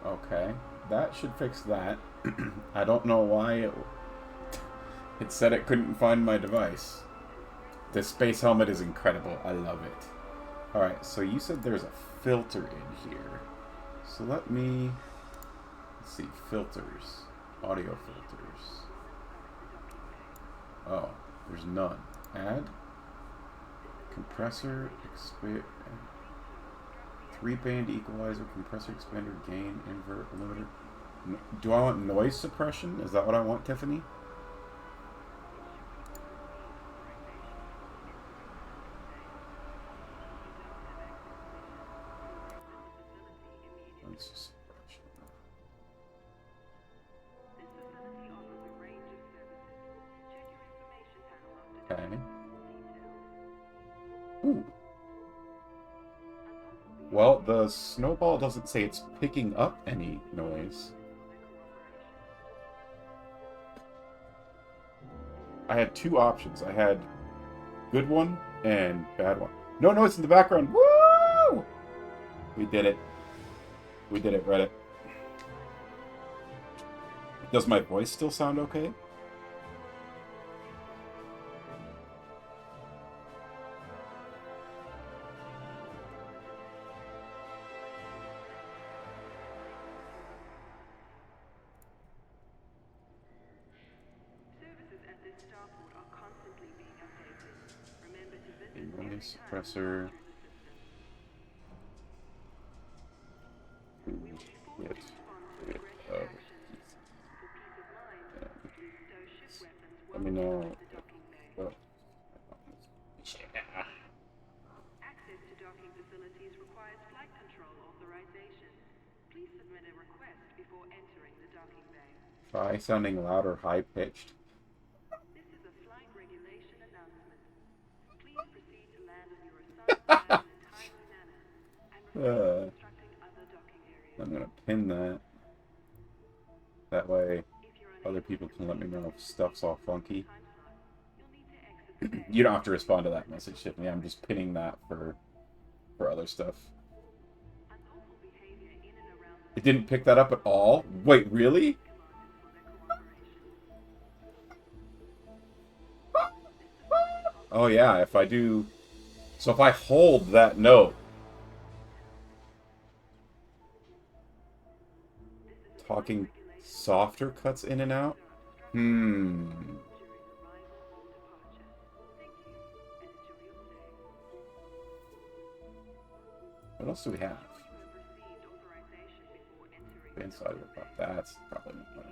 Okay, that should fix that. I don't know why it said it couldn't find my device. The space helmet is incredible. I love it. Alright, so you said there's a filter in here. So let me... Let's see, filters. Audio filters. Oh, there's none. Add. Compressor, expand... 3-band equalizer, compressor, expander, gain, invert, limiter. Do I want noise suppression? Is that what I want, Tiffany? Okay. Ooh. Well, the snowball doesn't say it's picking up any noise. I had two options. I had good one and bad one. No noise in the background. Woo! We did it. We did it, Reddit. Does my voice still sound okay? Noise suppressor. Oh. Let me know. Oh. Yeah. Access to docking facilities requires flight control authorization. Please submit a request before entering the docking bay. Try sounding loud or high pitched. This is a flight regulation announcement. Please proceed to land on your assigned pad in a timely manner and refrain from obstructing other docking areas. I'm gonna pin that. That way, other people can let me know if stuff's all funky. You don't have to respond to that message, Tiffany. I'm just pinning that for other stuff. It didn't pick that up at all? Wait, really? Oh yeah, if I do... So if I hold that note... Talking softer cuts in and out? What else do we have? Inside of it, that's probably not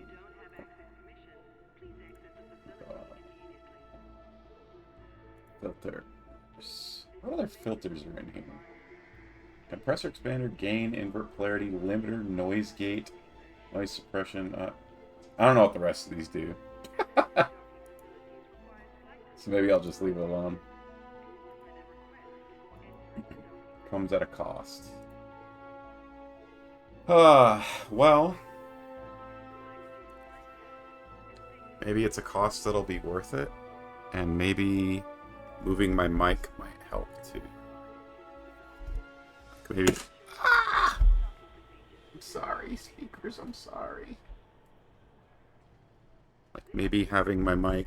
filters. What other filters are in here? Compressor, expander, gain, invert polarity, limiter, noise gate, noise suppression. I don't know what the rest of these do. So maybe I'll just leave it alone. Comes at a cost. Well, maybe it's a cost that'll be worth it, and maybe moving my mic might help too. Maybe. Ah! I'm sorry, speakers. I'm sorry. Like maybe having my mic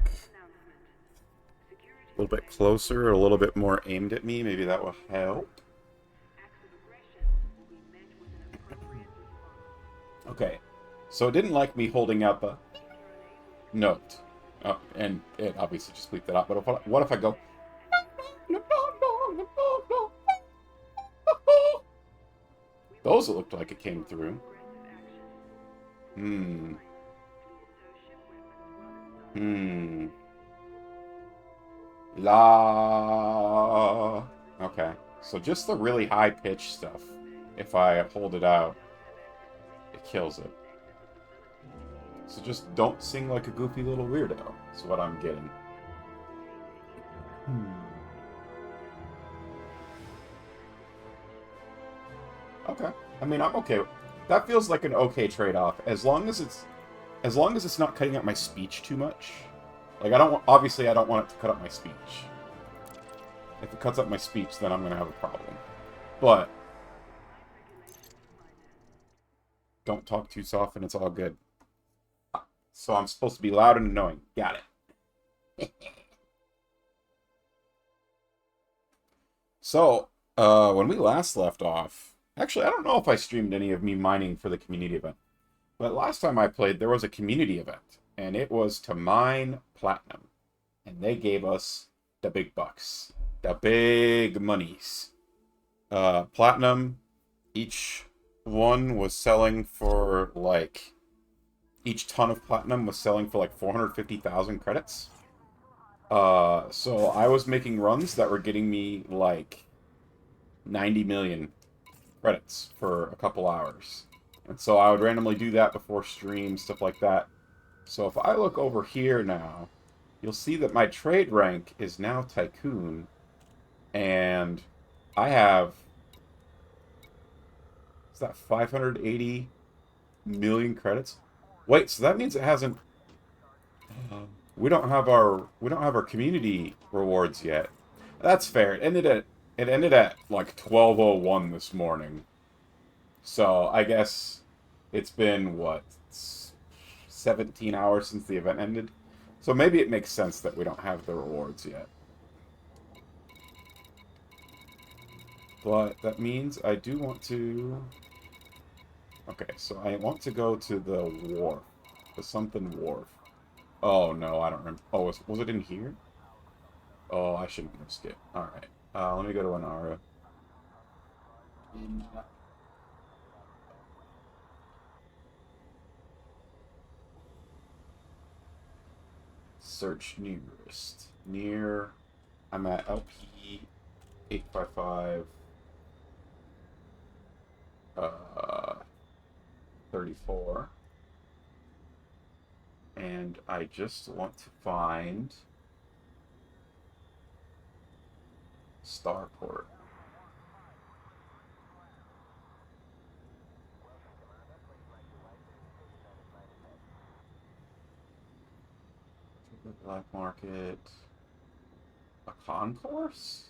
a little bit closer, or a little bit more aimed at me. Maybe that will help. Okay, so it didn't like me holding out the note, and it obviously just bleeped that out. But what if I go? Those it looked like it came through. La. Okay, so just the really high pitched stuff. If I hold it out, it kills it. So just don't sing like a goofy little weirdo. Is what I'm getting. Okay. I mean, I'm okay. That feels like an okay trade-off, as long as it's not cutting out my speech too much. Like, obviously I don't want it to cut up my speech. If it cuts up my speech, then I'm gonna have a problem. But don't talk too soft and it's all good. So I'm supposed to be loud and annoying. Got it. So, when we last left off, actually, I don't know if I streamed any of me mining for the community event, but last time I played, there was a community event, and it was to mine platinum, and they gave us the big bucks, the big monies. Platinum, each one was selling for like, each ton of platinum was selling for like 450,000 credits. So I was making runs that were getting me like 90 million credits for a couple hours. And so I would randomly do that before streams, stuff like that. So if I look over here now, you'll see that my trade rank is now Tycoon. And I have, is that 580 million credits? Wait, so that means it hasn't, we don't have our community rewards yet. That's fair. It ended at like 12:01 this morning. So I guess it's been what, 17 hours since the event ended. So maybe it makes sense that we don't have the rewards yet. But that means I do want to... Okay, so I want to go to the wharf. The something wharf. Oh, no, I don't remember. Oh, was it in here? Oh, I shouldn't risk it. Alright. Let me go to Anara. Search nearest. Near... I'm at LP 855... 34. And I just want to find Starport. Black market. A concourse?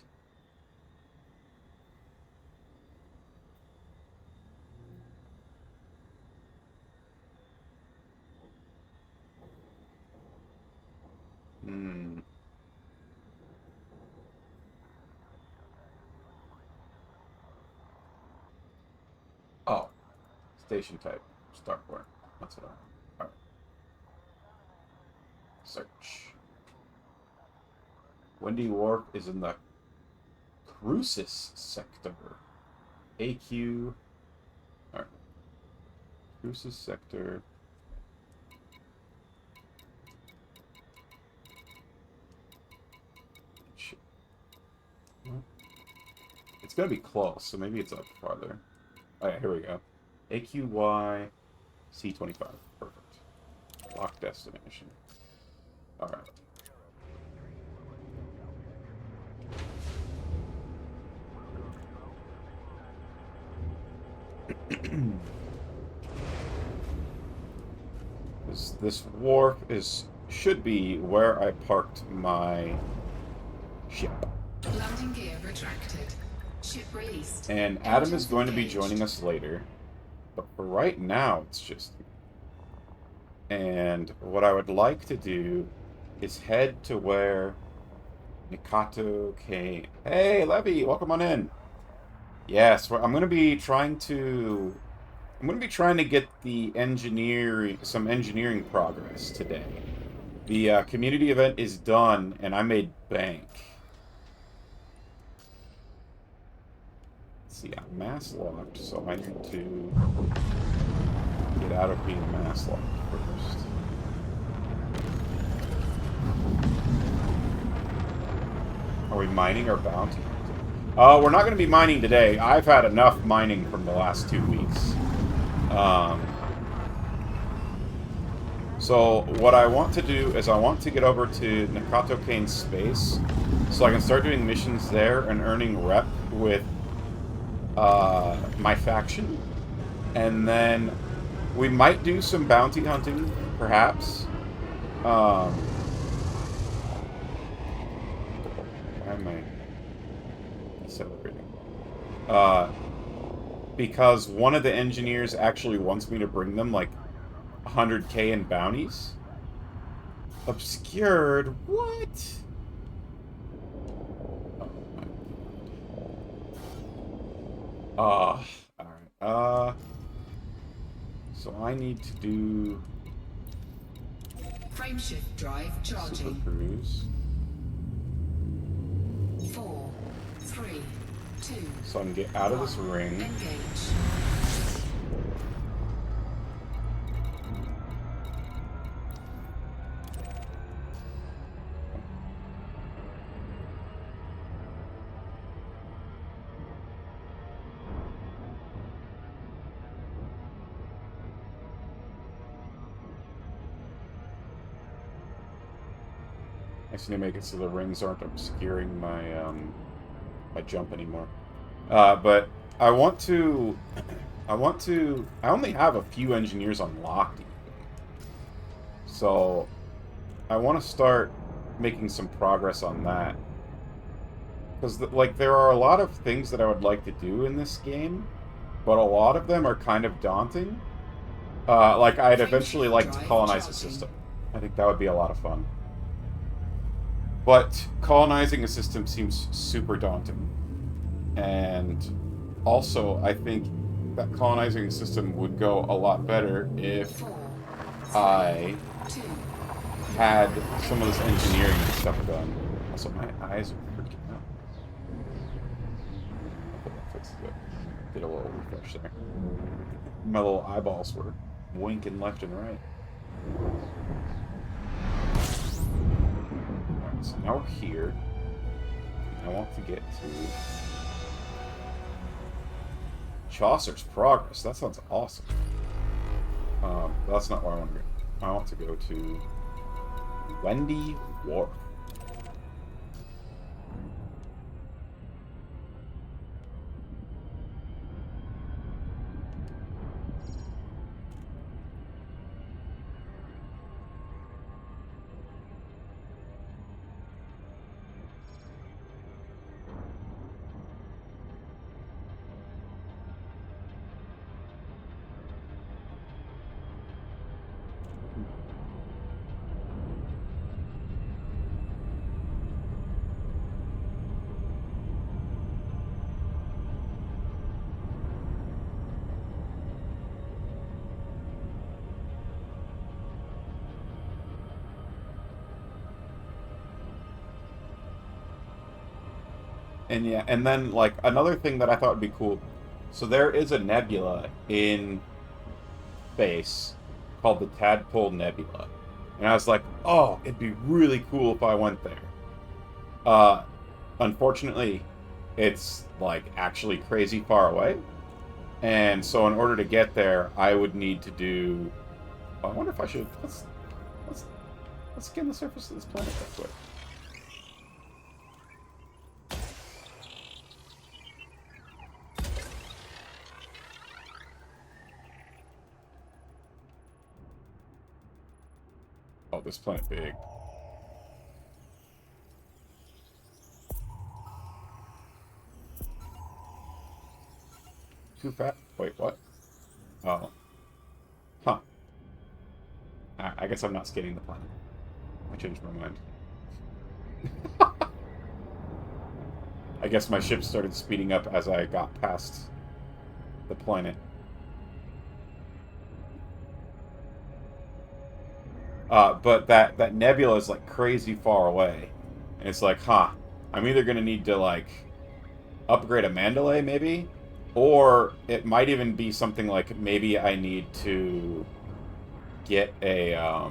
Oh. Station type. Starport. That's what I... Alright. Search. Windy Wharf is in the Crucis sector. AQ... Alright. Crucis sector... It's gonna be close, so maybe it's up farther. Oh yeah, here we go. AQY C25. Perfect. Lock destination. Alright. This wharf should be where I parked my ship. Landing gear retracted. Ship released. And Adam is going to be joining us later. But for right now, it's just me. And what I would like to do is head to where Nikato came. Hey, Levy, welcome on in. Yes, I'm going to be trying to... get the some engineering progress today. The community event is done, and I made bank. Let's see, I'm mass locked, so I need to get out of being mass locked first. Are we mining our bounty? We're not going to be mining today. I've had enough mining from the last 2 weeks. So what I want to do is I want to get over to Nakato Kane's space so I can start doing missions there and earning rep with my faction. And then we might do some bounty hunting, perhaps. Why am I celebrating? because one of the engineers actually wants me to bring them like 100K in bounties. Obscured? What? Alright. So I need to do Frameshift drive Super charging. Cruise. 4, 3, 2. So I can get out of this ring. Engage. I just need to make it so the rings aren't obscuring my my jump anymore. But I only have a few engineers unlocked, so I want to start making some progress on that. Because like there are a lot of things that I would like to do in this game, but a lot of them are kind of daunting. Like I'd eventually like to colonize a system. I think that would be a lot of fun. But colonizing a system seems super daunting. And also, I think that colonizing a system would go a lot better if I had some of this engineering and stuff done. Also, my eyes are freaking out. I hope that fixes it. Did a little refresh there. My little eyeballs were winking left and right. Alright, so now we're here. I want to get to Chaucer's Progress. That sounds awesome. That's not where I want to go. I want to go to Wendy Wharf. And yeah, and then like another thing that I thought would be cool. So there is a nebula in space called the Tadpole Nebula. And I was like, oh, it'd be really cool if I went there. Unfortunately, it's like actually crazy far away. And so in order to get there, I would need to do I wonder if I should let's scan the surface of this planet real quick. Oh, this planet big. Too fat? Wait, what? Oh. Huh. I guess I'm not scanning the planet. I changed my mind. I guess my ship started speeding up as I got past the planet. But that nebula is like crazy far away. And it's like, huh, I'm either going to need to like upgrade a Mandalay maybe, or it might even be something like maybe I need to get a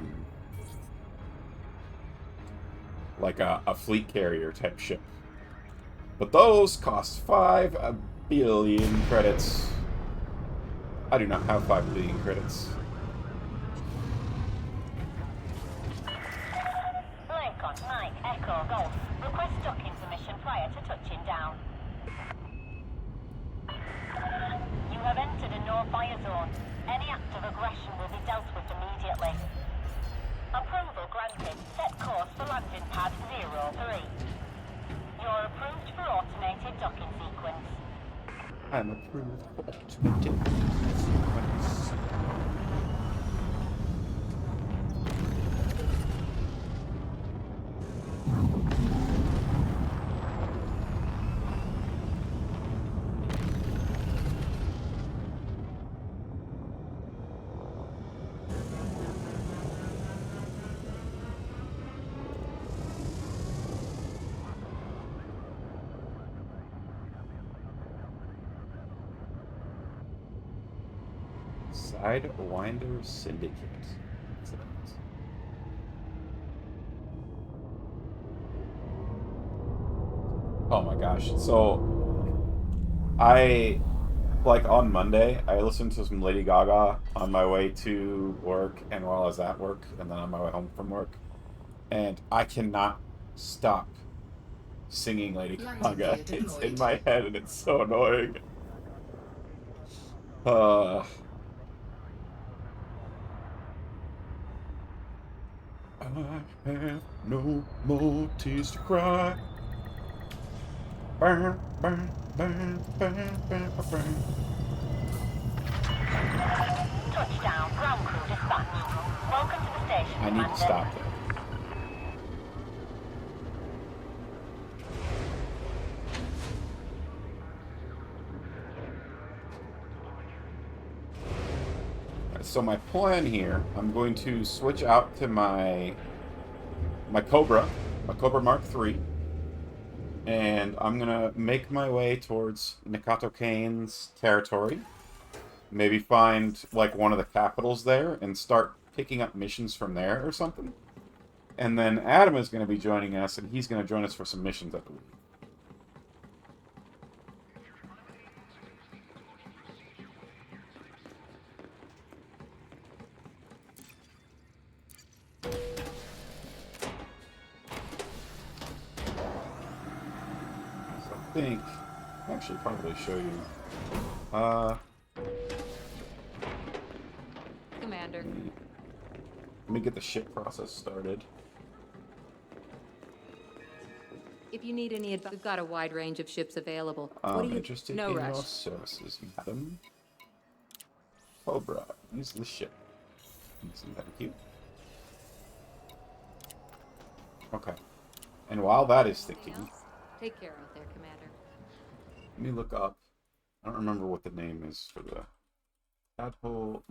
like a fleet carrier type ship. But those cost 5 billion credits. I do not have 5 billion credits. Mike, Echo, Golf. Request docking permission prior to touching down. You have entered a no-fire zone. Any act of aggression will be dealt with immediately. Approval granted. Set course for landing pad 03. You're approved for automated docking sequence. I'm approved for ultimate sequence. Sidewinder Syndicate. What's that? Oh my gosh. So, on Monday, I listened to some Lady Gaga on my way to work and while I was at work and then on my way home from work. And I cannot stop singing Lady Landing Gaga. gear It's deployed. in my head and it's so annoying. Uh, I have no more tears to cry. Burn, burn, burn, burn, burn, burn. Touchdown, ground crew dispatched. Welcome to the station, I need to Commander. stop though. So my plan here, I'm going to switch out to my Cobra Mark III, and I'm gonna make my way towards Nakato Kane's territory. Maybe find like one of the capitals there and start picking up missions from there or something. And then Adam is going to be joining us, and he's going to join us for some missions, I believe. So I think I'll actually probably show you. Commander. Let me get the ship process started. If you need any advice, we've got a wide range of ships available. What I'm do you... interested No in rush. your services, madam. Cobra, use the ship. Thank you. Okay. And while that is thinking, Take care out there, Commander. let me look up. I don't remember what the name is for the tadpole.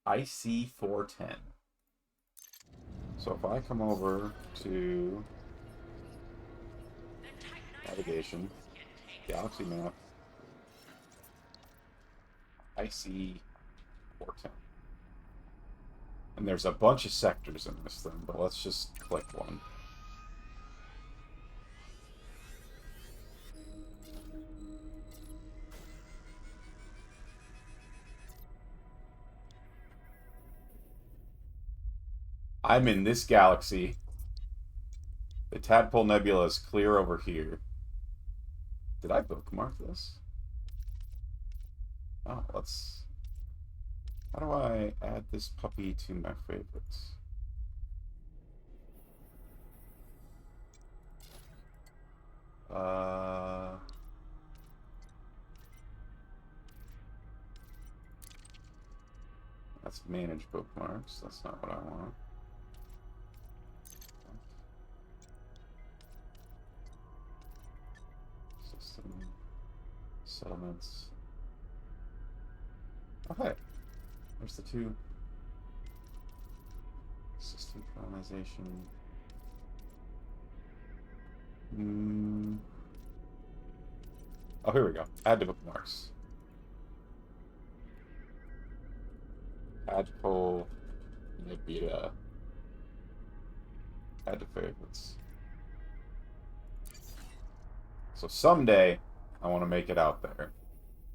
IC-410. So if I come over to navigation, galaxy map, IC-410. And there's a bunch of sectors in this thing, but let's just click one. I'm in this galaxy. The Tadpole Nebula is clear over here. Did I bookmark this? Oh, let's... How do I add this puppy to my favorites? That's manage bookmarks. That's not what I want. System settlements. Oh, hey. There's the two. System colonization. Oh, here we go. Add to bookmarks. Add poll. Nebula. Add to favorites. So someday, I want to make it out there.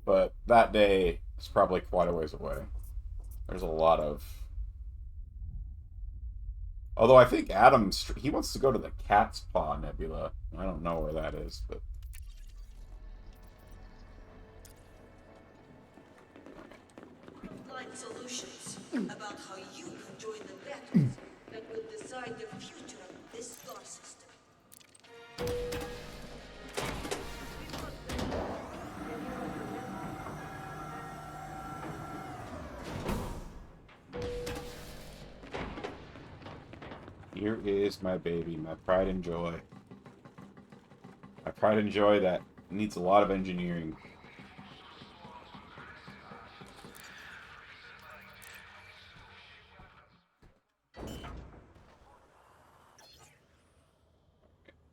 But that day is probably quite a ways away. There's a lot of... Although I think Adam, he wants to go to the Cat's Paw Nebula. I don't know where that is, but... Blind solutions about how you can join the battles that will decide the future of this star system. here is my baby, my pride and joy. My pride and joy that needs a lot of engineering.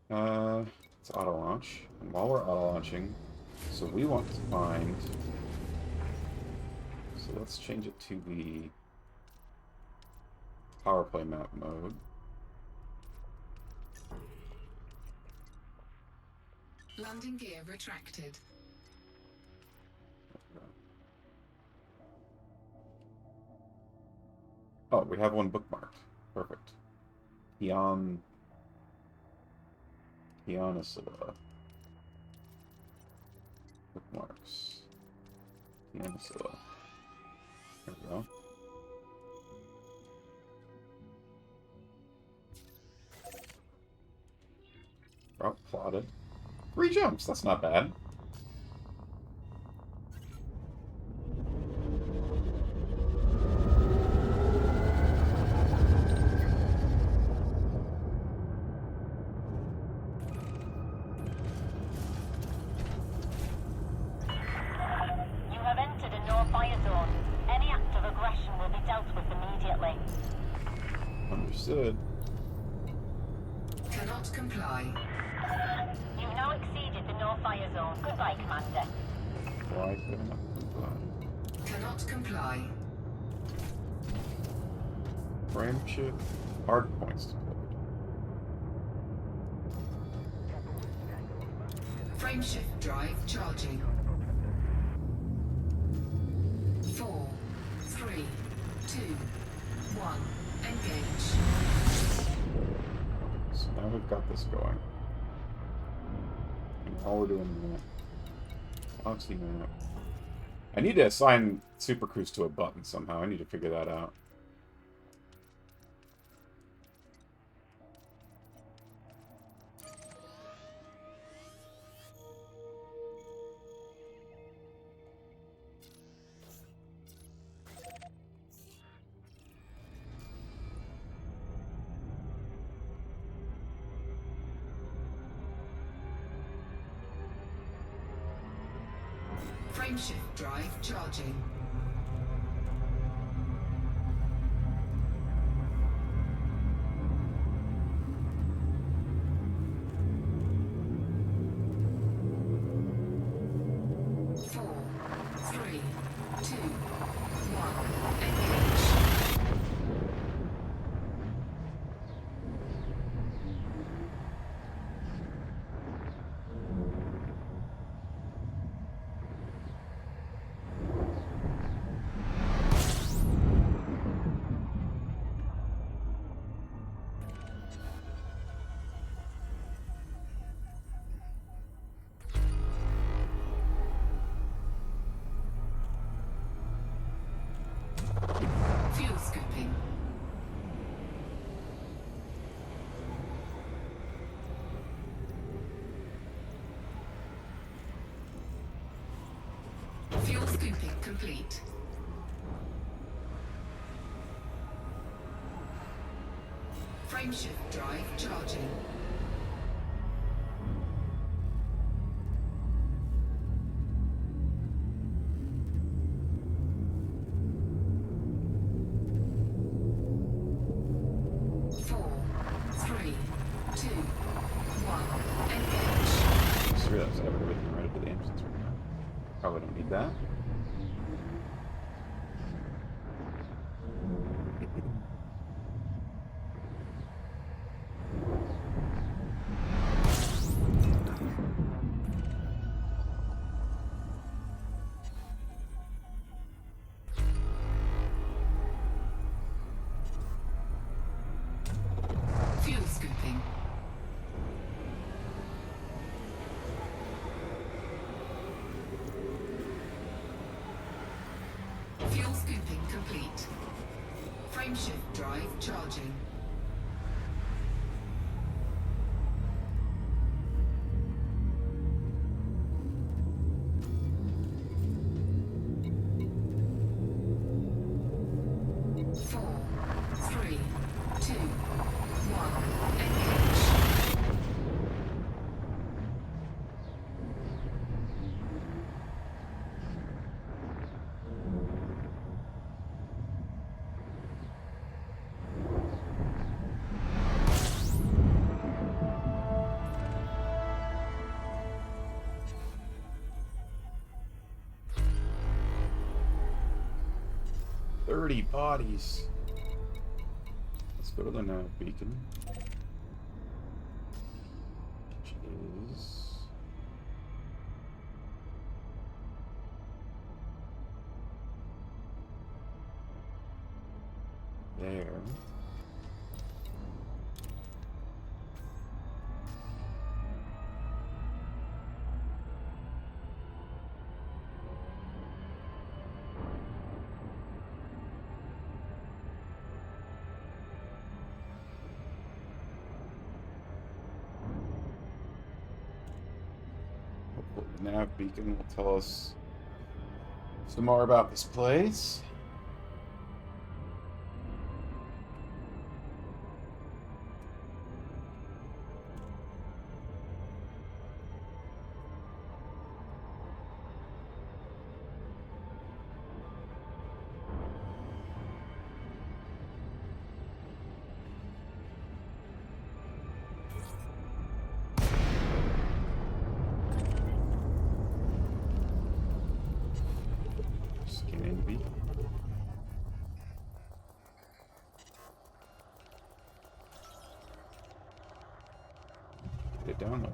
Let's auto launch. And while we're auto launching, so we want to find. So let's change it to the power play map mode. Landing gear retracted. Oh, we have one bookmarked. Perfect. Hyanosilla. Bookmarks. Hyanosilla. There we go. Route plotted. 3 jumps, that's not bad. You have entered a no-fire zone. Any act of aggression will be dealt with immediately. Understood. Cannot comply. You've now exceeded the no-fire zone. Goodbye, Commander. Why couldn't I comply? Cannot comply. Frame shift. Hard points deployed. Frameshift drive charging. 4, 3, 2, 1. Engage. So now we've got this going. And all we're doing is Galaxy map. I need to assign Super Cruise to a button somehow. I need to figure that out. Frameshift drive charging. Four, three, two, one. Engage. Fuel scooping. Fuel scooping complete. Frameshift drive charging. Four, three, two, one. Engage. Just realized I have everything right up to the entrance right now. Probably don't need that. Fuel scooping. Fuel scooping complete. Frameshift drive charging. Four, three, two, one. 30 bodies. Let's go to the nav beacon. Which is... there. Hopefully the nav beacon will tell us some more about this place. Scanning the beacon. Get it downloaded.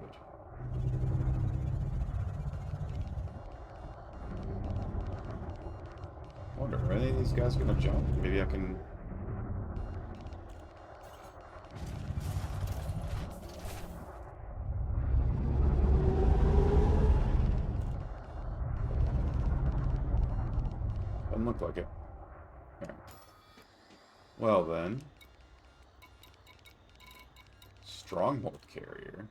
I wonder, are any of these guys gonna jump? Maybe I can... Doesn't look like it. Alright. Well then... Stronghold carrier.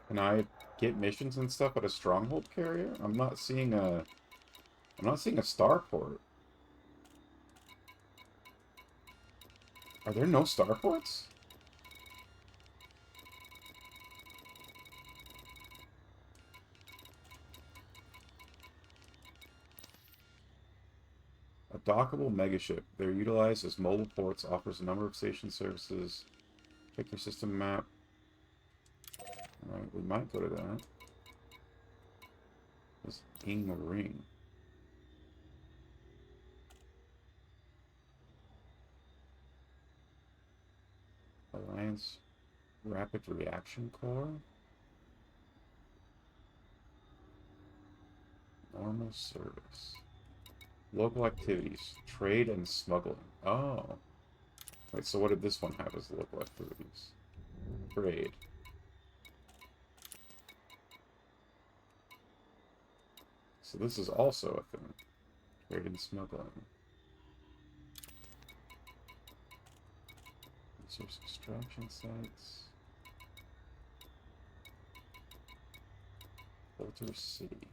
Can I get missions and stuff at a stronghold carrier? I'm not seeing a starport. Are there no starports? A dockable megaship. They're utilized as mobile ports, offers a number of station services. Check your system map. Alright, we might go to that. Let's gain the ring. Alliance Rapid Reaction Core. Normal service. Local activities. Trade and smuggling. Oh. Wait, so what did this one have as local activities? Trade. So this is also a thing. Trade and smuggling. Resource extraction sites. Filter City.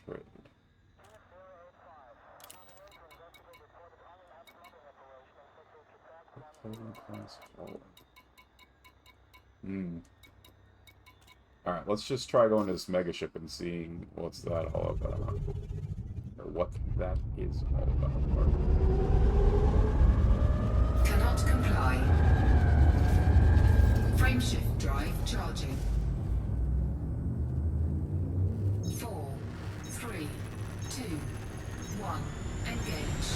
Trade. Class forward. Alright, let's just try going to this megaship and seeing what's that all about. Or what that is all about. Cannot comply. Frameshift drive charging. 4, 3, 2, 1. Engage.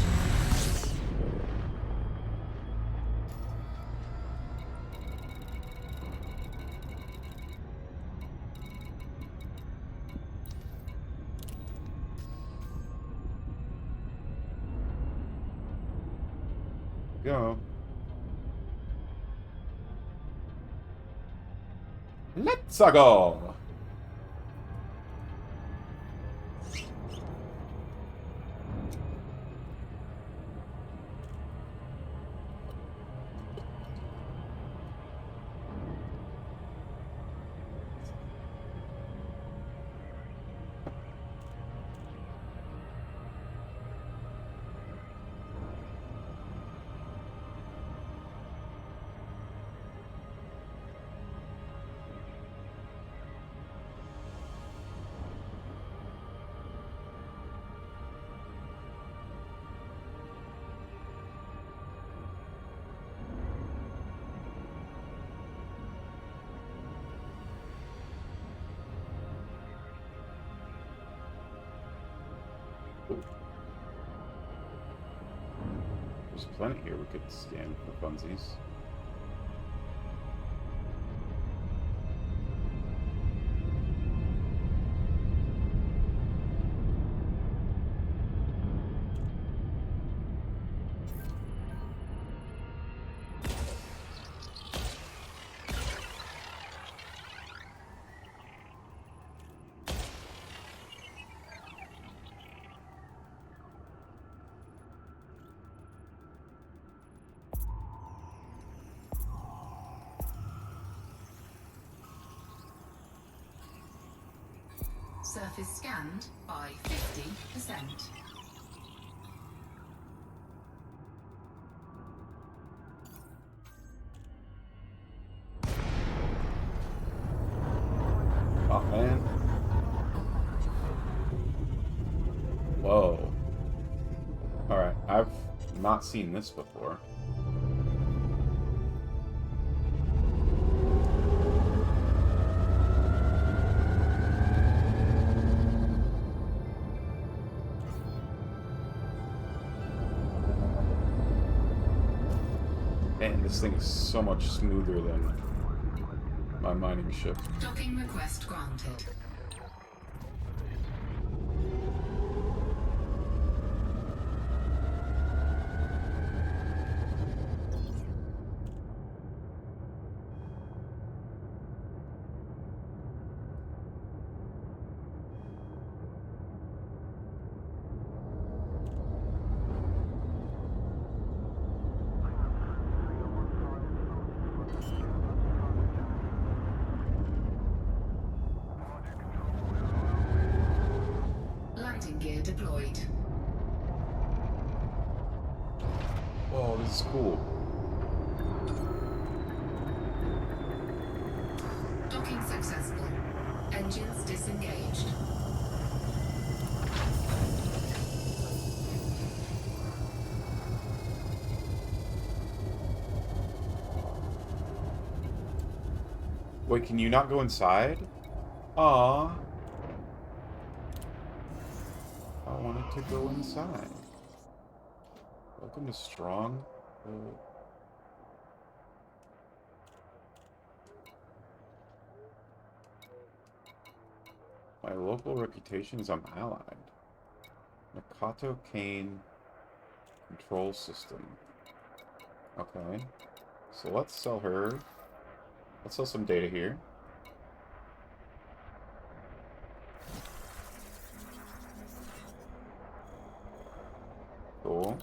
Go. Let's go. planet here we could scan for funsies. Surface scanned by 50%. Oh man. Whoa. Alright, I've not seen this before. Man, this thing is so much smoother than my mining ship. Docking request granted. Landing gear deployed. Whoa, this is cool. Docking successful. Engines disengaged. Wait, can you not go inside? Aww. I wanted to go inside. Welcome to Strong. My local reputation is I'm allied. Nakato Kane control system. Okay. So let's sell her. Let's sell some data here. Cool.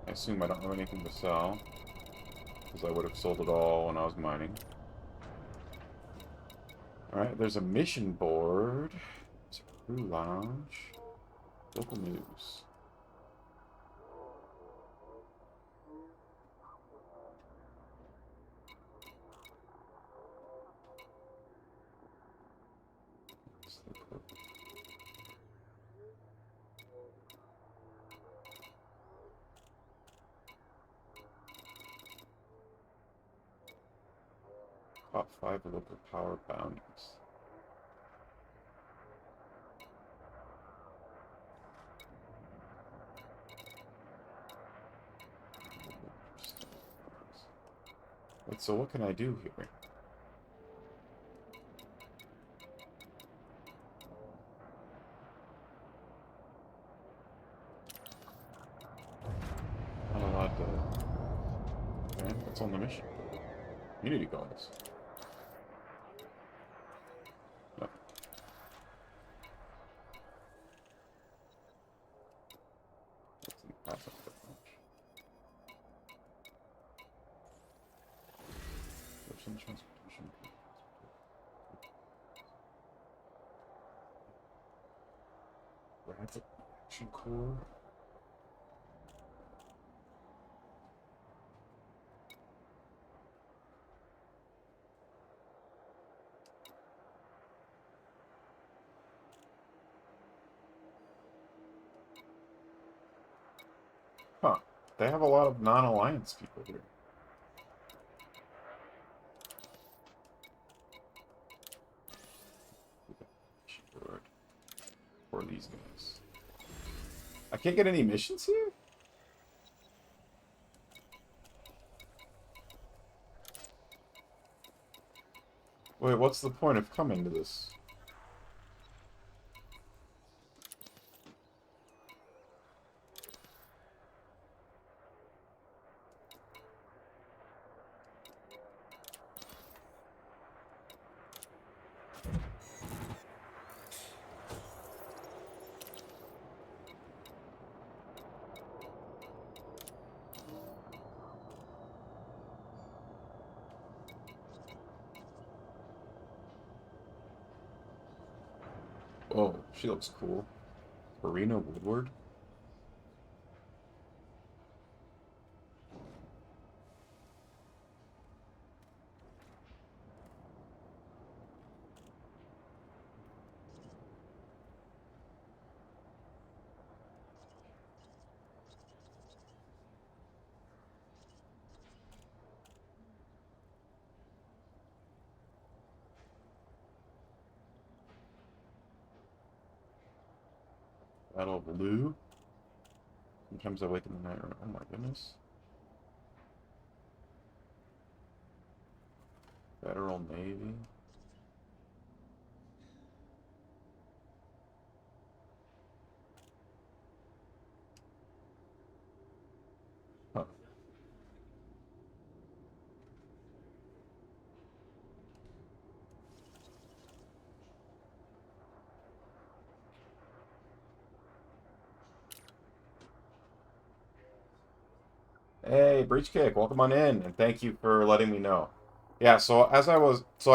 I assume I don't have anything to sell, because I would have sold it all when I was mining. Alright, there's a mission board. There's a crew lounge. Local news. Top 5 local power bounties. Wait, so what can I do here? Not allowed to... Okay, what's on the mission? Community goals. No. That's impressive. Person transportation. Rapid action core. Huh. They have a lot of non-alliance people here. Keyboard. I can't get any missions here? Wait, what's the point of coming to this? Oh, she looks cool. Marina Woodward? Battle of Lou? Sometimes I wake in the night. Oh my goodness. Federal Navy. Huh. Hey, Breach Kick, welcome on in, and thank you for letting me know. Yeah, so I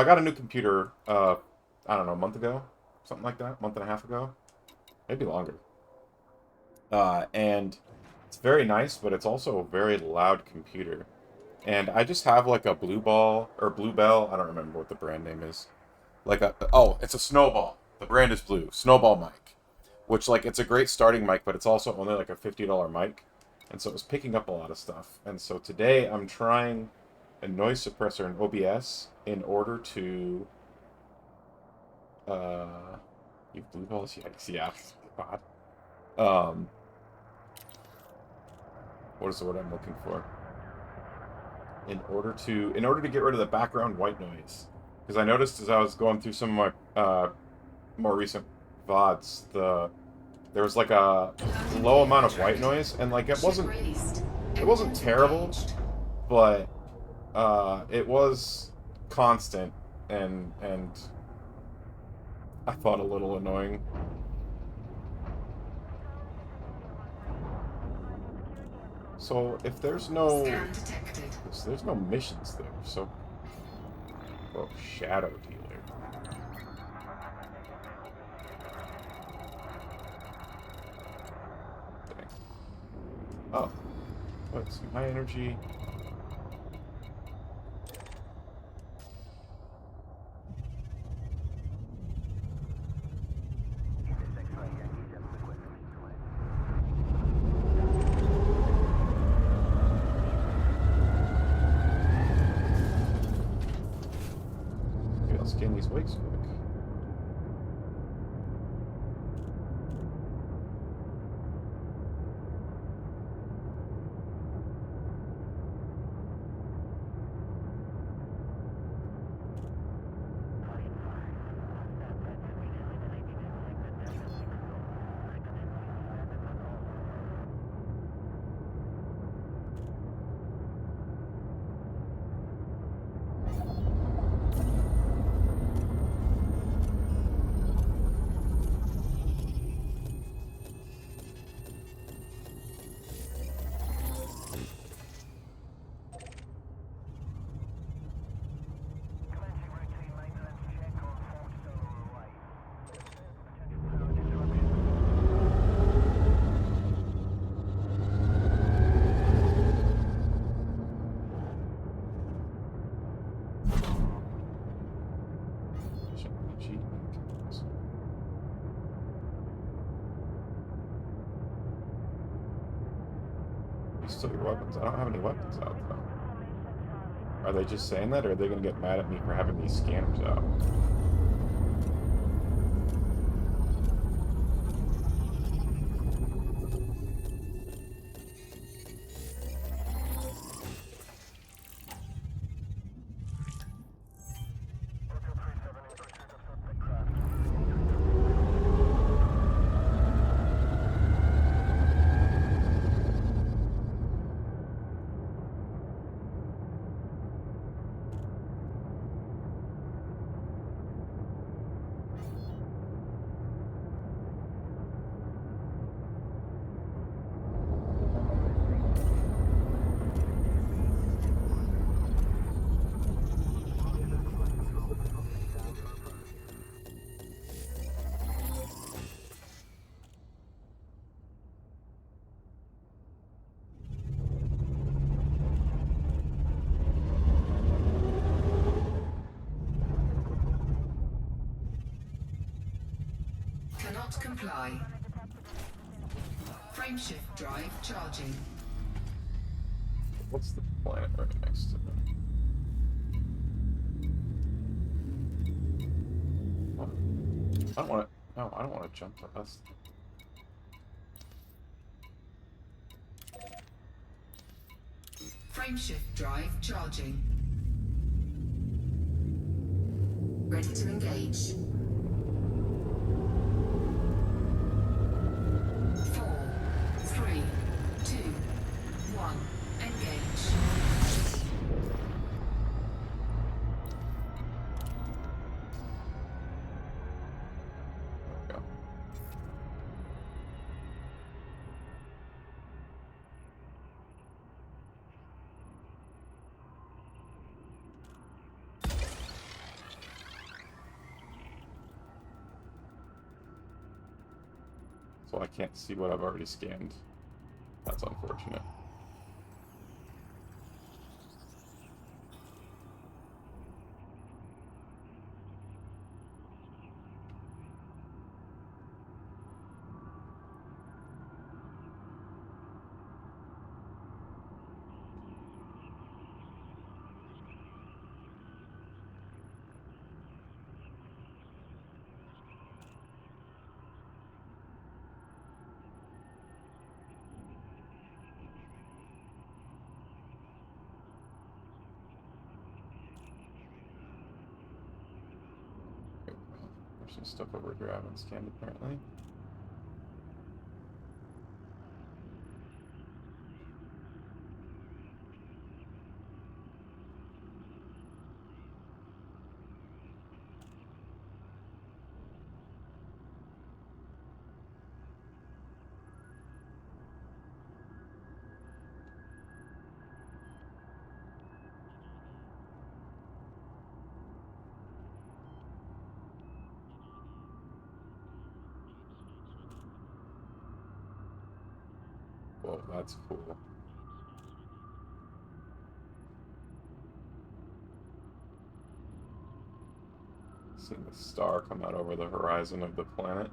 got a new computer, I don't know, a month ago? Something like that? Month and a half ago? Maybe longer. And it's very nice, but it's also a very loud computer. And I just have like a Blue Ball, or Bluebell, I don't remember what the brand name is. It's a Snowball. The brand is Blue. Snowball mic. Which, like, it's a great starting mic, but it's also only like a $50 mic. And so it was picking up a lot of stuff. And so today I'm trying a noise suppressor in OBS in order to... You Blue Balls? Yeah. God. What is the word I'm looking for? In order to get rid of the background white noise. Because I noticed as I was going through some of my more recent VODs, there was like a low amount of white noise, and like it wasn't terrible, but it was constant and I thought a little annoying. So if there's no missions there, so shadow dealer. Oh, what's high energy? Okay, let's gain these wakes quick. Still your weapons. I don't have any weapons out though. Are they just saying that, or are they gonna get mad at me for having these scanners out? not comply. Frameshift drive charging. What's the planet right next to them? Oh, I don't want to. No, I don't want to jump to us. Frameshift drive charging. Ready to engage. 4, 3, 2, 1. Engage. There we go. So I can't see what I've already scanned. That's unfortunate. There's some stuff over here I haven't scanned apparently. Whoa, that's cool. Seeing the star come out over the horizon of the planet.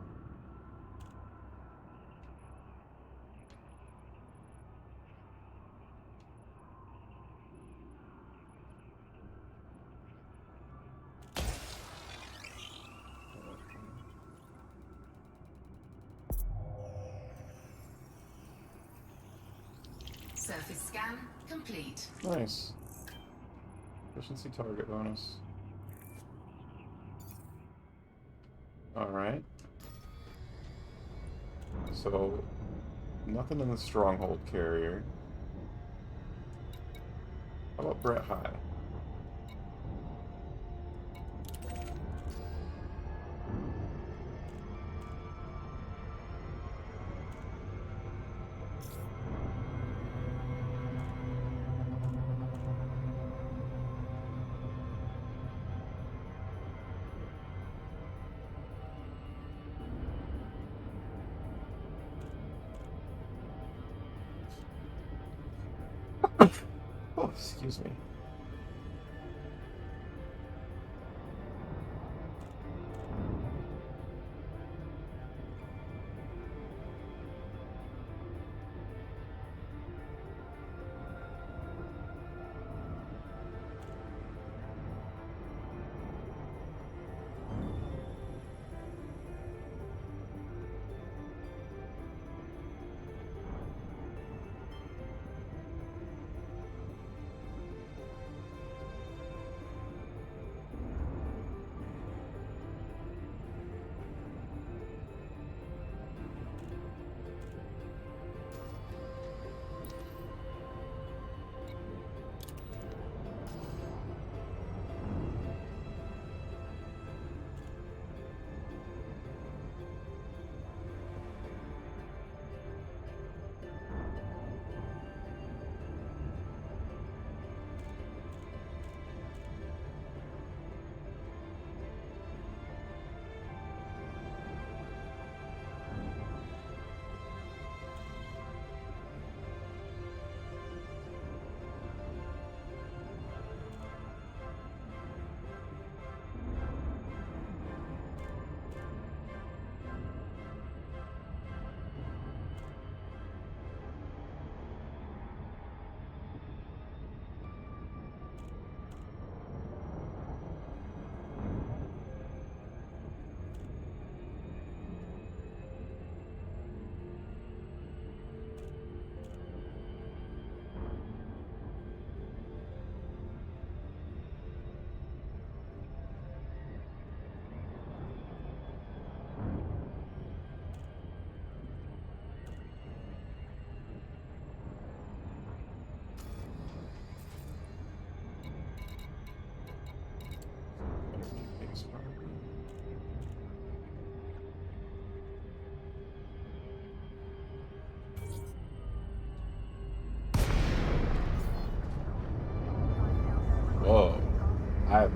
Surface scan complete. Nice. Efficiency target bonus. Alright. So, nothing in the stronghold carrier. How about Brett High? Oh, excuse me.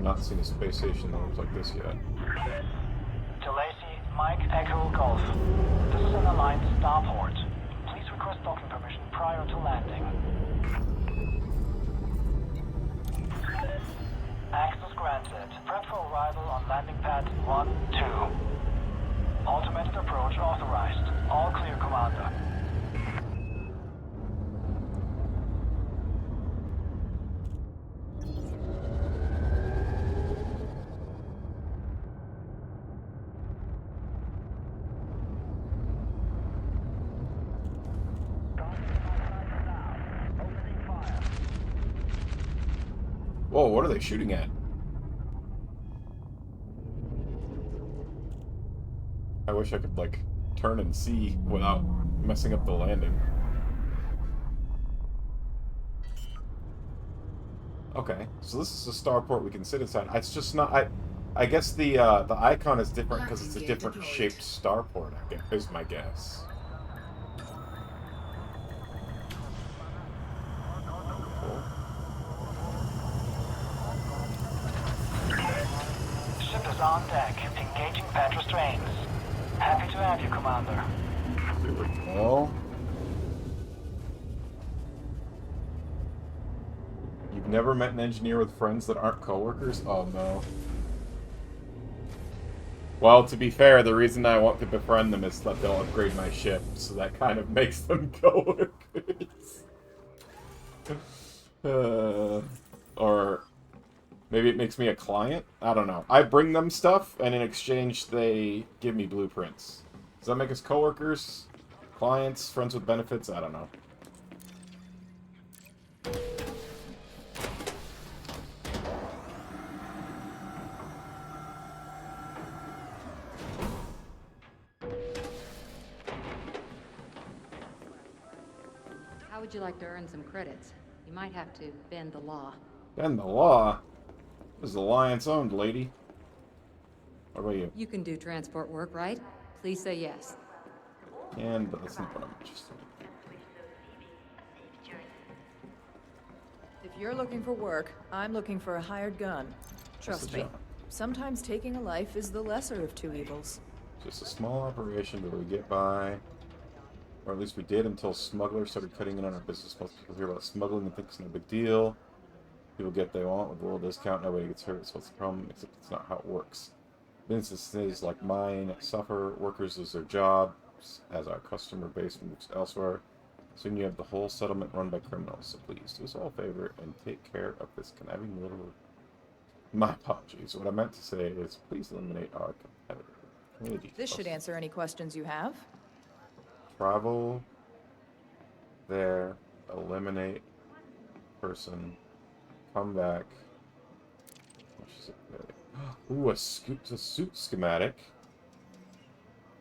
not seen a space station that looks like this yet. To Lacey, Mike, Echo, Golf. This is an Alliance starport. Please request docking permission prior to landing. Access granted. Prep for arrival on landing pad 1-2. Automated approach authorized. All clear, Commander. Whoa, what are they shooting at? I wish I could, like, turn and see without messing up the landing. Okay, so this is a starport we can sit inside. It's just not... I guess the icon is different because it's a different shaped starport, I guess, is my guess. Cool. Ship is on deck. Engaging pad restraints. Happy to have you, Commander. Here we go. You've never met an engineer with friends that aren't coworkers? Oh no. Well, to be fair, the reason I want to befriend them is that they'll upgrade my ship, so that kind of makes them coworkers. Or maybe it makes me a client? I don't know. I bring them stuff, and in exchange, they give me blueprints. Does that make us coworkers? Clients? Friends with benefits? I don't know. How would you like to earn some credits? You might have to bend the law. Bend the law? This is Alliance owned, lady. What about you? You can do transport work, right? Please say yes. And but that's not what I'm interested in. If you're looking for work, I'm looking for a hired gun. Trust the me, job? sometimes taking a life is the lesser of two evils. Just a small operation, but we get by. Or at least we did until smugglers started cutting in on our business. Most people hear about smuggling and think it's no big deal. People get what they want with a little discount, nobody gets hurt, so what's the problem? Except it's not how it works. Businesses like mine suffer, workers lose their jobs, as our customer base moves elsewhere. Soon you have the whole settlement run by criminals, so please do us all a favor and take care of this conniving little... My apologies. What I meant to say is please eliminate our competitor. This should answer any questions you have. Travel there, eliminate person, come back. Ooh, a suit schematic.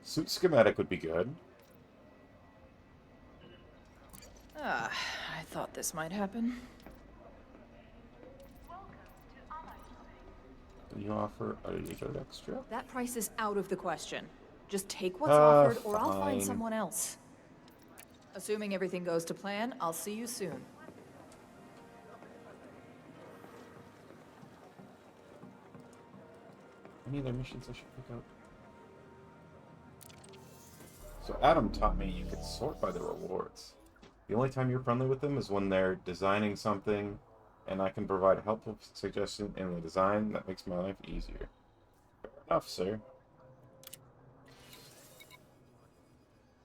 Suit schematic would be good. Ah, I thought this might happen. Do you offer a little extra? That price is out of the question. Just take what's offered, or I'll find fine. someone else. Assuming everything goes to plan, I'll see you soon. Any other missions I should pick up? So Adam taught me you could sort by the rewards. The only time you're friendly with them is when they're designing something, and I can provide a helpful suggestion in the design that makes my life easier. Fair enough, sir.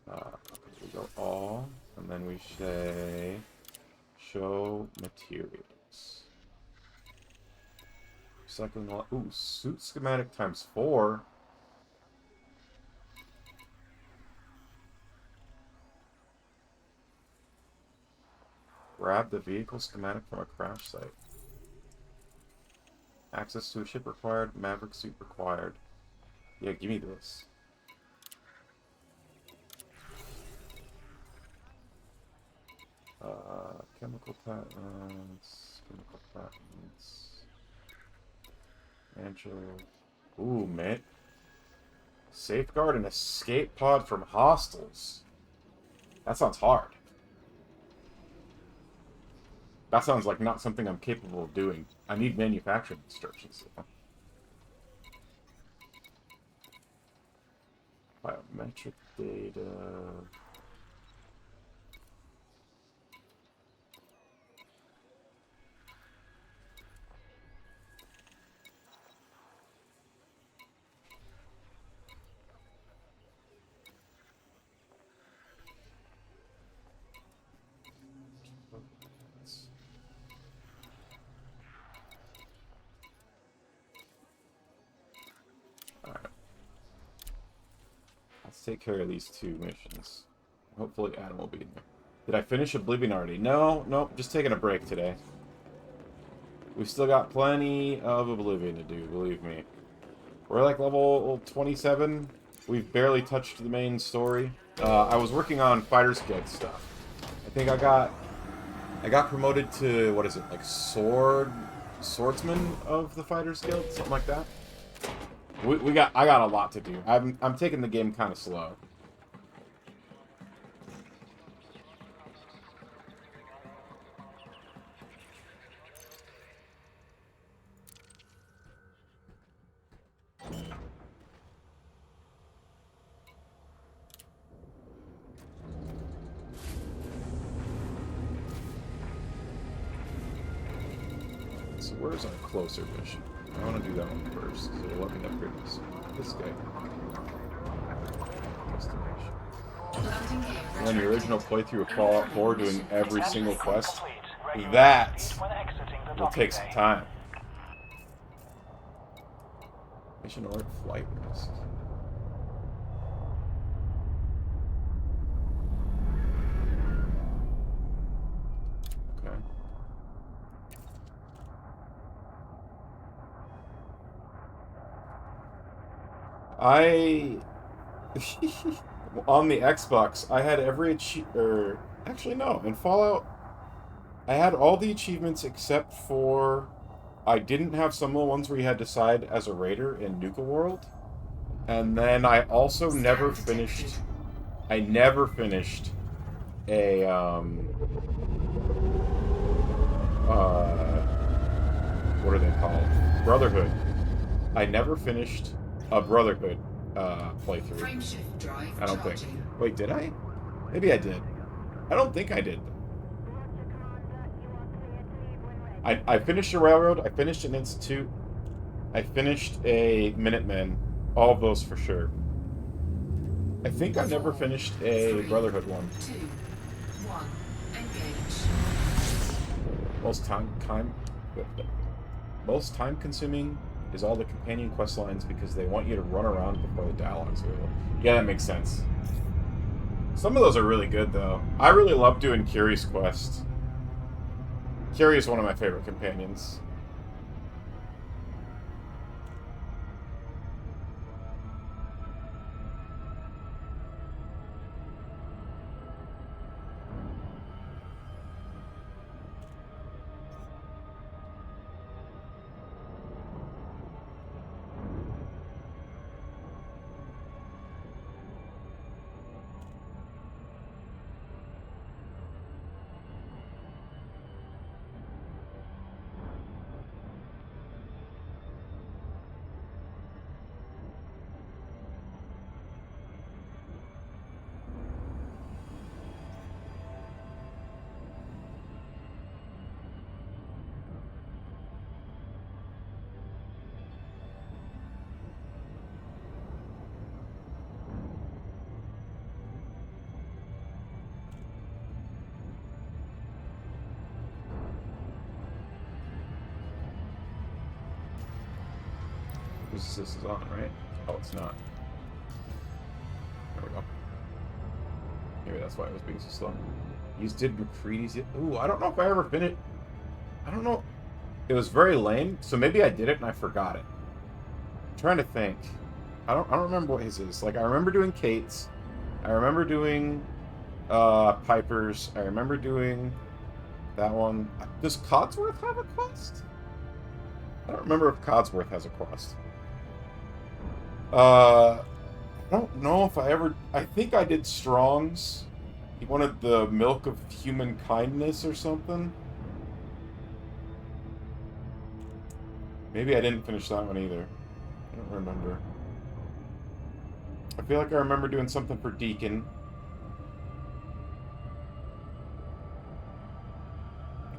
We go all, and then we say show materials. Recycling a lot. Ooh, suit schematic times 4. Grab the vehicle schematic from a crash site. Access to a ship required. Maverick suit required. Yeah, give me this. Chemical patents. Chemical patents. Angel. Ooh, man. Safeguard an escape pod from hostiles. That sounds hard. That sounds like not something I'm capable of doing. I need manufacturing instructions. Biometric data. Let's take care of these 2 missions. Hopefully Adam will be in there. Did I finish Oblivion already? No, nope, just taking a break today. We've still got plenty of Oblivion to do, believe me. We're like level 27. We've barely touched the main story. I was working on Fighters Guild stuff. I think I got promoted to, what is it, like swordsman of the Fighters Guild, something like that. I got a lot to do. I'm taking the game kind of slow. So where's our closer mission? I want to do that one first, so let me upgrade this guy. Destination. And then the original playthrough of Fallout 4 doing every single quest, that will take some time. Mission alert flight risk. Okay. On the Xbox, I had every actually no, in Fallout, I had all the achievements except for, I didn't have some of the ones where you had to side as a raider in Nuka World, and then I also never finished a, what are they called? Brotherhood. I never finished a Brotherhood playthrough. Frameshift drive I don't think. charging. Wait, did I? Maybe I did. I don't think I did. I finished a Railroad, I finished an Institute, I finished a Minutemen, all of those for sure. I think I never finished a Brotherhood one. 2, 1, engage. Most time consuming is all the companion quest lines because they want you to run around before the dialogue's available. Yeah, that makes sense. Some of those are really good though. I really love doing Curie's quest. Curie is one of my favorite companions. This is on, right? Oh, it's not. There we go. Maybe that's why it was being so slow. You did McCready's. Ooh, I don't know if I ever finished. I don't know. It was very lame, so maybe I did it and I forgot it. I'm trying to think. I don't remember what his is. Like, I remember doing Kate's. I remember doing Piper's. I remember doing that one. Does Codsworth have a quest? I don't remember if Codsworth has a quest. I don't know if I ever... I think I did Strong's. He wanted the milk of human kindness or something. Maybe I didn't finish that one either. I don't remember. I feel like I remember doing something for Deacon.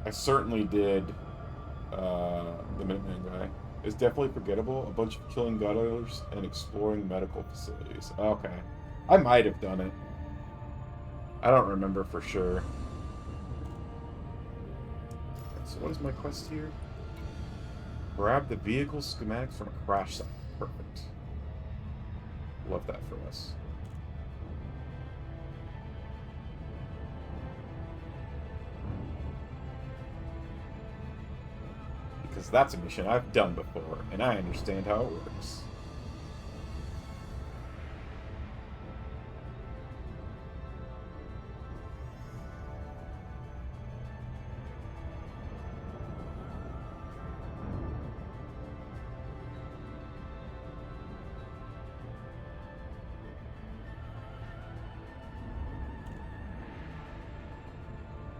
I certainly did the Minuteman guy. It's definitely forgettable. A bunch of killing gutters and exploring medical facilities. Okay. I might have done it. I don't remember for sure. So what is my quest here? Grab the vehicle schematics from a crash site. Perfect. Love that for us. Because that's a mission I've done before, and I understand how it works.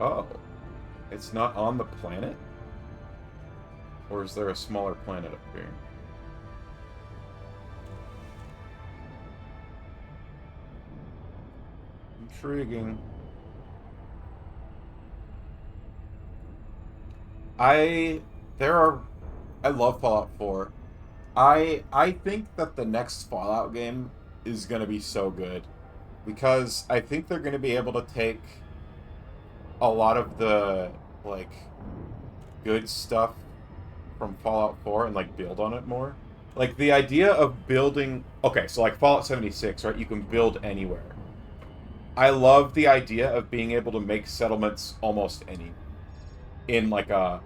Oh, it's not on the planet? Or is there a smaller planet up here? Intriguing. I love Fallout 4. I think that the next Fallout game is going to be so good. Because I think they're going to be able to take a lot of the, like, good stuff from Fallout 4 and, like, build on it more. Like, the idea of building... Okay, so, like, Fallout 76, right? You can build anywhere. I love the idea of being able to make settlements almost any in like a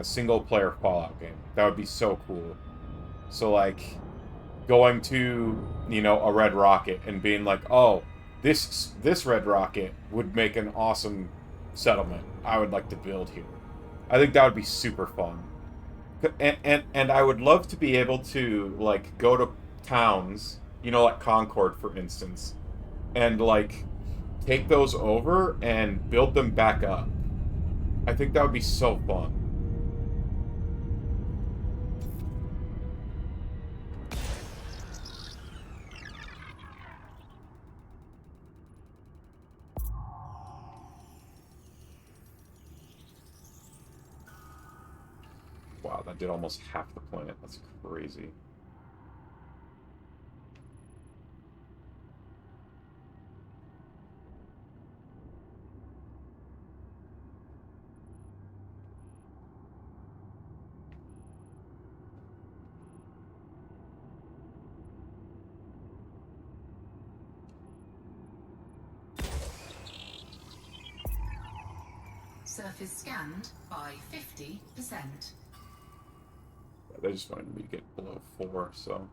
single-player Fallout game. That would be so cool. So, like, going to, you know, a red rocket and being like, oh, this red rocket would make an awesome settlement I would like to build here. I think that would be super fun. And I would love to be able to, like, go to towns, you know, like Concord, for instance, and, like, take those over and build them back up. I think that would be so fun. Wow, that did almost half the planet. That's crazy. Surface scanned by 50%. They just wanted me to get below 4, so...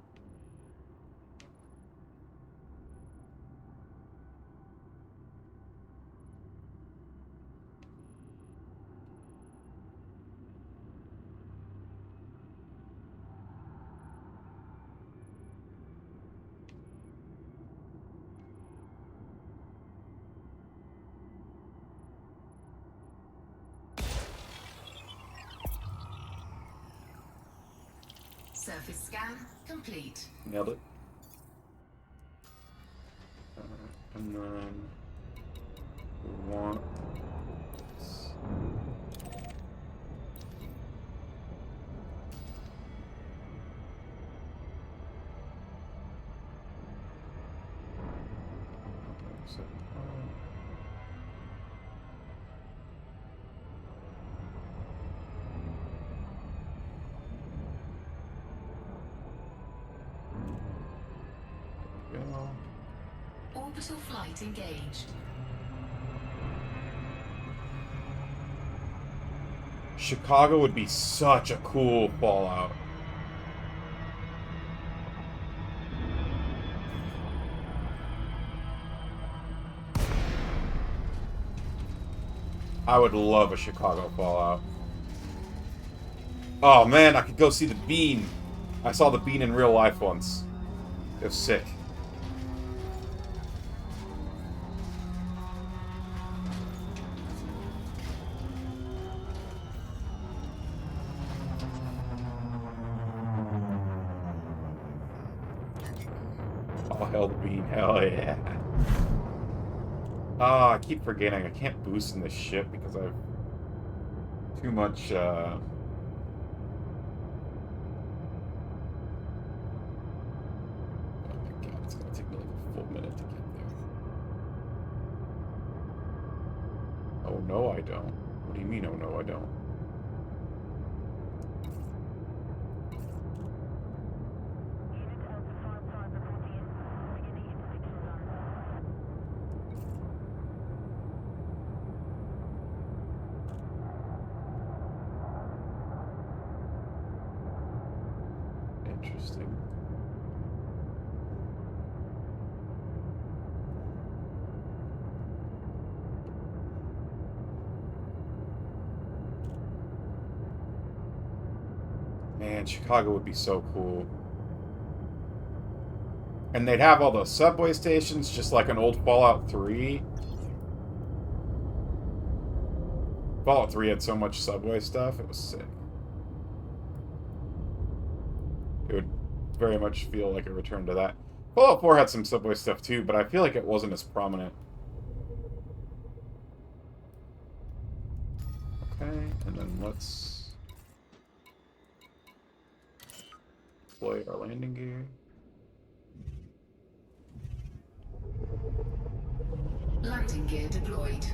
Surface scan complete. Nailed it. And then... we want... Orbital flight engaged. Chicago would be such a cool Fallout. I would love a Chicago Fallout. Oh man, I could go see the Bean. I saw the Bean in real life once. It was sick. Wild bean, hell yeah. Ah, I keep forgetting I can't boost in this ship because I have too much, oh my god, it's gonna take me like a full minute to get there. Oh no, I don't. What do you mean, oh no, I don't? Interesting. Man, Chicago would be so cool. And they'd have all those subway stations, just like an old Fallout 3. Fallout 3 had so much subway stuff, it was sick. It would very much feel like a return to that. Fallout 4 had some subway stuff too, but I feel like it wasn't as prominent. Okay, and then let's deploy our landing gear. Landing gear deployed.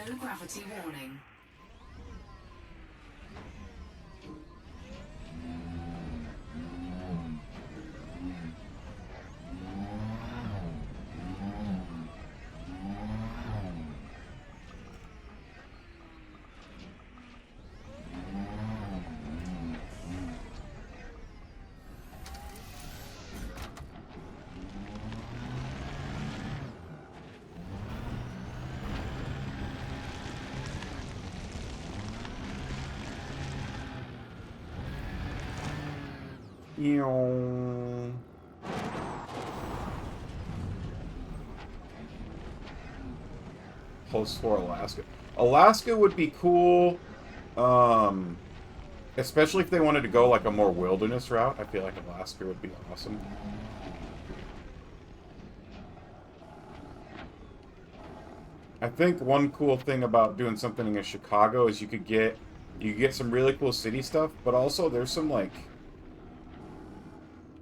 Low gravity warning. Post for Alaska. Alaska would be cool, especially if they wanted to go like a more wilderness route. I feel like Alaska would be awesome. I think one cool thing about doing something in Chicago is you could get some really cool city stuff, but also there's some like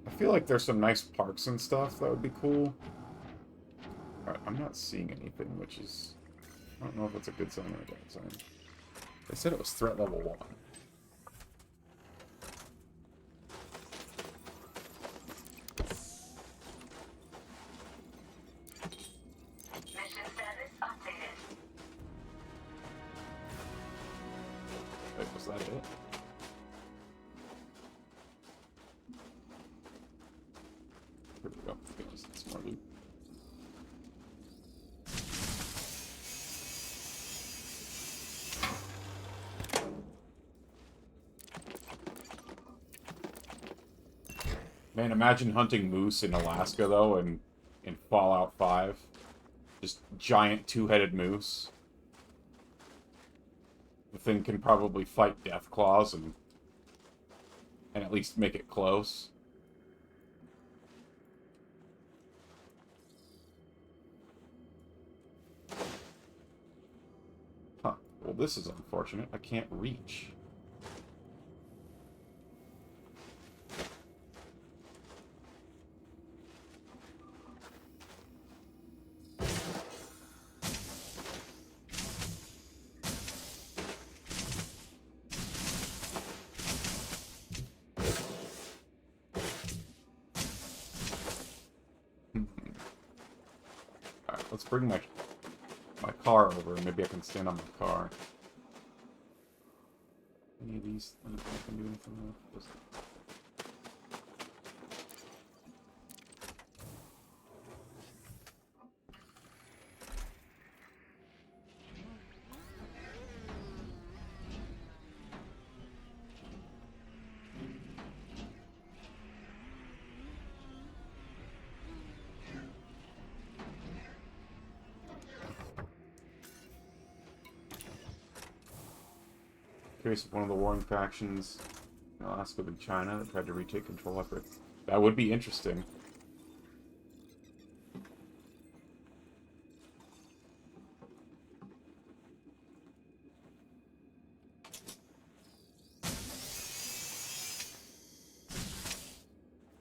I feel like there's some nice parks and stuff that would be cool. Alright, I'm not seeing anything, which is I don't know if it's a good sign or a bad sign. They said it was threat level 1. Mission status updated. Wait, was that it? Here we go. It's more loot. Man, imagine hunting moose in Alaska, though, in Fallout 5. Just giant two-headed moose. The thing can probably fight death claws and at least make it close. Huh. Well, this is unfortunate. I can't reach. Let's bring my car over. Maybe I can stand on my car. Any of these things I can do anything with? Just... Curious if one of the warring factions in Alaska and China that tried to retake control of it. That would be interesting.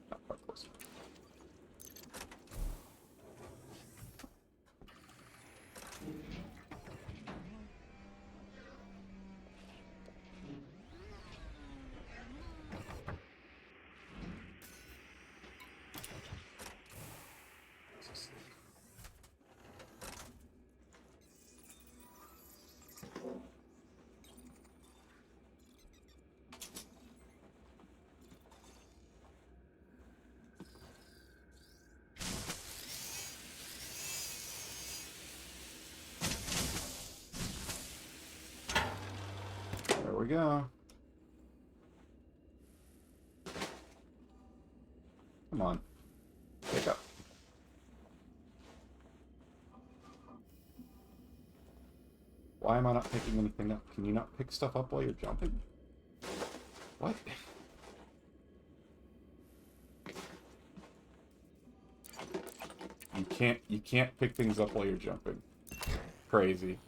Not quite close enough. There we go. Come on. Pick up. Why am I not picking anything up? Can you not pick stuff up while you're jumping? What? You can't pick things up while you're jumping. Crazy.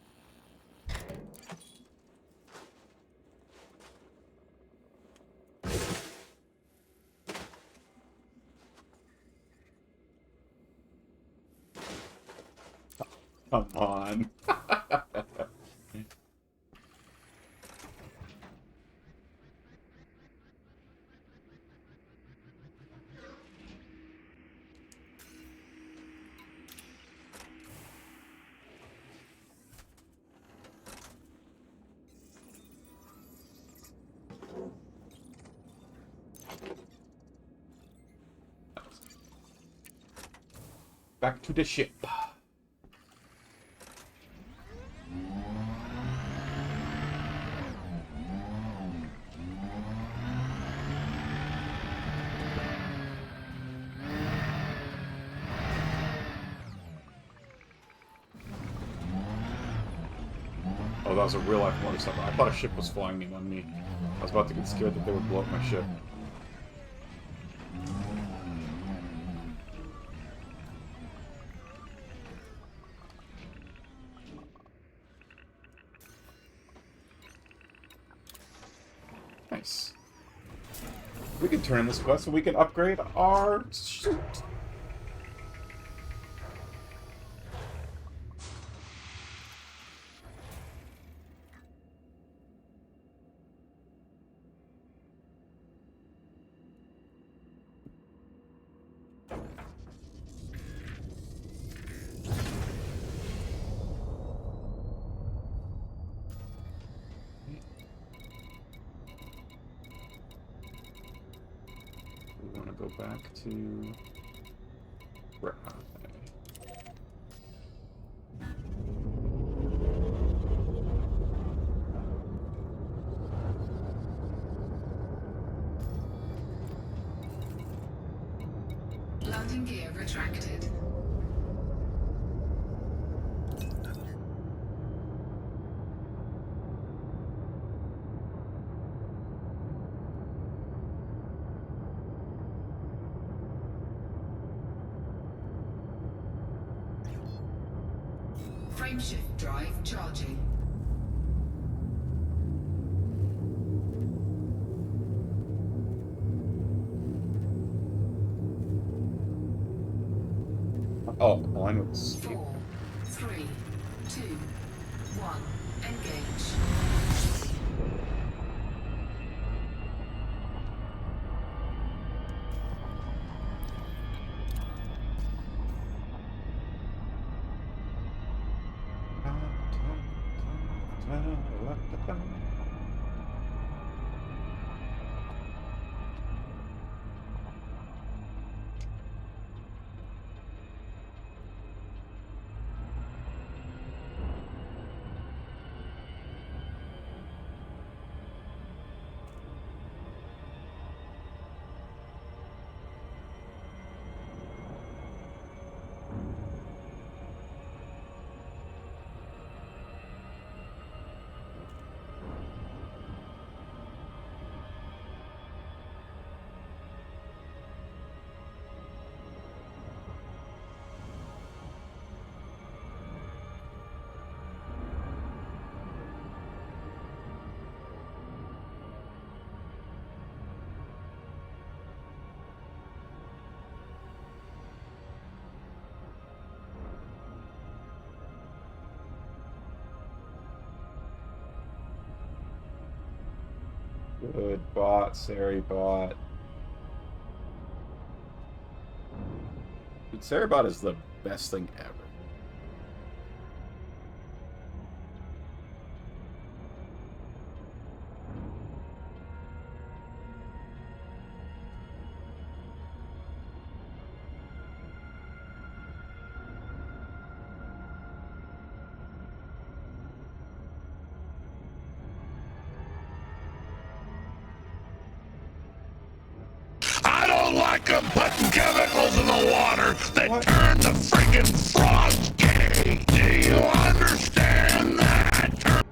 Come on. Back to the ship. Oh, that was a real-life motorcycle. I thought a ship was flying in on me. I was about to get scared that they would blow up my ship. Nice. We can turn in this quest so we can upgrade our suit. We want to go back to... Where are they? Landing gear retracted. Frameshift drive charging. Oh, line with escape. 4, 3, 2, 1. Engage. Good bot, Sari bot. Dude, Sari bot is the best thing ever. I don't like them putting chemicals in the water that turn the friggin' frogs gay. Do you understand that?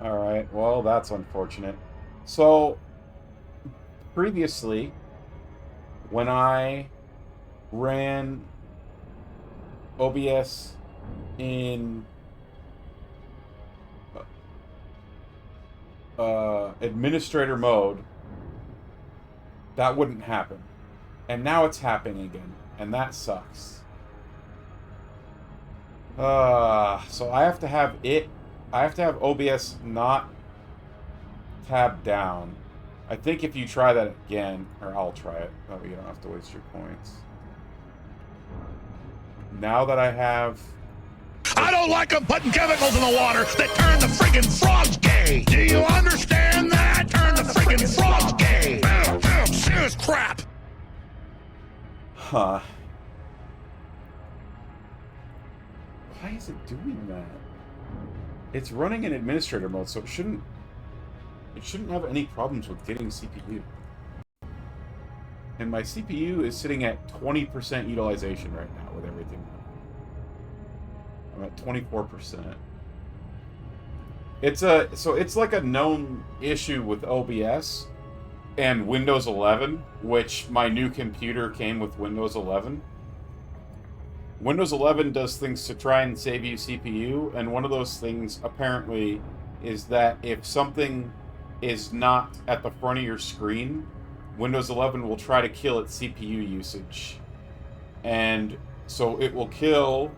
Alright, well, that's unfortunate. So, previously, when I ran OBS in administrator mode, that wouldn't happen. And now it's happening again, and that sucks. So I have to have OBS not tabbed down. I think if you try that again, or I'll try it, that way you don't have to waste your points. Now that I have... I don't like them putting chemicals in the water that turn the friggin' frogs gay. Do you understand that? Turn the friggin' frogs gay. Serious crap. Huh. Why is it doing that? It's running in administrator mode, so it shouldn't have any problems with getting CPU. And my CPU is sitting at 20% utilization right now with everything. I'm at 24%. It's like a known issue with OBS and Windows 11, which my new computer came with Windows 11. Windows 11 does things to try and save you CPU, and one of those things apparently is that if something is not at the front of your screen, Windows 11 will try to kill its CPU usage. And so it will kill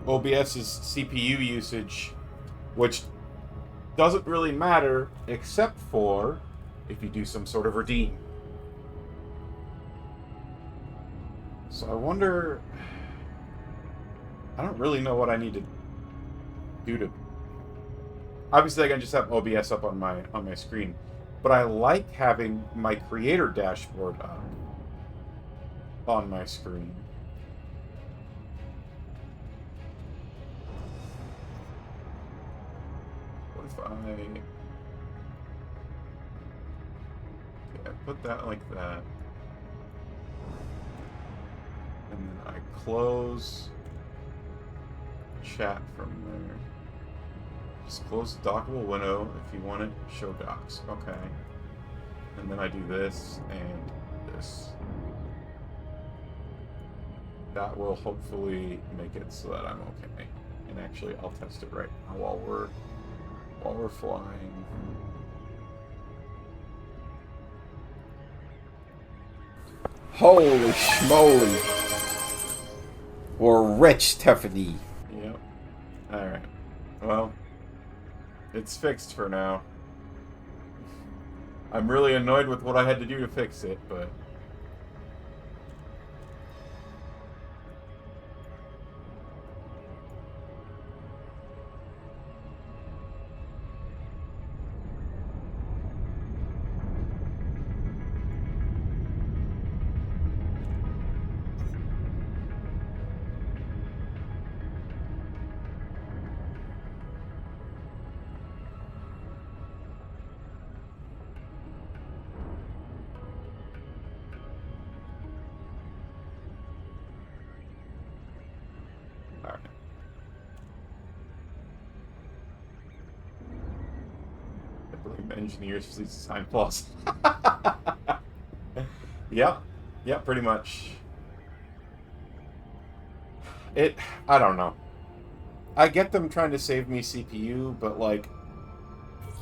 OBS's CPU usage, which doesn't really matter except for if you do some sort of redeem. So I wonder... I don't really know what I need to do to... Obviously I can just have OBS up on my screen, but I like having my creator dashboard up on my screen. What if I put that like that, and then I close chat from there. Just close the dockable window if you want it. Show docs. Okay. And then I do this and this. That will hopefully make it so that I'm okay. And actually, I'll test it right now while we're flying. Holy schmoly! We're rich, Tiffany. Yep. Alright. Well, it's fixed for now. I'm really annoyed with what I had to do to fix it, but... engineers for these design flaws. Yeah, yeah, pretty much. I don't know. I get them trying to save me CPU, but like,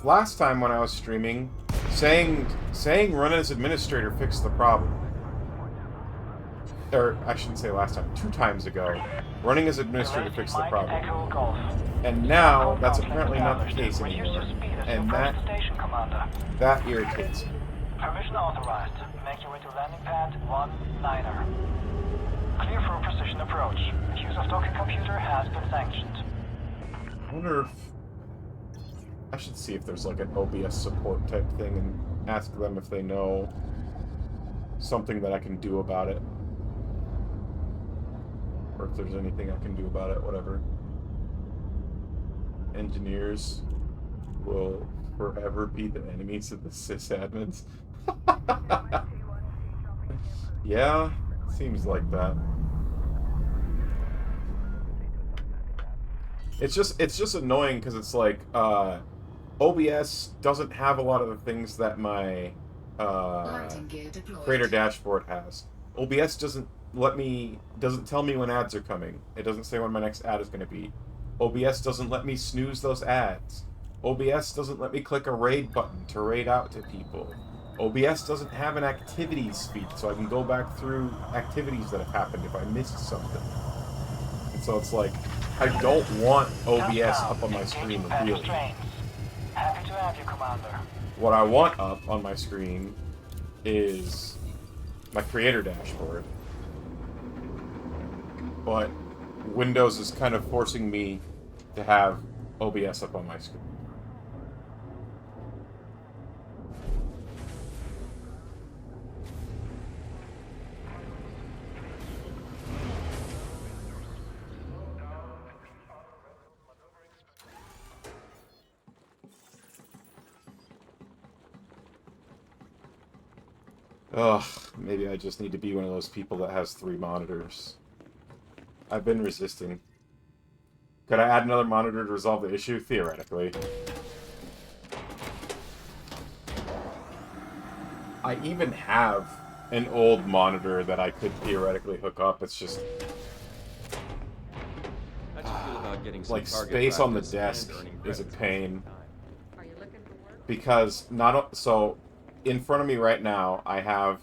last time when I was streaming, saying run as administrator fixed the problem. Or, I shouldn't say last time, 2 times ago, running as administrator fixed the problem. And now, that's apparently not the case anymore. And that irritates me. Permission authorized. Make your way to landing pad 19er. Clear for a precision approach. Use of docking computer has been sanctioned. I wonder if... I should see if there's like an OBS support type thing and ask them if they know something that I can do about it. Or if there's anything I can do about it, whatever. Engineers will forever be the enemies of the sysadmins. Yeah, seems like that. It's just annoying because it's like OBS doesn't have a lot of the things that my creator dashboard has. OBS doesn't tell me when ads are coming. It doesn't say when my next ad is going to be. OBS doesn't let me snooze those ads. OBS doesn't let me click a raid button to raid out to people. OBS doesn't have an activities feed, so I can go back through activities that have happened if I missed something. And so it's like, I don't want OBS up on my screen, really. Happy to have you, Commander. What I want up on my screen is my creator dashboard. But Windows is kind of forcing me to have OBS up on my screen. Ugh, maybe I just need to be one of those people that has 3 monitors. I've been resisting. Could I add another monitor to resolve the issue? Theoretically. I even have an old monitor that I could theoretically hook up. It's just... How'd you feel about getting some like, target space on the practice desk and earning is a credits? pain. Are you looking for work? Because so in front of me right now I have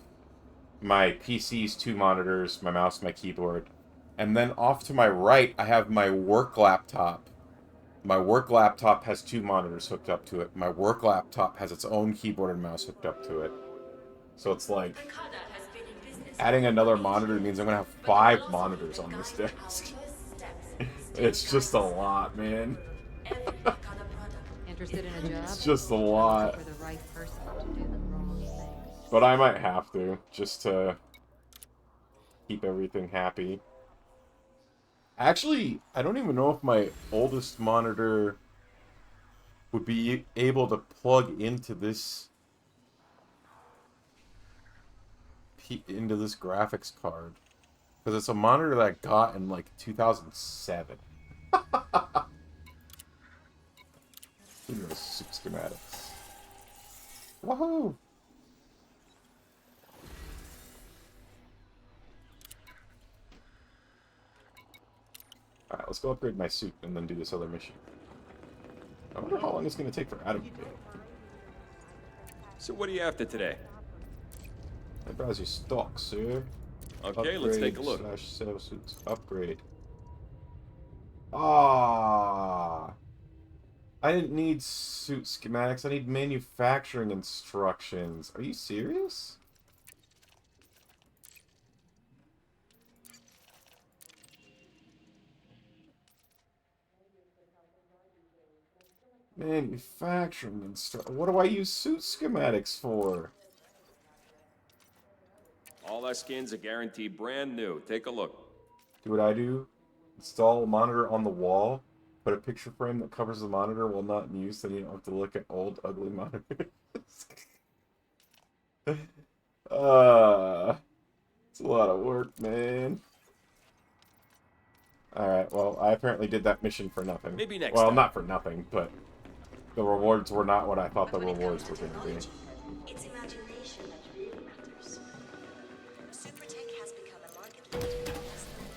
my PC's 2 monitors, my mouse, my keyboard, and then off to my right I have my work laptop. My work laptop has 2 monitors hooked up to it. My work laptop has its own keyboard and mouse hooked up to it. So it's like adding another monitor means I'm gonna have 5 monitors on this desk. It's just a lot, man. Interested in a job? It's just a lot. For the right person to do the wrong thing. But I might have to, just to keep everything happy. Actually, I don't even know if my oldest monitor would be able to plug into this graphics card. Because it's a monitor that I got in like 2007. Look at those suit schematics. Woohoo! Alright, let's go upgrade my suit and then do this other mission. I wonder how long it's going to take for Adam to get. So what are you after today? I browse your stock, sir. Okay, let's take a look. /sell suits. Upgrade. Ah, I didn't need suit schematics. I need manufacturing instructions. Are you serious? Manufacturing instructions. What do I use suit schematics for? All our skins are guaranteed brand new. Take a look. Do what I do. Install a monitor on the wall. Put a picture frame that covers the monitor while not in use, then you don't have to look at old, ugly monitors. It's a lot of work, man. Alright, well, I apparently did that mission for nothing. Maybe next Well, time. not for nothing, but The rewards were not what I thought the But when it comes rewards were to going to be. technology, it's imagination that really matters. Supertech has become a market leader in this field.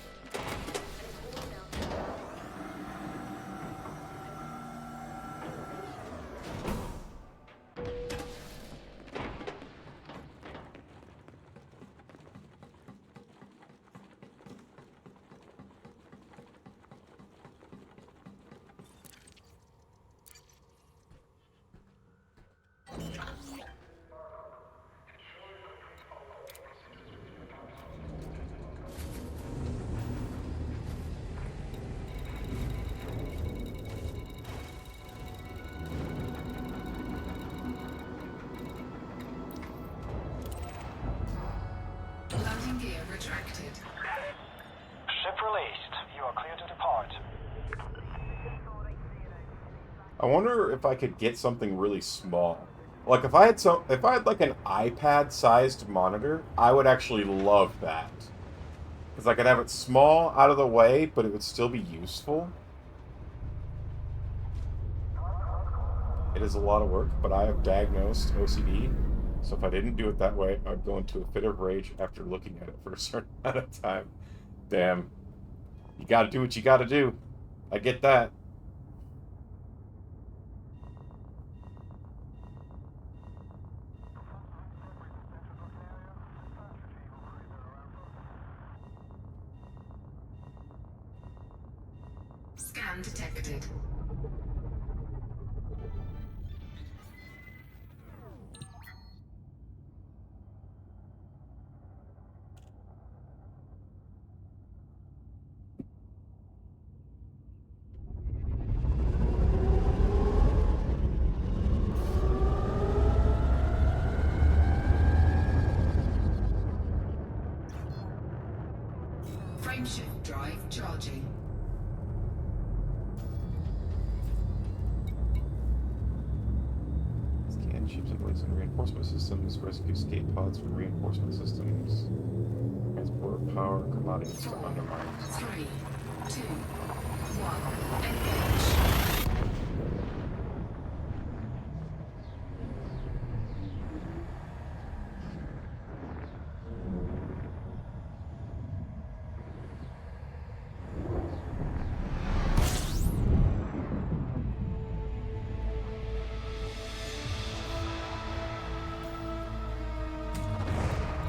And it's all about Landing gear retracted. Ship released. You are clear to depart. I wonder if I could get something really small. Like if I had like an iPad-sized monitor, I would actually love that. Because I could have it small, out of the way, but it would still be useful. It is a lot of work, but I have diagnosed OCD, so if I didn't do it that way, I'd go into a fit of rage after looking at it for a certain amount of time. Damn. You gotta do what you gotta do. I get that. Scan detected. Frameshift drive charging. Scan ships and ways and reinforcement systems, rescue escape pods from reinforcement systems, transport power, commodities to undermines. 3, 2, 1. Engage.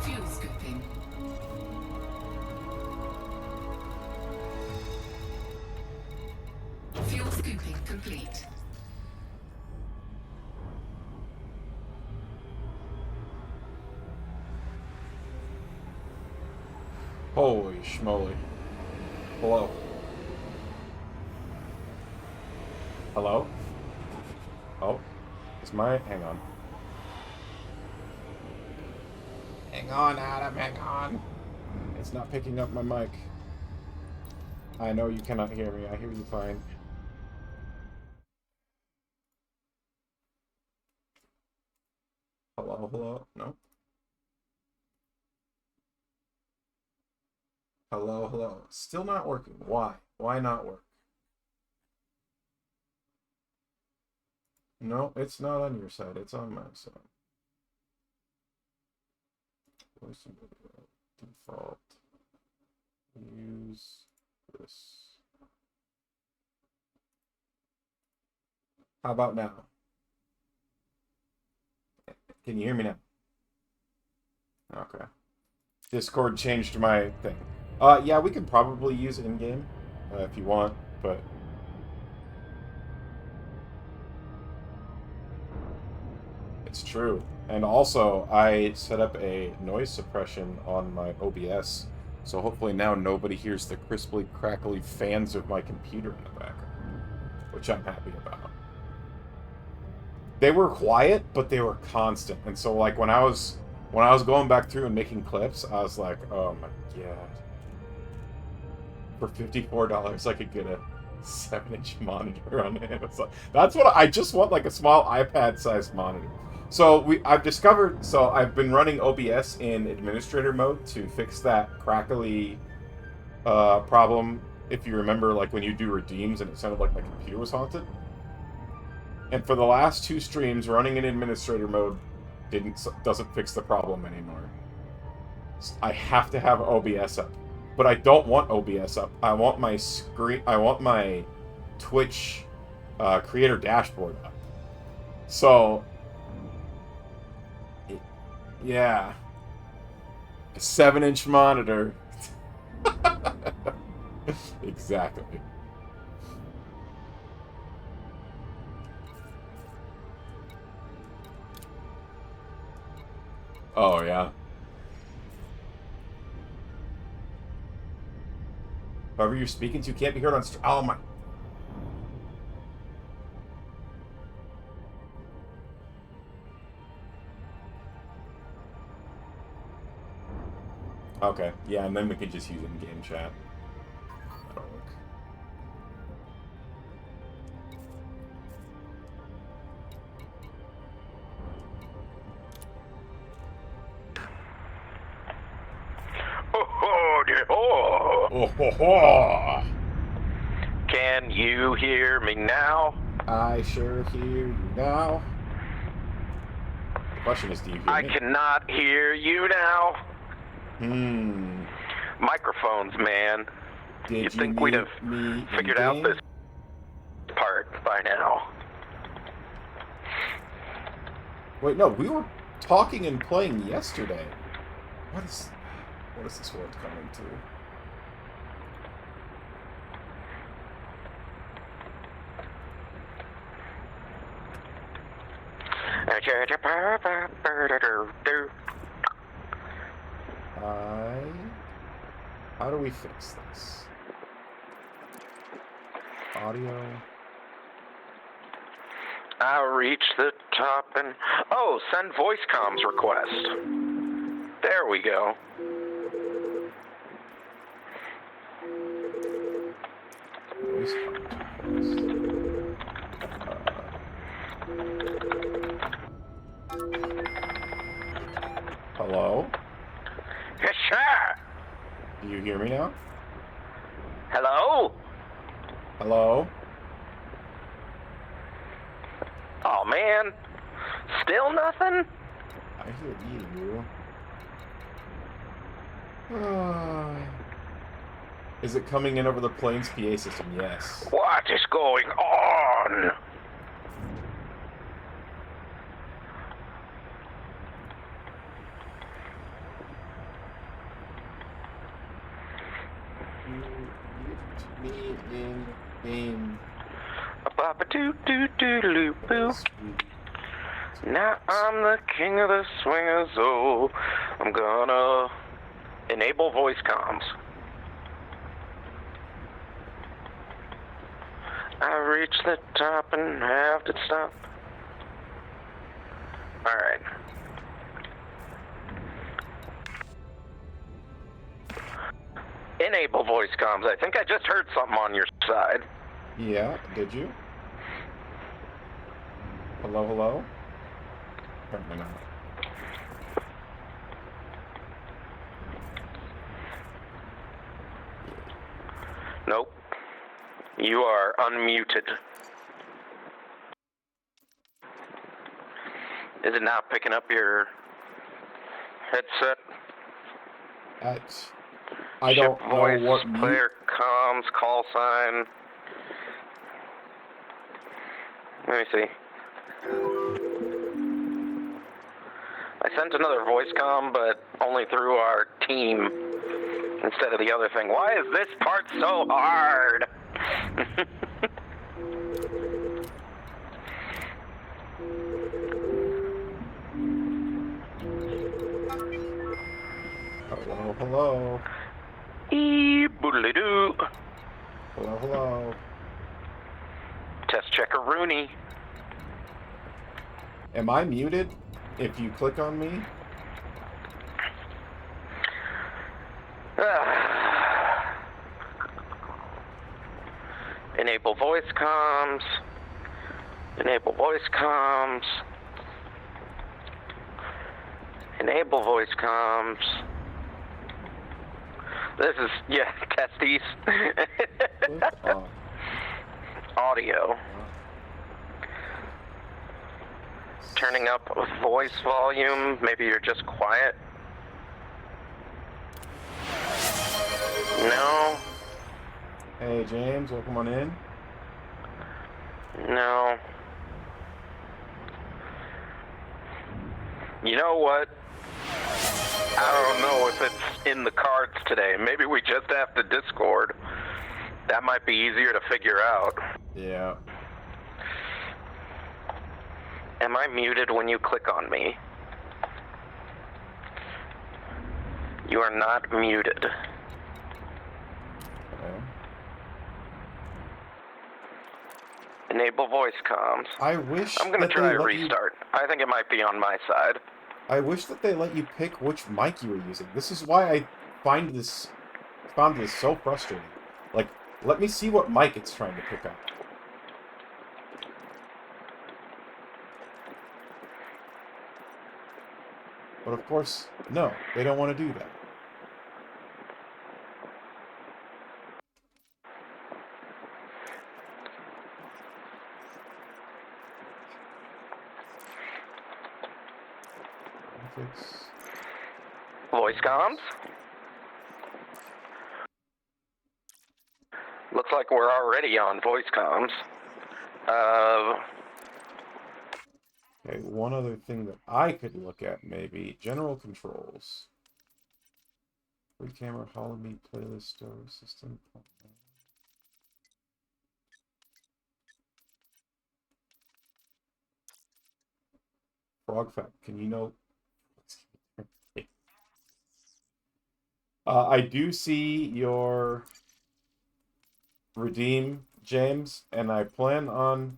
Fuel scooping. Fuel scooping complete. Holy schmoly. Hello. Hello? Oh. Is my... Hang on. Hang on, Adam, hang on. It's not picking up my mic. I know you cannot hear me. I hear you fine. Hello, hello? No? Hello, hello. Still not working. Why? Why not work? No, it's not on your side. It's on my side. Voice and video. Default. Use this. How about now? Can you hear me now? Okay. Discord changed my thing. Yeah, we could probably use in-game if you want, but... It's true. And also, I set up a noise suppression on my OBS, so hopefully now nobody hears the crisply, crackly fans of my computer in the background, which I'm happy about. They were quiet, but they were constant, and so like when I was going back through and making clips, I was like, oh my god. For $54, I could get a 7-inch monitor on Amazon. That's what I just want, like a small iPad-sized monitor. So I've been running OBS in administrator mode to fix that crackly problem. If you remember, like when you do redeems and it sounded like my computer was haunted. And for the last 2 streams, running in administrator mode doesn't fix the problem anymore. I have to have OBS up. But I don't want OBS up. I want my screen. I want my Twitch creator dashboard up. So, yeah, a 7-inch monitor. Exactly. Oh yeah. Whoever you're speaking to can't be heard on oh my. Okay, yeah, and then we can just use in-game chat. That'll work. Oh, ho, ho. Can you hear me now? I sure hear you now. The question is, do you hear me? I cannot hear you now. Microphones, man. You'd think we'd have figured out this part by now. Wait, no, we were talking and playing yesterday. What is this world coming to? How do we fix this? Audio. I reach the top and... Oh, send voice comms request. There we go. Voice comms Hello? Yes, sir. Do you hear me now? Hello? Hello? Oh, man. Still nothing? I hear you. Is it coming in over the plane's PA system? Yes. What is going on? Now I'm the king of the swingers, oh, I'm gonna enable voice comms. I reach the top and have to stop. Alright. Enable voice comms. I think I just heard something on your side. Yeah, did you? Hello, hello? Apparently not. Nope. You are unmuted. Is it not picking up your headset? I don't know voice, what player comms, call sign. Let me see. I sent another voice comm, but only through our team instead of the other thing. Why is this part so hard? Hello, hello. Boodly-doo. Hello, hello. Test checker Rooney. Am I muted if you click on me? Enable voice comms. Enable voice comms. Enable voice comms. This is, yeah, testes. turning up voice volume. Maybe you're just quiet. No. Hey, James, welcome on in. No. You know what? I don't know if it's in the cards today. Maybe we just have to Discord. That might be easier to figure out. Yeah. Am I muted when you click on me? You are not muted. Okay. Enable voice comms. I wish I'm gonna that try they a let restart. I think it might be on my side. I wish that they let you pick which mic you were using. This is why I found this so frustrating. Like, let me see what mic it's trying to pick up. But of course, no, they don't want to do that. Voice comms? Looks like we're already on voice comms. Okay, one other thing that I could look at, maybe. General controls. Free camera, Hollow Meat, playlist, store, system. Frog Fact, can you know? I do see your redeem, James, and I plan on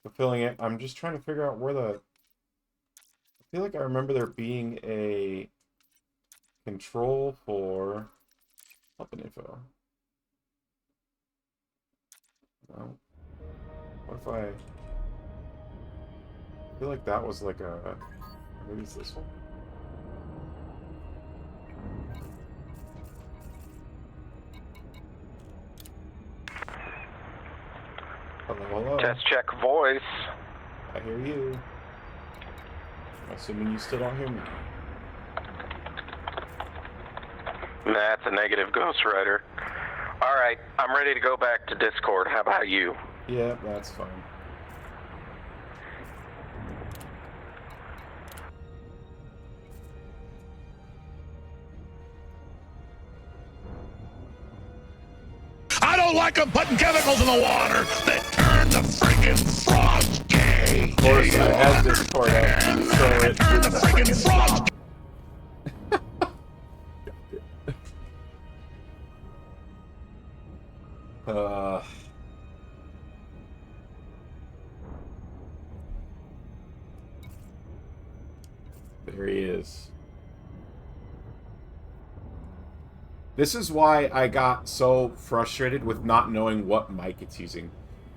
fulfilling it. I'm just trying to figure out where the... I feel like I remember there being a control for weapon info. No. What if I feel like that was like a... Maybe it's this one? Hello, hello. Test check voice. I hear you. I'm assuming you still don't hear me. That's a negative, Ghost Rider. Alright, I'm ready to go back to Discord. How about you? Yeah, that's fine. I don't like them putting chemicals in the water that turn the freaking frogs gay. Of course, I had this part up, so it turn the freaking frogs. There he is. This is why I got so frustrated with not knowing what mic it's using.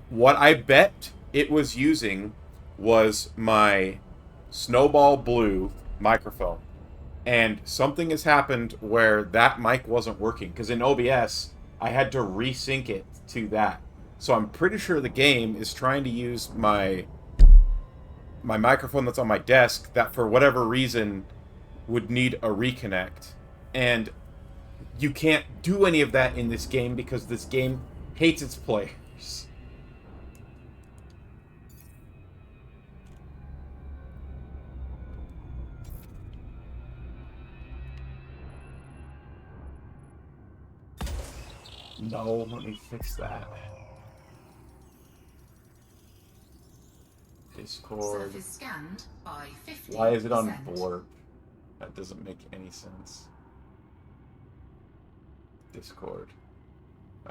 What I bet it was using was my Snowball Blue microphone. And something has happened where that mic wasn't working. Because in OBS, I had to resync it to that. So I'm pretty sure the game is trying to use my microphone that's on my desk that for whatever reason would need a reconnect. And you can't do any of that in this game because this game hates its players. No, let me fix that. Discord. Surface scanned by 50%. Why is it on blurb? That doesn't make any sense. Discord.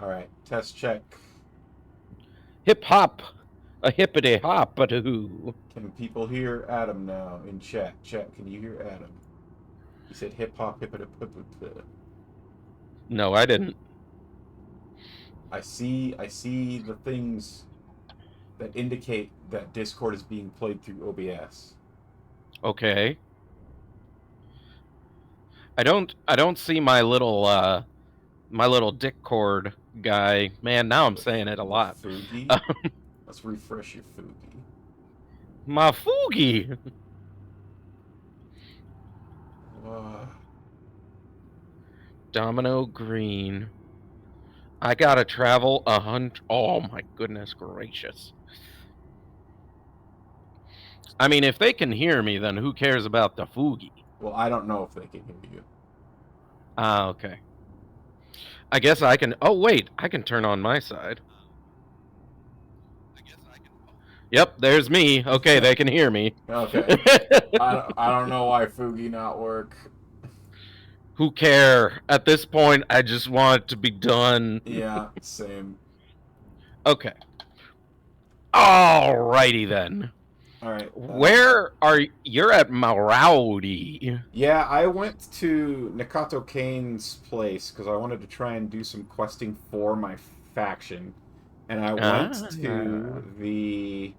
Alright, test check. Hip hop. A hippity hop a doo. Can people hear Adam now in chat? Chat, can you hear Adam? He said hip hop, hippity hip. No, I didn't. I see the things that indicate that Discord is being played through OBS. Okay. I don't see my little Discord guy. Man, now I'm saying it a lot. Fugi? Let's refresh your Fugi. My Foogie! Domino Green. I gotta travel 100. Oh my goodness gracious. I mean, if they can hear me, then who cares about the Foogie? Well, I don't know if they can hear you. Ah, okay. I guess I can. Oh, wait. I can turn on my side. Yep, there's me. Okay, they can hear me. Okay. I don't know why Foogie not work. Who care? At this point, I just want it to be done. Yeah, same. Okay. Alrighty then. All right. Where are you're at Maraudy? Yeah, I went to Nakato Kane's place because I wanted to try and do some questing for my faction, and I went to the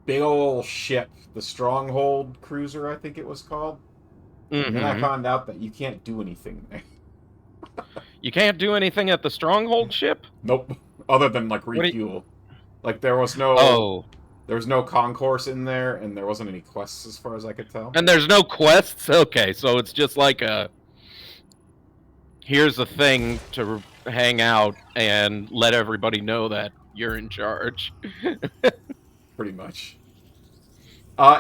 big old ship, the Stronghold cruiser, I think it was called. And then I found out that you can't do anything there. You can't do anything at the Stronghold ship? Nope. Other than like refuel. Like there was no there was no concourse in there, and there wasn't any quests as far as I could tell. And there's no quests? Okay, so it's just like a here's a thing to hang out and let everybody know that you're in charge. Pretty much.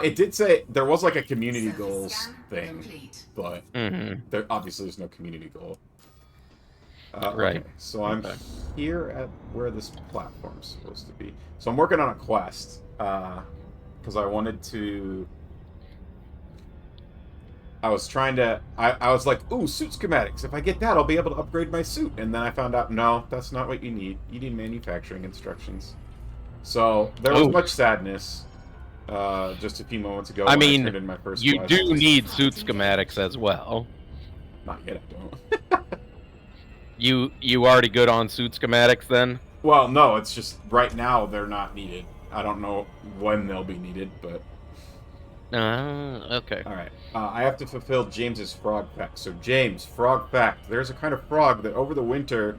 It did say there was like a community goals thing, but there obviously there's no community goal. Right. Okay, so I'm here at where this platform's supposed to be. So I'm working on a quest because I wanted to. I was trying to. I was like, ooh, suit schematics. If I get that, I'll be able to upgrade my suit. And then I found out, no, that's not what you need. You need manufacturing instructions. So there was much sadness. Just a few moments ago. I mean, turned in my first you quest. do need suit schematics as well. Not yet, I don't. You already good on suit schematics then? Well, no, it's just right now they're not needed. I don't know when they'll be needed, but. Okay. All right. I have to fulfill James's frog fact. So James, frog fact. There's a kind of frog that over the winter,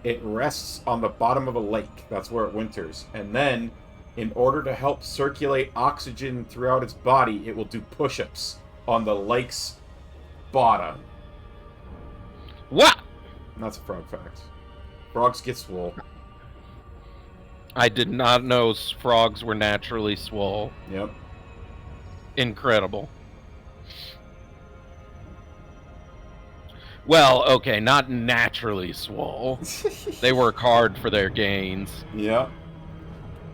it rests on the bottom of a lake. That's where it winters, and then, in order to help circulate oxygen throughout its body, it will do push-ups on the lake's bottom. What? And that's a frog fact. Frogs get swole. I did not know frogs were naturally swole. Yep. Incredible. Well, okay, not naturally swole. They work hard for their gains. Yeah.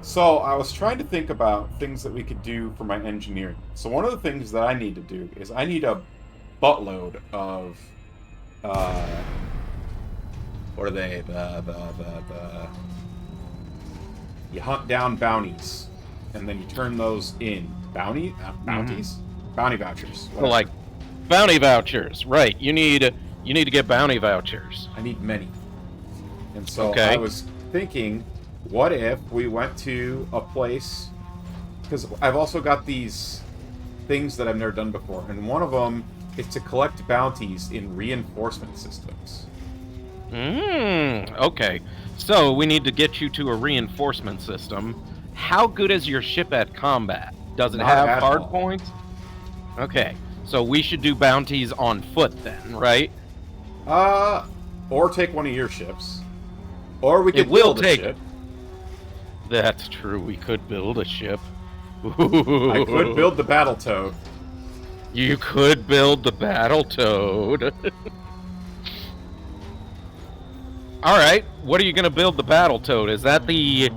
So, I was trying to think about things that we could do for my engineering. So, one of the things that I need to do is I need a buttload of, what are they? You hunt down bounties, and then you turn those in. Bounties? Bounty vouchers. So, like, bounty vouchers, right. You need to get bounty vouchers. I need many. And so, I was thinking, what if we went to a place, because I've also got these things that I've never done before, and one of them is to collect bounties in reinforcement systems. Okay. So, we need to get you to a reinforcement system. How good is your ship at combat? Does it have hard points? Okay. So, we should do bounties on foot then, right? Or take one of your ships. Or we could build a ship. That's true. We could build a ship. I could build the Battletoad. You could build the Battletoad. Alright, what are you going to build the Battletoad? Is that the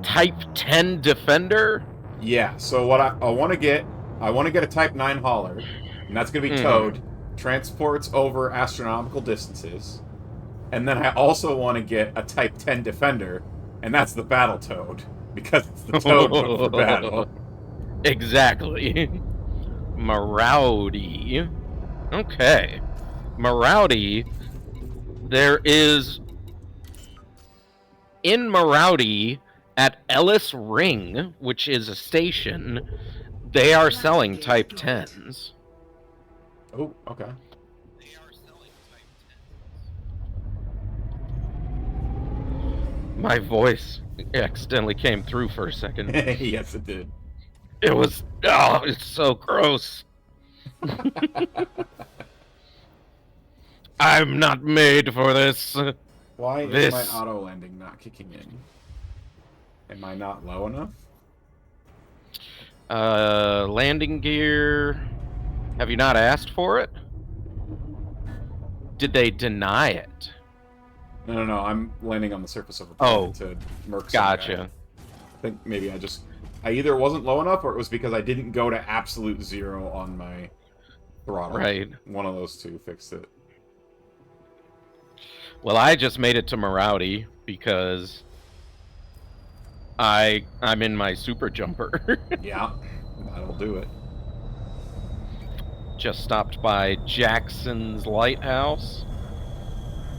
Type 10 Defender? Yeah, so what I want to get a Type 9 hauler, and that's going to be towed, transports over astronomical distances, and then I also want to get a Type 10 Defender, and that's the Battletoad, because it's the toad for battle. Exactly. Maraudy. Okay. Maraudy, there is... In Maraudy, at Ellis Ring, which is a station, they are selling Type 10s. Oh, okay. My voice accidentally came through for a second. Yes, it did. It was... Oh, it's so gross. I'm not made for this. Why is my auto landing not kicking in? Am I not low enough? Landing gear... Have you not asked for it? Did they deny it? No. I'm landing on the surface of a planet to murk some gotcha. guy. I think maybe I either wasn't low enough or it was because I didn't go to absolute zero on my throttle. Right. One of those two fixed it. Well, I just made it to Morality because I'm in my super jumper. Yeah, that'll do it. Just stopped by Jackson's Lighthouse,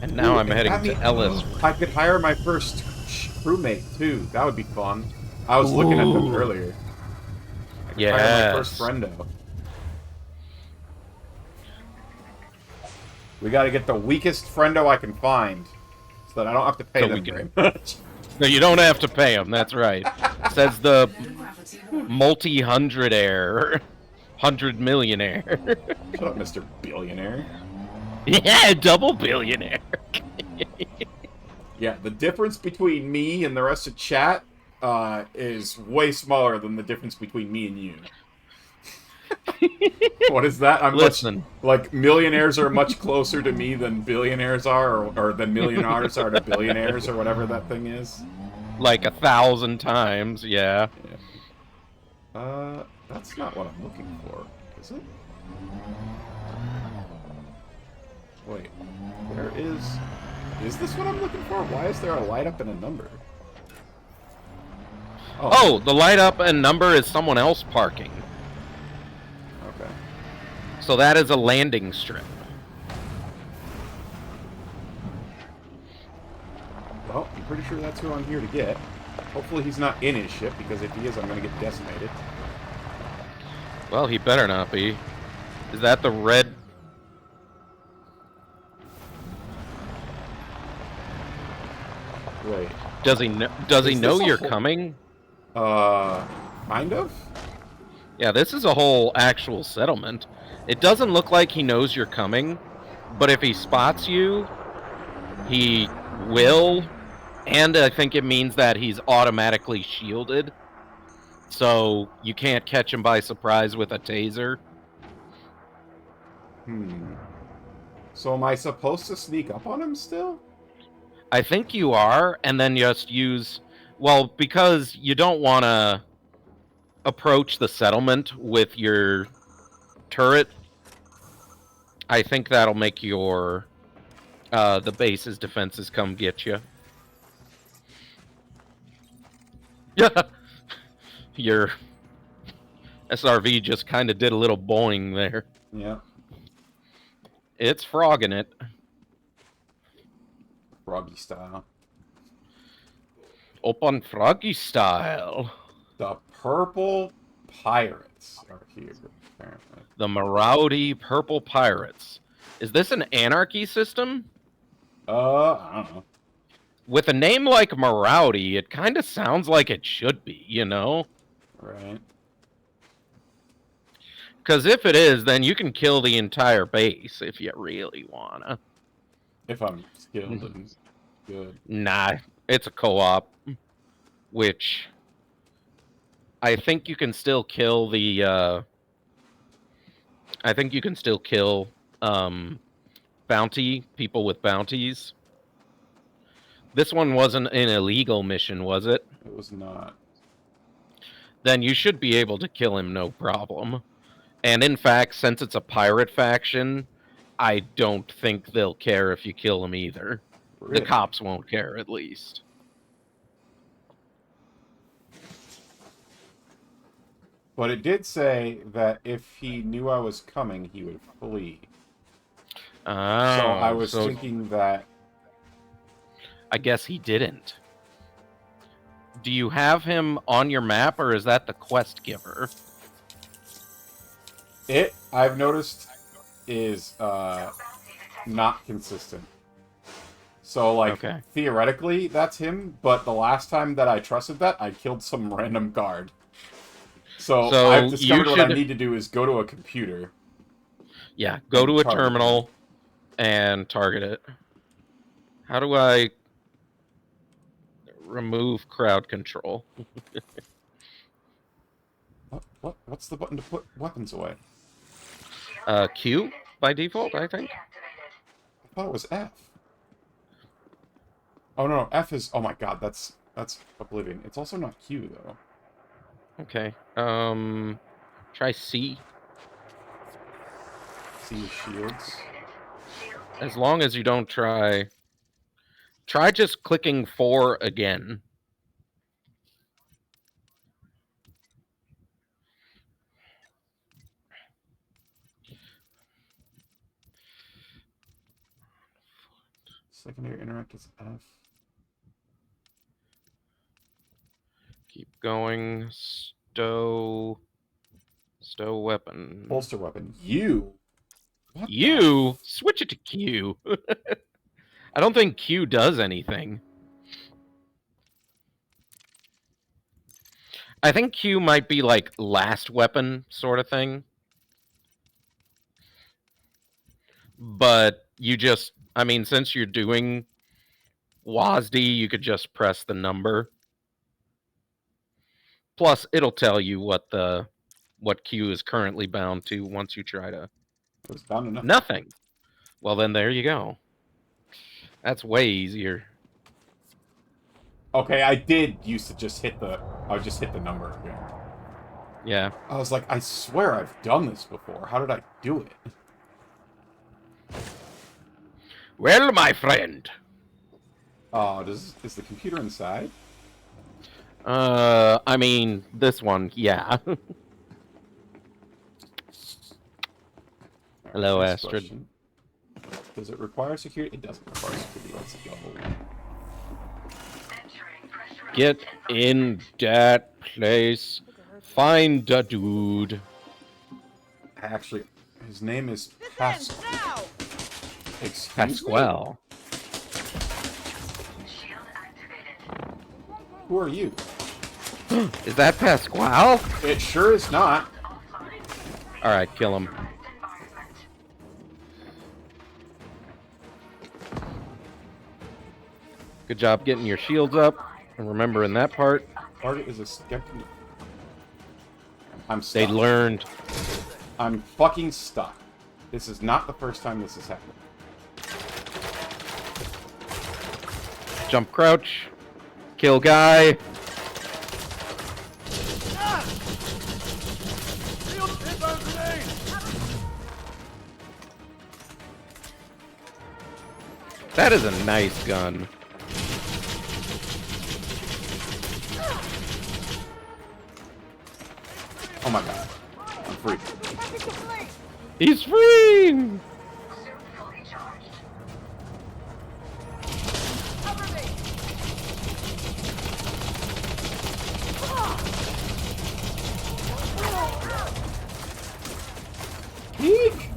and now I'm heading to Ellis. I could hire my first crewmate too. That would be fun. I was looking at them earlier. Yeah. Hire my first friendo. We got to get the weakest friendo I can find, so that I don't have to pay them very much. No, you don't have to pay them. That's right. Says the multi-hundredaire, 100-millionaire. Shut up, Mr. Billionaire. Yeah, double billionaire. Yeah, the difference between me and the rest of chat is way smaller than the difference between me and you. What is that? Listen. Like, millionaires are much closer to me than billionaires are, or than millionaires are to billionaires, or whatever that thing is. Like 1,000 times, yeah. That's not what I'm looking for, is it? Wait, where is... Is this what I'm looking for? Why is there a light up and a number? Oh, the light up and number is someone else parking. Okay. So that is a landing strip. Well, I'm pretty sure that's who I'm here to get. Hopefully he's not in his ship, because if he is, I'm going to get decimated. Well, he better not be. Is that the red... Wait. Does he know you're coming? Kind of? Yeah, this is a whole actual settlement. It doesn't look like he knows you're coming, but if he spots you, he will, and I think it means that he's automatically shielded, so you can't catch him by surprise with a taser. So am I supposed to sneak up on him still? I think you are, and then just use... Well, because you don't want to approach the settlement with your turret, I think that'll make your... the base's defenses come get you. Your SRV just kind of did a little boing there. Yeah. It's frogging it. Froggy style. Open froggy style. The purple pirates are here, apparently. The Maraudy Purple Pirates. Is this an anarchy system? I don't know. With a name like Maraudy, it kind of sounds like it should be, you know? Right. Because if it is, then you can kill the entire base if you really wanna. If I'm skilled and good. Nah, it's a co-op. Which... I think you can still kill the, I think you can still kill, people with bounties. This one wasn't an illegal mission, was it? It was not. Then you should be able to kill him no problem. And in fact, since it's a pirate faction, I don't think they'll care if you kill him either. Really? The cops won't care, at least. But it did say that if he knew I was coming, he would flee. Oh, so I was thinking that... I guess he didn't. Do you have him on your map, or is that the quest giver? It, I've noticed, is not consistent. So, like, Okay. theoretically, that's him, but the last time that I trusted that, I killed some random guard. So I've discovered what I need to do is go to a computer. Yeah, go to a terminal and target it. How do I remove crowd control? What's the button to put weapons away? Q by default, I think. I thought it was F. Oh no, F is. Oh my god, that's Oblivion. It's also not Q though. Okay. Try C. C is shields. As long as you don't try just clicking 4 again. Secondary interact is F. Keep going. Stow weapon. Holster weapon. U. What U? Switch it to Q. I don't think Q does anything. I think Q might be like last weapon sort of thing. But you just, I mean, since you're doing WASD, you could just press the number. Plus, it'll tell you what Q is currently bound to once you try to. It was bound to nothing. Well, then there you go. That's way easier. Okay, I did used to just hit the. I would just hit the number again. Yeah. I was like, I swear I've done this before. How did I do it? Well, my friend. Oh, is the computer inside? I mean, this one, yeah. Hello, Astrid. Question. Does it require security? It doesn't require security. Let's go. Get in that place. Find a dude. Actually, his name is Pasquale. Pasquale. Who are you? Is that Pasquale? It sure is not. Alright, kill him. Good job getting your shields up and remembering that part. Target is a skeptic. I'm stuck. They learned. I'm fucking stuck. This is not the first time this has happened. Jump crouch. Kill guy. That is a nice gun. Oh my god. I'm free. He's free! Eek!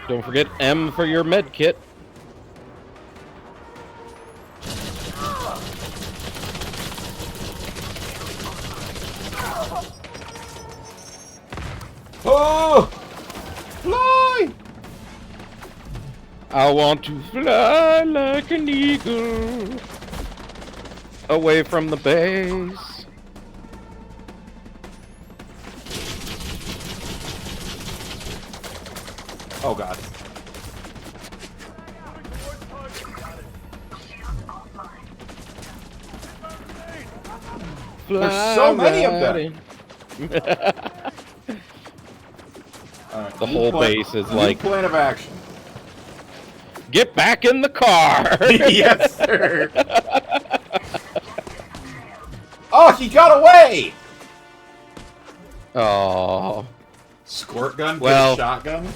Don't forget M for your med kit. Oh! Fly! I want to fly like an eagle away from the base. Oh god. There's so many of them. The whole base is like plan of action. Get back in the car. Yes, sir. Oh, he got away. Oh. Squirt gun? Well, shotgun?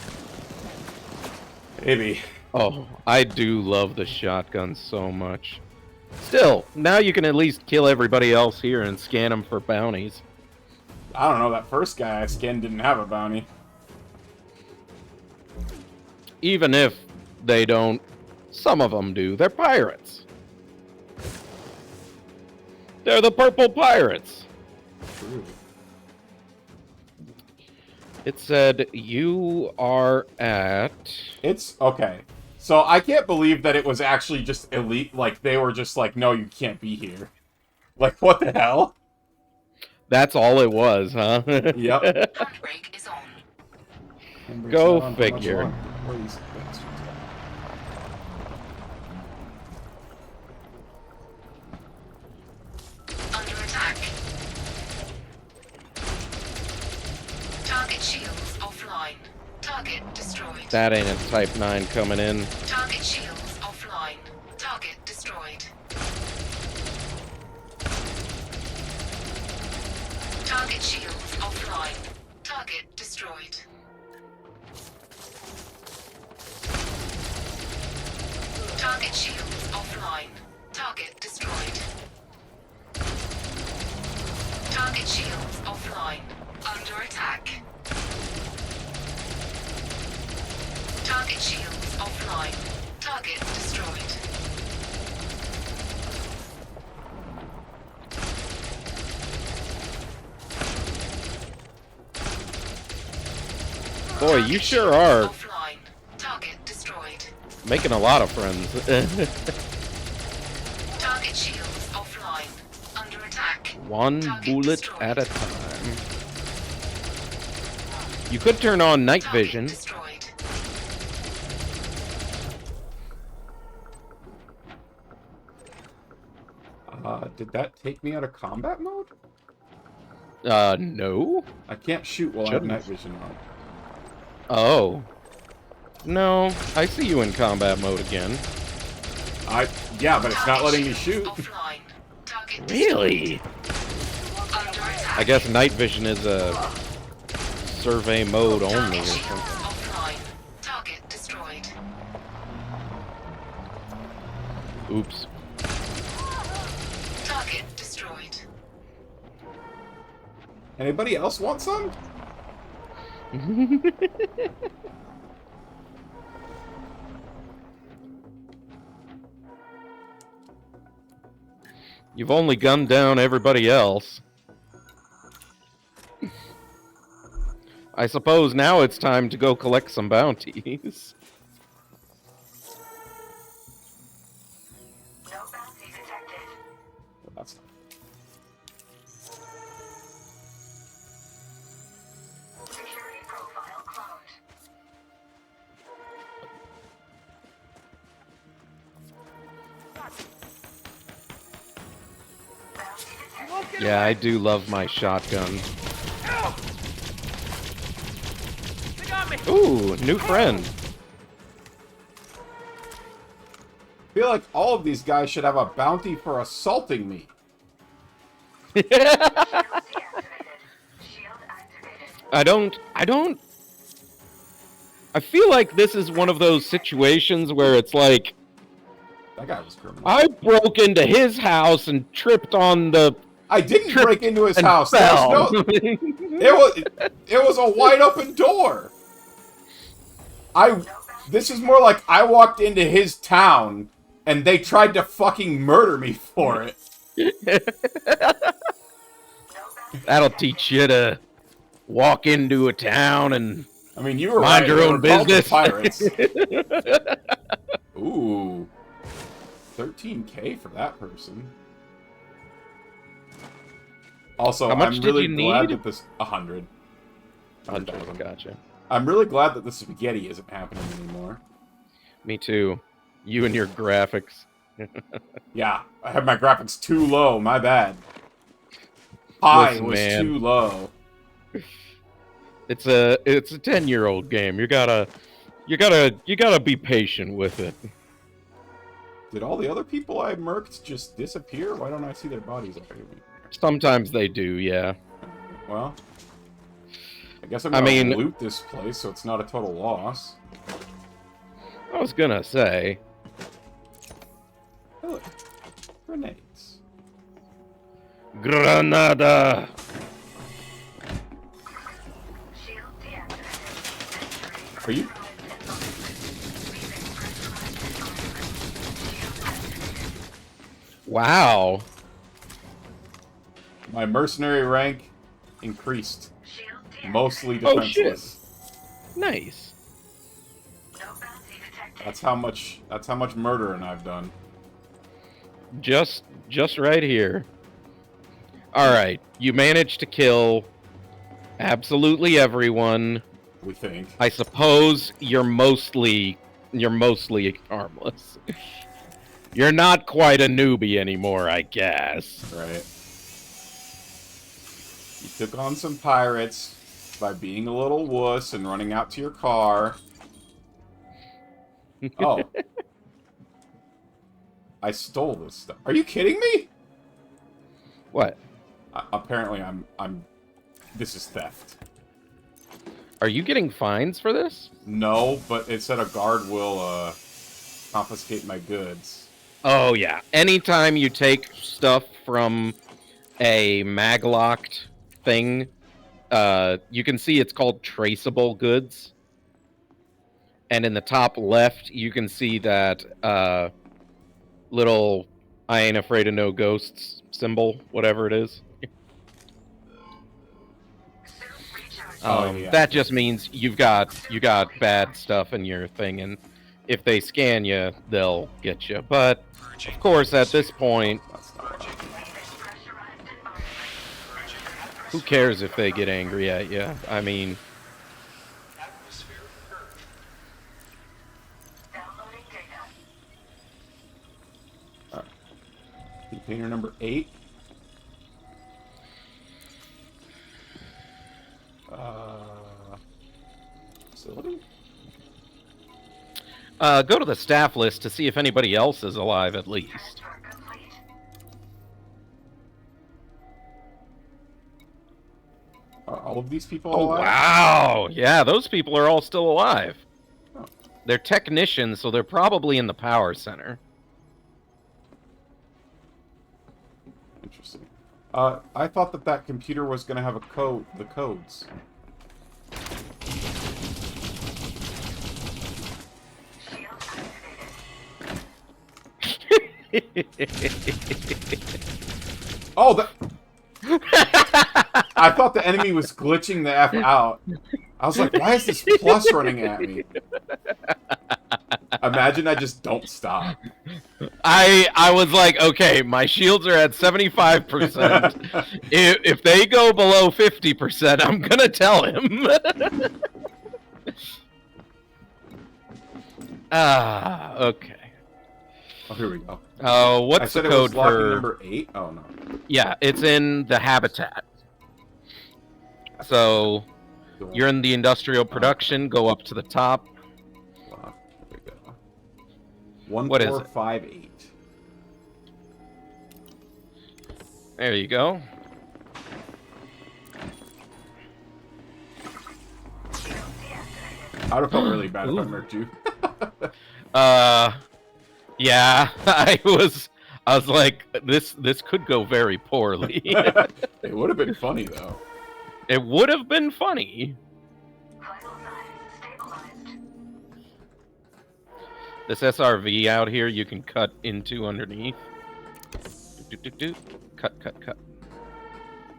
Maybe. Oh, I do love the shotgun so much. Still, now you can at least kill everybody else here and scan them for bounties. I don't know, that first guy I scanned didn't have a bounty. Even if they don't Some of them do. They're pirates. They're the purple pirates. True. It said you are at... It's okay. So I can't believe that it was actually just elite. Like, they were just like, no, you can't be here. Like, what the hell? That's all it was, huh? Yep. Handbrake is on. Go figure. Where are these bastards at? Under attack. Target shields offline. Target destroyed. That ain't a Type 9 coming in. Target shields offline. Target destroyed. Target shields offline. Target destroyed. Target shields offline. Target destroyed. Target shields offline. Under attack. Target shields offline. Target destroyed. Boy, you sure are Offline. Target destroyed. making a lot of friends. Target shields offline. Under attack. One Target bullet destroyed. at a time. You could turn on night Target vision. destroyed. Did that take me out of combat mode? No. I can't shoot while I have night vision on. Oh. No, I see you in combat mode again. Yeah, but it's not letting me shoot. Offline. Target Really? under attack. I guess night vision is a survey mode only or Target shields something. offline. Target destroyed. Oops. Target destroyed. Anybody else want some? You've only gunned down everybody else. I suppose now it's time to go collect some bounties. No bounty detected. That's not. Security profile cloned. Bounty detected. Yeah, I do love my shotgun. Ooh, new friend. I feel like all of these guys should have a bounty for assaulting me. I don't... I feel like this is one of those situations where it's like, That guy was criminal. I broke into his house and tripped on the... I didn't break into his and house. fell. It was a wide open door. This is more like I walked into his town and they tried to fucking murder me for it. That'll teach you to walk into a town and I mean, you were mind your they own were called the business. Pirates. Ooh, 13K for that person. Also, How much I'm did really you glad need? that this 100. 100, gotcha. I'm really glad that the spaghetti isn't happening anymore. Me too. You and your graphics. Yeah, I have my graphics too low. My bad. High Listen, was man. too low. It's a 10-year-old game. You gotta be patient with it. Did all the other people I murked just disappear? Why don't I see their bodies up here? Sometimes they do, yeah. Well, I guess I'm gonna mean- loot this place so it's not a total loss. I was gonna say. Oh, look. Grenades. Granada! Shield deactivated. Are you? Wow. My mercenary rank increased. Mostly defenseless. Oh, shit. Nice. That's how much murdering I've done. Just right here. Alright, you managed to kill absolutely everyone. We think. I suppose you're mostly harmless. You're not quite a newbie anymore, I guess. Right. You took on some pirates by being a little wuss and running out to your car. Oh. I stole this stuff. Are you kidding me? What? Apparently I'm... This is theft. Are you getting fines for this? No, but it said a guard will, confiscate my goods. Oh, yeah. Anytime you take stuff from a mag-locked thing, you can see it's called traceable goods. And in the top left, you can see that, little I ain't afraid of no ghosts symbol, whatever it is. Yeah. That just means you got bad stuff in your thing, and if they scan you, they'll get you. But of course, at this point, who cares if they get angry at you? I mean, Container number 8. Facility? go to the staff list to see if anybody else is alive, at least. Are all of these people Oh, alive? wow! Yeah, those people are all still alive. Oh. They're technicians, so they're probably in the power center. Interesting. I thought that computer was going to have the codes. Oh, that... I thought the enemy was glitching the F out. I was like, why is this plus running at me? Imagine I just don't stop. I was like, okay, my shields are at 75%. if they go below 50%, I'm gonna tell him. Okay. Oh, here we go. What's the code for number 8? Oh no. Yeah, it's in the habitat. So you're in the industrial production. Go up to the top. Wow. There we go. 1, What 4, is it? 5, 8. There you go. I would have felt really bad if I murked you. Yeah, I was like, this could go very poorly. It would have been funny though. It would have been funny. This SRV out here, you can cut into underneath. Cut.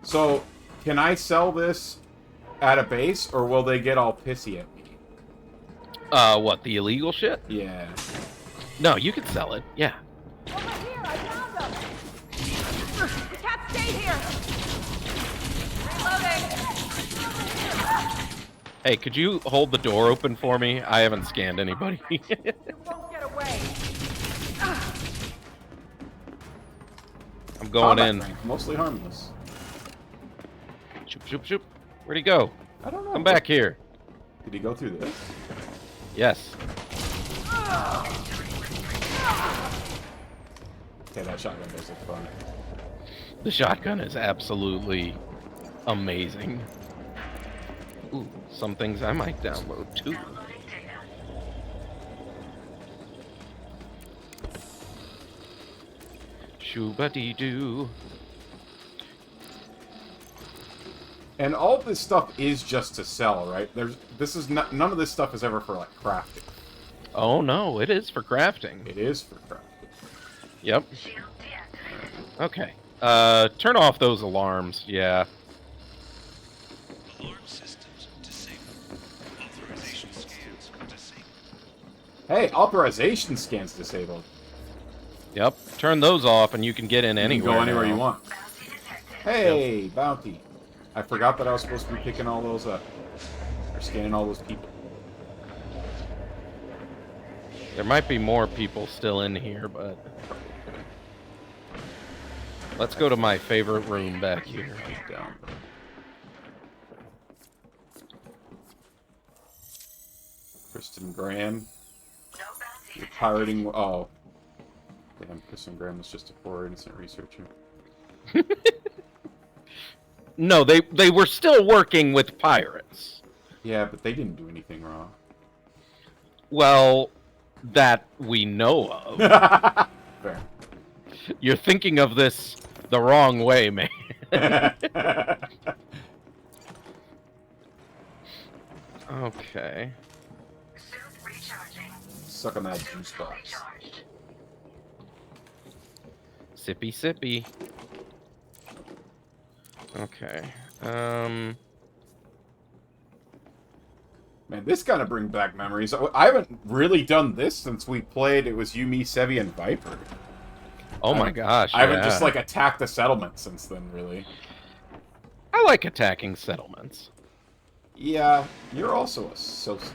So, can I sell this at a base, or will they get all pissy at me? What, the illegal shit? Yeah. No, you can sell it. Yeah. Over here, I found them. The cat stayed here. Reloading. Hey, could you hold the door open for me? I haven't scanned anybody. You won't get away. I'm going in. Rank, mostly harmless. Shoop. Where'd he go? I don't know. Come back here. Did he go through this? Yes. Okay, that shotgun does look fun. The shotgun is absolutely amazing. Ooh, some things I might download too. Shoo-ba-dee-doo. And all this stuff is just to sell, right? None of this stuff is ever for like crafting. Oh no, it is for crafting. It is for crafting. Yep. Okay. Turn off those alarms. Yeah. Alarm systems disabled. Authorization scans disabled. Hey, authorization scans disabled. Yep. Turn those off, and you can get in You anywhere. can go anywhere now. you want. Hey, bounty. I forgot that I was supposed to be picking all those up. Or scanning all those people. There might be more people still in here, but... Let's go to my favorite room back here. Down. Kristen Graham. You're pirating... Oh. Damn, Kristen Graham was just a poor innocent researcher. No, they were still working with pirates. Yeah, but they didn't do anything wrong. Well, that we know of. Fair. You're thinking of this the wrong way, man. Okay. Suck on that juice box. Sippy sippy. Okay. Man, this gotta bring back memories. I haven't really done this since we played. It was you, me, Sevi, and Viper. Oh my gosh! I haven't just like attacked the settlement since then, really. I like attacking settlements. Yeah, you're also a sociopath.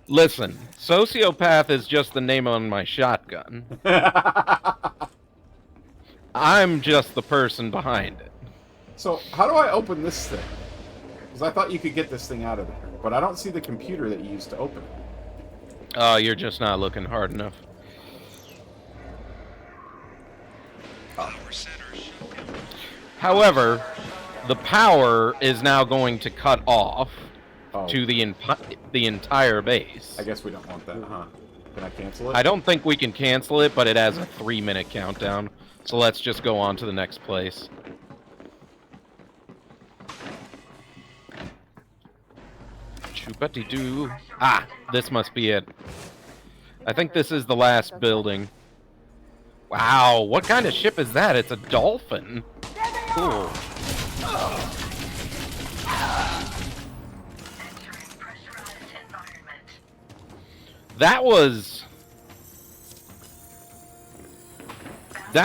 Listen, sociopath is just the name on my shotgun. I'm just the person behind it. So, how do I open this thing? Because I thought you could get this thing out of there, but I don't see the computer that you used to open it. Oh, you're just not looking hard enough. However, the power is now going to cut off to the entire base. I guess we don't want that, huh? Can I cancel it? I don't think we can cancel it, but it has a 3-minute countdown. So let's just go on to the next place. Choopity-doo. Ah, this must be it. I think this is the last building. Wow, what kind of ship is that? It's a dolphin. Cool. That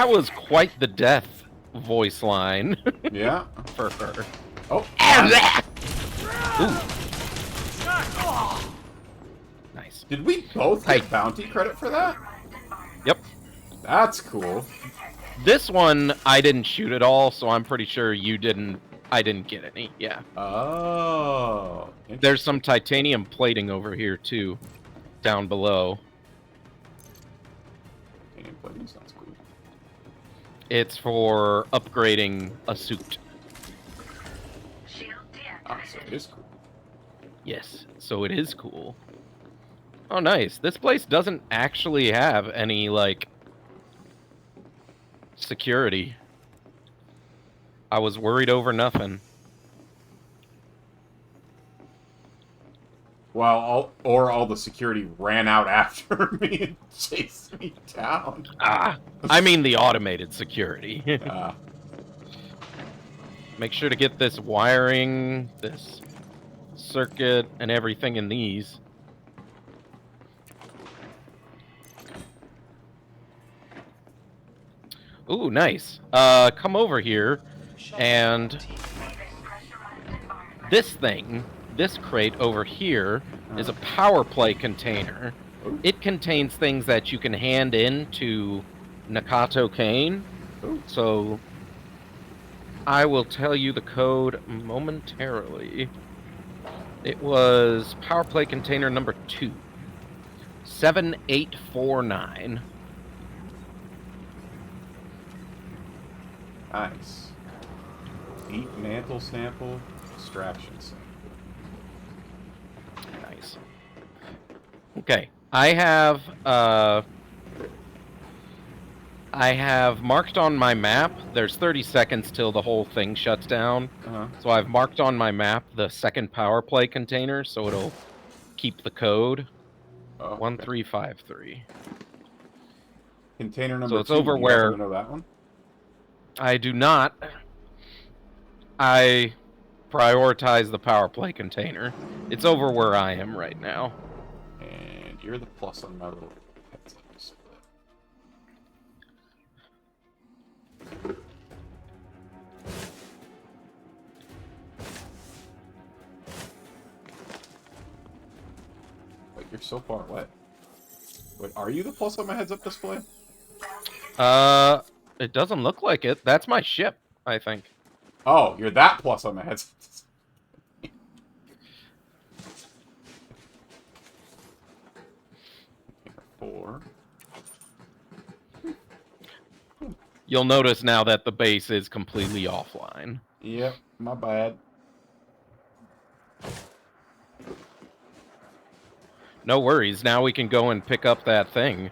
was quite the death voice line. Yeah. For her. Oh. Ooh. Nice. Did we both get bounty credit for that? Yep. That's cool. This one I didn't shoot at all, so I'm pretty sure you didn't. I didn't get any. Yeah. Oh. There's some titanium plating over here too, down below. Titanium plating sounds cool. It's for upgrading a suit. Ah, so it is cool. Yes, so it is cool. Oh, nice. This place doesn't actually have any, like, security. I was worried over nothing. Well, all the security ran out after me and chased me down. Ah, I mean the automated security. Make sure to get this wiring, this circuit, and everything in these. Ooh, nice. Come over here, and this thing, this crate over here, is a power play container. It contains things that you can hand in to Nakato Kane. So I will tell you the code momentarily. It was power play container number 2. 7849. Nice. Deep mantle sample, extraction sample. Nice. Okay, I have marked on my map. There's 30 seconds till the whole thing shuts down. So I've marked on my map the second power play container, so it'll keep the code. 1353. Container number So it's 2. over Do you where... happen to know that one? I do not. I prioritize the power play container. It's over where I am right now. And you're the plus on my little headset display. Wait, you're so far away. Wait, are you the plus on my heads-up display? It doesn't look like it. That's my ship, I think. Oh, you're that plus on my heads-up display. 4. You'll notice now that the base is completely offline. Yep, my bad. No worries. Now we can go and pick up that thing.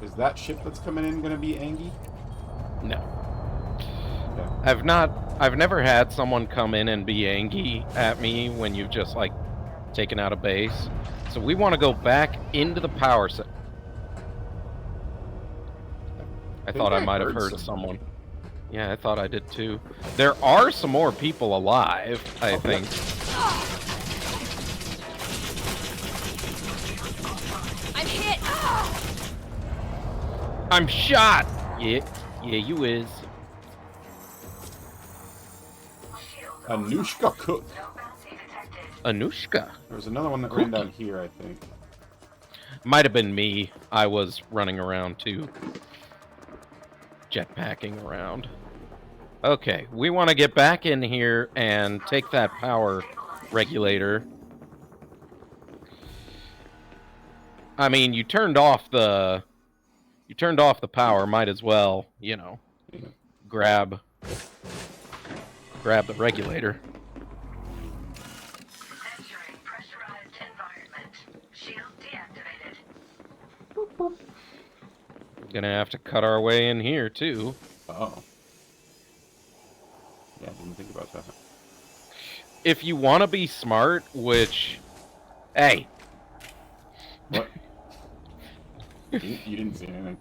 Is that ship that's coming in going to be Angie? No. Okay. I've never had someone come in and be angry at me when you've just, like, taken out a base. So we want to go back into the power set. I thought I might have heard someone. Yeah, I thought I did too. There are some more people alive, I think. I'm hit! I'm shot! Yeah, you is. Anushka Cook. Anushka? There was another one that ran down here, I think. Might have been me. I was running around too. Jetpacking around. Okay, we want to get back in here and take that power regulator. I mean, you turned off the power, might as well, you know, grab the regulator. Entering pressurized environment. Shield deactivated. Gonna have to cut our way in here too. Oh. Yeah, I didn't think about that. If you want to be smart, which... Hey! What? You didn't see anything.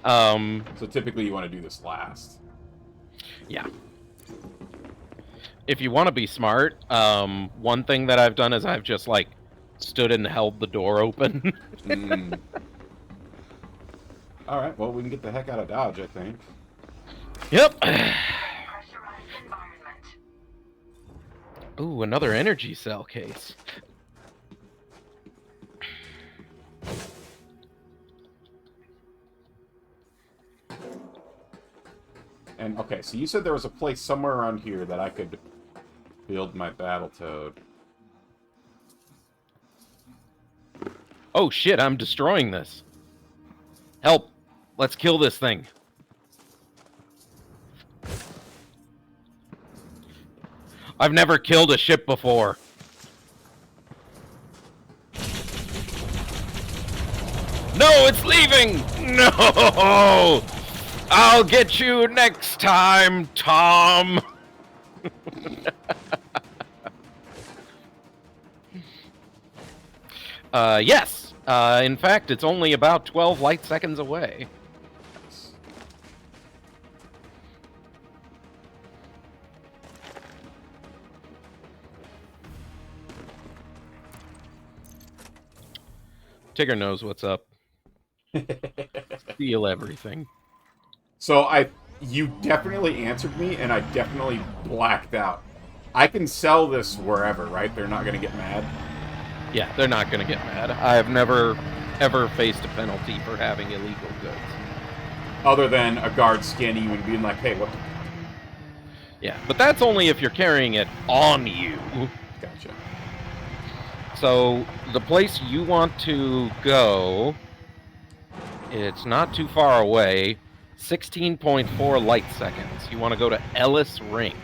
So typically you want to do this last. Yeah. If you want to be smart, one thing that I've done is I've just, like, stood and held the door open. Alright, well, we can get the heck out of Dodge, I think. Yep. Ooh, another energy cell case. And, okay, so you said there was a place somewhere around here that I could build my Battletoad. Oh shit, I'm destroying this. Help! Let's kill this thing. I've never killed a ship before. No, it's leaving! No! I'll get you next time, Tom! Yes. In fact, it's only about 12 light seconds away. Tigger knows what's up. Steal everything. So you definitely answered me, and I definitely blacked out. I can sell this wherever, right? They're not going to get mad? Yeah, they're not going to get mad. I have never, ever faced a penalty for having illegal goods. Other than a guard scanning you and being like, hey, what the... Yeah, but that's only if you're carrying it on you. Gotcha. So, the place you want to go, it's not too far away, 16.4 light seconds. You want to go to Ellis Ring.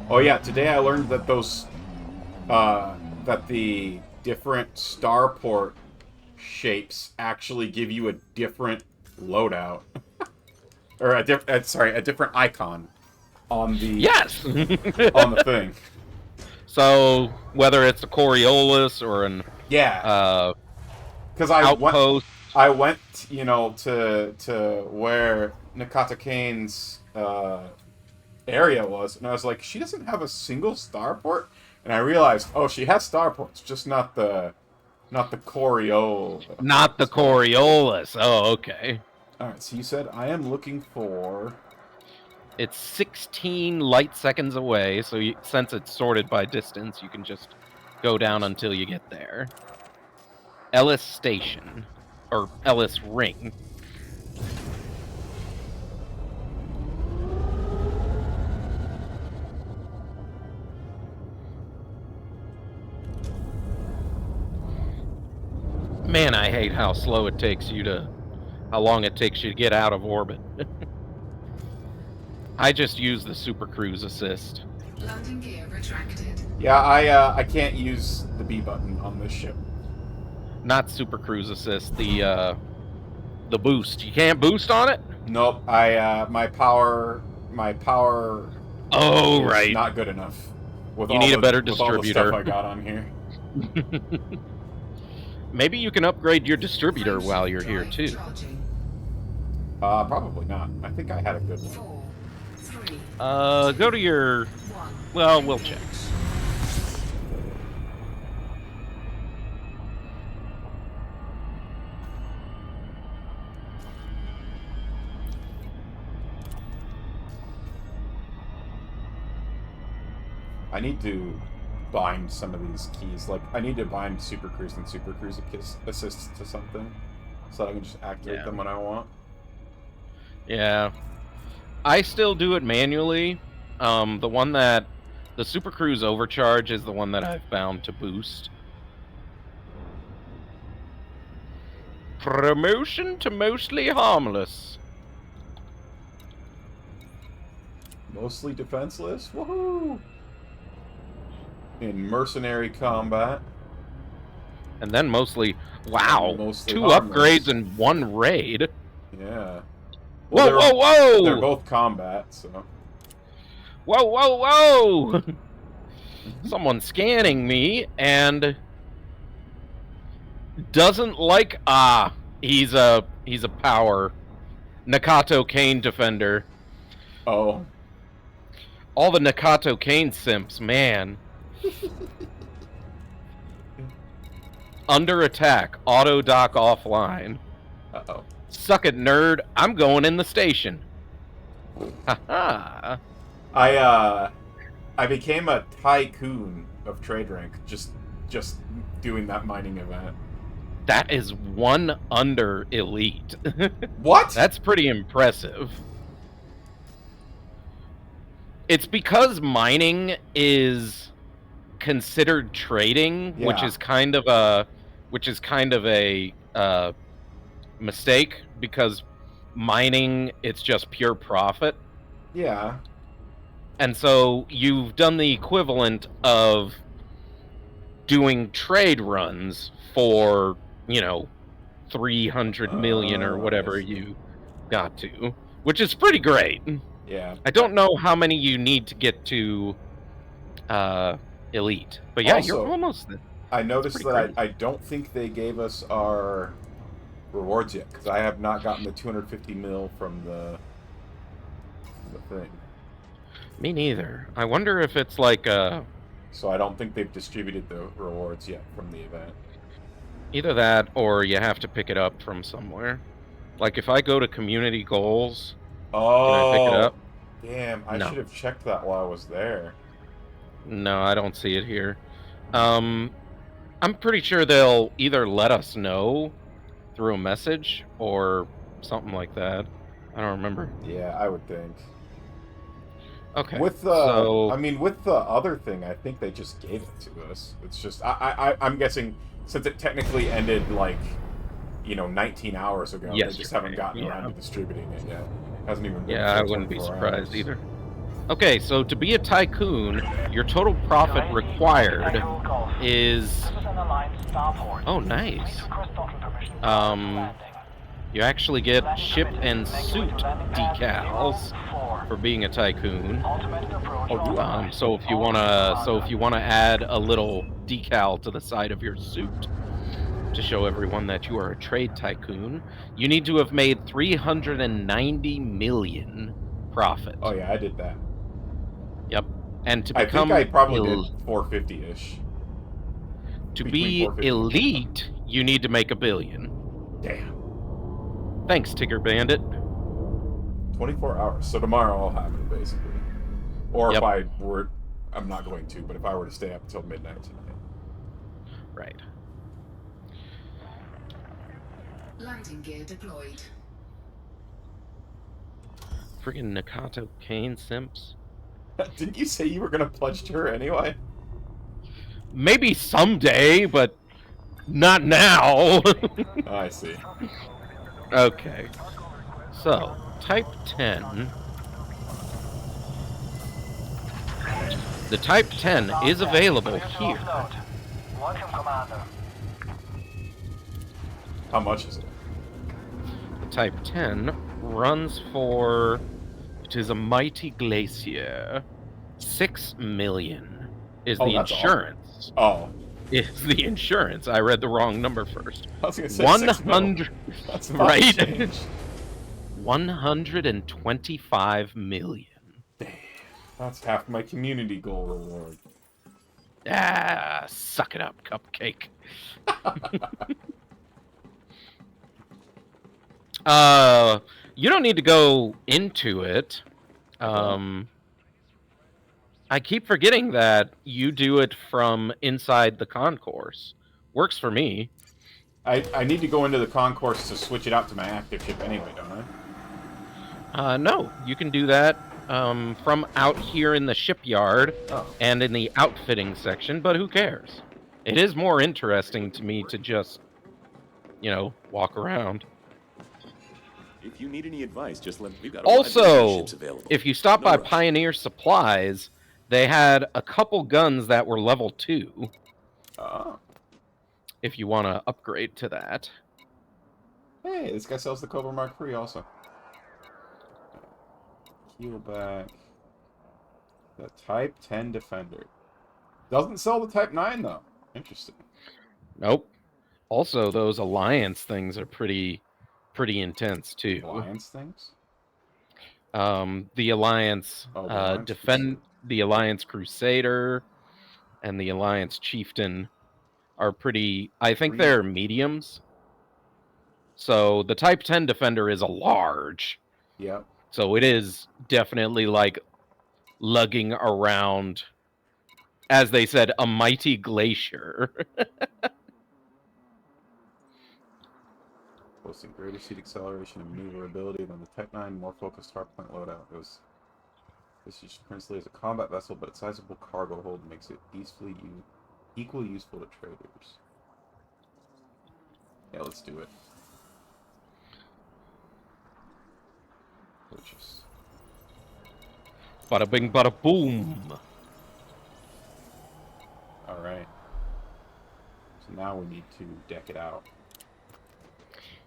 Oh yeah, today I learned that those, that the different starport shapes actually give you a different loadout. or a different icon on the yes on the thing. So whether it's a Coriolis or an because outpost. I went, you know, to where Nakata Kane's area was, and I was like, she doesn't have a single starport, and I realized, oh, she has starports, just not the Coriolis. Not the Coriolis. Oh, okay. All right, so you said I am looking for. It's 16 light seconds away, so since it's sorted by distance, you can just go down until you get there. Ellis Station. Or Ellis Ring. Man, I hate how slow it takes you to... how long it takes you to get out of orbit. I just use the Super Cruise Assist. Landing gear retracted. Yeah, I can't use the B button on this ship. Not Super Cruise Assist, the boost. You can't boost on it? Nope. My power. Oh, is right. Not good enough. You need a better distributor. With all the stuff I got on here. Maybe you can upgrade your distributor while you're here too. Probably not. I think I had a good one. Go to your... Well, we'll check. I need to bind some of these keys. Like, I need to bind Super Cruise and Super Cruise Assist to something, so that I can just activate them when I want. Yeah. I still do it manually. The Super Cruise Overcharge is the one that I've bound to boost. Promotion to mostly harmless. Mostly defenseless? Woohoo! In mercenary combat. And then mostly... Wow! Mostly 2 harmless. upgrades in 1 raid. Yeah. Well, whoa! They're both combat, so... Whoa! Someone's scanning me and doesn't like he's a power Nakato Kane defender. Oh. All the Nakato Kane simps, man. Under attack, auto dock offline. Uh-oh. Suck it, nerd. I'm going in the station. Haha. I became a tycoon of trade rank just doing that mining event. That is 1 under elite. What? That's pretty impressive. It's because mining is considered trading, which is kind of a mistake, because mining, it's just pure profit. Yeah. And so you've done the equivalent of doing trade runs for, 300 million or whatever you got to, which is pretty great. Yeah. I don't know how many you need to get to elite, but yeah, also, you're almost there. I noticed that I don't think they gave us our rewards yet, because I have not gotten the 250 mil from the thing. Me neither. I wonder if it's like So I don't think they've distributed the rewards yet from the event. Either that, or you have to pick it up from somewhere. Like if I go to community goals, can I pick it up? Damn, I should have checked that while I was there. No, I don't see it here. I'm pretty sure they'll either let us know through a message or something like that. I don't remember. Yeah, I would think. Okay. With with the other thing, I think they just gave it to us. It's just I'm guessing since it technically ended 19 hours ago, they just haven't gotten around to distributing it yet. Hasn't even been. Yeah, I wouldn't be surprised either. Okay, so to be a tycoon, your total profit required is... Oh, nice. You actually get ship and suit decals for being a tycoon. So if you wanna add a little decal to the side of your suit to show everyone that you are a trade tycoon, you need to have made 390 million profit. Oh yeah, I did that. Yep. And to I become think I probably did 450-ish. To be elite, you need to make $1 billion. Damn. Thanks, Tigger Bandit. 24 hours. So tomorrow I'll have it, basically. Or Yep. if I were... I'm not going to, but if I were to stay up until midnight tonight. Right. Landing gear deployed. Friggin' Nakato Kane simps. Didn't you say you were going to pledge to her anyway? Maybe someday, but not now. I see. Okay. So, Type 10. The Type 10 is available here. Welcome, Commander. How much is it? The Type 10 runs for... It is a mighty glacier. $6 million is the insurance. Oh. Is the insurance. I read the wrong number first. I was going to say 100. That's right. 125 million. Damn. That's half my community goal reward. Ah, suck it up, cupcake. You don't need to go into it. I keep forgetting that you do it from inside the concourse. Works for me. I need to go into the concourse to switch it out to my active ship anyway, don't I? No, you can do that from out here in the shipyard and in the outfitting section, but who cares? It is more interesting to me to just, walk around. If you need any advice, just let we've got a Also, ships available. if you stop by rush. Pioneer Supplies, they had a couple guns that were level 2. If you want to upgrade to that. Hey, this guy sells the Cobra Mark III also. Heal back. The Type 10 Defender. Doesn't sell the Type 9, though. Interesting. Nope. Also, those Alliance things are pretty intense, too. Alliance things? The Alliance, the Alliance Crusader and the Alliance Chieftain are pretty... I think they're mediums. So, the Type 10 Defender is a large. Yep. So, it is definitely, like, lugging around, as they said, a mighty glacier. Boasting greater seat acceleration and maneuverability than the Type 9, more focused hardpoint loadout. This is used principally as a combat vessel, but its sizable cargo hold makes it equally useful to traders. Yeah, let's do it. Purchase. Bada bing, bada boom. Alright. So now we need to deck it out.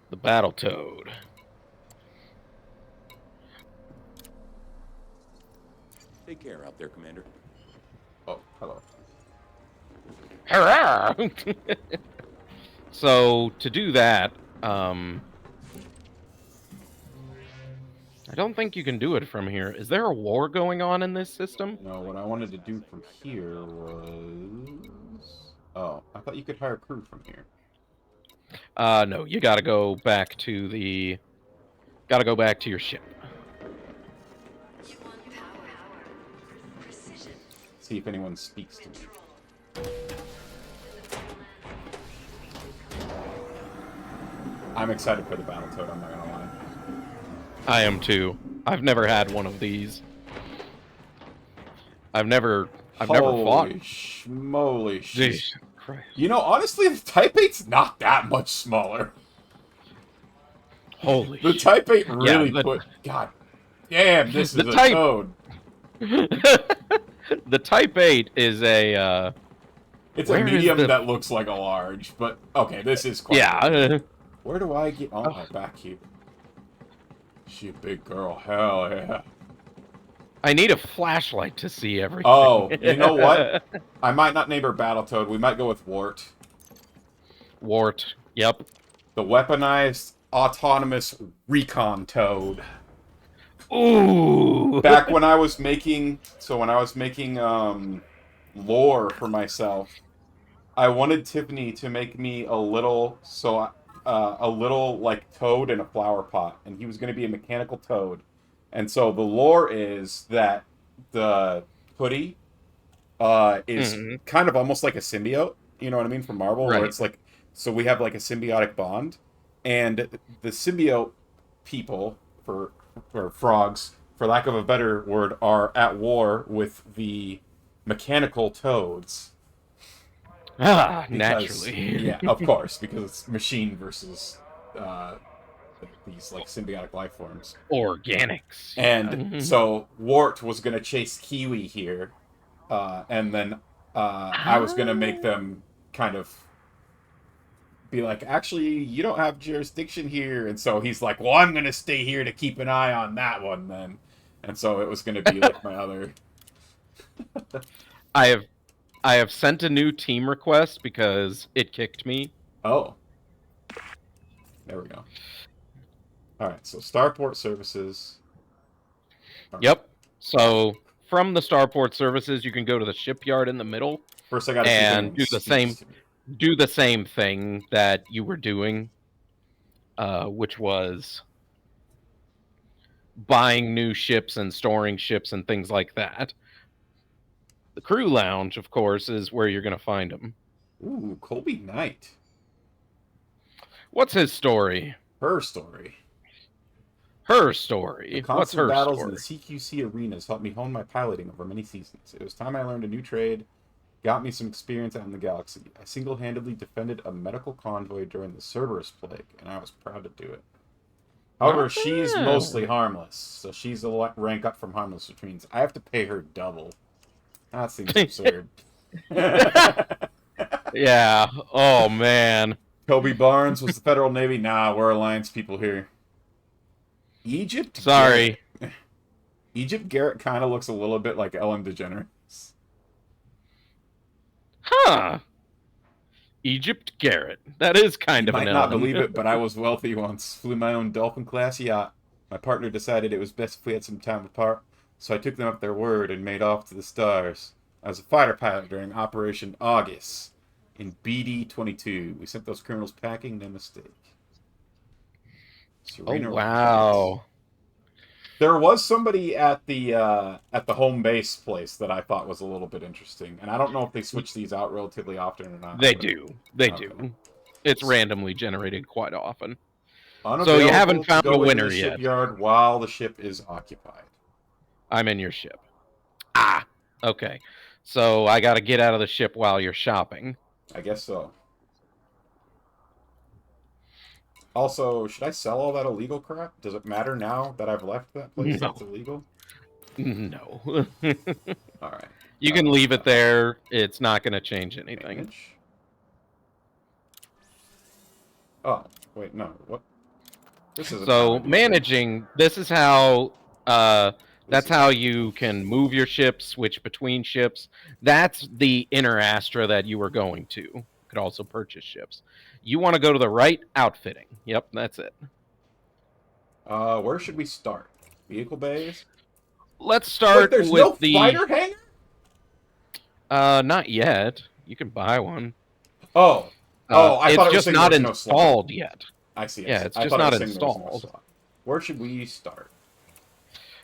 The Battletoad. Take care out there, Commander. Oh, hello. Hurrah! So, to do that, I don't think you can do it from here. Is there a war going on in this system? No, what I wanted to do from here was... Oh, I thought you could hire crew from here. No, you gotta go back to the... Gotta go back to your ship. See if anyone speaks to me. I'm excited for the Battletoad, I'm not gonna lie. I am too. I've never had one of these. I've never fought. Holy schmoly shit. Jeez Christ. You know, honestly, the Type 8's not that much smaller. Holy The shit. Type 8 really Yeah, put... God damn, this is a Type... toad. The Type 8 is a... It's a medium that looks like a large, but... Okay, this is quite... Yeah. Where do I get... Oh, back here. She a big girl. Hell yeah. I need a flashlight to see everything. Oh, you know what? I might not name her Battletoad. We might go with Wart. Wart. Yep. The weaponized autonomous recon toad. Ooh. Back when I was making... So when I was making lore for myself, I wanted Tiffany to make me a little... like, toad in a flower pot. And he was going to be a mechanical toad. And so the lore is that the hoodie is kind of almost like a symbiote. You know what I mean? From Marvel, right. Where it's like... So we have like a symbiotic bond. And the symbiote people, or frogs, for lack of a better word, are at war with the mechanical toads. Naturally. Yeah, of course, because it's machine versus these like symbiotic life forms. Organics. And so Wart was going to chase Kiwi here, and then I was going to make them kind of be like, actually, you don't have jurisdiction here. And so he's like, well, I'm going to stay here to keep an eye on that one then. And so it was going to be like my other... I have sent a new team request because it kicked me. Oh. There we go. Alright, so Starport Services. Right. Yep. So from the Starport Services, you can go to the shipyard in the middle. First, I got to and do the same thing that you were doing, which was buying new ships and storing ships and things like that. The crew lounge, of course, is where you're going to find him. Ooh, Colby Knight. What's his story? Her story. Her story. The constant What's her battles story? in the CQC arenas helped me hone my piloting over many seasons. It was time I learned a new trade, got me some experience out in the galaxy. I single-handedly defended a medical convoy during the Cerberus Plague, and I was proud to do it. However, she's mostly harmless, so she's a rank up from harmless, which means I have to pay her double. That seems absurd. Yeah. Oh, man. Kobe Barnes was the Federal Navy. Nah, we're Alliance people here. Egypt? Sorry. Egypt Garrett kind of looks a little bit like Ellen DeGeneres. Huh. Egypt Garrett. That is kind of an Ellen. You might not Ellen. believe it, but I was wealthy once. Flew my own Dolphin-class yacht. My partner decided it was best if we had some time apart, so I took them up their word and made off to the stars. I was a fighter pilot during Operation August in BD-22. We sent those criminals packing, no mistake. Serena wow. There was somebody at the home base place that I thought was a little bit interesting, and I don't know if they switch these out relatively often or not. They do. They do. It's randomly generated quite often. So you haven't found a winner yet. Shipyard while the ship is occupied. I'm in your ship. Ah, okay. So I got to get out of the ship while you're shopping. I guess so. Also, should I sell all that illegal crap? Does it matter now that I've left that place that's illegal? No. All right. You can leave it there. It's not going to change anything. Image? Oh, wait, no. What? This is so managing. This is how. That's how you can move your ships, switch between ships. That's the inner Astra that you were going to. You could also purchase ships. You want to go to the right outfitting. Yep, that's it. Where should we start? Vehicle bays? Let's start there's with no the fighter hangar? Not yet. You can buy one. Oh. I thought it was just not saying installed yet. I see. Yeah, it's just not installed. Where should we start?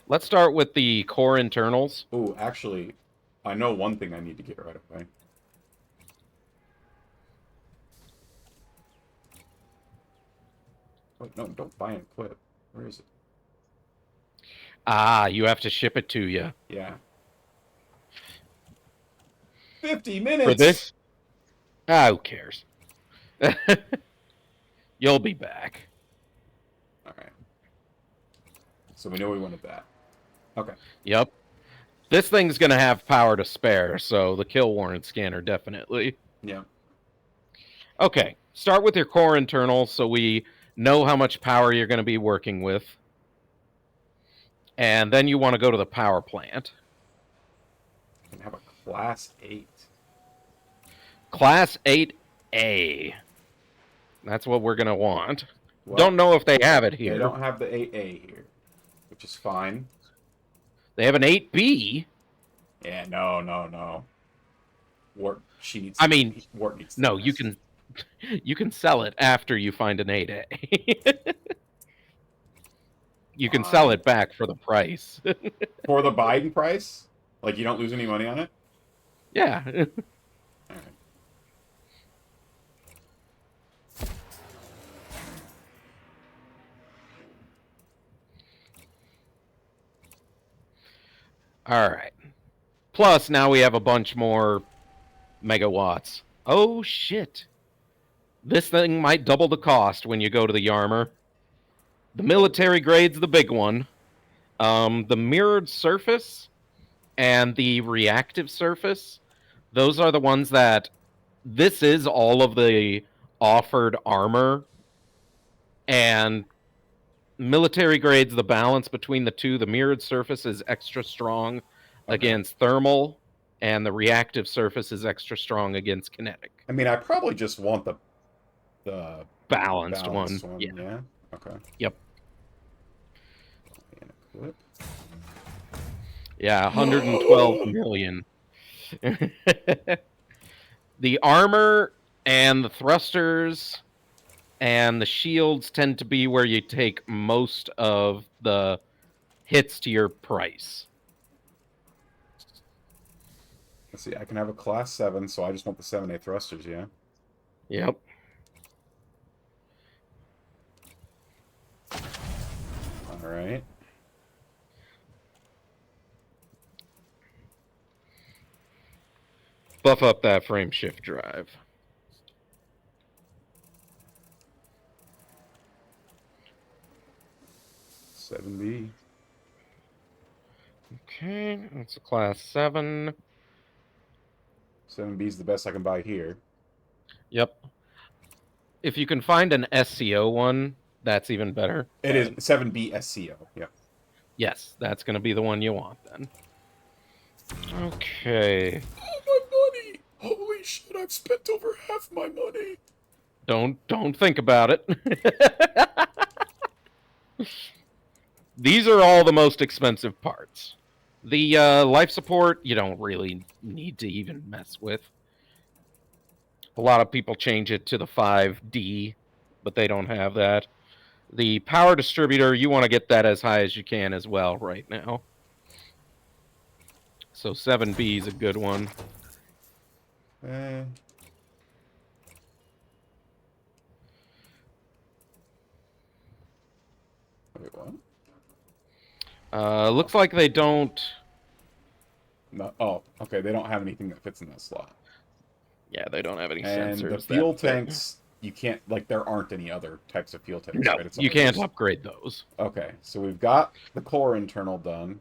Let's start with the core internals. Oh, actually, I know one thing I need to get right away. Oh, no, don't buy and equip. Where is it? Ah, you have to ship it to you. Yeah. 50 minutes! For this? Ah, who cares? You'll be back. Alright. So we know we wanted that. Okay. Yep. This thing's going to have power to spare, so the kill warrant scanner definitely. Yeah. Okay, start with your core internal so we know how much power you're going to be working with. And then you want to go to the power plant. You can have a Class 8. Class 8A. That's what we're going to want. Well, don't know if they have it here. They don't have the 8A here, which is fine. They have an 8B. Yeah, no. Wart, she needs. I mean, Wart needs. No, you can sell it after you find an 8A. You can sell it back for the price. For the Biden price? Like, you don't lose any money on it? Yeah. All right. All right. Plus, now we have a bunch more megawatts. Oh, shit. This thing might double the cost when you go to the armor. The military grade's the big one. The mirrored surface and the reactive surface, those are the ones that... This is all of the offered armor. And military grade's the balance between the two. The mirrored surface is extra strong against thermal, and the reactive surface is extra strong against kinetic. I mean, I probably just want the balanced one. Yeah. Okay. Yep. And equip. Yeah, 112 million. The armor and the thrusters and the shields tend to be where you take most of the hits to your price. Let's see, I can have a Class 7, so I just want the 7A thrusters, yeah? Yep. Alright. Buff up that frame shift drive. $7B. Okay, that's a Class 7. 7B is the best I can buy here. Yep. If you can find an SCO one, that's even better. It is 7B SCO, yep. Yes, that's going to be the one you want then. Okay. Oh, my money! Holy shit, I've spent over half my money. Don't think about it. These are all the most expensive parts. The life support, you don't really need to even mess with. A lot of people change it to the 5D, but they don't have that. The power distributor, you want to get that as high as you can as well right now. So 7B is a good one. Wait, what? Looks like they don't... No, oh, okay, they don't have anything that fits in that slot. Yeah, they don't have any and sensors. And the fuel tanks, you can't, like, there aren't any other types of fuel tanks, no, right? It's you can't upgrade those. Okay, so we've got the core internal done.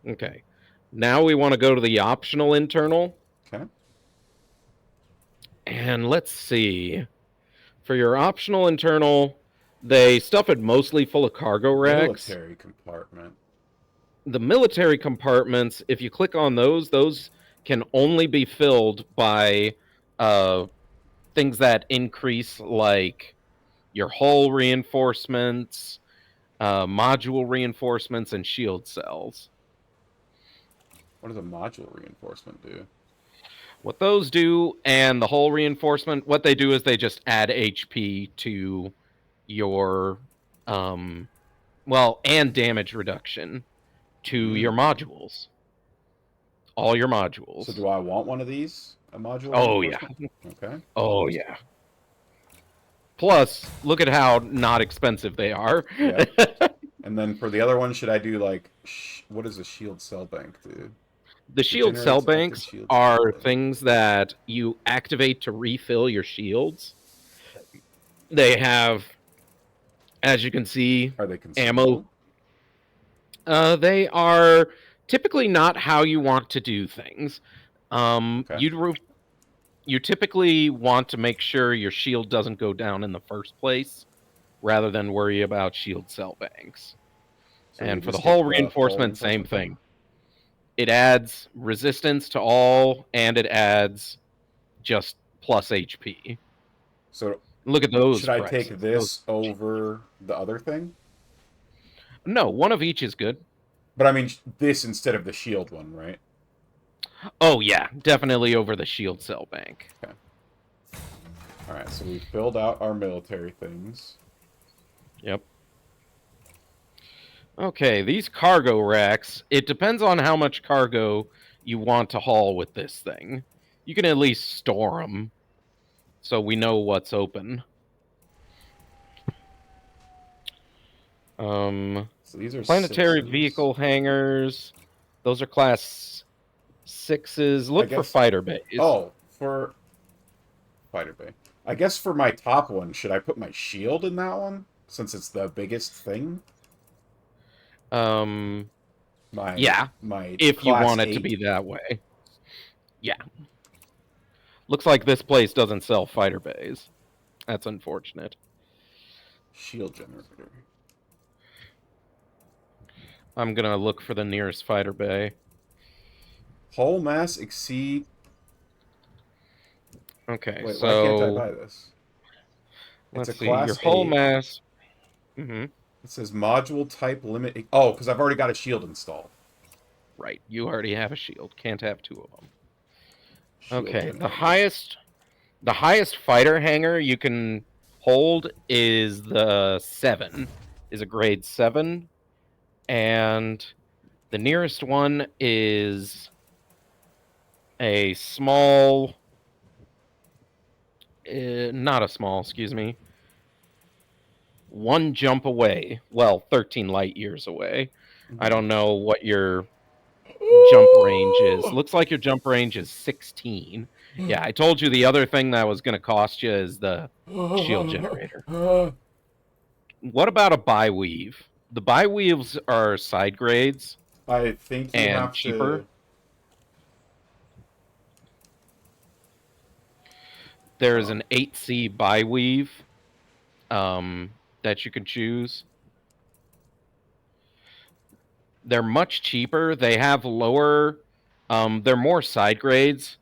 Okay. Now we want to go to the optional internal. Okay. And let's see. For your optional internal, they stuff it mostly full of cargo racks. Military compartment. The military compartments, if you click on those can only be filled by things that increase, like your hull reinforcements, module reinforcements, and shield cells. What does a module reinforcement do? What those do, and the hull reinforcement, what they do is they just add HP to your, well, and damage reduction to your modules. All your modules. So do I want one of these? A module? Oh, yeah. Okay. Oh, yeah. Plus, look at how not expensive they are. Yeah. And then for the other one, should I do, like, what does a shield cell bank do? The shield cell banks are things that you activate to refill your shields. They have, as you can see, are they ammo. They are typically not how you want to do things. Okay. you typically want to make sure your shield doesn't go down in the first place, rather than worry about shield cell banks. So and you for the just get hull the reinforcement, same thing. It adds resistance to all, and it adds just plus HP. So look at those. Should I prices. take this over the other thing? No, one of each is good. But I mean, this instead of the shield one, right? Oh yeah, definitely over the shield cell bank. Okay. All right, so we filled out our military things. Yep. Okay, these cargo racks, it depends on how much cargo you want to haul with this thing. You can at least store them, so we know what's open. So these are planetary sixes. vehicle hangars. Those are class 6s. Look for fighter bays. Oh, for fighter bay. I guess for my top one, should I put my shield in that one since it's the biggest thing? Yeah. My if you want it 8. to be that way. Yeah. Looks like this place doesn't sell fighter bays. That's unfortunate. Shield generator. I'm gonna look for the nearest fighter bay. Hull mass exceed. Okay, Wait, so why can't I buy this? Let's It's a see. class Your hull 8. mass. Mm-hmm. It says module type limit. Oh, because I've already got a shield installed. Right, you already have a shield. Can't have two of them. Shield okay, generator. the highest fighter hangar you can hold is the 7. Is a grade 7, and the nearest one is a small. Not a small, excuse me. 1 jump away. Well, 13 light years away. I don't know what your jump range is. Looks like your jump range is 16. Yeah, I told you the other thing that was going to cost you is the shield generator. What about a bi-weave? The bi-weaves are side grades. I think you and have cheaper. to. There's an 8C bi-weave that you can choose. They're much cheaper. They have lower... they're more side grades.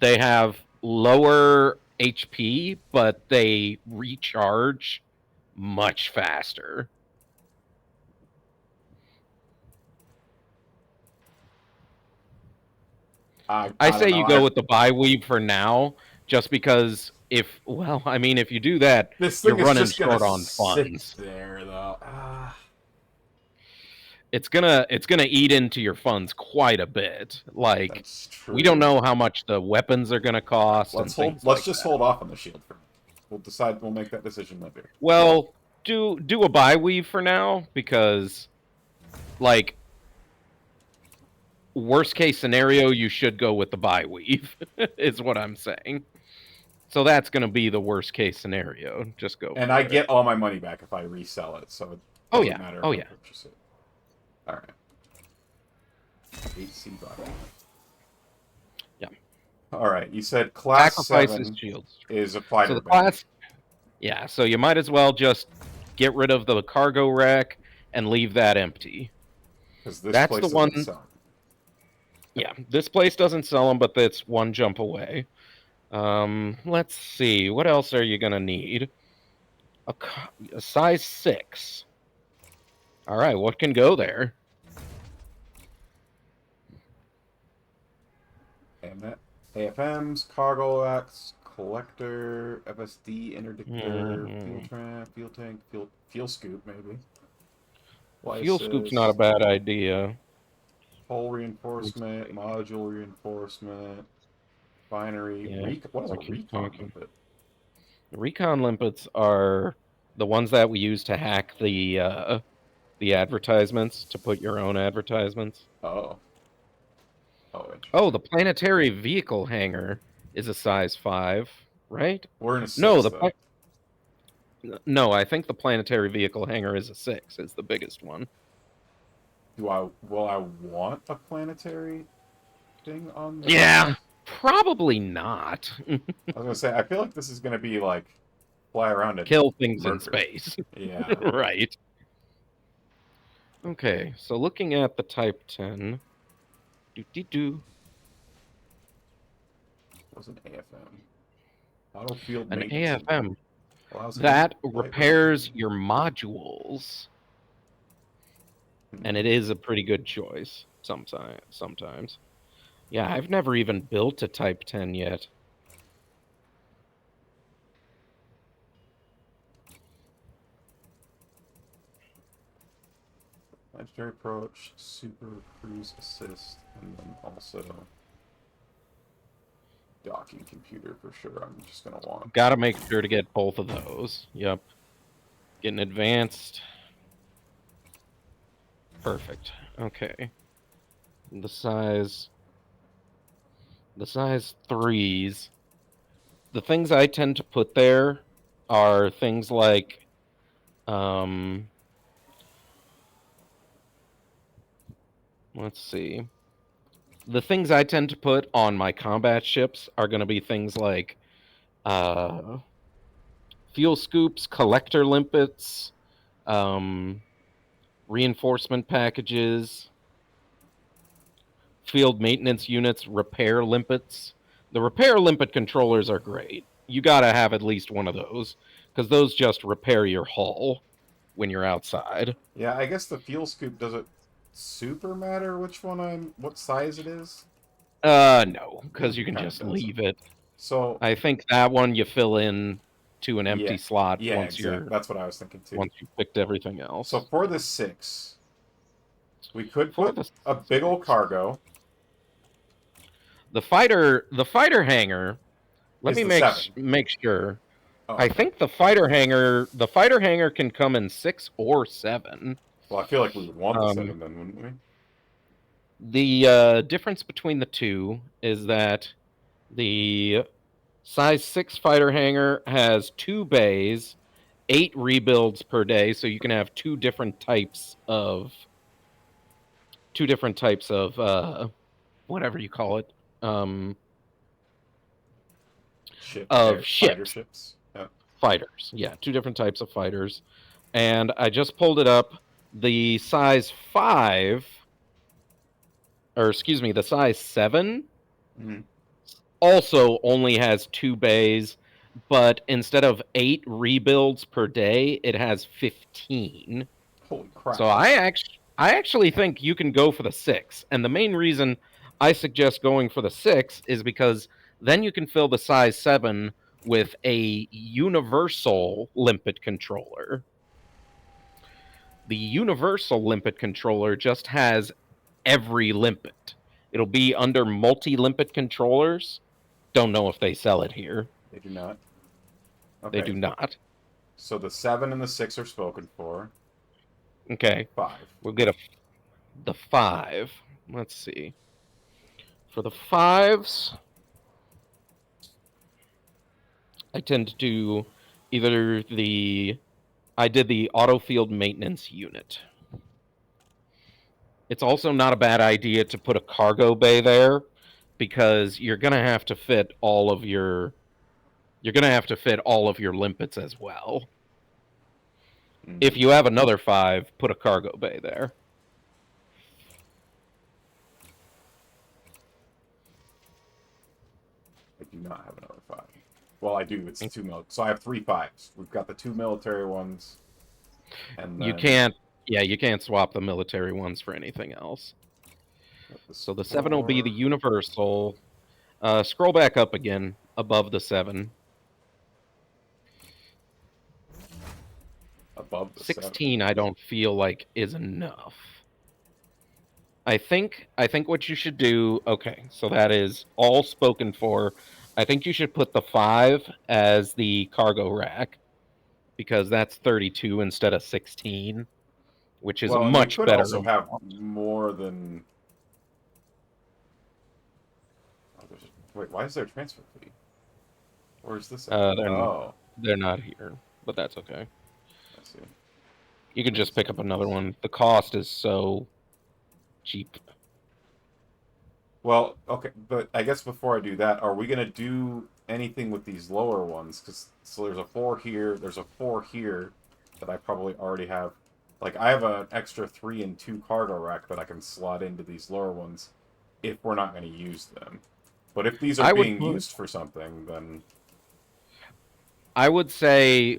They have lower HP, but they recharge much faster. I say you go with the bi-weave for now, just because if you do that, This you're thing is running just gonna short on sit funds. there, though. It's gonna eat into your funds quite a bit. Like, That's true. we don't know how much the weapons are gonna cost. Let's just hold off on the shield for now. We'll decide. We'll make that decision later. Well, do a bi-weave for now, because, like, worst case scenario, you should go with the bi-weave, is what I'm saying. So that's going to be the worst case scenario. Just go. And I get all my money back if I resell it, so it doesn't matter if I purchase it. All right. 8C body. Yeah. All right. You said class 7 shields. is a fighter. So the class. Yeah. So you might as well just get rid of the cargo rack and leave that empty. Because this That's place the one. doesn't sell. Yeah, this place doesn't sell them, but it's 1 jump away. Let's see. What else are you going to need? A size 6. All right, what can go there? AFMs, cargo racks, collector, FSD, interdictor, fuel trap, fuel tank, fuel scoop, maybe. Fuel scoop's not a bad idea. Hull reinforcement, module reinforcement, binary. Yeah, What is a recon limpet? Recon limpets are the ones that we use to hack the advertisements, to put your own advertisements. Oh, the planetary vehicle hangar is a size 5, right? We're in a 6, No, I think the planetary vehicle hangar is a 6. Is the biggest one. Will I want a planetary thing on there? Yeah, Probably not. I was gonna say, I feel like this is gonna be like fly around and kill things in murder. space. Yeah. Right. Okay, so looking at the Type 10. Do. What's an AFM? Autofield An maintenance. AFM. Allows That light repairs your modules. And it is a pretty good choice sometimes. Yeah, I've never even built a Type 10 yet. Legendary approach, super cruise assist, and then also docking computer for sure. I'm just gonna want. Gotta make sure to get both of those. Yep. Getting advanced. Perfect. Okay. The size 3s. The things I tend to put there are things like let's see. The things I tend to put on my combat ships are going to be things like fuel scoops, collector limpets, reinforcement packages, field maintenance units, repair limpets. The repair limpet controllers are great. You got to have at least one of those, because those just repair your hull when you're outside. Yeah, I guess the fuel scoop doesn't super matter what size it is. No, because you can just doesn't. leave it. So I think that one you fill in to an empty slot once exactly. you're. That's what I was thinking too. Once you picked everything else. So for the 6, we could put a big old cargo. The fighter hangar. Let me make sure. Oh. I think the fighter hangar can come in 6 or 7. Well, I feel like we would want the 7 then, wouldn't we? The difference between the two is that the size 6 fighter hangar has 2 bays, 8 rebuilds per day, so you can have 2 different types of whatever you call it. Ships. Yeah. Fighters. Yeah, 2 different types of fighters. And I just pulled it up. The size 5, or excuse me, the size 7 also only has 2 bays, but instead of 8 rebuilds per day, it has 15. Holy crap. So I actually think you can go for the 6. And the main reason I suggest going for the 6 is because then you can fill the size 7 with a universal limpet controller. The universal limpet controller just has every limpet. It'll be under multi-limpet controllers. Don't know if they sell it here. They do not. Okay. They do not. So the 7 and the 6 are spoken for. Okay. 5. We'll get the 5. Let's see. For the 5s, I tend to do either I did the auto field maintenance unit. It's also not a bad idea to put a cargo bay there, because you're going to have to fit all of your limpets as well. If you have another 5, put a cargo bay there. I do not have another 5. Well, I do. It's 2 mil. So I have 3 5s. We've got the 2 military ones. And then... you can't swap the military ones for anything else. So the 7 will be the universal. Scroll back up again above the 7. Above the 16, 7. I don't feel like is enough. I think what you should do. Okay, so that is all spoken for. I think you should put the 5 as the cargo rack, because that's 32 instead of 16, which is a much better. You could also have more than. Wait, why is there a transfer fee? Or is this? They're not here, but that's okay. I see. You can just pick up another one. The cost is so cheap. Well, okay, but I guess before I do that, are we gonna do anything with these lower ones? Because so there's a 4 here, there's a 4 here that I probably already have. Like I have an extra 3 and 2 cargo rack that I can slot into these lower ones if we're not gonna use them. But if these are being used for something, then I would say,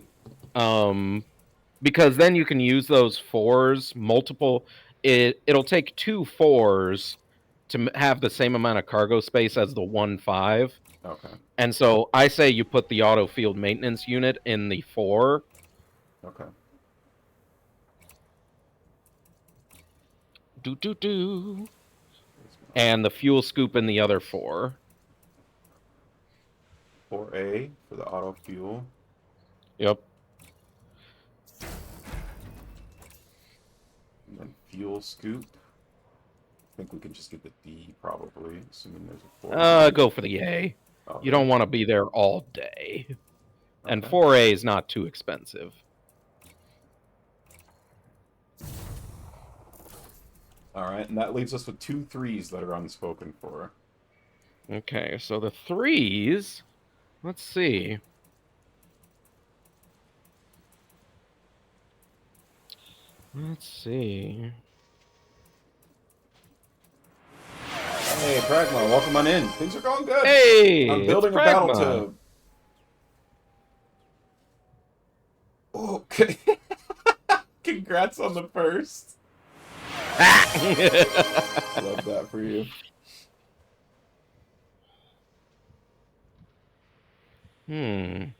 because then you can use those 4s multiple. It'll take 2 4s to have the same amount of cargo space as the 1 5. Okay. And so I say you put the auto field maintenance unit in the 4. Okay. And the fuel scoop in the other 4. 4A for the auto fuel. Yep. And then fuel scoop. I think we can just get the D probably, assuming there's a 4. Go for the A. Oh, you don't want to be there all day. Okay. And 4A is not too expensive. Alright, and that leaves us with 2 3s that are unspoken for. Okay, so the 3s... Let's see. Let's see. Hey, Pragma, welcome on in. Things are going good. Hey, I'm building a battle to... Okay. Congrats on the first. Love that for you. Thank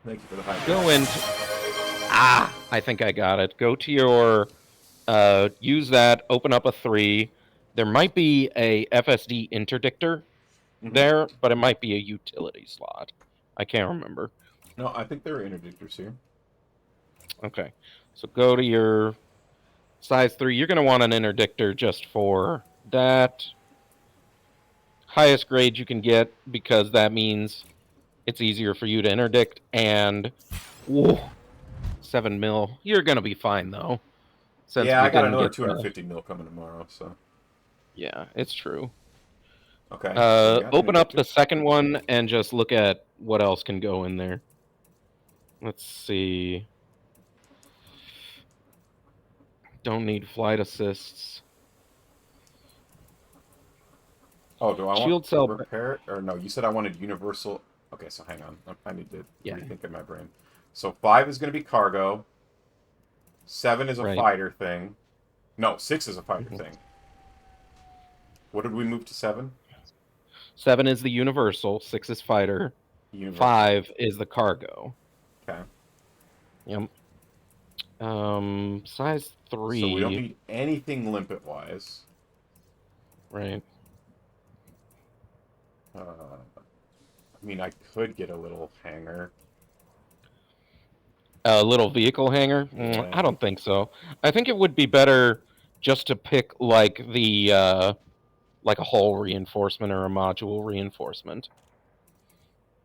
you for the high. Go into... I think I got it. Go to your... use that, open up a 3. There might be a FSD interdictor there, but it might be a utility slot. I can't remember. No, I think there are interdictors here. Okay. So go to your size 3. You're going to want an interdictor just for that. Highest grade you can get, because that means it's easier for you to interdict. And... Whoa, 7 mil. You're going to be fine, though. Since yeah, I got another 250 mil coming tomorrow, so... Yeah, it's true. Okay. Open up the second one and just look at what else can go in there. Let's see. Don't need flight assists. Oh, do I Shield want cell repair? Or no, you said I wanted universal... Okay, so hang on. I need to rethink in my brain. So 5 is going to be cargo. 7 is a fighter thing. No, 6 is a fighter thing. What did we move to 7? 7 is the universal. 6 is fighter. 5 is the cargo. Okay. Yep. Size 3. So we don't need anything limpet-wise. Right. I mean, I could get a little hangar. A little vehicle hangar? I don't think so. I think it would be better just to pick, like, the, like a hull reinforcement or a module reinforcement.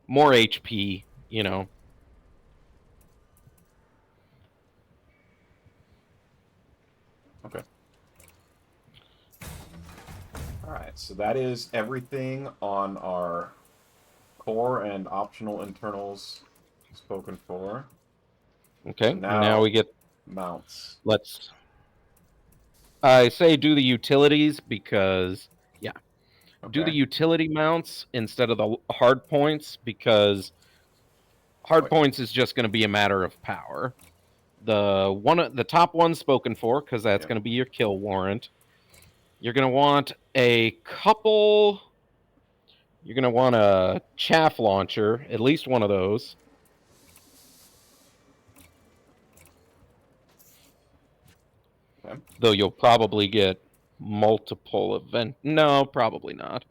More HP, you know. Okay. Alright, so that is everything on our core and optional internals spoken for. Okay, So now we get... mounts. Let's... I say do the utilities because... Yeah. Okay. Do the utility mounts instead of the hard points, because hard points is just going to be a matter of power. The top one spoken for, because that's going to be your kill warrant. You're going to want a couple... You're going to want a chaff launcher, at least one of those. Okay. Though you'll probably get multiple event... No, probably not.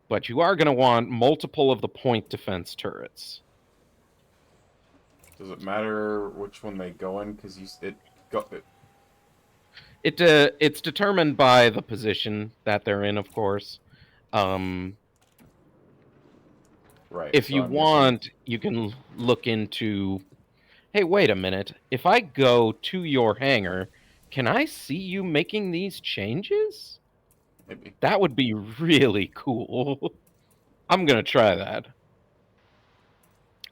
But you are going to want multiple of the point defense turrets. Does it matter which one they go in? Because it's determined by the position that they're in, of course. Right. If you want, you can look into... Hey, wait a minute. If I go to your hangar, Can I see you making these changes? Maybe. That would be really cool. I'm gonna try that.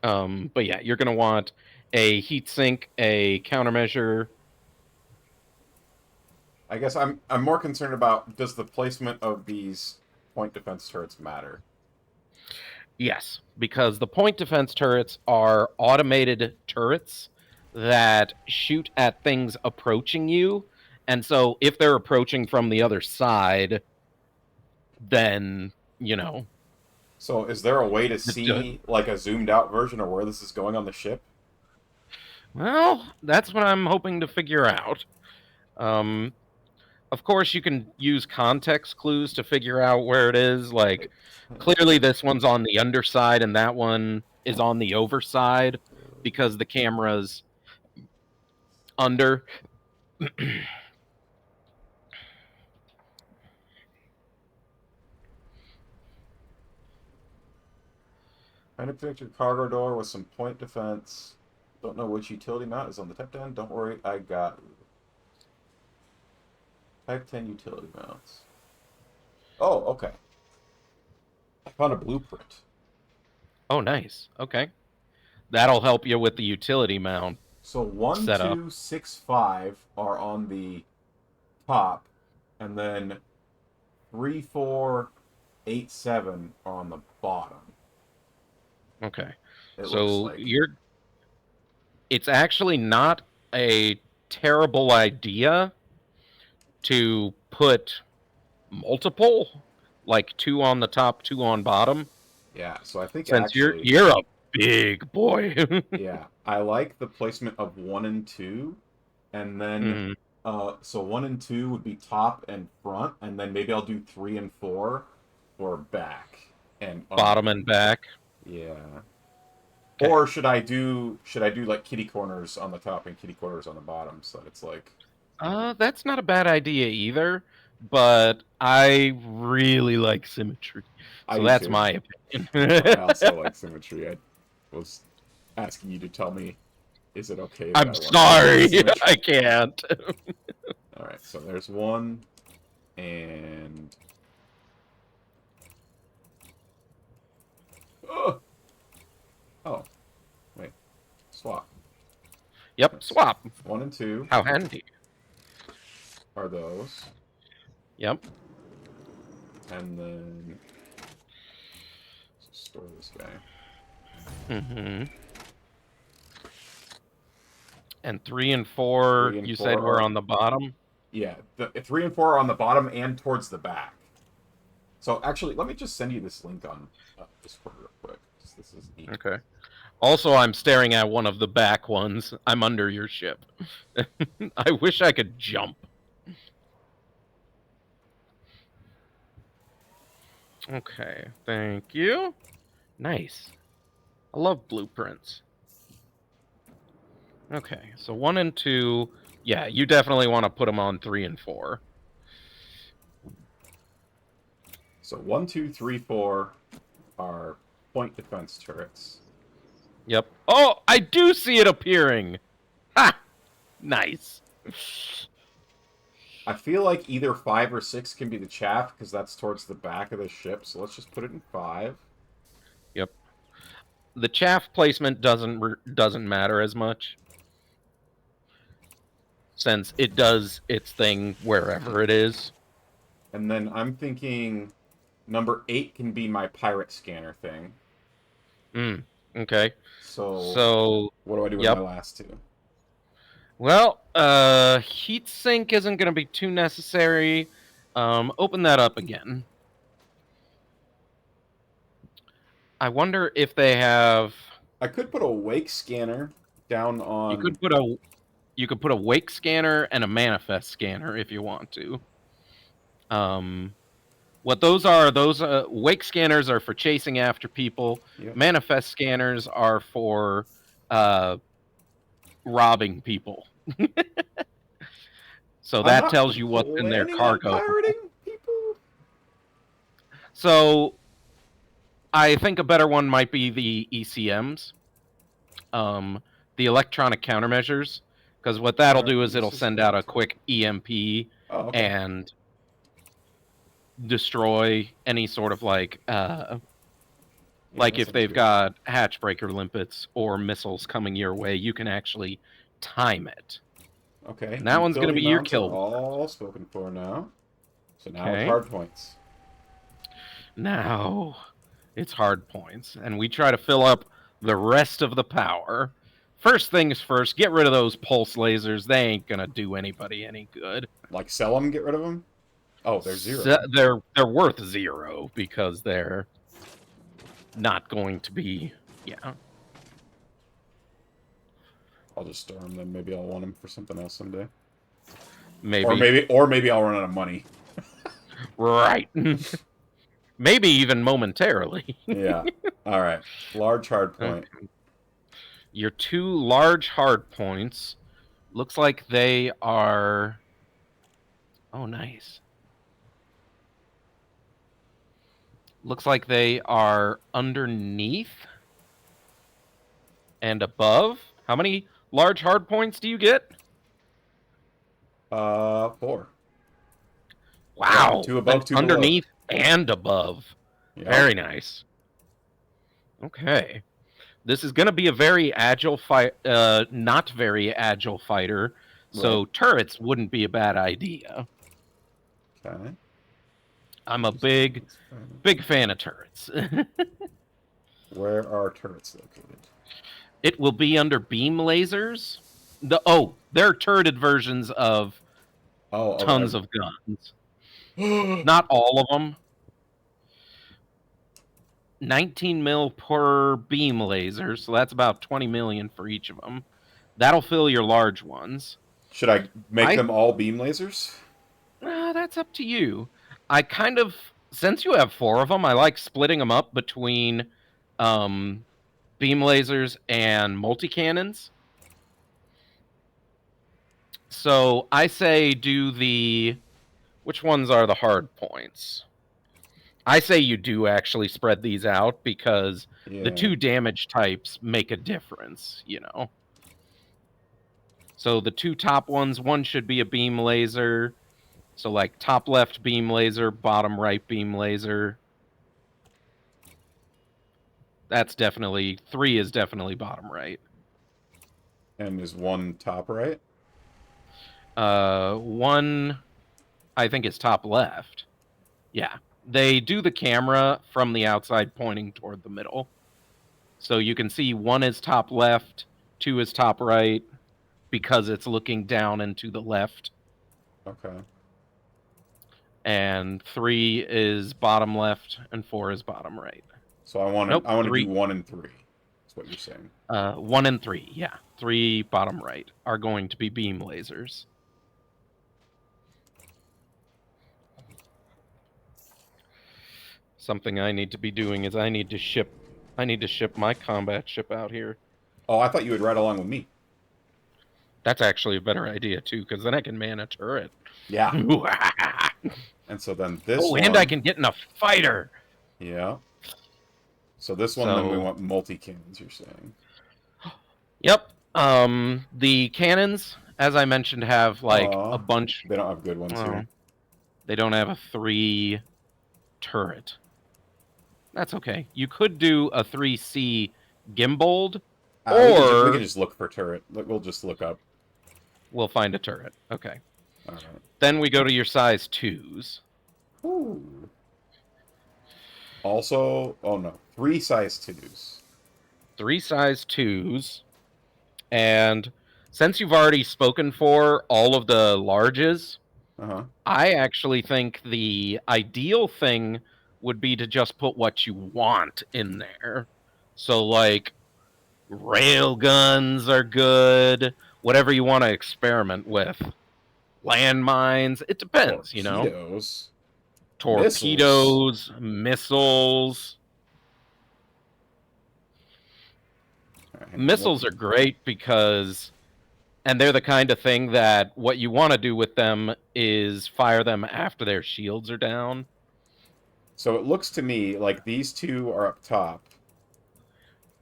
But yeah, you're gonna want a heatsink, a countermeasure. I guess I'm more concerned about, does the placement of these point defense turrets matter? Yes, because the point defense turrets are automated turrets that shoot at things approaching you. And so if they're approaching from the other side, then, you know. So is there a way to see, like, a zoomed out version of where this is going on the ship? Well, that's what I'm hoping to figure out. Of course, you can use context clues to figure out where it is. Like, clearly this one's on the underside and that one is on the overside because the camera's under. Trying to protect your cargo door with some point defense. Don't know which utility mount is on the top end. Don't worry, I got Type 10 utility mounts. Oh, okay. I found a blueprint. Oh, nice. Okay. That'll help you with the utility mount. So 1, setup. 2, 6, 5 are on the top, and then 3, 4, 8, 7 are on the bottom. Okay. It So looks like. it's actually not a terrible idea to put multiple, like 2 on the top, 2 on bottom. Yeah, so I think since actually, you're a big boy. Yeah, I like the placement of 1 and 2, and then so 1 and 2 would be top and front, and then maybe I'll do 3 and 4 for back and bottom and back. Yeah. Okay. Or should I do like kitty corners on the top and kitty corners on the bottom, so that it's like. That's not a bad idea either, but I really like symmetry. So that's my opinion. I also like symmetry. I was asking you to tell me, is it okay that I'm sorry, I can't. Alright, so there's 1, and... Oh, wait. Swap. Yep, swap. 1 and 2. How handy. Are those. Yep. And then... Let's store this guy. Mm-hmm. And 3 and 4, you said were on the bottom? Yeah, the 3 and 4 are on the bottom and towards the back. So actually, let me just send you this link on Discord real quick. This is neat. Okay. Also, I'm staring at one of the back ones. I'm under your ship. I wish I could jump. Okay, thank you. Nice. I love blueprints. Okay, so 1 and 2. Yeah, you definitely want to put them on 3 and 4. So 1, 2, 3, 4 are point defense turrets. Yep. Oh, I do see it appearing. Ha! Nice. I feel like either 5 or 6 can be the chaff, because that's towards the back of the ship, so let's just put it in 5. Yep. The chaff placement doesn't matter as much, since it does its thing wherever it is. And then I'm thinking number 8 can be my pirate scanner thing. Okay. So what do I do with my last 2? Well, heatsink isn't going to be too necessary. Open that up again. I wonder if they have... I could put a wake scanner down on... You could put a wake scanner and a manifest scanner if you want to. What those are, wake scanners are for chasing after people. Yep. Manifest scanners are for robbing people. So that tells you what's in their cargo. Pirating people? So I think a better one might be the ECMs, the electronic countermeasures, Because what that'll do is it'll send out a quick EMP and destroy any sort of like if they've got hatchbreaker limpets or missiles coming your way, you can actually time it. Okay. And that one's going to be your kill. All spoken for now. So now it's Okay. hard points. Now it's hard points, and we try to fill up the rest of the power. First things first, get rid of those pulse lasers. They ain't gonna do anybody any good. Like sell them, get rid of them? Oh, they're 0. They're worth 0 because they're not going to be. Yeah. I'll just store them. Then maybe I'll want them for something else someday. Maybe. Or maybe I'll run out of money. Right. Maybe even momentarily. Yeah. All right. Large hard point. Okay. Your 2 large hard points. Looks like they are. Oh, nice. Looks like they are underneath and above. How many large hard points do you get? 4. Wow. 2 above, 2 underneath below. And above. Yep. Very nice. Okay. This is going to be a very agile fight, not very agile fighter. So turrets wouldn't be a bad idea. Okay. I'm a big fan of turrets. Where are turrets located? It will be under beam lasers. They're turreted versions of tons of guns. Not all of them. 19 mil per beam laser, so that's about 20 million for each of them. That'll fill your large ones. Should I make them all beam lasers? That's up to you. I kind of, since you have 4 of them, I like splitting them up between beam lasers and multi-cannons. So I say do the... Which ones are the hard points? I say you do actually spread these out because the 2 damage types make a difference, you know. So the 2 top ones, one should be a beam laser. So like top left beam laser, bottom right beam laser. That's definitely... 3 is definitely bottom right. And is 1 top right? 1, I think, is top left. Yeah. They do the camera from the outside pointing toward the middle. So you can see 1 is top left, 2 is top right, because it's looking down into the left. Okay. And 3 is bottom left, and 4 is bottom right. So I want to do 1 and 3. That's what you're saying. 1 and 3, yeah. 3 bottom right are going to be beam lasers. Something I need to be doing is I need to ship my combat ship out here. Oh, I thought you would ride along with me. That's actually a better idea too, because then I can man a turret. Yeah. And so then this one... and I can get in a fighter! Yeah. So this one, then we want multi-cannons, you're saying. Yep. The cannons, as I mentioned, have like a bunch... They don't have good ones here. They don't have a 3 turret. That's okay. You could do a 3C gimbaled, or... We can just look for turret. We'll just look up. We'll find a turret. Okay. All right. Then we go to your size 2s. Ooh. Also, 3 size 2s. 3 size 2s. And since you've already spoken for all of the larges, I actually think the ideal thing would be to just put what you want in there. So, like, rail guns are good. Whatever you want to experiment with. Landmines. It depends, you know. Torpedoes. Missiles. Missiles are great because... And they're the kind of thing that what you want to do with them is fire them after their shields are down. So it looks to me like these 2 are up top,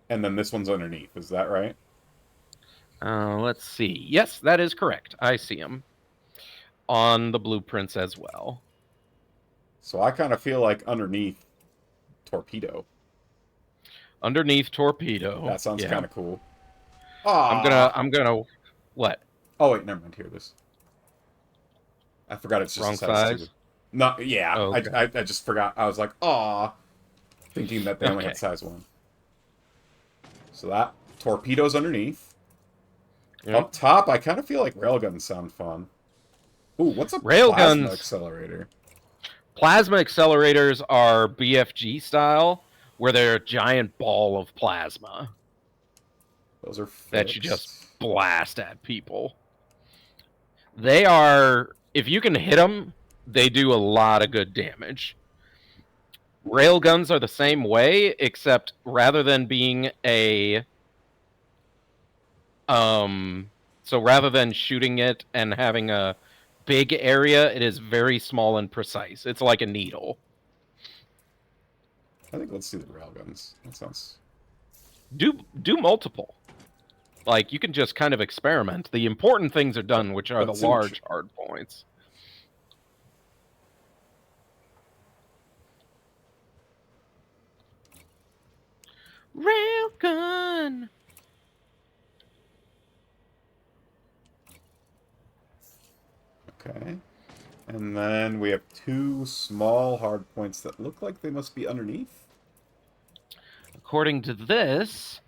and then this one's underneath. Is that right? Let's see. Yes, that is correct. I see them on the blueprints as well. So I kind of feel like underneath torpedo. Underneath torpedo. That sounds yeah. kind of cool. I'm gonna. What? Oh wait, never mind. Here it is. I forgot it's just Wrong size 2. size? No, yeah. Oh, okay. I just forgot. I was like, aw, thinking that they only had Okay. size 1. So that torpedo's underneath. Yep. Up top, I kind of feel like railguns sound fun. Ooh, what's a Railguns. plasma accelerator? Plasma accelerators are BFG style, where they're a giant ball of plasma Those are fixed. that you just blast at people. They are, if you can hit them, they do a lot of good damage. Railguns are the same way, except rather than being a so rather than shooting it and having a big area, it is very small and precise. It's like a needle. I think let's do the railguns. That sounds... Do multiple. Like, you can just kind of experiment. The important things are done, which are the large hard points. Railgun! Okay. And then we have 2 small hard points that look like they must be underneath. According to this,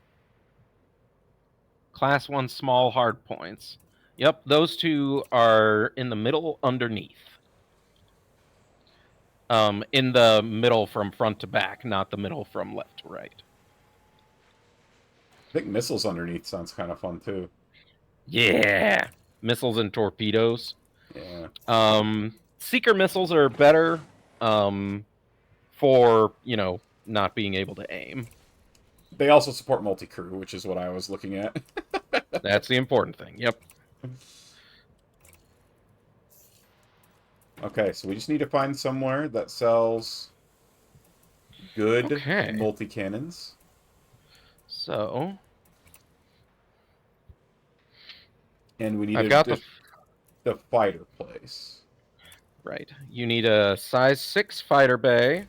Class 1 small hard points. Yep, those 2 are in the middle underneath. In the middle from front to back, not the middle from left to right. I think missiles underneath sounds kind of fun, too. Yeah! Missiles and torpedoes. Yeah. Seeker missiles are better for, not being able to aim. They also support multi-crew, which is what I was looking at. That's the important thing, yep. Okay, so we just need to find somewhere that sells good multi-cannons. So... And we need I've got the fighter place. Right. You need a size 6 fighter bay.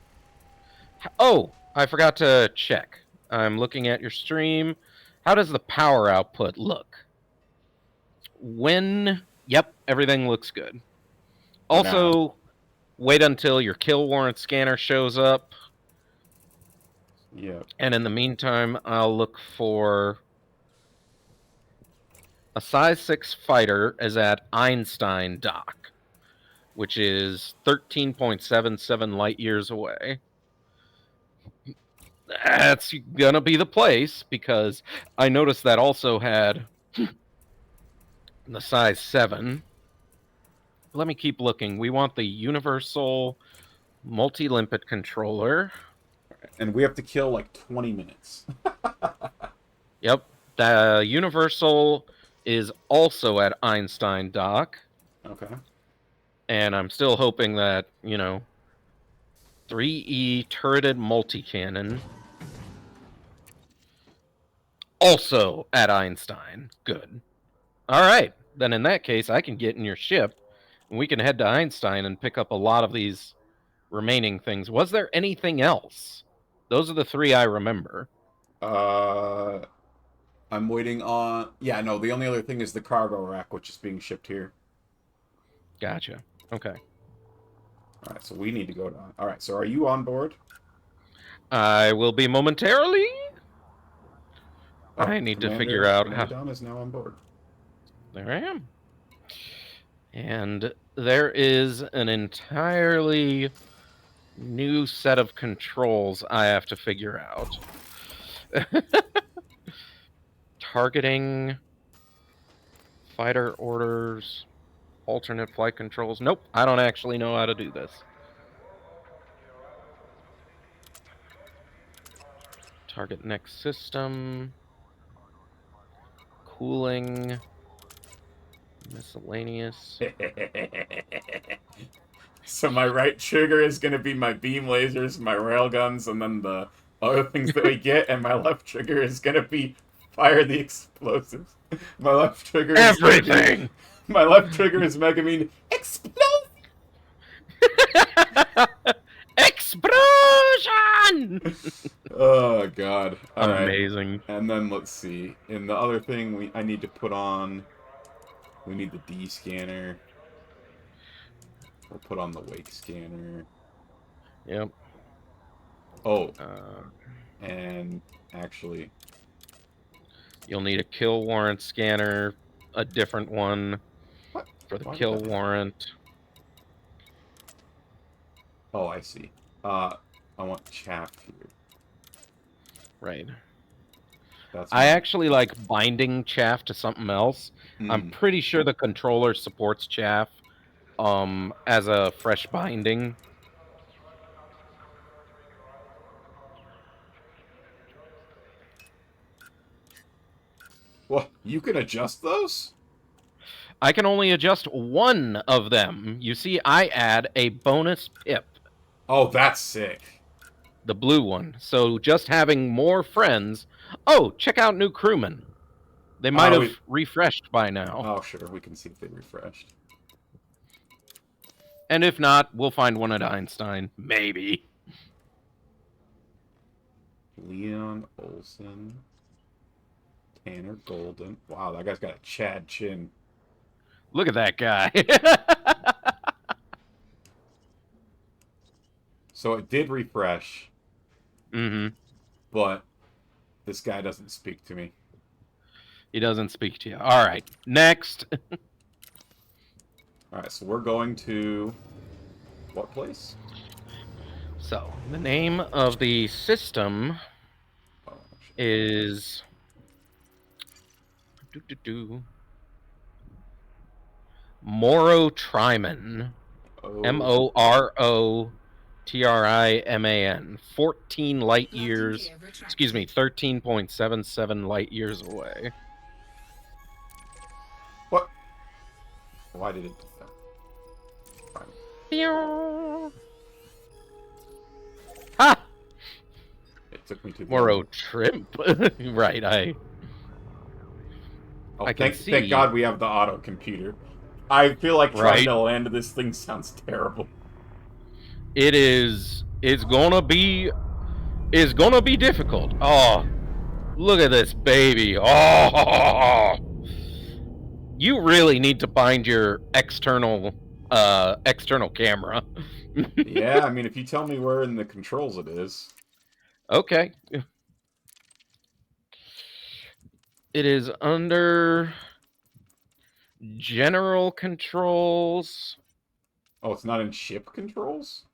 Oh, I forgot to check. I'm looking at your stream. How does the power output look? Yep, everything looks good. Also, wait until your kill warrant scanner shows up. Yep. And in the meantime, I'll look for... A size 6 fighter is at Einstein Dock, which is 13.77 light years away. That's gonna be the place, because I noticed that also had the size 7. Let me keep looking. We want the universal multi-limpet controller. And we have to kill like 20 minutes. Yep. The universal is also at Einstein Dock. Okay. And I'm still hoping that, 3E turreted multi-cannon. Also at Einstein. Good. Alright. Then in that case, I can get in your ship, and we can head to Einstein and pick up a lot of these remaining things. Was there anything else? Those are the 3 I remember. I'm waiting on... Yeah, no, the only other thing is the cargo rack, which is being shipped here. Gotcha. Okay. Alright, so we need to go down. Alright, so are you on board? I will be momentarily. I need to figure out how... Dom is now on board. There I am. And there is an entirely new set of controls I have to figure out. Targeting, fighter orders, alternate flight controls. Nope, I don't actually know how to do this. Target next system, cooling, miscellaneous. So my right trigger is going to be my beam lasers, my railguns, and then the other things that we get, and my left trigger is going to be Fire the explosives. My left trigger is Everything! My left trigger is Megamine. Explode! Explosion! Oh god. Alright. Amazing. And then let's see. In the other thing I need to put on, we need the D scanner. We'll put on the wake scanner. Yep. Oh. And actually, you'll need a kill warrant scanner, a different one for the kill warrant. Oh, I see. I want chaff here. Right. That's I actually like binding chaff to something else. I'm pretty sure the controller supports chaff as a fresh binding. Well, you can adjust those? I can only adjust one of them. You see, I add a bonus pip. Oh, that's sick. The blue one. So just having more friends. Oh, check out new crewmen. They might have refreshed by now. Oh, sure. We can see if they refreshed. And if not, we'll find one at Einstein. Maybe. Leon Olson. Tanner Golden. Wow, that guy's got a Chad chin. Look at that guy. So it did refresh. Mm-hmm. But this guy doesn't speak to me. He doesn't speak to you. All right. Next. All right, so we're going to what place? So, the name of the system is Morotriman. Morotriman. 14 light years. Excuse me, 13.77 light years away. What? Why did it do that? Ha! It took me too Moro Trimp. Right, Oh, I can see. Thank God we have the auto computer. I feel like trying to land this thing sounds terrible. It is. It's gonna be difficult. Oh, look at this baby. Oh, you really need to find your external camera. Yeah, I mean, if you tell me where in the controls it is. Okay. It is under general controls. Oh, it's not in ship controls?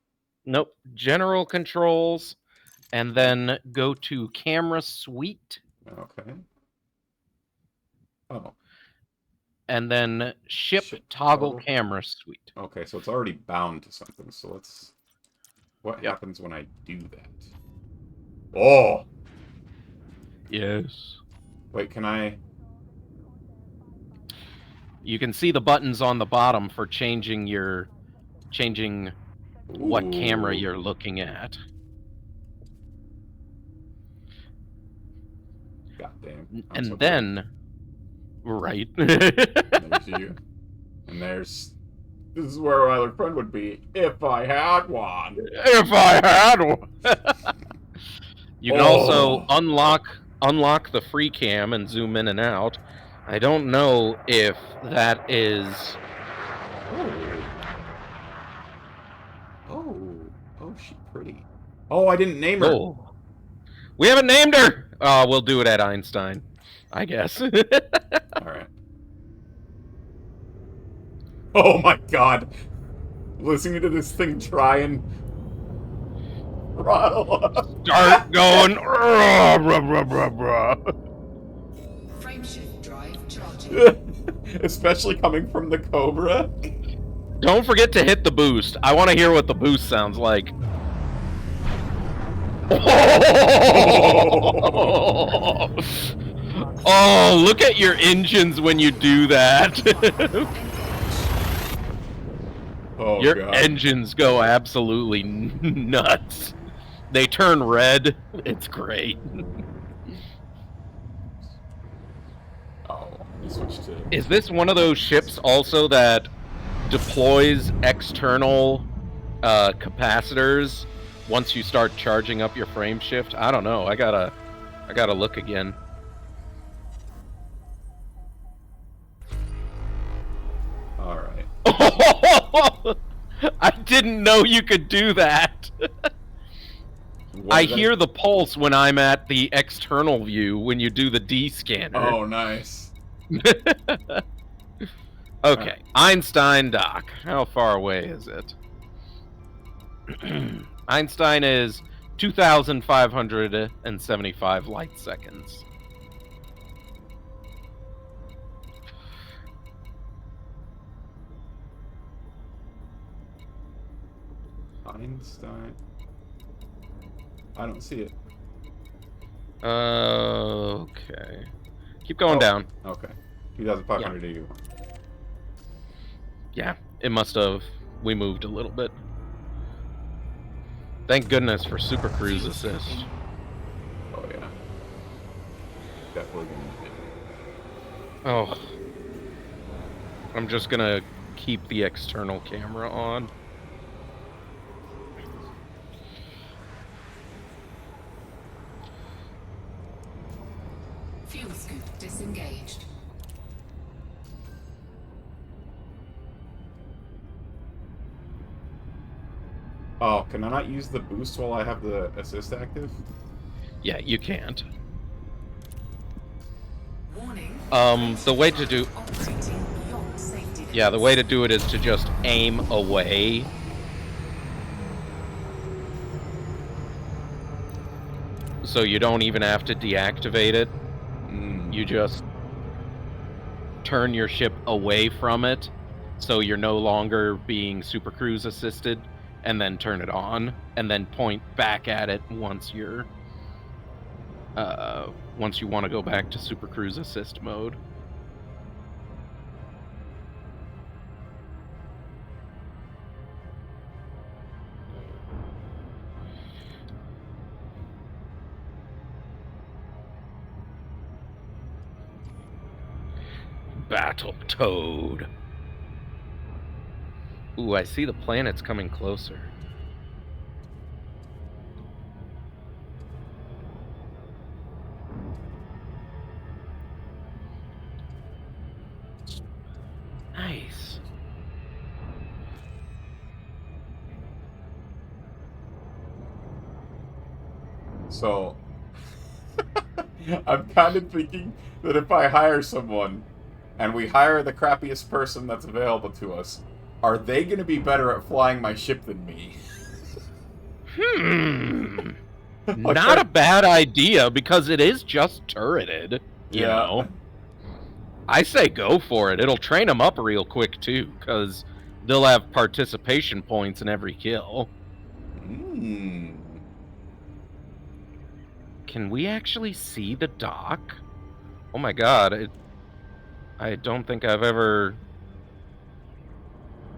Nope. General controls. And then go to camera suite. Okay. Oh. And then ship toggle camera suite. Okay, so it's already bound to something. So let's... What happens when I do that? Oh! Yes. Wait, can I... You can see the buttons on the bottom for changing what camera you're looking at. Goddamn. And then... Right. There's you. And there's... This is where my other friend would be, if I had one. If I had one! You can also unlock the free cam and zoom in and out. I don't know if that is... Oh, she's pretty. Oh, I didn't name her. Oh. We haven't named her! We'll do it at Einstein, I guess. Alright. Oh my god. Listening to this thing try and throttle up. Start going. Frameshift drive charging. Especially coming from the Cobra. Don't forget to hit the boost. I want to hear what the boost sounds like. Oh, look at your engines when you do that. Your engines go absolutely nuts. They turn red. It's great. You switch to... Is this one of those ships also that deploys external capacitors once you start charging up your frame shift? I don't know. I gotta look again. All right. I didn't know you could do that. I hear the pulse when I'm at the external view when you do the D scanner. Oh, nice. Okay, Einstein dock. How far away is it? Einstein is 2,575 light seconds. Einstein. I don't see it. Okay. Keep going down. Okay. 2,500 EU. Yeah, it must have. We moved a little bit. Thank goodness for Super Cruise Assist. Oh, yeah. Definitely gonna need it. Oh. I'm just gonna keep the external camera on. Fuel scoop disengaged. Oh, can I not use the boost while I have the assist active? Yeah, you can't. Warning. The way to do... Yeah, the way to do it is to just aim away. So you don't even have to deactivate it. You just turn your ship away from it, so you're no longer being Super Cruise assisted, and then turn it on, and then point back at it once you're once you want to go back to Super Cruise assist mode. Battle Toad. Ooh, I see the planets coming closer. Nice. So, I'm kind of thinking that if I hire someone, and we hire the crappiest person that's available to us, are they going to be better at flying my ship than me? Not a bad idea, because it is just turreted, you know. I say go for it. It'll train them up real quick, too, because they'll have participation points in every kill. Can we actually see the dock? Oh my god, I don't think I've ever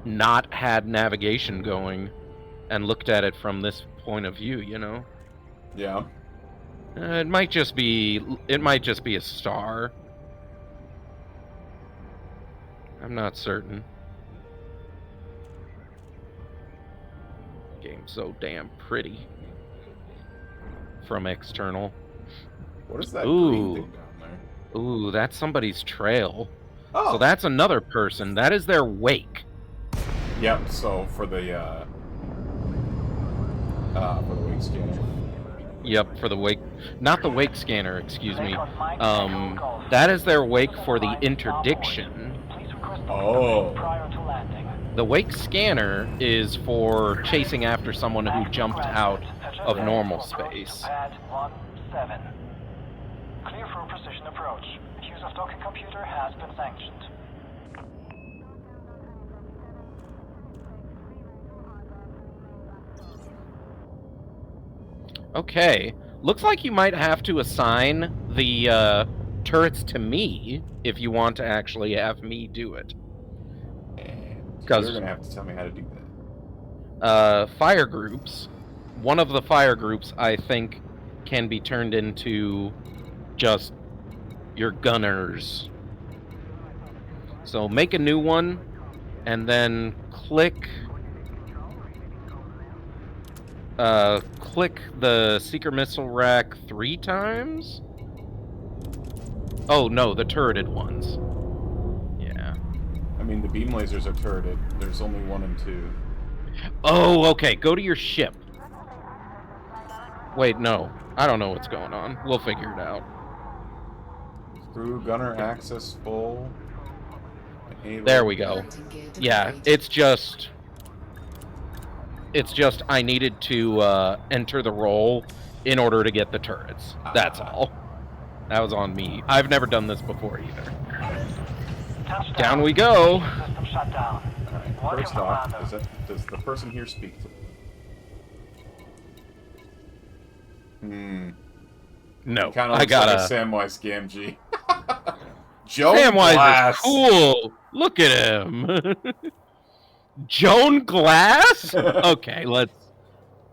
not had navigation going and looked at it from this point of view, you know? Yeah. It might just be a star. I'm not certain. Game's so damn pretty. From external. What is that green thing down there? Ooh, that's somebody's trail. Oh. So that's another person. That is their wake. Yep, so for the wake scanner. Yep, for the wake... Not the wake scanner, excuse me. That is their wake for the interdiction. Oh. The wake scanner is for chasing after someone who jumped out of normal space. Pad 17. Clear for precision approach. Use of docking computer has been sanctioned. Okay. Looks like you might have to assign the turrets to me if you want to actually have me do it. Because you're going to have to tell me how to do that. Fire groups. One of the fire groups, I think, can be turned into just your gunners. So make a new one, and then click the seeker missile rack 3 times. Oh no, the turreted ones. Yeah. I mean, the beam lasers are turreted. There's only 1 and 2. Oh, okay. Go to your ship. Wait, no. I don't know what's going on. We'll figure it out. Crew gunner access full. Enable. There we go. Yeah, it's just I needed to enter the role in order to get the turrets. That's all. That was on me. I've never done this before either. Down we go. System shut down. Alright, first off, does the person here speak to me? No, Kind of I looks got like a a Samwise Gamgee. Joan Samwise Glass. is cool. Look at him. Joan Glass? Okay,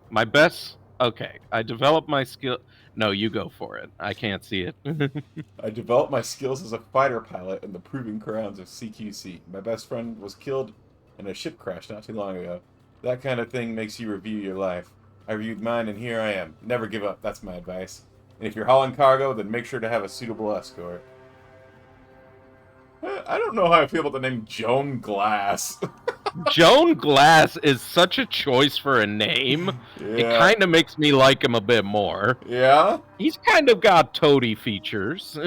my best. Okay, I developed my skill. No, you go for it. I can't see it. I developed my skills as a fighter pilot in the proving grounds of CQC. My best friend was killed in a ship crash not too long ago. That kind of thing makes you review your life. I reviewed mine, and here I am. Never give up. That's my advice. And if you're hauling cargo, then make sure to have a suitable escort. I don't know how I feel about the name Joan Glass. Joan Glass is such a choice for a name. Yeah. It kind of makes me like him a bit more. Yeah? He's kind of got toady features.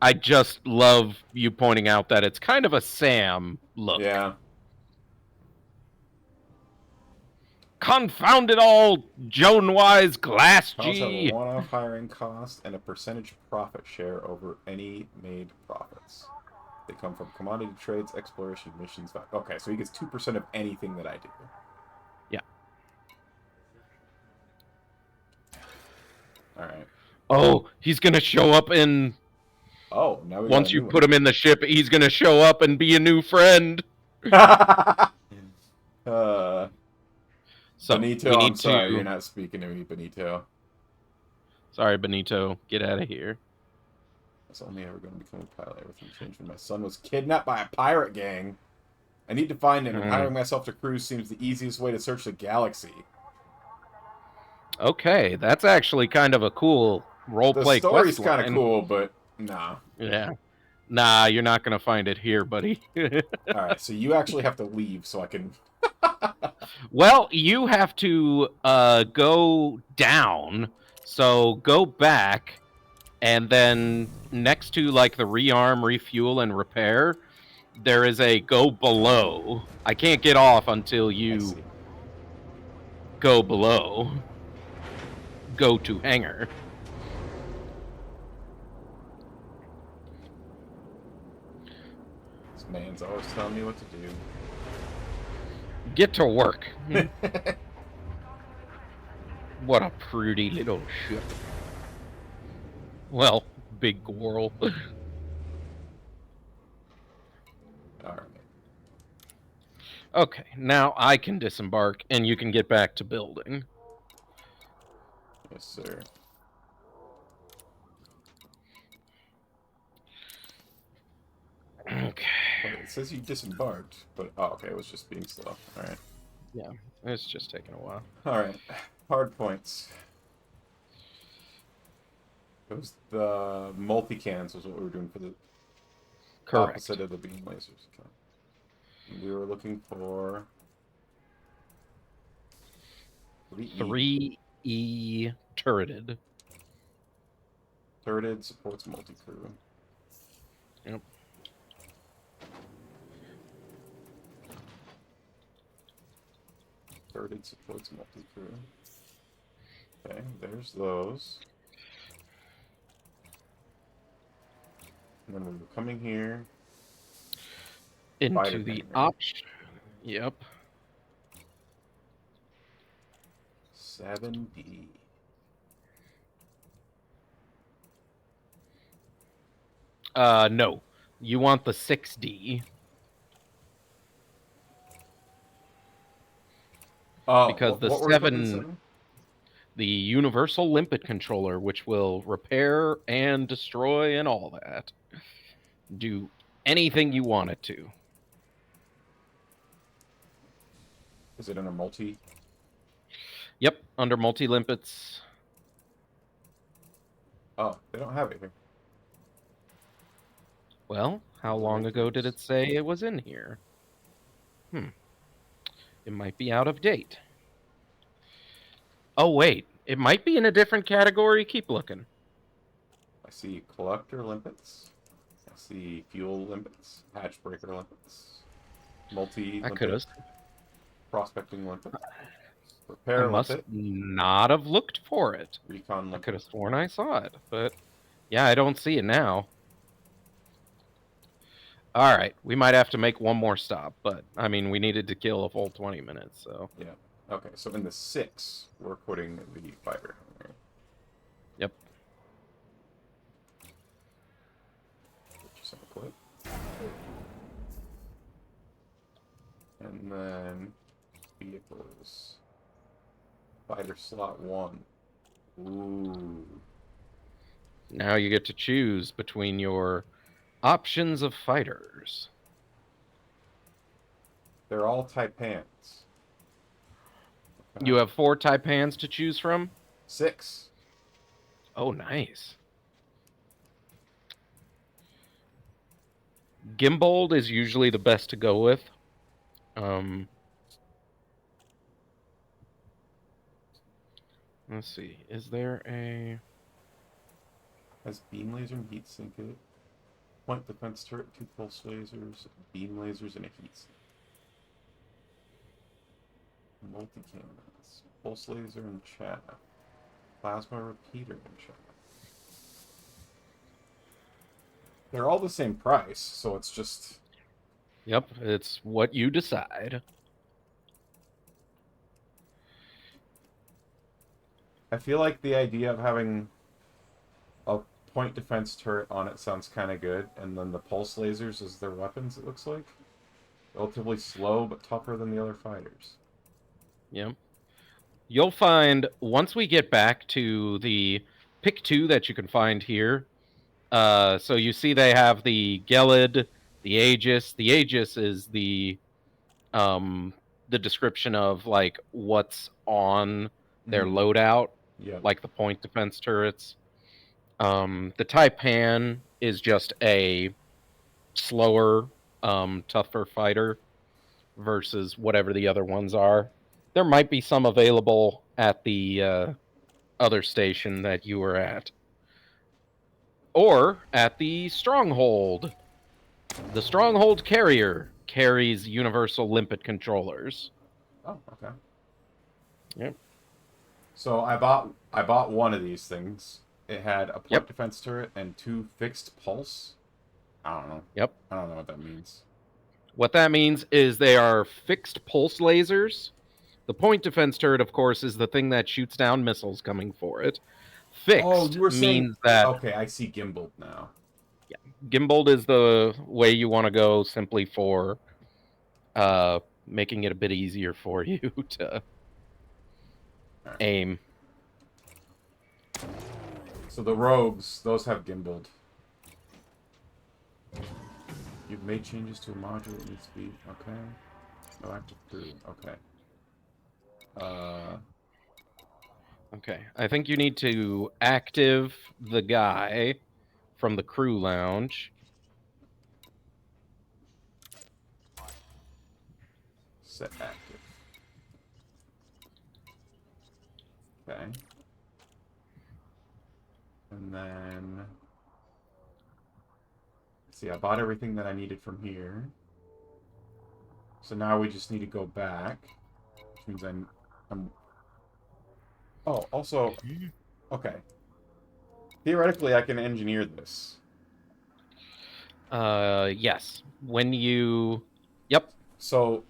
I just love you pointing out that it's kind of a Sam look. Yeah. Confound it all, Joan Wise Glass Pilots have G. a one-off hiring cost and a percentage profit share over any made profits. They come from commodity trades, exploration missions. Okay, so he gets 2% of anything that I do. Yeah. Alright. Oh, he's going to show up in... Oh, now we got once a you new put him in the ship, he's going to show up and be a new friend. So Benito, I'm sorry, you're not speaking to me, Benito. Sorry, Benito. Get out of here. I was only ever going to become a pilot. Everything changed when my son was kidnapped by a pirate gang. I need to find him, and hiring myself to cruise seems the easiest way to search the galaxy. Okay, that's actually kind of a cool roleplay quest line. The story's kind of cool, but nah. Yeah. Nah, you're not going to find it here, buddy. Alright, so you actually have to leave so I can... Well, you have to go down, so go back, and then next to, like, the rearm, refuel, and repair, there is a go below. I can't get off until you go below. Go to hangar. This man's always telling me what to do. Get to work. What a pretty little ship. Well, big squirrel. Alright. Okay, now I can disembark and you can get back to building. Yes, sir. Okay. Wait, it says you disembarked, but... Oh, okay, it was just being slow. Alright. Yeah, it's just taking a while. Alright. Hard points. It was the multi-cans was what we were doing for the opposite of the beam lasers. Okay. We were looking for... 3E turreted. Turreted supports multi-crew. Yep. Turreted supports multi-crew. Okay, there's those. And then we were coming here. Into the option. Yep. 7D. No. You want the 6D. Oh, because the what were we looking 7... the universal limpet controller, which will repair and destroy and all that. Do anything you want it to. Is it under multi? Yep, under multi-limpets. Oh, they don't have it here. Well, how long ago did it say it was in here? It might be out of date. Oh, wait. It might be in a different category. Keep looking. I see collector limpets. I see fuel limpets. Hatch breaker limpets. Multi limpet. Prospecting limpet. Repair I must limpet. not have looked for it. Recon limpet. I could have sworn I saw it, but yeah, I don't see it now. All right, we might have to make one more stop, but I mean, we needed to kill a full 20 minutes, so. Yeah. Okay, so in the 6, we're putting the fighter. Right? Yep. Just have a clip. And then vehicles. Fighter slot 1. Ooh. Now you get to choose between your options of fighters. They're all Taipans. Okay. You have 4 Taipans to choose from? 6. Oh, nice. Gimbaled is usually the best to go with. Let's see. Is there a... Has beam laser and heat sink it. Point defense turret, 2 pulse lasers, beam lasers, and a heat sink. Multi-cannons. Pulse laser and chaff. Plasma repeater and chaff. They're all the same price, so it's just... Yep, it's what you decide. I feel like the idea of having a point defense turret on it sounds kind of good, and then the pulse lasers as their weapons, it looks like. Relatively slow, but tougher than the other fighters. Yep. You'll find, once we get back to the pick 2 that you can find here, so you see they have the Gelid, the Aegis. The Aegis is the description of, like, what's on their loadout, like the point defense turrets. The Taipan is just a slower, tougher fighter versus whatever the other ones are. There might be some available at the other station that you were at. Or at the Stronghold. The Stronghold carrier carries universal limpet controllers. Oh, okay. Yep. So I bought one of these things. It had a point defense turret and 2 fixed pulse. I don't know. Yep. I don't know what that means. What that means is they are fixed pulse lasers. The point defense turret, of course, is the thing that shoots down missiles coming for it. Fixed means that... Okay, I see gimbaled now. Yeah, gimbaled is the way you want to go, simply for making it a bit easier for you to aim. So the rogues, those have gimbaled. You've made changes to a module that needs to be... Okay. No active crew. Okay. Okay, I think you need to active the guy from the crew lounge. Set active. Okay. And then... See, I bought everything that I needed from here. So now we just need to go back. Which means I'm... Oh, also... Okay. Theoretically, I can engineer this. Yes. When you... Yep. So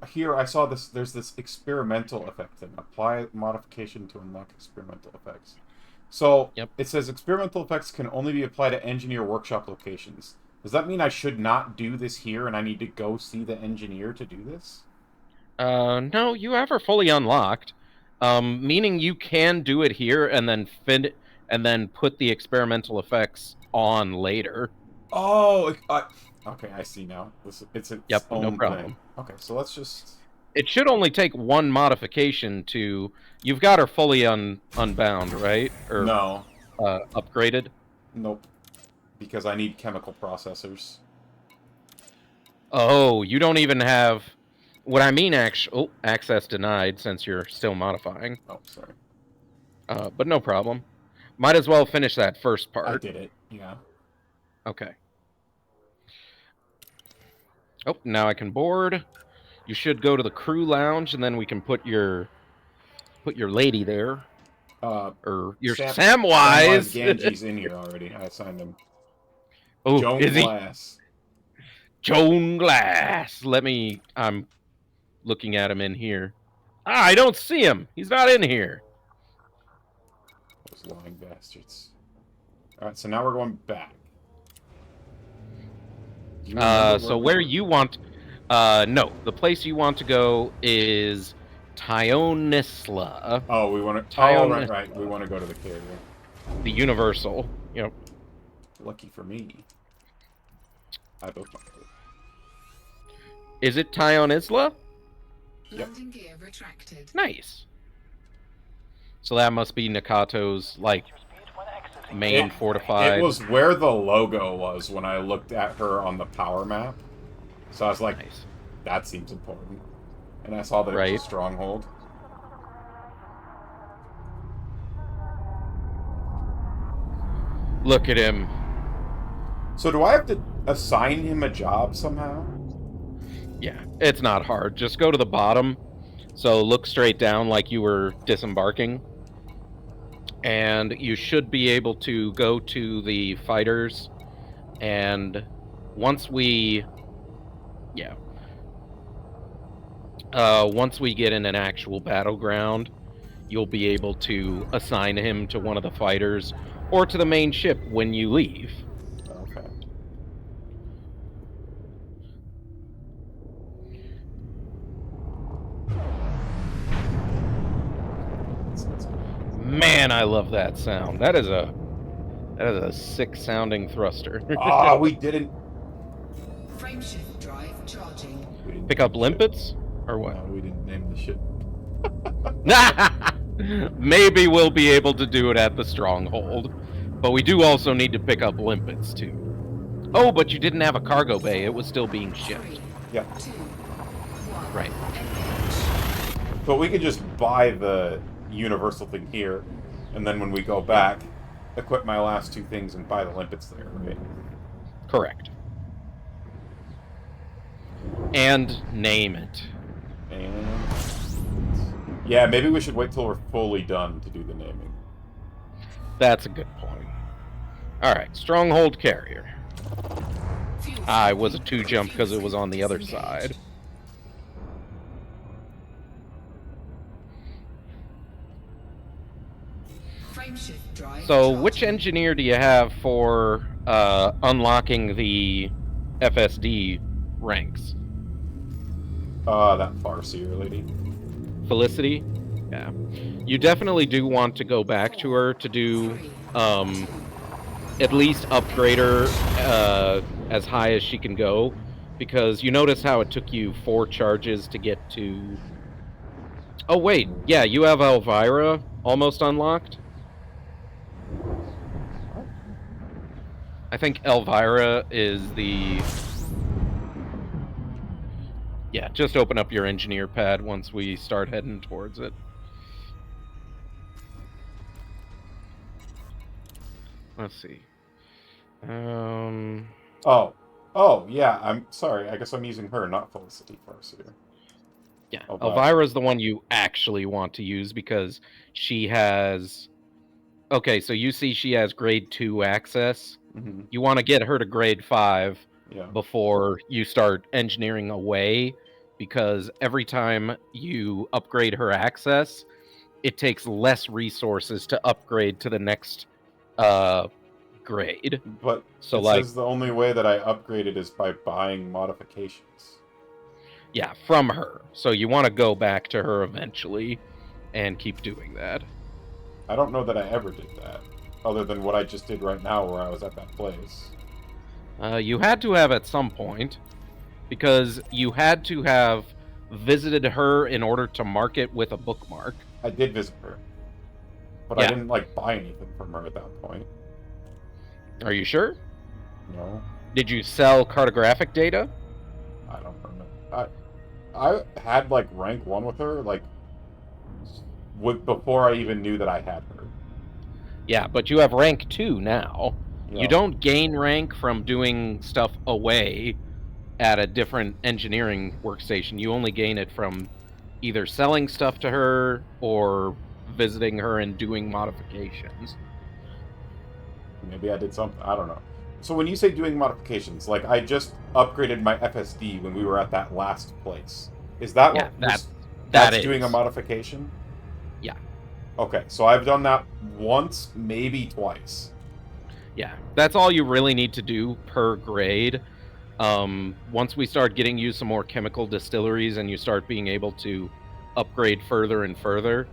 here I saw this, there's this experimental effect thing. Apply modification to unlock experimental effects. So, it says experimental effects can only be applied to engineer workshop locations. Does that mean I should not do this here and I need to go see the engineer to do this? No, you have her fully unlocked. Meaning you can do it here and then put the experimental effects on later. Oh, okay, I see now. It's its No own problem. thing. Okay, so let's just... It should only take one modification to... You've got her fully unbound, right? Or, no. Upgraded? Nope. Because I need chemical processors. Oh, you don't even have... What I mean, access denied, since you're still modifying. Oh, sorry. But no problem. Might as well finish that first part. I did it, yeah. Okay. Oh, now I can board. You should go to the crew lounge, and then we can put your lady there. Or your Samwise. Ganji's in here already. I assigned him. Oh, Joan is Glass. Joan Glass. I'm looking at him in here. I don't see him. He's not in here. Those lying bastards. Alright, so now we're going back. So where you want... no. The place you want to go is Tionisla. Oh, we want to... Oh, right. We want to go to the carrier. The Universal. Yep. Lucky for me. I both want to go. Is it Tionisla? Landing gear retracted. Nice. So that must be Nakato's, like, main fortified... It was where the logo was when I looked at her on the power map. So I was like, nice. That seems important. And I saw that it was a stronghold. Look at him. So do I have to assign him a job somehow? Yeah, it's not hard. Just go to the bottom. So look straight down like you were disembarking. And you should be able to go to the fighters. And once we... Yeah. Once we get in an actual battleground, you'll be able to assign him to one of the fighters or to the main ship when you leave. Okay. Man, I love that sound. That is a sick sounding thruster. Ah, we didn't. Frameshift drive charging. Pick up limpets or what? No, we didn't name the ship. Maybe we'll be able to do it at the stronghold, but we do also need to pick up limpets too. Oh, but you didn't have a cargo bay. It was still being shipped. Yeah. Right. But we could just buy the universal thing here, and then when we go back, equip my last two things and buy the limpets there, right? Correct. And name it. And... yeah, maybe we should wait till we're fully done to do the naming. That's a good point. Alright, stronghold carrier. I was a 2-jump because it was on the other side. So, which engineer do you have for unlocking the FSD ranks? That Farseer lady. Felicity? Yeah. You definitely do want to go back to her to do, at least upgrade her as high as she can go. Because you notice how it took you 4 charges to get to... Oh, wait. Yeah, you have Elvira almost unlocked. I think Elvira is the... Yeah, just open up your engineer pad once we start heading towards it. Let's see. Oh, yeah, I'm sorry. I guess I'm using her, not Felicity Farseer. Yeah, Elvira's the one you actually want to use because she has... Okay, so you see she has grade 2 access. Mm-hmm. You want to get her to grade 5 yeah. before you start engineering away, because every time you upgrade her access, it takes less resources to upgrade to the next grade. But so it says the only way that I upgrade it is by buying modifications. Yeah, from her. So you want to go back to her eventually and keep doing that. I don't know that I ever did that, other than what I just did right now where I was at that place. You had to have at some point, because you had to have visited her in order to mark it with a bookmark. I did visit her. But Yeah. I didn't, like, buy anything from her at that point. Are you sure? No. Did you sell cartographic data? I don't remember. I had, like, rank 1 with her, like, before I even knew that I had her. Yeah, but you have rank 2 now. Yeah. You don't gain rank from doing stuff away at a different engineering workstation. You only gain it from either selling stuff to her or visiting her and doing modifications. Maybe I did something. I don't know. So when you say doing modifications, like I just upgraded my FSD when we were at that last place. Is that Yeah, what that's doing a modification? Yeah. Okay, so I've done that once, maybe twice. Yeah, that's all you really need to do per grade. Once we start getting you some more chemical distilleries and you start being able to upgrade further and further,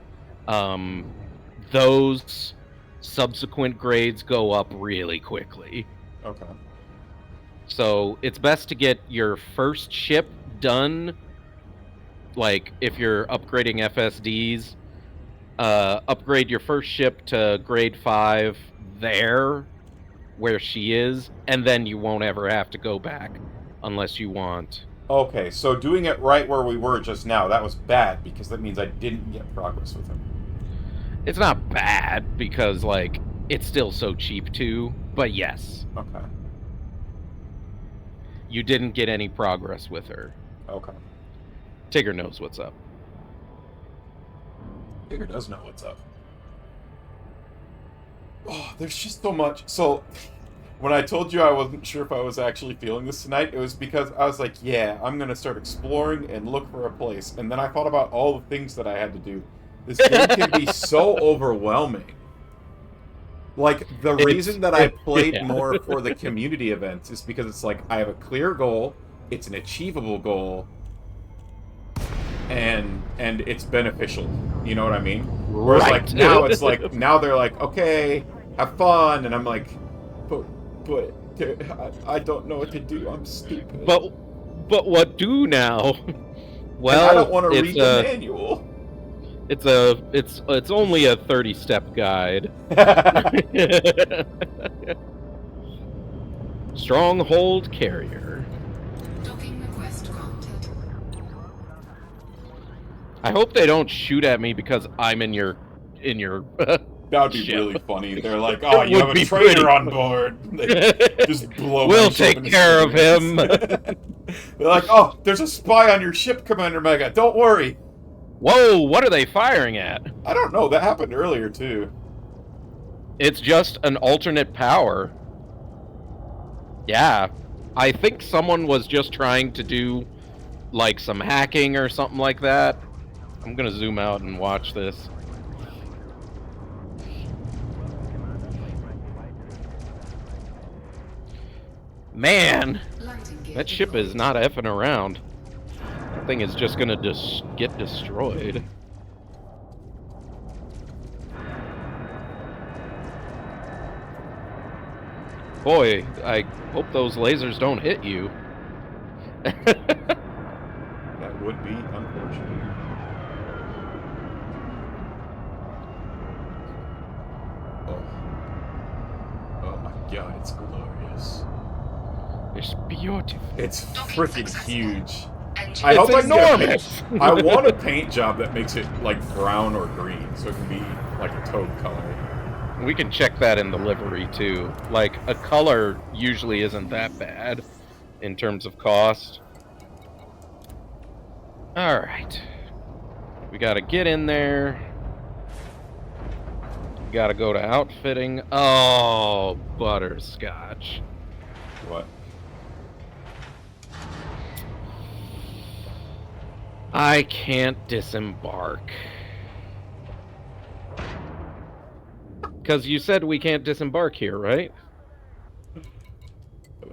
those subsequent grades go up really quickly. Okay. So it's best to get your first ship done, like if you're upgrading FSDs, upgrade your first ship to grade 5 there, where she is, and then you won't ever have to go back unless you want. Okay, so doing it right where we were just now, that was bad because that means I didn't get progress with him. It's not bad because, like, it's still so cheap too, but yes. Okay. You didn't get any progress with her. Okay. Tigger knows what's up. Tigger does know what's up. Oh, there's just so much. So, when I told you I wasn't sure if I was actually feeling this tonight, it was because I was like, yeah, I'm going to start exploring and look for a place. And then I thought about all the things that I had to do. This game can be so overwhelming. Like, the reason that I played more for the community events is because it's like, I have a clear goal, it's an achievable goal, and it's beneficial. You know what I mean? Whereas, Right. like, now it's like, now they're like, okay, have fun, and I'm like, but I don't know what to do, I'm stupid. But what do now? Well, and I don't want to read the manual. It's only a 30-step guide. Stronghold carrier. Docking request granted. I hope they don't shoot at me because I'm in your That would be ship. really funny. They're like, oh, you would have a be traitor pretty on board. They just blow my We'll ship take into care of him. smithereens. They're like, oh, there's a spy on your ship, Commander Mega. Don't worry. Whoa, what are they firing at? I don't know. That happened earlier, too. It's just an alternate power. Yeah. I think someone was just trying to do, like, some hacking or something like that. I'm gonna zoom out and watch this. Man, that ship is not effing around. That thing is just gonna get destroyed. Boy, I hope those lasers don't hit you. That would be unfortunate. Oh my god, it's glorious. It's beautiful. It's freaking huge. I hope I can get I want a paint job that makes it like brown or green, so it can be like a taupe color. We can check that in the livery too. Like, a color usually isn't that bad in terms of cost. Alright. We gotta get in there. Gotta go to outfitting. Oh, butterscotch. What? I can't disembark. Because you said we can't disembark here, right?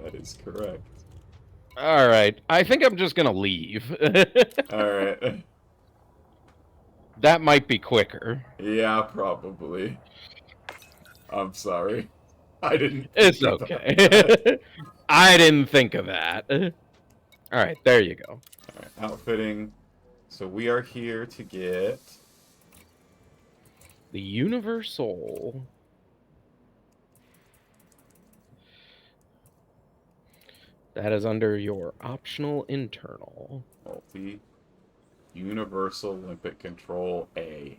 That is correct. Alright, I think I'm just gonna leave. Alright. That might be quicker. Yeah, probably. I'm sorry. I didn't It's think about okay. that. I didn't think of that. Alright, there you go. Alright, outfitting. So we are here to get... The Universal. That is under your optional internal. Multi. Universal Limpet Control A.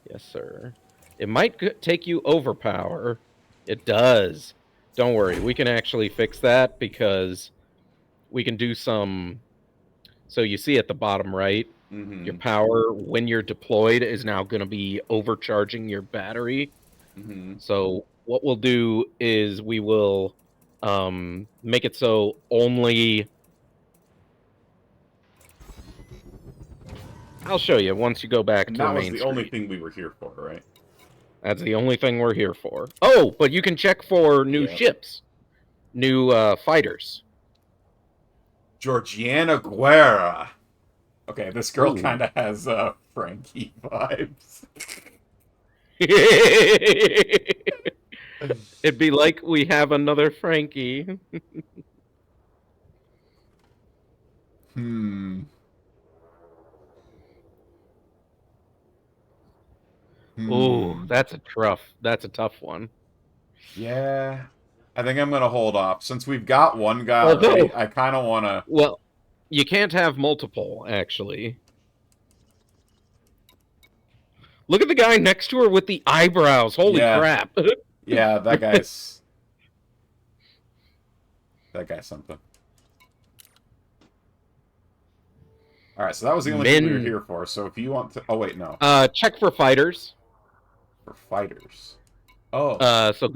Yes, sir. It might take you overpower. It does. Don't worry, we can actually fix that because we can do some... So you see at the bottom right, your power when you're deployed is now going to be overcharging your battery. So what we'll do is we will make it so only... I'll show you once you go back And to the that was main the screen. only thing we were here for, right? That's the only thing we're here for. Oh, but you can check for new ships. New fighters. Georgiana Guerra. Okay, this girl Ooh. kind of has Frankie vibes. It'd be like we have another Frankie. Ooh, that's a tough one. Yeah. I think I'm going to hold off. Since we've got one guy already, I kind of want to... Well, you can't have multiple, actually. Look at the guy next to her with the eyebrows. Holy crap. Yeah, that guy's... That guy's something. Alright, so that was the only thing we were here for. So if you want to... Oh, wait, no. Check for fighters. For fighters. Oh. So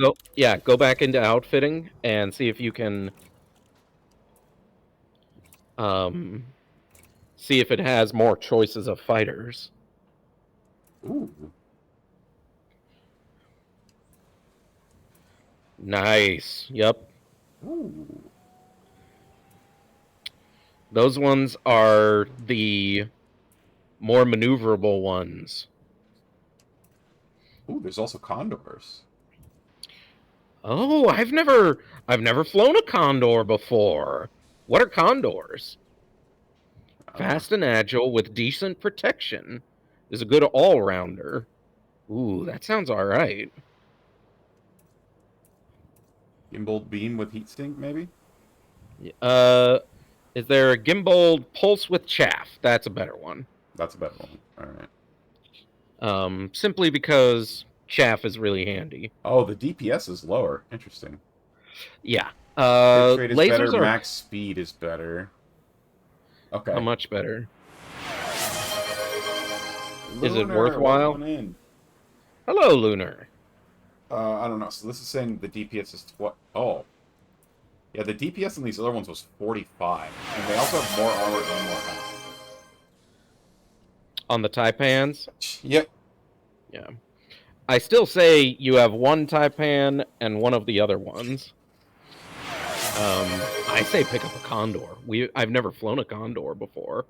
go back into outfitting and see if you can see if it has more choices of fighters. Ooh. Nice. Yep. Ooh. Those ones are the more maneuverable ones. Ooh, there's also condors. Oh, I've never flown a condor before. What are condors? Fast and agile with decent protection. Is a good all-rounder. Ooh, that sounds all right. Gimbal beam with heat sink, maybe? Is there a gimbal pulse with chaff? That's a better one. That's a better one. All right. Simply because chaff is really handy. Oh, the DPS is lower. Interesting. Yeah. Hit rate is lasers better. are... Max speed is better. Okay. How much better? Lunar, is it worthwhile? Hello, Lunar. I don't know. So this is saying the DPS is what? Oh. Yeah, the DPS on these other ones was 45. And they also have more armor and more health. On the Taipans? Yep. Yeah. I still say you have one Taipan and one of the other ones. I say pick up a Condor. I've never flown a Condor before.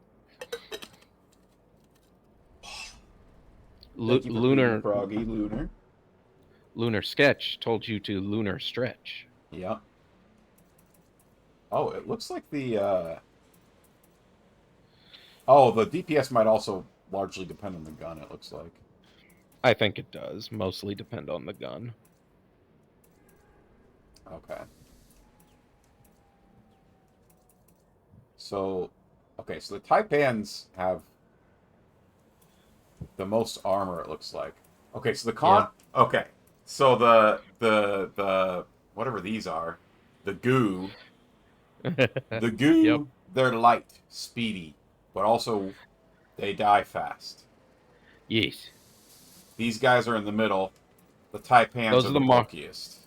Lunar Froggy Lunar. Lunar Sketch told you to lunar stretch. Yeah. Oh, it looks like the Oh, the DPS might also largely depend on the gun, it looks like. I think it does mostly depend on the gun. Okay. So, okay, so the Taipans have the most armor, it looks like. Okay, so okay. So the whatever these are, the goo, Yep. they're light, speedy, but also they die fast. Yes. These guys are in the middle. The Taipans Those are are the the bulkiest.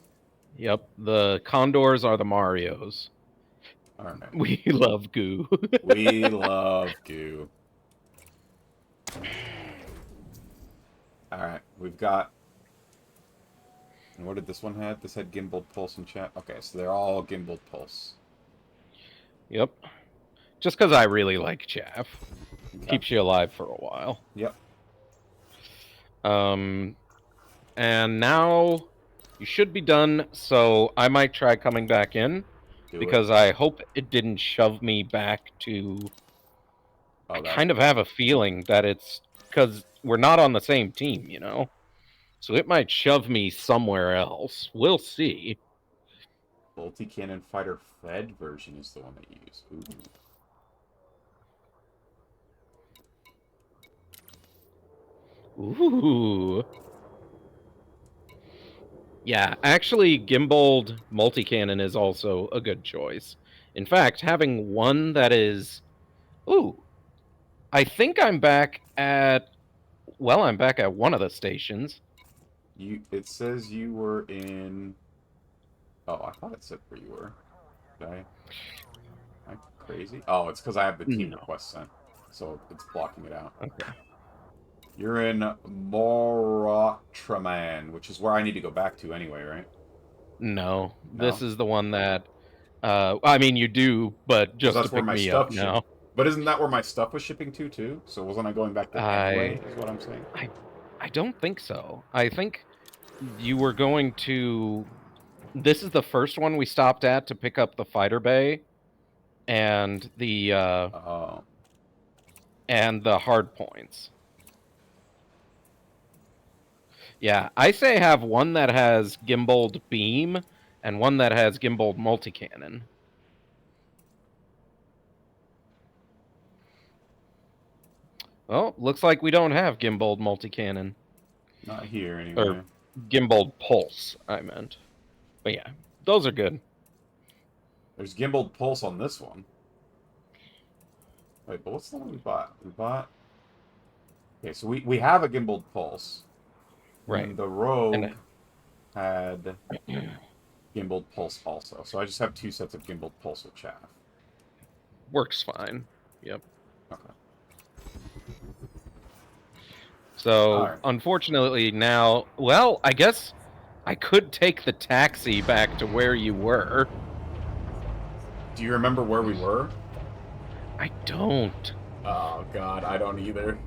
Yep, the Condors are the Marios. All right. We love goo. We love goo. Alright, we've got... And what did this one have? This had gimbaled pulse and chat. Okay, so they're all gimbaled pulse. Yep. Just because I really like chaff. Okay. Keeps you alive for a while. Yep. And now you should be done, so I might try coming back in. Because I hope it didn't shove me back to... I kind of have a feeling that it's... Because we're not on the same team, you know? So it might shove me somewhere else. We'll see. Multi-cannon fighter Fed version is the one they use. Ooh. Yeah, actually, gimbaled multi-cannon is also a good choice. In fact, having one that is... Ooh. I think I'm back at... Well, I'm back at one of the stations. It says you were in... Oh, I thought it said where you were. Okay. Am I crazy? Oh, it's because I have the team request sent. So it's blocking it out. Okay. You're in Morotraman, which is where I need to go back to anyway, right? No. This is the one that... I mean, you do, but just to pick me up now. But isn't that where my stuff was shipping to, too? So wasn't I going back there anyway, is what I'm saying? I don't think so. I think you were going to... This is the first one we stopped at to pick up the fighter bay and the hard points. Yeah, I say have one that has gimbaled beam and one that has gimbaled multi-cannon. Well, looks like we don't have gimbaled multi-cannon. Not here, anyway. Or gimbaled pulse, I meant. But yeah, those are good. There's gimbaled pulse on this one. Wait, but what's the one we bought? We bought... Okay, so we have a gimbaled pulse. Right. And the Rogue had gimbaled pulse also. So I just have 2 sets of gimbaled pulse with chaff. Works fine. Yep. Okay. So, unfortunately now... Well, I guess I could take the taxi back to where you were. Do you remember where we were? I don't. Oh, God, I don't either.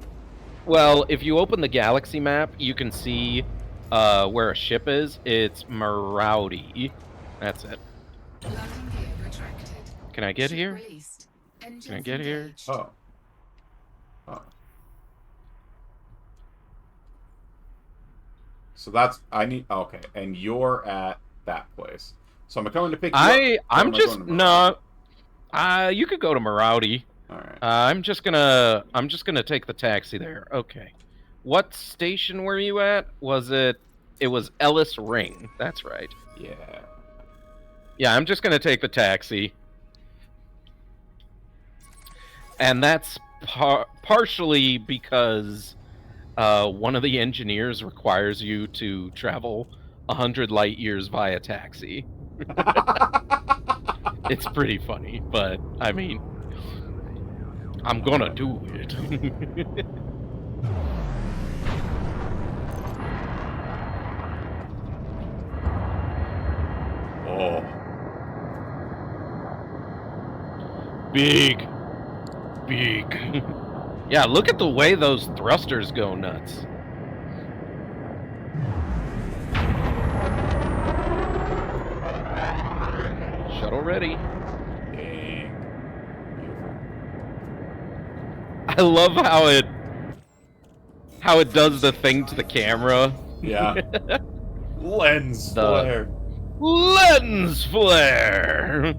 Well, if you open the galaxy map, you can see where a ship is. It's Maraudy. That's it. Can I get here? Can I get here? Oh. Oh. So that's... I need... Okay, and you're at that place. So I'm coming to pick you up. I'm just... No. You could go to Maraudy. Alright. I'm just gonna take the taxi there. Okay. What station were you at? Was it... It was Ellis Ring. That's right. Yeah. Yeah, I'm just gonna take the taxi. And that's partially because one of the engineers requires you to travel 100 light years via taxi. It's pretty funny, but, I mean... I'm gonna do it. Oh. Big. Yeah, look at the way those thrusters go nuts. Shuttle ready. I love how it does the thing to the camera. Yeah. Lens flare. Lens flare.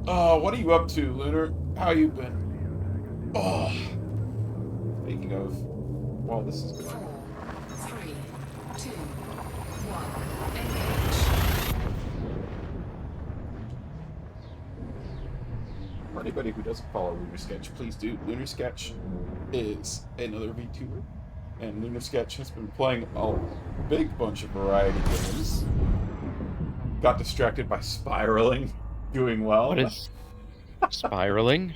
Oh, what are you up to, Lunar? How you been? Oh. Speaking of, well, this is good. 4, 3, 2, 1, engage. For anybody who doesn't follow Lunar Sketch, please do. Lunar Sketch is another VTuber, and Lunar Sketch has been playing a big bunch of variety games. Got distracted by spiraling, doing well. What is spiraling?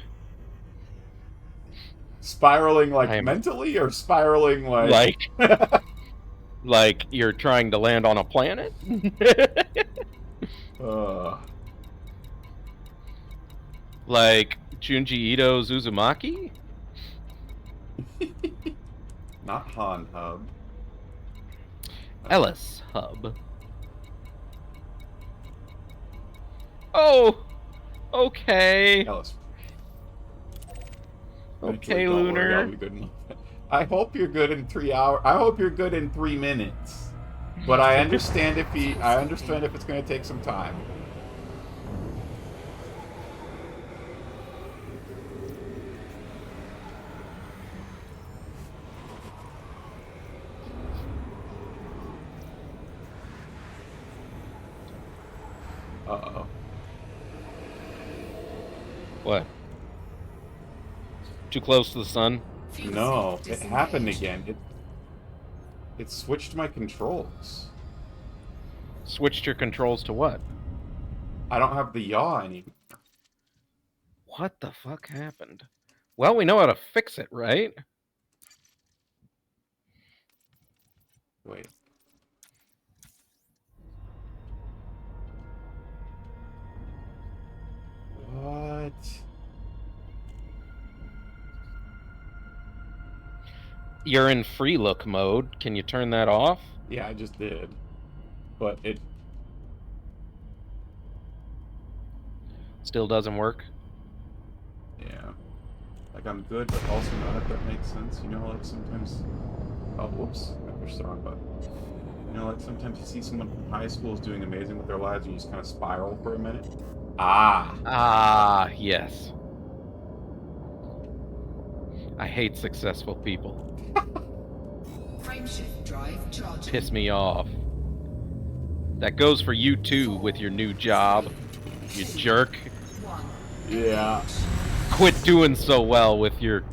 Spiraling like mentally, or spiraling like like you're trying to land on a planet? Like Junji Ito's Uzumaki? Not Han Hub. Ellis Hub. Oh! Okay. Ellis. Okay, Don't worry, I'll Lunar. be good enough. I hope you're good in 3 hours. I hope you're good in 3 minutes. But I understand if it's going to take some time. Uh-oh. What? Too close to the sun? No, it happened again. It switched my controls. Switched your controls to what? I don't have the yaw anymore. What the fuck happened? Well, we know how to fix it, right? Wait. What? You're in free look mode. Can you turn that off? Yeah, I just did. But it still doesn't work. Yeah. Like, I'm good, but also not, if that makes sense. You know, like, sometimes... Oh, whoops. I pushed the wrong button. You know, like, sometimes you see someone from high school is doing amazing with their lives, and you just kind of spiral for a minute. Ah! Ah, yes. I hate successful people. Frameshift drive charging. Piss me off. That goes for you, too, with your new job. You jerk. Yeah. Quit doing so well with your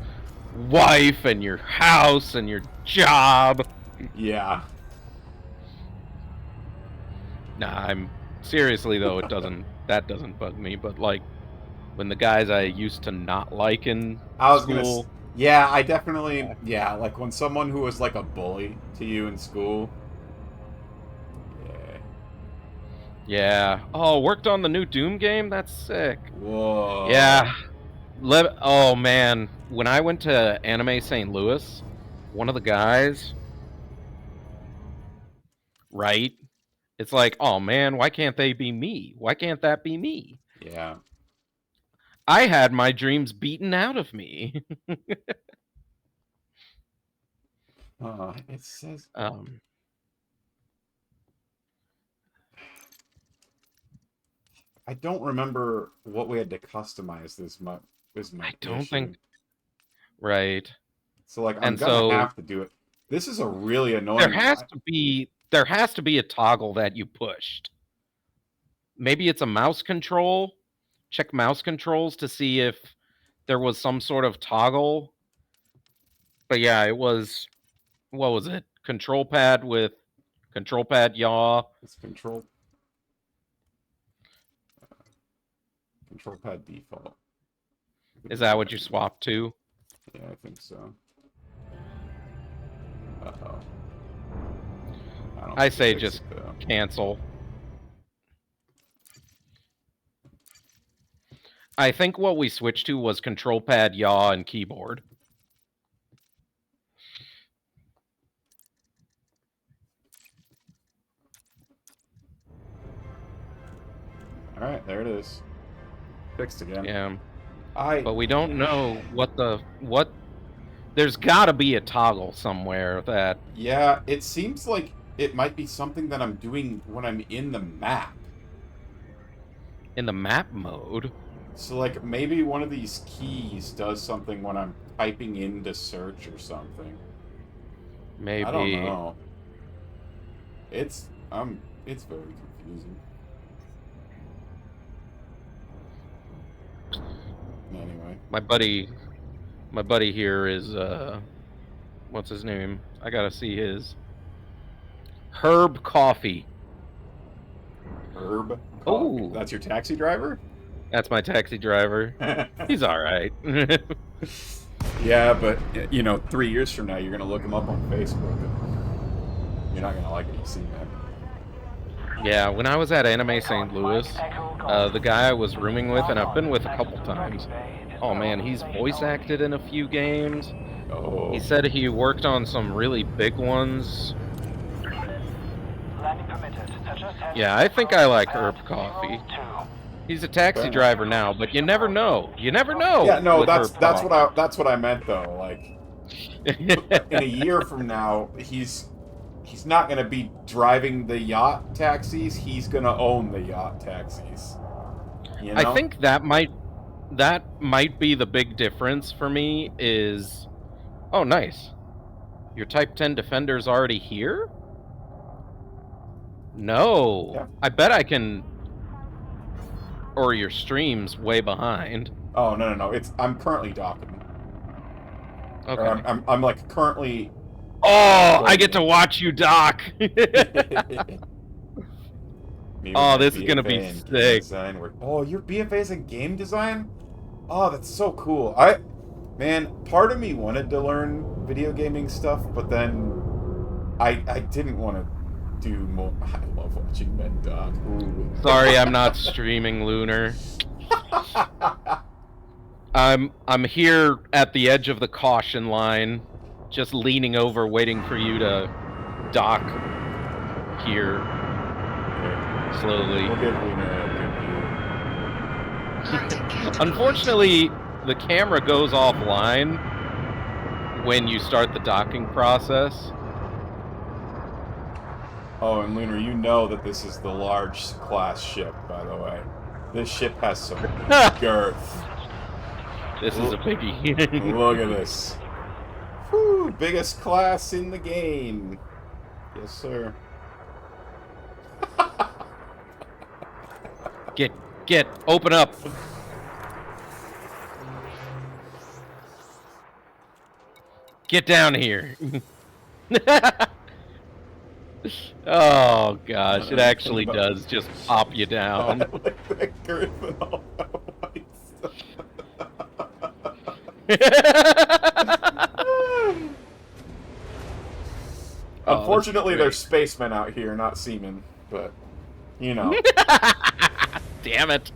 wife and your house and your job. Yeah. Nah, I'm seriously though, that doesn't bug me, but like when the guys I used to not like in school. Yeah, I definitely, yeah, like when someone who was like a bully to you in school. Yeah. Oh, worked on the new Doom game? That's sick. Whoa. Yeah. Oh man, when I went to Anime St. Louis, one of the guys, right? It's like, oh man, why can't they be me? Why can't that be me? Yeah. I had my dreams beaten out of me. It says... I don't remember what we had to customize this much. I don't think... Right. So, like, I'm gonna have to do it. This is a really annoying... There has to be a toggle that you pushed. Maybe it's a mouse control. Check mouse controls to see if there was some sort of toggle. But yeah, it was... What was it? Control pad with... Control pad yaw. It's control pad default. Is that what you swapped to? Yeah, I think so. Uh-oh. I say just cancel. I think what we switched to was control pad, yaw, and keyboard. Alright, there it is. Fixed again. Yeah. But we don't know what there's gotta be a toggle somewhere that... Yeah, it seems like it might be something that I'm doing when I'm in the map. In the map mode? So, like, maybe one of these keys does something when I'm typing into search or something. Maybe. I don't know. It's very confusing. Anyway. My buddy here is, what's his name? I gotta see his. Herb Coffee. Herb Coffee? Oh, that's your taxi driver? That's my taxi driver. He's alright. Yeah, but, you know, 3 years from now, you're gonna look him up on Facebook. And you're not gonna like what you see, man. Yeah, when I was at Anime St. Louis, the guy I was rooming with, and I've been with a couple times. Oh man, he's voice acted in a few games. Oh. He said he worked on some really big ones. Landing permitted. Yeah, I think I like Herb Coffee. He's a taxi driver now, but you never know. You never know. Yeah, no, with that's Herb Coffee. that's what I meant though. Like, in a year from now, he's not gonna be driving the yacht taxis. He's gonna own the yacht taxis. You know? I think that might be the big difference for me. Is oh nice, your Type 10 Defender's already here. No, Yeah. I bet I can. Or your stream's way behind. Oh no! I'm currently docking. Okay. Or I'm like currently. Oh, I get to watch you dock. Oh, this is gonna be sick. Oh, your BFA's in game design? Oh, that's so cool. Man, part of me wanted to learn video gaming stuff, but then I didn't want to do more. I love watching men dock. Ooh. Sorry, I'm not streaming, Lunar. I'm here at the edge of the caution line, just leaning over, waiting for you to dock here. Slowly. We'll give Lunar a good view. Unfortunately, the camera goes offline when you start the docking process. Oh, and Lunar, you know that this is the large class ship, by the way. This ship has some girth. This is a biggie. Look at this. Whew, biggest class in the game. Yes, sir. Open up. Get down here. Oh gosh, it actually does just pop you down. Like that girth and all that white stuff. Unfortunately, there's spacemen out here, not seamen, but you know. Damn it.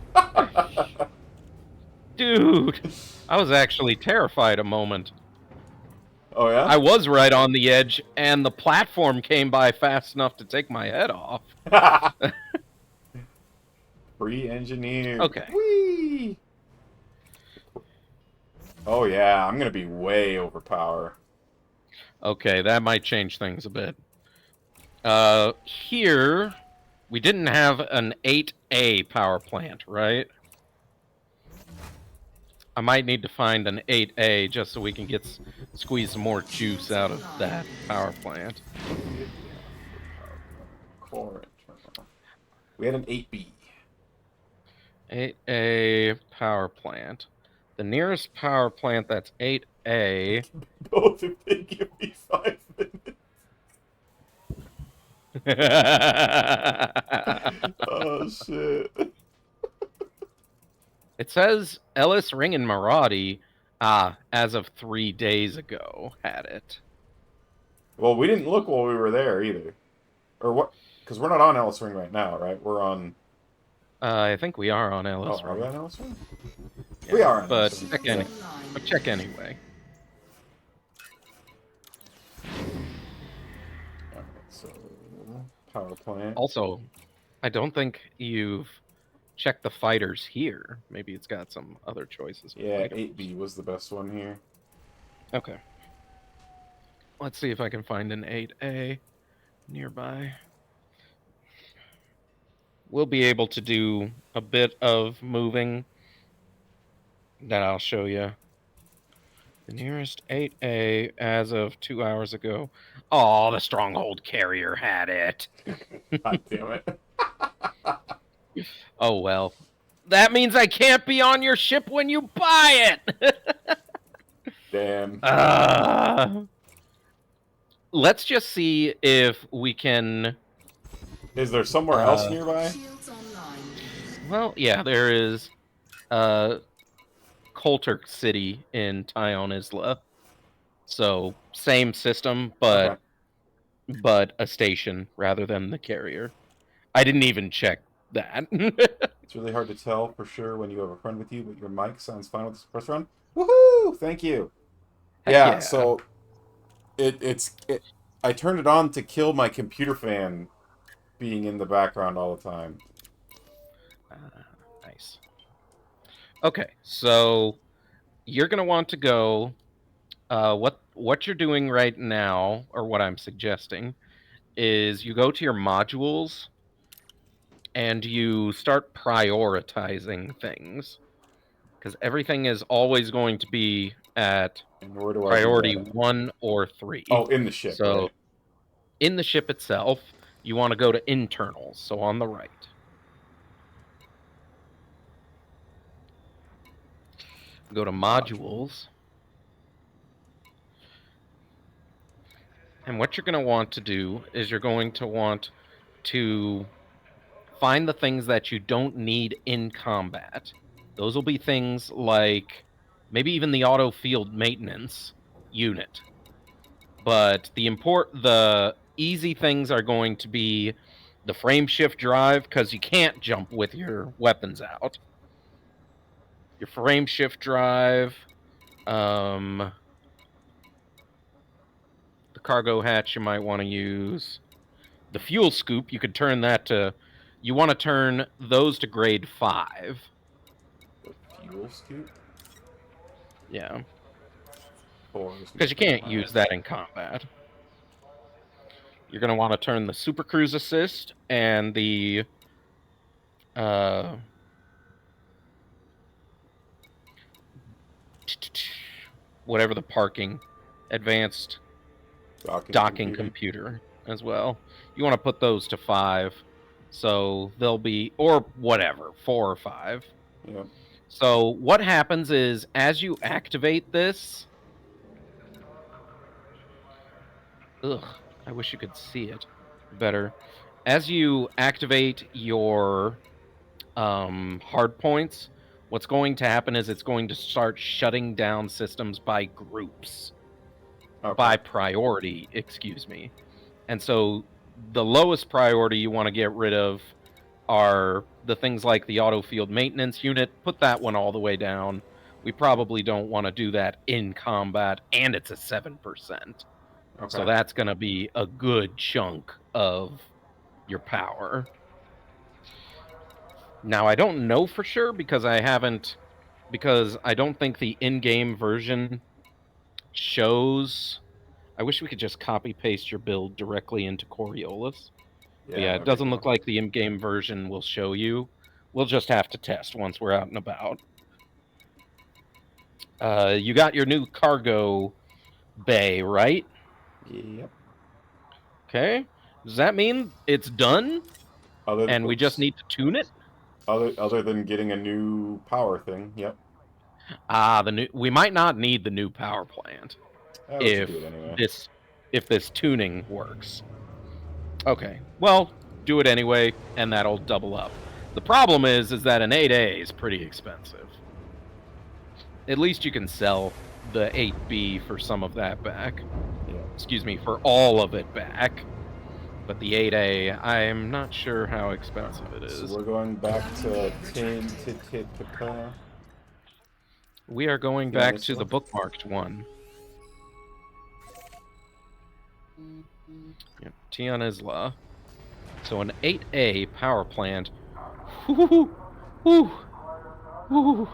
Dude, I was actually terrified a moment. Oh, yeah? I was right on the edge, and the platform came by fast enough to take my head off. Re-engineered. Okay. Whee! Oh, yeah, I'm going to be way overpowered. Okay, that might change things a bit. Here, we didn't have an 8A power plant, right? I might need to find an 8A just so we can squeeze some more juice out of that power plant. We had an 8B. 8A power plant. The nearest power plant that's 8A. Both if they give me 5 minutes. Oh, shit. It says Ellis, Ring, and Maradi, as of 3 days ago, had it. Well, we didn't look while we were there, either. Or what? Because we're not on Ellis Ring right now, right? We're on... I think we are on Ellis Ring. Are we on Ellis Ring? Yeah, we are on but Ellis Ring. check anyway. Alright, so... Power plant. Also, I don't think you've checked the fighters here. Maybe it's got some other choices. Yeah, 8B was the best one here. Okay. Let's see if I can find an 8A nearby. We'll be able to do a bit of moving that I'll show you. The nearest 8A as of 2 hours ago. Oh, the Stronghold carrier had it. God damn it. Oh, well. That means I can't be on your ship when you buy it! Damn. Let's just see if we can... Is there somewhere else nearby? Well, yeah, there is Coulter City in Tyon Isla. So, same system, but a station rather than the carrier. I didn't even check that. It's really hard to tell for sure when you have a friend with you, but your mic sounds fine with this first run. Woohoo! Thank you. Heck Yeah, yeah. so I turned it on to kill my computer fan being in the background all the time. Nice. Okay, so you're gonna want to go. What you're doing right now, or what I'm suggesting, is you go to your modules and you start prioritizing things, because everything is always going to be at And where do I do priority that at? 1 or 3. Oh, in the ship, So right? in the ship itself, you want to go to internals, so on the right. Go to modules. And what you're going to want to do is you're going to want to find the things that you don't need in combat. Those will be things like maybe even the auto field maintenance unit. But the easy things are going to be the frame shift drive, because you can't jump with your weapons out. Your frame shift drive, the cargo hatch you might want to use. The fuel scoop, you could turn that to. You want to turn those to grade 5. The fuel scoop? Yeah. 4 is Because not you that can't high. use that in combat. You're going to want to turn the super cruise assist and the uh, whatever the parking advanced docking computer as well. You want to put those to 5, so they'll be, or whatever, 4 or 5. Yep. So what happens is, as you activate this, I wish you could see it better. As you activate your hard points, what's going to happen is it's going to start shutting down systems by groups. Okay. By priority, excuse me. And so the lowest priority you want to get rid of are the things like the auto field maintenance unit. Put that one all the way down. We probably don't want to do that in combat, and it's a 7%. Okay. So that's going to be a good chunk of your power. Now, I don't know for sure because I don't think the in-game version shows. I wish we could just copy paste your build directly into Coriolis. But yeah, it doesn't look like the in-game version will show you. We'll just have to test once we're out and about. You got your new cargo bay, right? Yep. Okay. Does that mean it's done? And we just need to tune it? Other than getting a new power thing, yep. We might not need the new power plant Let's do it anyway. if this tuning works. Okay. Well, do it anyway, and that'll double up. The problem is that an 8A is pretty expensive. At least you can sell the 8B for some of that back. Yeah. Excuse me, for all of it back. But the 8A, I'm not sure how expensive it is. So we're going back to We are going back to the bookmarked one. Yep, Tian Isla. So an 8A power plant. Woo, woo, woo.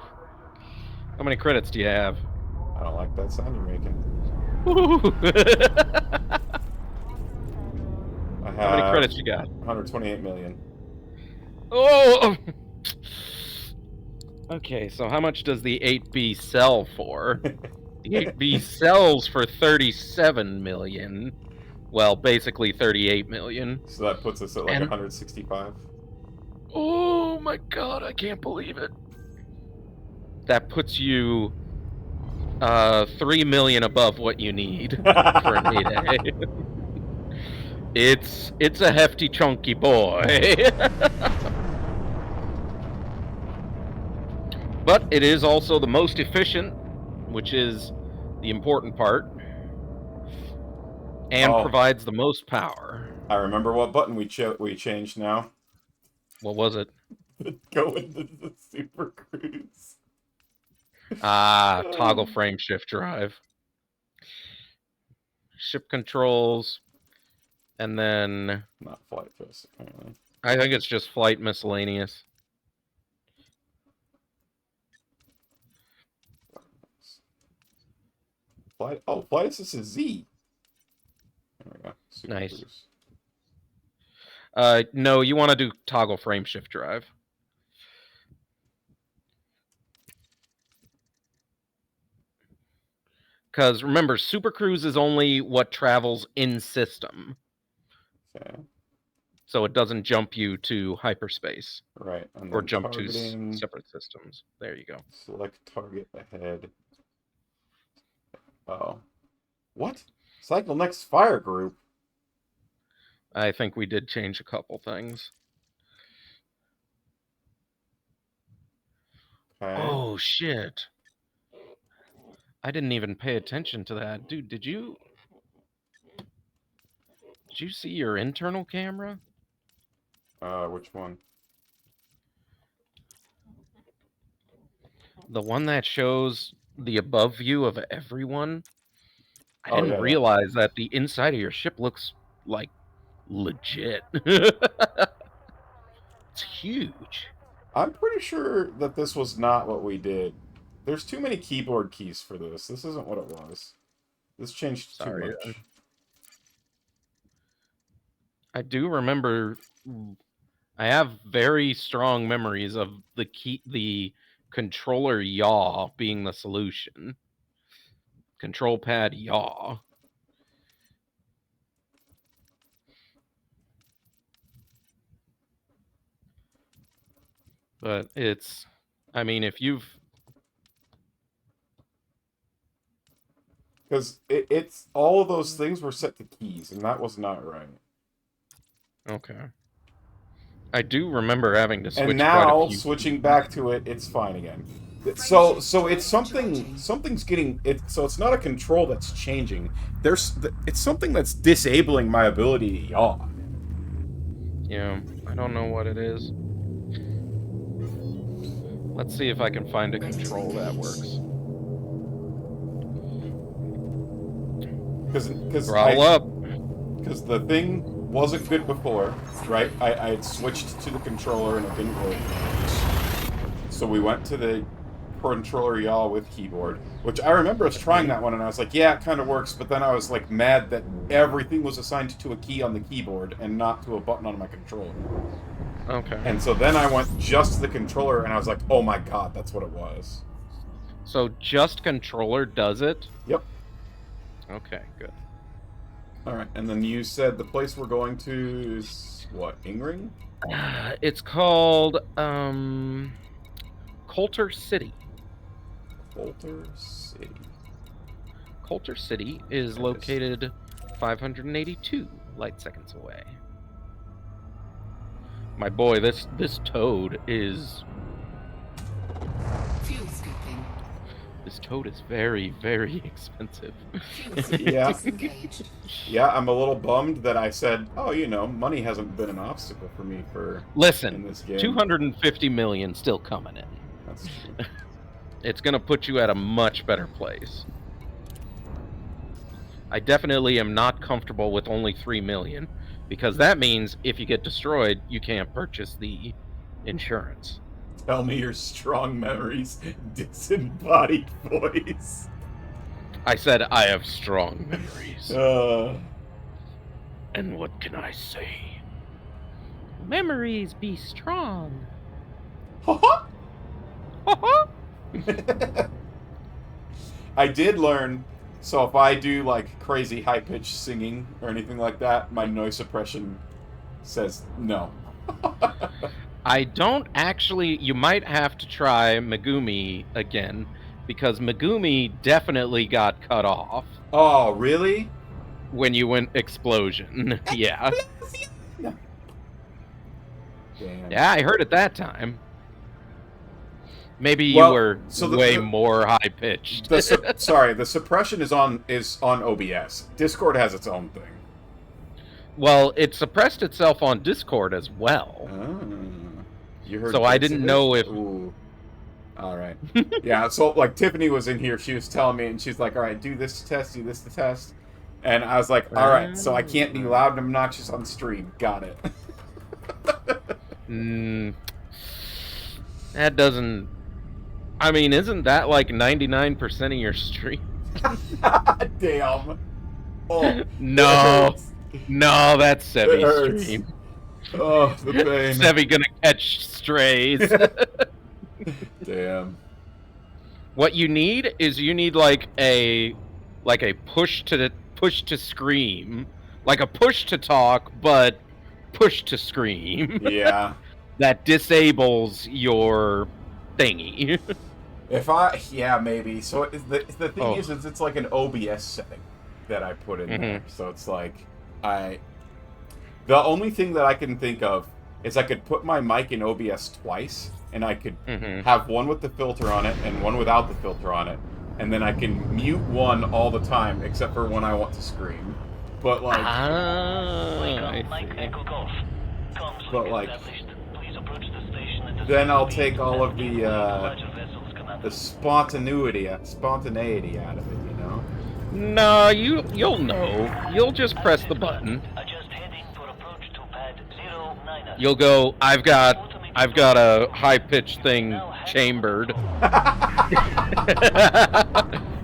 How many credits do you have? I don't like that sound you're making. I have How many credits you got? 128 million. Oh! Okay, so how much does the 8B sell for? The 8B sells for 37 million. Well, basically 38 million. So that puts us at like 165. Oh my god, I can't believe it. That puts you 3 million above what you need for an 8A. It's a hefty chunky boy. But it is also the most efficient, which is the important part, and provides the most power. I remember what button we changed now. What was it? Go into the super cruise. Toggle frame shift drive. ship controls, and then Not flight test, apparently. I think it's just flight miscellaneous. Flight assist is Z. There we go. Super Nice. Cruise. No, you want to do toggle frame shift drive. Because remember, Super Cruise is only what travels in system. Okay. So it doesn't jump you to hyperspace. Right. And or then jump targeting, to separate systems. There you go. Select target ahead. Oh. What? Cycle next fire group? I think we did change a couple things. Okay. Oh, shit. I didn't even pay attention to that. Dude, did you see your internal camera? Which one? The one that shows the above view of everyone? I Oh, didn't yeah, realize that the inside of your ship looks like legit. It's huge. I'm pretty sure that this was not what we did. There's too many keyboard keys for this. This isn't what it was. This changed too much. I do remember. I have very strong memories of the controller yaw being the solution. Control pad yaw. But it's, I mean, if you've... Because it's all of those things were set to keys, and that was not right. Okay. I do remember having to switch. And now, switching back to it, it's fine again. So it's something's getting it. So it's not a control that's changing. It's something that's disabling my ability to yaw. Yeah, I don't know what it is. Let's see if I can find a control that works. Because the thing wasn't good before, right? I had switched to the controller and it didn't work. So we went to the controller yaw with keyboard, which I remember us trying that one, and I was like, yeah, it kind of works, but then I was like mad that everything was assigned to a key on the keyboard and not to a button on my controller. Okay. And so then I went just to the controller, and I was like, oh my god, that's what it was. So just controller does it? Yep. Okay, good. Alright, and then you said the place we're going to is, what, Ingring? It's called, Coulter City. Coulter City. Coulter City is located 582 light seconds away. My boy, this toad is... Fuel scooping. This toad is very, very expensive. Yeah. Yeah, I'm a little bummed that I said, oh, you know, money hasn't been an obstacle for me in this game. 250 million still coming in. That's true. It's going to put you at a much better place. I definitely am not comfortable with only 3 million, because that means if you get destroyed, you can't purchase the insurance. Tell me your strong memories, disembodied voice. I said I have strong memories. And what can I say? Memories be strong. Ha I did learn, so if I do like crazy high-pitched singing or anything like that, my noise suppression says no. I don't actually... You might have to try Megumi again, because Megumi definitely got cut off. Oh, really? When you went explosion. Yeah. Damn. Yeah, I heard it that time. Maybe you were way more high-pitched. Sorry, the suppression is on OBS. Discord has its own thing. Well, it suppressed itself on Discord as well. You heard so I didn't know if... Ooh. All right. Yeah, so like Tiffany was in here, she was telling me, and she's like, all right, do this to test, do this to test. And I was like, all right, so I can't be loud and obnoxious on stream. Got it. That doesn't... I mean, isn't that like 99% of your stream? Damn. Oh, no. No, that's Sevi's stream. Oh, the pain. Sevi gonna catch strays. Damn. What you need is like a push to scream, like a push to talk, but push to scream. Yeah. That disables your thingy. Yeah, maybe. So the thing is it's like an OBS setting that I put in there. So it's like the only thing that I can think of is I could put my mic in OBS twice, and I could have one with the filter on it and one without the filter on it, and then I can mute one all the time except for when I want to scream. But like, then I'll take all of the spontaneity out of it, you know? No, you'll know. You'll just press the button. You'll go, I've got a high-pitched thing chambered.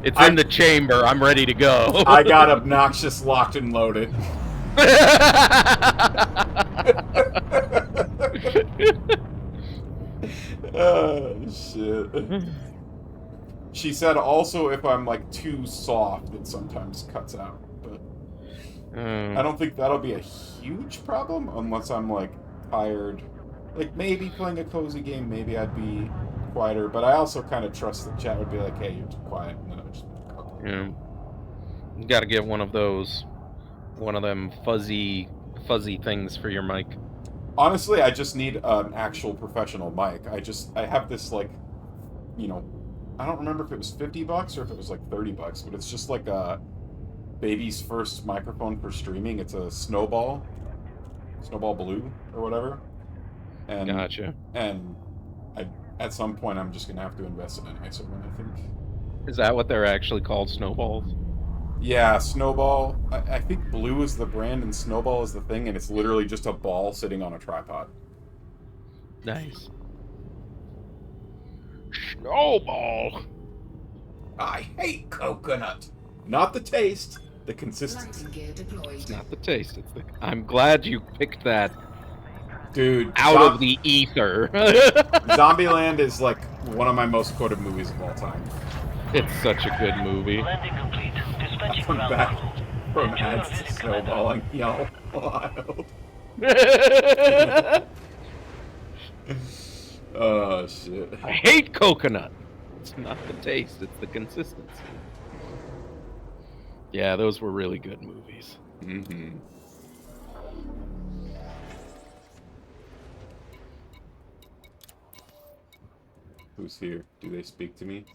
It's in the chamber. I'm ready to go. I got obnoxious locked and loaded. Oh, shit. She said also if I'm like too soft, it sometimes cuts out. But I don't think that'll be a huge problem unless I'm like tired. Like maybe playing a cozy game, maybe I'd be quieter. But I also kind of trust that chat would be like, "Hey, you're too quiet," and then I would just. Yeah. You gotta get one of them fuzzy things for your mic. Honestly, I just need an actual professional mic. I have this like, you know, I don't remember if it was $50 or if it was like $30, but it's just like a baby's first microphone for streaming. It's a Snowball Blue or whatever. And gotcha. And at some point, I'm just gonna have to invest in a nicer one, I think. Is that what they're actually called, Snowballs? Yeah, Snowball. I think Blue is the brand and Snowball is the thing, and it's literally just a ball sitting on a tripod. Nice. Snowball. I hate coconut. Not the taste, the consistency. It's not the taste. It's the. I'm glad you picked that. Dude, out of the ether. Zombieland is like one of my most quoted movies of all time. It's such a good movie. I'm back from ads to snowballing, y'all. Wild. Oh shit! I hate coconut. It's not the taste; it's the consistency. Yeah, those were really good movies. Mm-hmm. Who's here? Do they speak to me?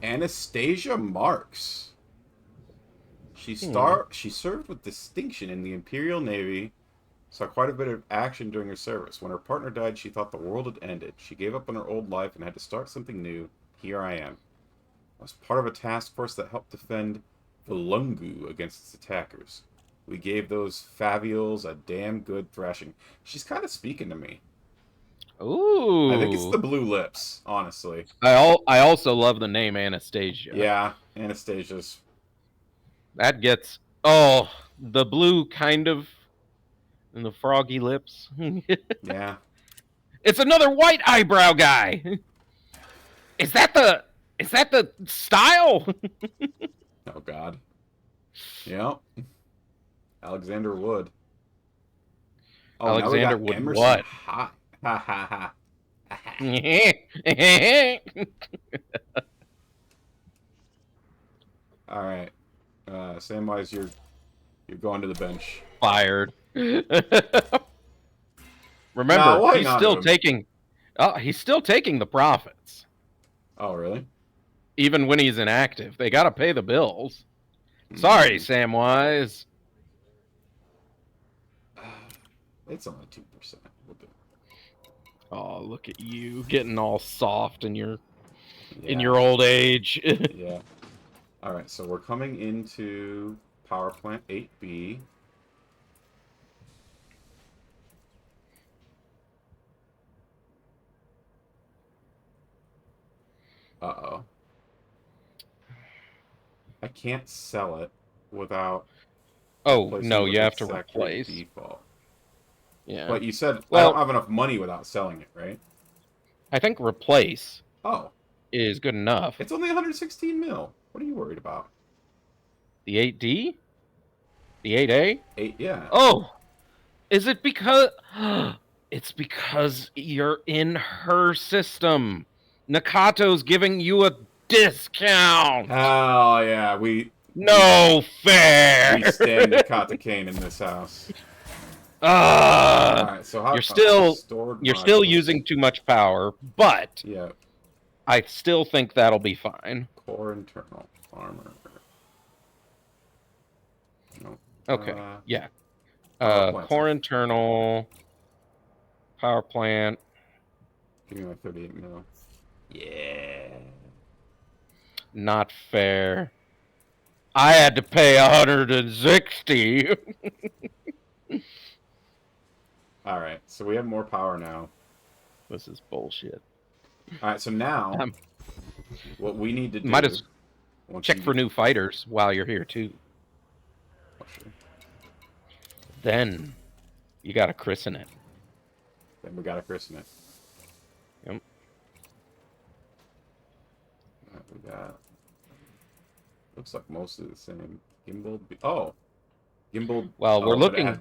Anastasia Marks. She served with distinction in the Imperial Navy, saw quite a bit of action during her service. When her partner died, she thought the world had ended. She gave up on her old life and had to start something new. Here I am. I was part of a task force that helped defend Valungu against its attackers. We gave those Favials a damn good thrashing. She's kind of speaking to me. Ooh. I think it's the blue lips, honestly. I also love the name Anastasia. Yeah, Anastasia's. That gets... Oh, the blue kind of... And the froggy lips. Yeah. It's another white eyebrow guy! Is that the style? Oh, God. Yep. Alexander Wood. Oh, Alexander Wood Emerson what? Hot. Ha ha ha. All right, Samwise, you're going to the bench. Fired. Remember, he's still taking. Oh, he's still taking the profits. Oh, really? Even when he's inactive, they gotta pay the bills. Sorry, Samwise. It's only 2%. Oh, look at you getting all soft in your old age. Yeah. Alright, so we're coming into power plant 8B. Uh-oh. I can't sell it without Oh, replacing no, with you have its to factory replace. default. Yeah. But you said I Well, don't have enough money without selling it, right? I think replace Oh. is good enough. It's only 116 mil. What are you worried about? The 8D? The 8A? 8, yeah. Oh! Is it because... It's because you're in her system. Nakato's giving you a discount! Hell yeah, No fair! We stand Nakata Kane in this house. Alright, so how you're still using too much power, but yeah. I still think that'll be fine. Core internal armor. No. Okay. Yeah. Power Core internal power plant. Give me my 38 mil. Yeah. Not fair. I had to pay 160. Alright, so we have more power now. This is bullshit. Alright, so now what we need to do... Might as check for new fighters while you're here, too. Oh, sure. Then you gotta christen it. Then we gotta christen it. Yep. Right, we got... Looks like mostly the same. Gimbal... Oh! Gimbal... Well, we're looking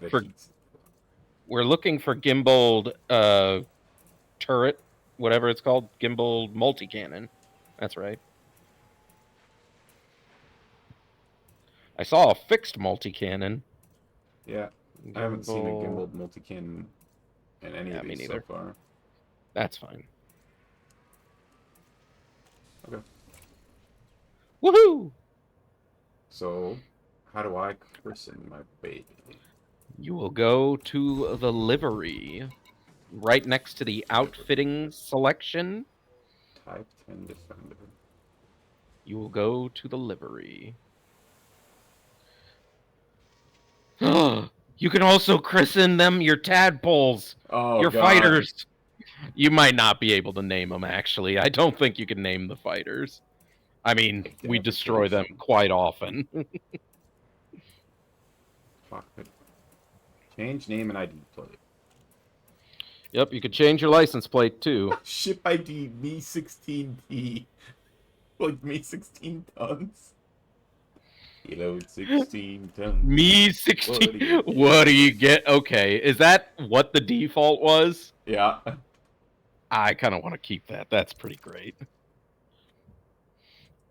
for gimbaled turret, whatever it's called, gimbal multi-cannon. That's right. I saw a fixed multi-cannon. Yeah, I haven't seen a gimbaled multi-cannon in any of these so far. That's fine. Okay. Woohoo! So, how do I christen my baby? You will go to the livery, right next to the outfitting selection. Type 10 Defender. You will go to the livery. You can also christen them your tadpoles, your fighters. You might not be able to name them, actually. I don't think you can name the fighters. I mean, we destroy them quite often. Change name and ID plate. Yep, you could change your license plate, too. Ship ID Me16T. Like Me16 tons. Kilo 16 tons. Me16. What do you get? Okay, is that what the default was? Yeah. I kind of want to keep that. That's pretty great.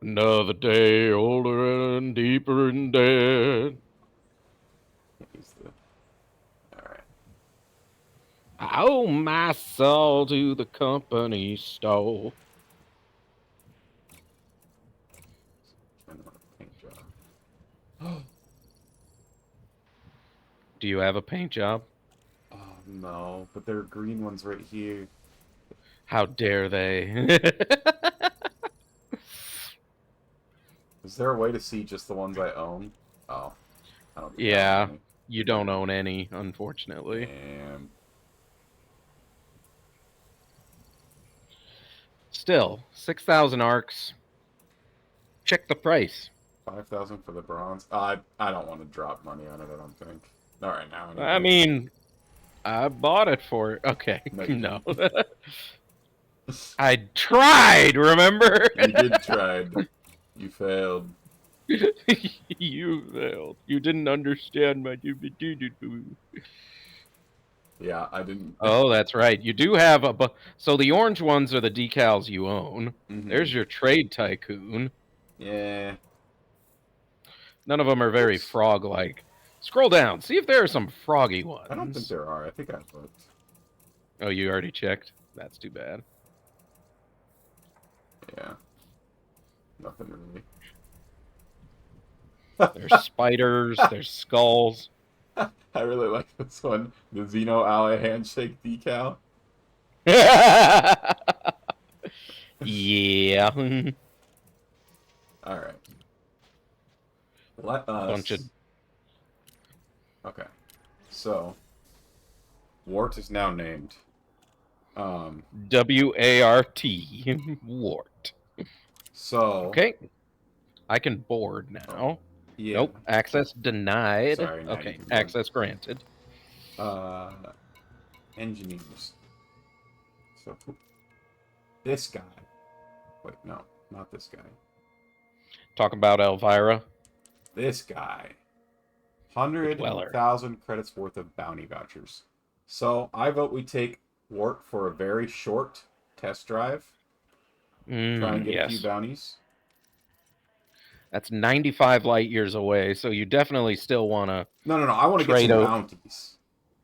Another day older and deeper and dead. Alright. I owe my soul to the company store. Do you have a paint job? Oh, no. But there are green ones right here. How dare they? Is there a way to see just the ones I own? Oh. I don't Yeah, you don't own any, unfortunately. Damn. Still, 6,000 arcs. Check the price. 5,000 for the bronze. I don't want to drop money on it, I don't think. Not right now. Anyway. I mean, I bought it for... Okay, no. I tried, remember? You did try. You failed. You failed. You didn't understand my... Yeah, I didn't... Oh, that's right. You do have a... So the orange ones are the decals you own. Mm-hmm. There's your trade tycoon. Yeah. None of them are very frog-like. Scroll down. See if there are some froggy ones. I don't think there are. I think I looked. Oh, you already checked? That's too bad. Yeah. Nothing really. There's spiders. There's skulls. I really like this one. The Xeno Ally handshake decal. Yeah. Alright. Let us... bunch of... Okay. So, Wart is now named. W-A-R-T. Wart. So... Okay. I can board now. Oh, yeah. Nope. Access denied. Sorry, now okay. you can board. Access granted. Engineers. So, this guy. Wait, no. Not this guy. Talk about Elvira. This guy. 100,000 credits worth of bounty vouchers. So, I vote we take Wart for a very short test drive. Try and get a few bounties. That's 95 light years away, so you definitely still want to... No. I want to get some bounties.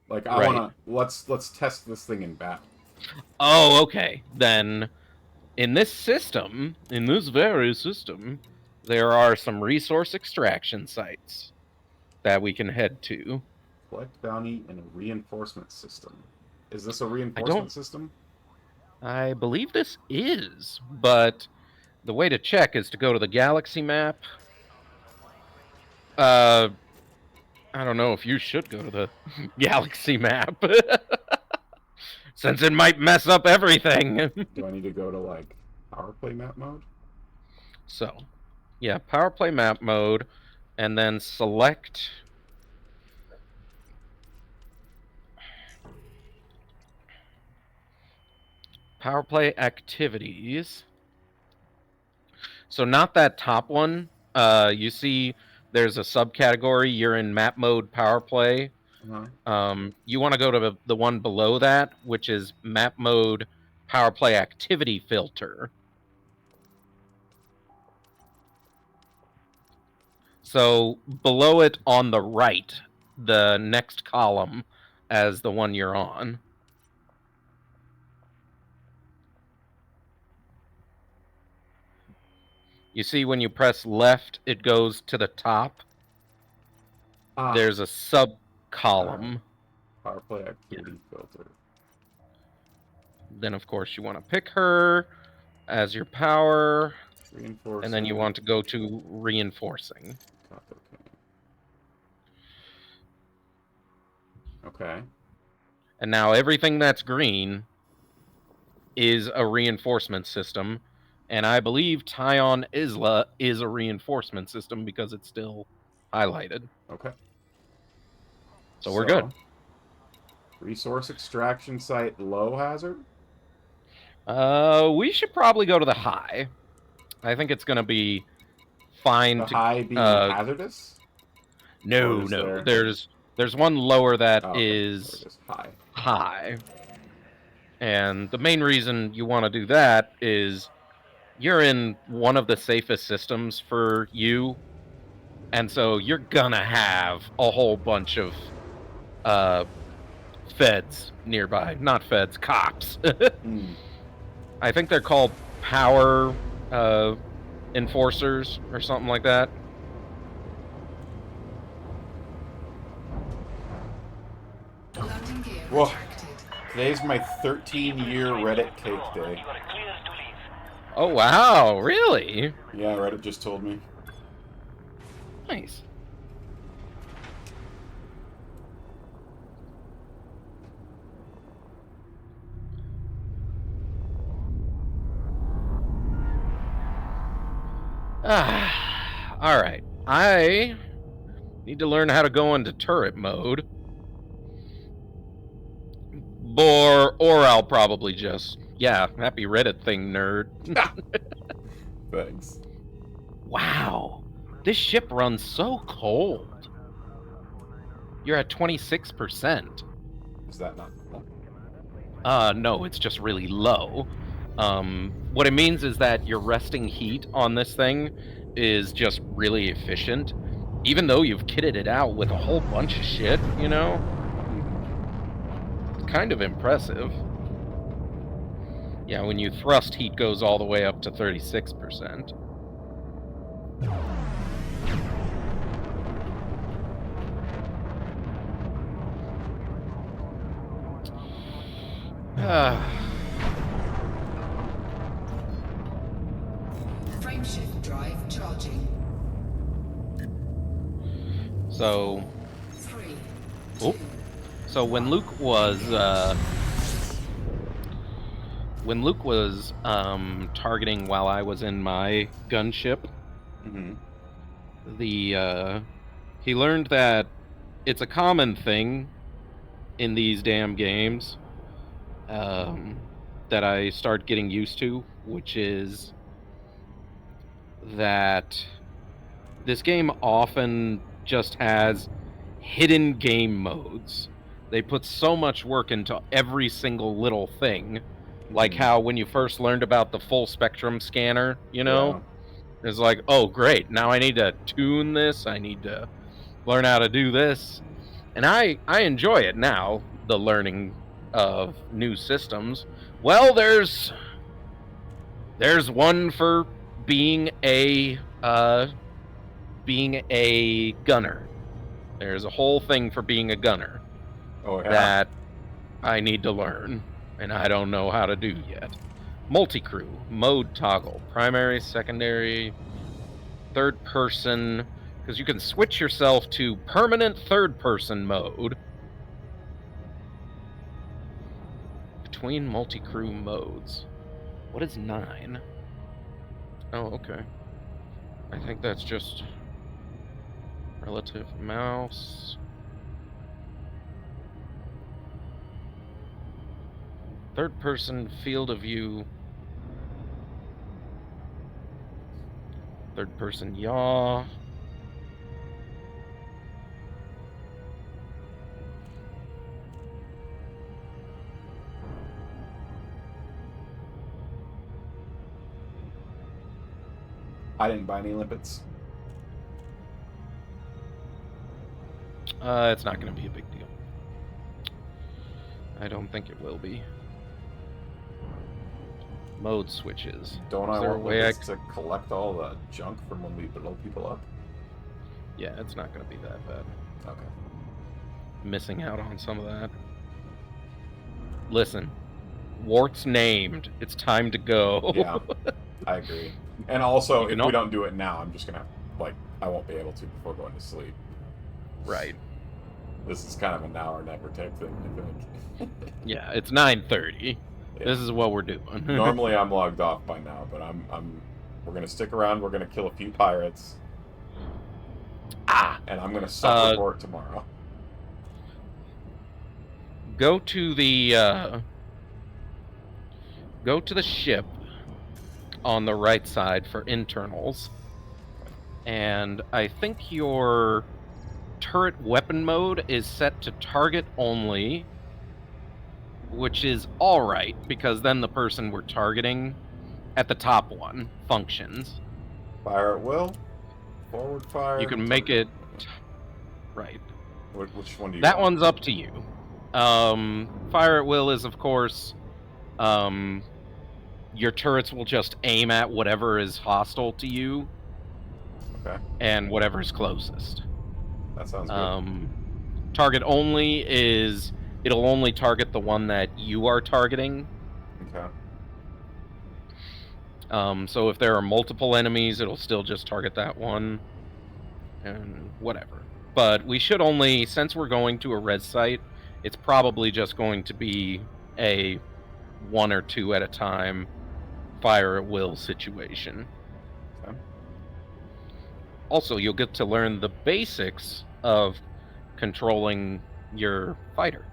Like, I want to... Let's test this thing in battle. Oh, okay. Then, in this system, in this very system, there are some resource extraction sites that we can head to. Collect bounty in a reinforcement system. Is this a reinforcement system? I believe this is, but the way to check is to go to the galaxy map. I don't know if you should go to the galaxy map. Since it might mess up everything. Do I need to go to, like, power play map mode? So, yeah, power play map mode, and then select... Power play activities. So not that top one. You see there's a subcategory. You're in map mode power play. You want to go to the one below that, which is map mode power play activity filter. So below it on the right, the next column as the one you're on. You see when you press left, it goes to the top. There's a sub-column. Power play activity filter. Then, of course, you want to pick her as your power. Reinforcing. And then you want to go to reinforcing. Okay. And now everything that's green is a reinforcement system. And I believe Tyon Isla is a reinforcement system because it's still highlighted. Okay. So we're good. Resource extraction site low hazard? We should probably go to the high. I think it's going to be fine. The high being hazardous? No. There's one lower that is high. And the main reason you want to do that is you're in one of the safest systems for you, and so you're gonna have a whole bunch of feds nearby. Not feds, cops. I think they're called power enforcers or something like that. Well, today's my 13-year Reddit cake day. Oh, wow, really? Yeah, Reddit just told me. Nice. Alright. I need to learn how to go into turret mode. Or I'll probably just... Yeah, happy Reddit thing, nerd. Thanks. Wow. This ship runs so cold. You're at 26%. Is that not cool? No, it's just really low. What it means is that your resting heat on this thing is just really efficient. Even though you've kitted it out with a whole bunch of shit, you know? It's kind of impressive. Yeah, when you thrust, heat goes all the way up to 36%. Frameshift drive charging. So, 3, oh, so when Luke was targeting while I was in my gunship, he learned that it's a common thing in these damn games that I start getting used to, which is that this game often just has hidden game modes. They put so much work into every single little thing. Like how when you first learned about the full spectrum scanner, you know, it's like, oh, great. Now I need to tune this. I need to learn how to do this. And I enjoy it now, the learning of new systems. Well, there's one for being a gunner. There's a whole thing for being a gunner that I need to learn, and I don't know how to do yet. Multi-crew, mode toggle, primary, secondary, third person, because you can switch yourself to permanent third person mode between multi-crew modes. What is 9? Oh, okay. I think that's just relative mouse. Third person field of view. Third person yaw. I didn't buy any limpets. It's not going to be a big deal. I don't think it will be. Mode switches. Don't I want limpets to collect all the junk from when we blow people up? Yeah, it's not going to be that bad. Okay. Missing out on some of that. Listen, Wart's named. It's time to go. Yeah, I agree. And also, if we don't do it now, I'm just going to, like, I won't be able to before going to sleep. Right. This is kind of a now or never type thing, I think. Yeah, it's 9:30. Yeah. This is what we're doing. Normally I'm logged off by now, but we're going to stick around. We're going to kill a few pirates. And I'm going to suffer for it tomorrow. Go to the ship on the right side for internals. And I think your turret weapon mode is set to target only, which is alright, because then the person we're targeting at the top one functions. Fire at will. Forward fire. You can make it right. Which one do you That want? one's up to you. Fire at will is, of course, your turrets will just aim at whatever is hostile to you. Okay. And whatever's closest. That sounds good. Target only is it'll only target the one that you are targeting. Okay. So if there are multiple enemies, it'll still just target that one. And whatever. But we should only, since we're going to a res site, it's probably just going to be a 1 or 2 at a time fire at will situation. Okay. Also, you'll get to learn the basics of controlling your fighter.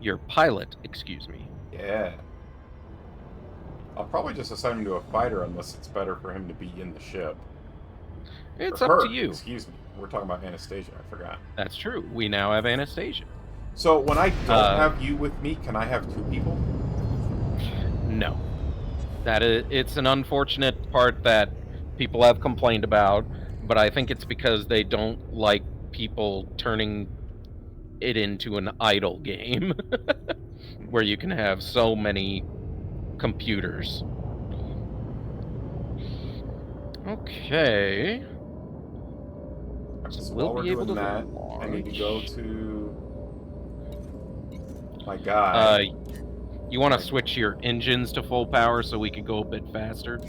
Your pilot, excuse me. Yeah. I'll probably just assign him to a fighter unless it's better for him to be in the ship. It's or up her, to you. Excuse me. We're talking about Anastasia. I forgot. That's true. We now have Anastasia. So when I don't have you with me, can I have 2 people? No. It's an unfortunate part that people have complained about, but I think it's because they don't like people turning it into an idle game where you can have so many computers. Okay. So while we're doing that, I need to go to my guy. You want to switch your engines to full power so we can go a bit faster?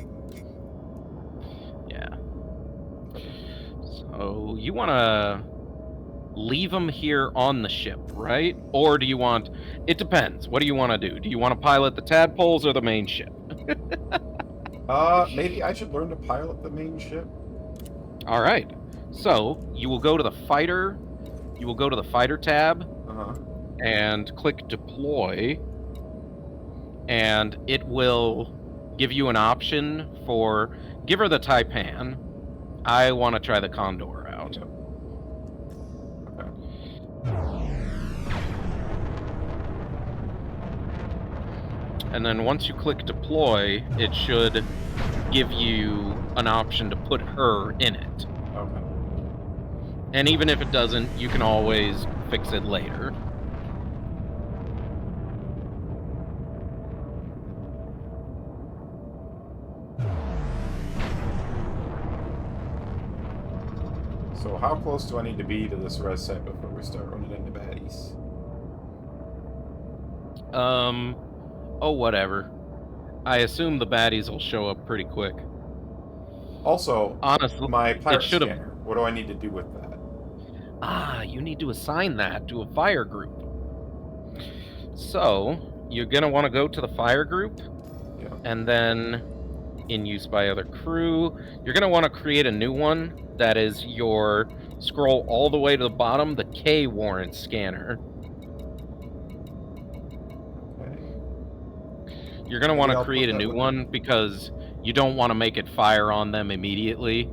Yeah. So you want to leave them here on the ship, right? Or do you want... It depends. What do you want to do? Do you want to pilot the tadpoles or the main ship? Maybe I should learn to pilot the main ship. All right. So you will go to the fighter. You will go to the fighter tab and click deploy, and it will give you an option for give her the Taipan. I want to try the Condor out. Yep. And then once you click deploy, it should give you an option to put her in it. Okay. And even if it doesn't, you can always fix it later. So how close do I need to be to this res set before we start running into baddies? Oh, whatever. I assume the baddies will show up pretty quick. Also, honestly, my pirate scanner, what do I need to do with that? Ah, you need to assign that to a fire group. So, you're going to want to go to the fire group, and then in use by other crew, you're going to want to create a new one that is your, scroll all the way to the bottom, the K warrant scanner. You're going to want to create a new one because you don't want to make it fire on them immediately.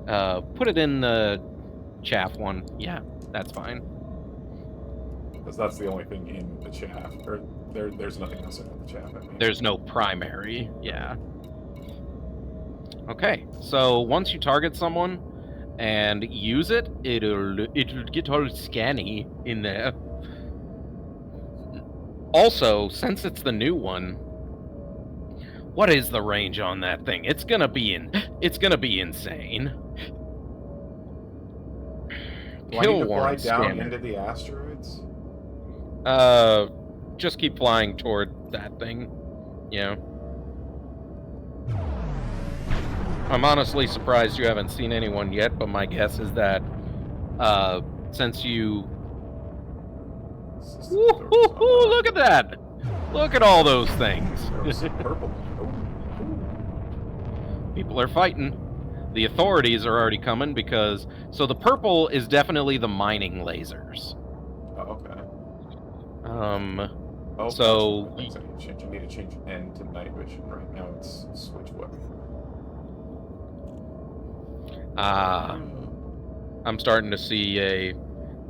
Put it in the chaff one. Yeah, that's fine. Because that's the only thing in the chaff. Or there's nothing else in the chaff, I mean. There's no primary, yeah. Okay, so once you target someone and use it, it'll get all scanny in there. Also, since it's the new one, what is the range on that thing? It's gonna be insane. Do I need to fly down into the asteroids? Just keep flying toward that thing. Yeah. I'm honestly surprised you haven't seen anyone yet, but my guess is that, since you... Woo-hoo-hoo, look at that! Look at all those things. Purple. People are fighting. The authorities are already coming because... So the purple is definitely the mining lasers. Oh, okay. So... You need to change N to night vision. Right now it's switch weapon. I'm starting to see a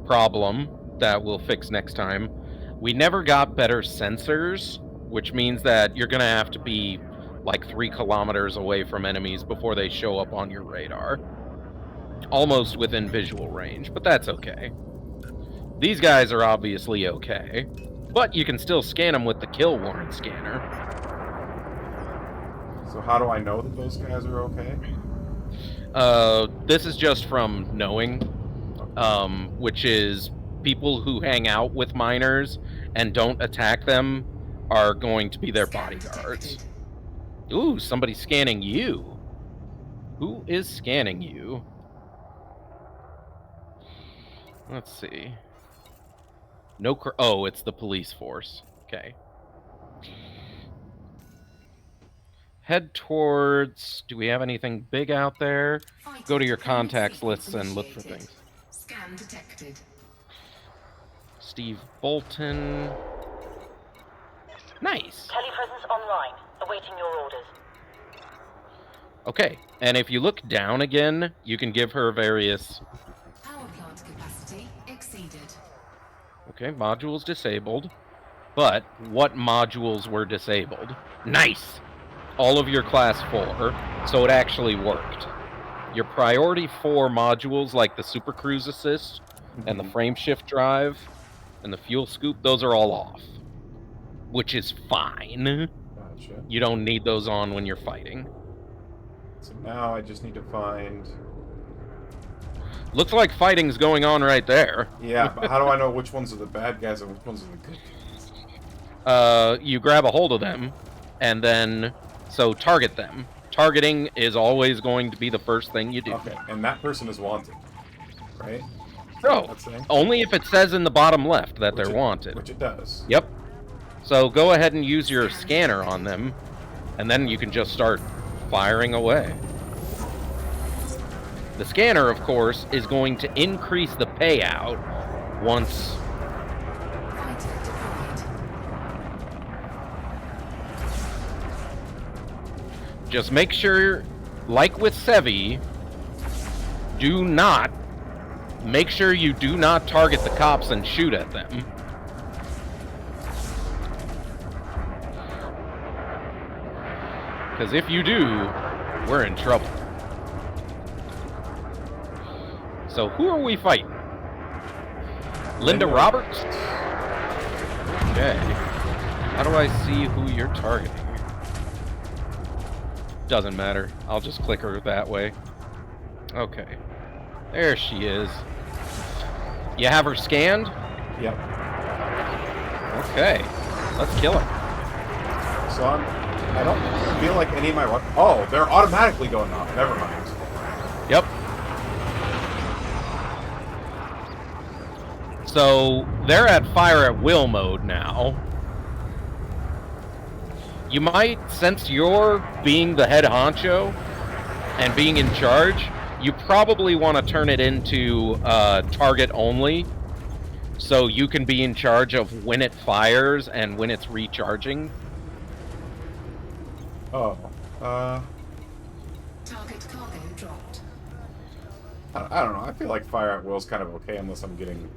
problem that we'll fix next time. We never got better sensors, which means that you're gonna have to be like 3 kilometers away from enemies before they show up on your radar. Almost within visual range, but that's okay. These guys are obviously okay, but you can still scan them with the kill warrant scanner. So how do I know that those guys are okay? This is just from knowing, which is people who hang out with miners and don't attack them are going to be their bodyguards. Ooh, somebody's scanning you. Who is scanning you? Let's see. No, oh, it's the police force. Okay. Head towards... Do we have anything big out there? Go to your contacts lists and look for things. Scan detected. Steve Bolton. Nice. Telepresence online. Awaiting your orders. Okay, and if you look down again, you can give her various... Power plant capacity exceeded. Okay, modules disabled. But what modules were disabled? Nice! All of your class 4, so it actually worked. Your priority 4 modules, like the Super Cruise Assist, and the Frame Shift Drive, and the Fuel Scoop, those are all off. Which is fine. Gotcha. You don't need those on when you're fighting. So now I just need to find... Looks like fighting's going on right there. Yeah, but how do I know which ones are the bad guys and which ones are the good guys? You grab a hold of them, and then... So target them. targeting is always going to be the first thing you do. Okay, and that person is wanted, right? No, only if it says in the bottom left that they're wanted. Which it does. Yep. So go ahead and use your scanner on them, and then you can just start firing away. The scanner, of course, is going to increase the payout once... Just make sure, like with Sevi, make sure you do not target the cops and shoot at them. Because if you do, we're in trouble. So who are we fighting? Linda Roberts? Okay. How do I see who you're targeting? Doesn't matter. I'll just click her that way. Okay. There she is. You have her scanned? Yep. Okay. Let's kill her. So I don't feel like any of my... Oh, they're automatically going off. Never mind. Yep. So they're at fire at will mode now. You might, since you're being the head honcho and being in charge, you probably want to turn it into target only, so you can be in charge of when it fires and when it's recharging. Oh, Target cargo dropped. I don't know. I feel like fire at will is kind of okay unless I'm getting...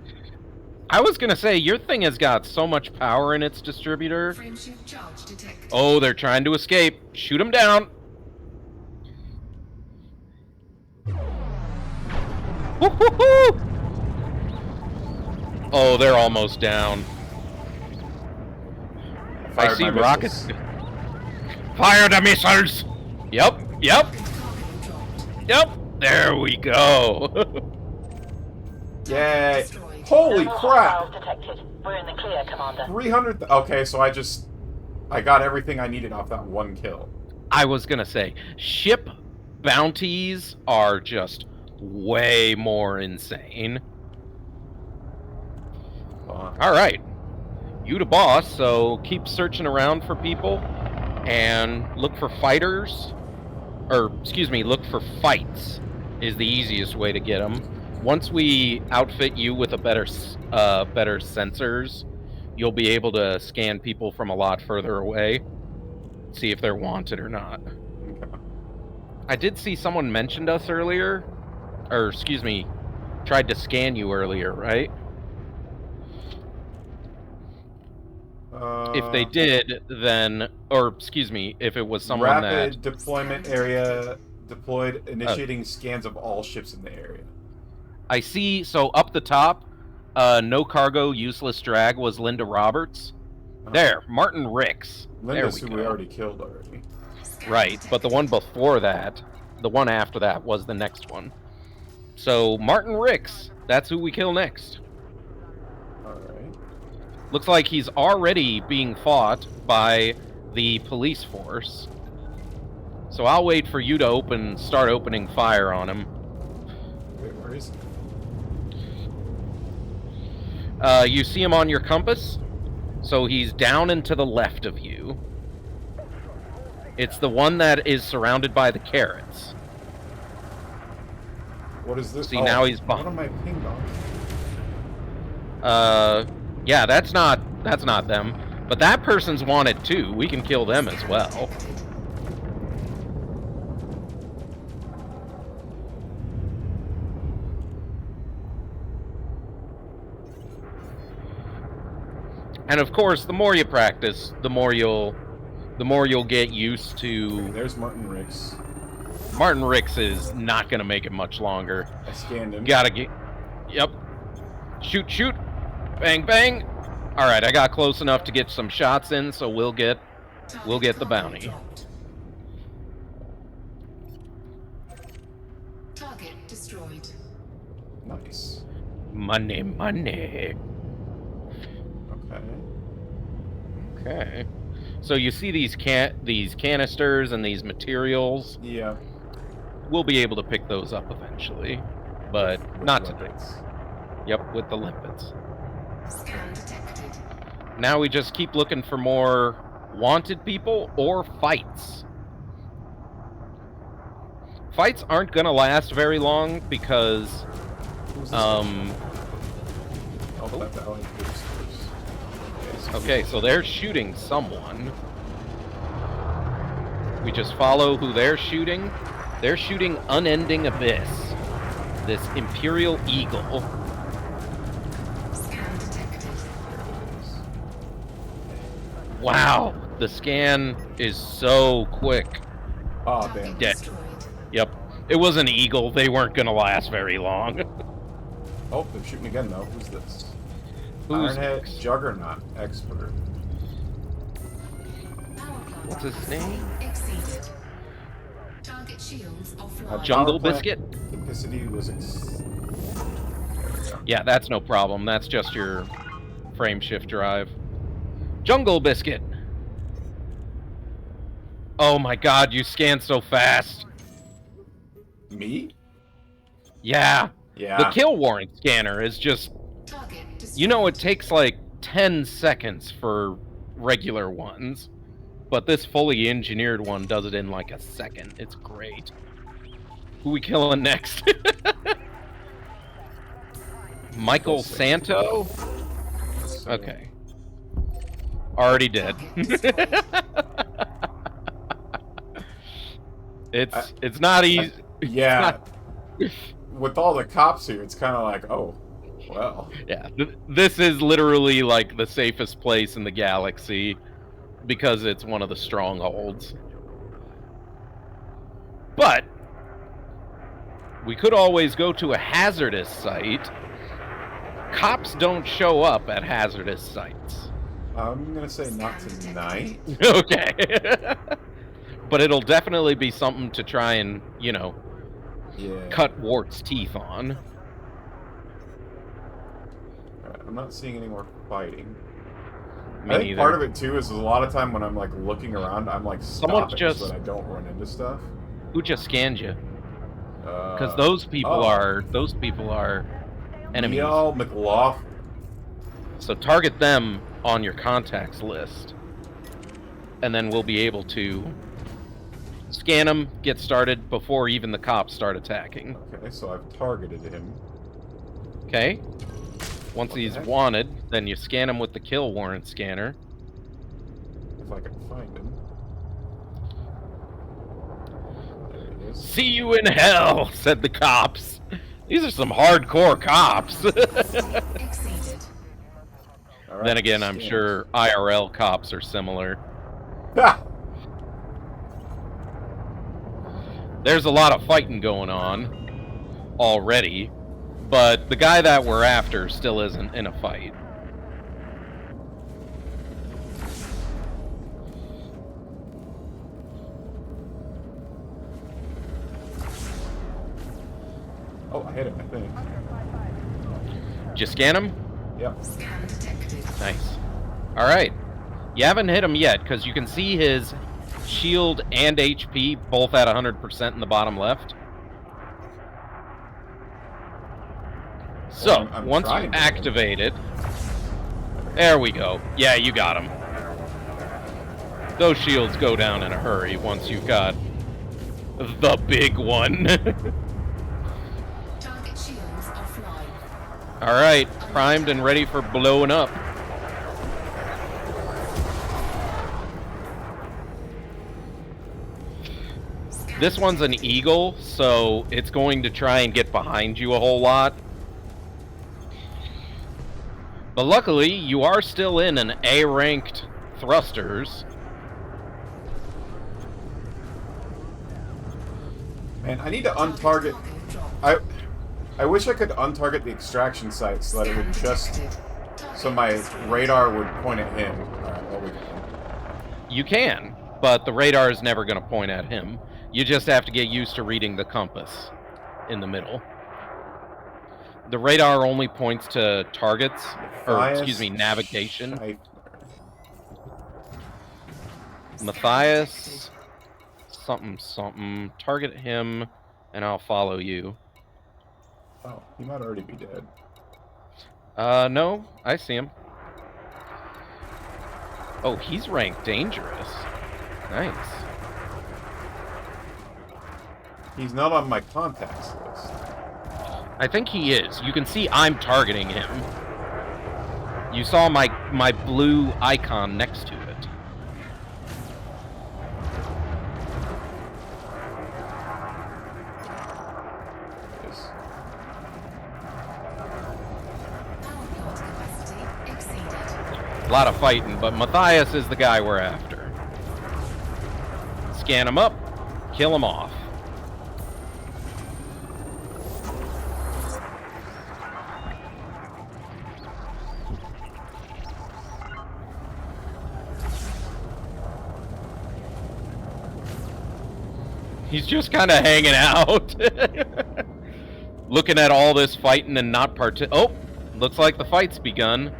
I was gonna say, your thing has got so much power in its distributor. Frameshift charge detected. Oh, they're trying to escape. Shoot them down. Woo-hoo-hoo! Oh, they're almost down. I see rockets. Fire the missiles! Yep, yep. Yep, there we go. Yay. Holy crap! Detected. We're in the clear, Commander. 300... Okay, so I got everything I needed off that one kill. I was gonna say, ship bounties are just way more insane. Alright. You the boss, so keep searching around for people and look for fighters. Or, excuse me, look for fights is the easiest way to get them. Once we outfit you with a better sensors, you'll be able to scan people from a lot further away, see if they're wanted or not. Okay. I did see someone mentioned us earlier, or excuse me, tried to scan you earlier, right? If they did, then, or excuse me, if it was someone Rapid deployment area deployed, initiating scans of all ships in the area. I see, so up the top, no cargo, useless drag was Linda Roberts. There, Martin Ricks. Linda's who we already killed already. Right, but the one before that, the one after that was the next one. So, Martin Ricks, that's who we kill next. Alright. Looks like he's already being fought by the police force. So I'll wait for you to start opening fire on him. Wait, where is he? You see him on your compass? So he's down and to the left of you. It's the one that is surrounded by the carrots. What is this? See, now he's behind. What am I pinged on? Yeah, that's not them. But that person's wanted too. We can kill them as well. And of course, the more you practice, the more you'll get used to... There's Martin Ricks. Martin Ricks is not going to make it much longer. I scanned him. Gotta get... Yep. Shoot, shoot. Bang, bang. Alright, I got close enough to get some shots in, so we'll get the bounty. Target destroyed. Nice. Money, money. Okay. Okay. So you see these canisters and these materials. Yeah. We'll be able to pick those up eventually, but With not limpets. tonight. Yep, with the limpets. Scan detected. Now we just keep looking for more wanted people or fights. Fights aren't gonna last very long because okay, so they're shooting someone. We just follow who they're shooting. They're shooting Unending Abyss, this Imperial Eagle. Scan detected. Wow, the scan is so quick. Oh, damn. Dead. Yep. It was an eagle. They weren't going to last very long. Oh, they're shooting again, though. Who's this? Who's Ironhead Juggernaut Expert. What's his name? Exceeded. Target shields offline. Jungle Biscuit? Capacity was Yeah, that's no problem. That's just your frame shift drive. Jungle Biscuit! Oh my god, you scan so fast. Me? Yeah. Yeah. The kill warrant scanner is just... You know, it takes like 10 seconds for regular ones. But this fully engineered one does it in like a second. It's great. Who we killing next? Michael Santo? Okay. Already dead. It's not easy. Yeah. With all the cops here, it's kind of like, oh, well. Yeah. This is literally like the safest place in the galaxy because it's one of the strongholds. But we could always go to a hazardous site. Cops don't show up at hazardous sites. I'm gonna say not tonight. Okay. But it'll definitely be something to try and, you know, cut Wart's teeth on. Alright, I'm not seeing any more fighting. Me I think neither. part of it too is a lot of time when I'm like looking around, I'm like stopping so that I don't run into stuff. Who just scanned you? Because those people are enemies. Neil McLaughlin. So target them on your contacts list, and then we'll be able to scan them, get started before even the cops start attacking. Okay, so I've targeted him. Okay. Once he's wanted, then you scan him with the kill warrant scanner. If I can find him. There he is. See you in hell, said the cops. These are some hardcore cops. Then again, I'm sure IRL cops are similar. There's a lot of fighting going on already, but the guy that we're after still isn't in a fight. Oh, I hit him, I think. Did you scan him? Yep. Nice. Alright. You haven't hit him yet, because you can see his shield and HP both at 100% in the bottom left. So, I'm once you activate it... There we go. Yeah, you got him. Those shields go down in a hurry once you've got the big one. Alright, primed and ready for blowing up. This one's an eagle, so it's going to try and get behind you a whole lot. But luckily, you are still in an A-ranked thrusters. Man, I need to untarget... I wish I could untarget the extraction site so that it would just... So my radar would point at him. Alright, well we can. You can, but the radar is never going to point at him. You just have to get used to reading the compass in the middle. The radar only points to targets, or excuse me, navigation. Matthias, something. Target him, and I'll follow you. Oh, he might already be dead. No, I see him. Oh, he's ranked dangerous. Nice. He's not on my contacts list. I think he is. You can see I'm targeting him. You saw my blue icon next to it. A lot of fighting, but Matthias is the guy we're after. Scan him up, kill him off. He's just kind of hanging out. Looking at all this fighting and not Oh, looks like the fight's begun.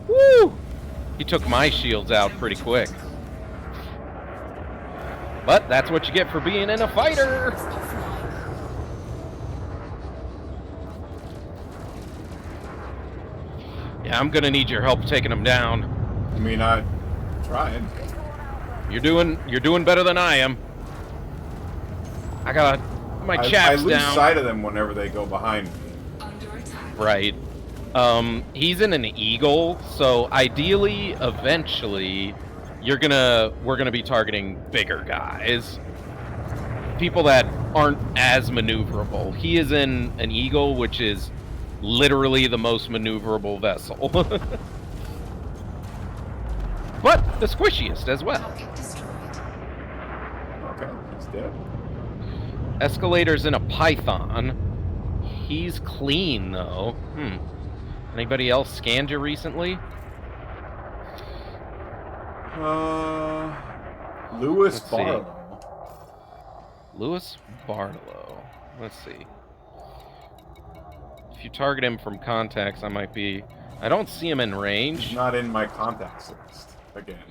Woo! He took my shields out pretty quick. But that's what you get for being in a fighter. Yeah, I'm gonna need your help taking him down. I mean, I tried. You're doing better than I am. I got my chaps down. I lose sight of them whenever they go behind me. Right. He's in an eagle, so ideally, eventually, we're gonna be targeting bigger guys. People that aren't as maneuverable. He is in an eagle, which is literally the most maneuverable vessel. But the squishiest as well. Okay, he's dead. Escalator's in a Python. He's clean, though. Anybody else scanned you recently? Lewis Barlow. Lewis Barlow. Let's see. If you target him from contacts, I might be... I don't see him in range. He's not in my contacts list, again.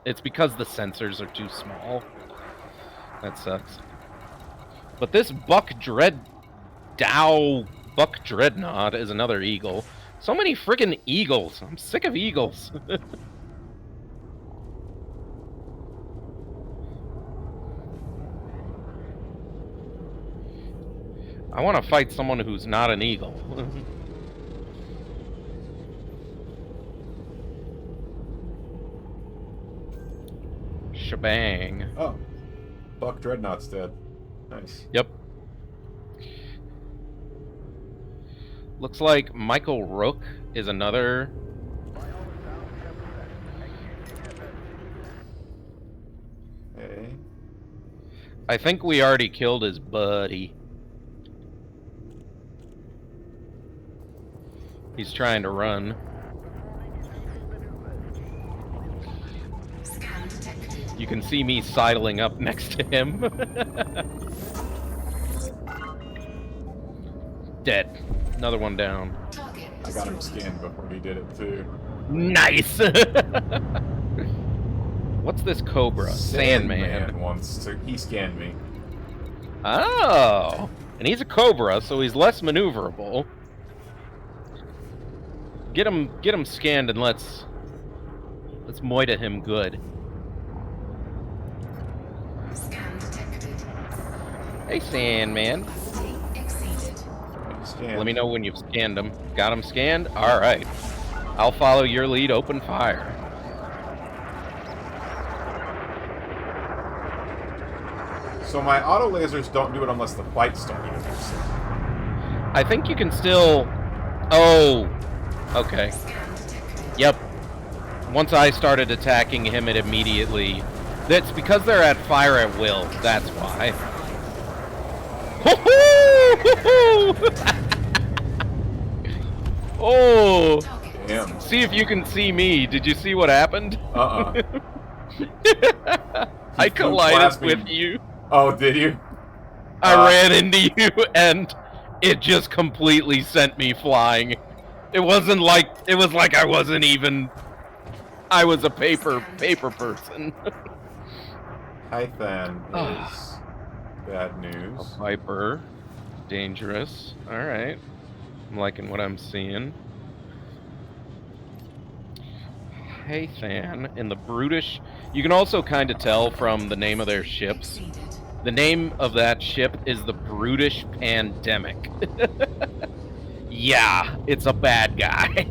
It's because the sensors are too small. That sucks. But this Buck Dreadnought is another eagle. So many friggin' eagles. I'm sick of eagles. I want to fight someone who's not an eagle. Shebang. Oh. Buck Dreadnought's dead. Nice. Yep. Looks like Michael Rook is another... Hey. I think we already killed his buddy. He's trying to run. You can see me sidling up next to him. Dead. Another one down. I got him scanned before he did it, too. Nice! What's this Cobra? Sandman. He scanned me. Oh! And he's a Cobra, so he's less maneuverable. Get him scanned and let's moita him good. Scan detected. Hey, Sandman. Let me know when you've scanned him. Got him scanned? Alright. I'll follow your lead, open fire. So my auto lasers don't do it unless the fight started. I think you can still... Oh! Okay. Yep. Once I started attacking him, it immediately... That's because they're at fire at will. That's why. Oh! Damn. See if you can see me. Did you see what happened? I collided with you. Oh, did you? I ran into you, and it just completely sent me flying. It wasn't like it was like I wasn't even. I was a paper person. Hythan is bad news. A viper, dangerous. All right, I'm liking what I'm seeing. Hythan and the brutish. You can also kind of tell from the name of their ships. The name of that ship is the Brutish Pandemic. Yeah, it's a bad guy.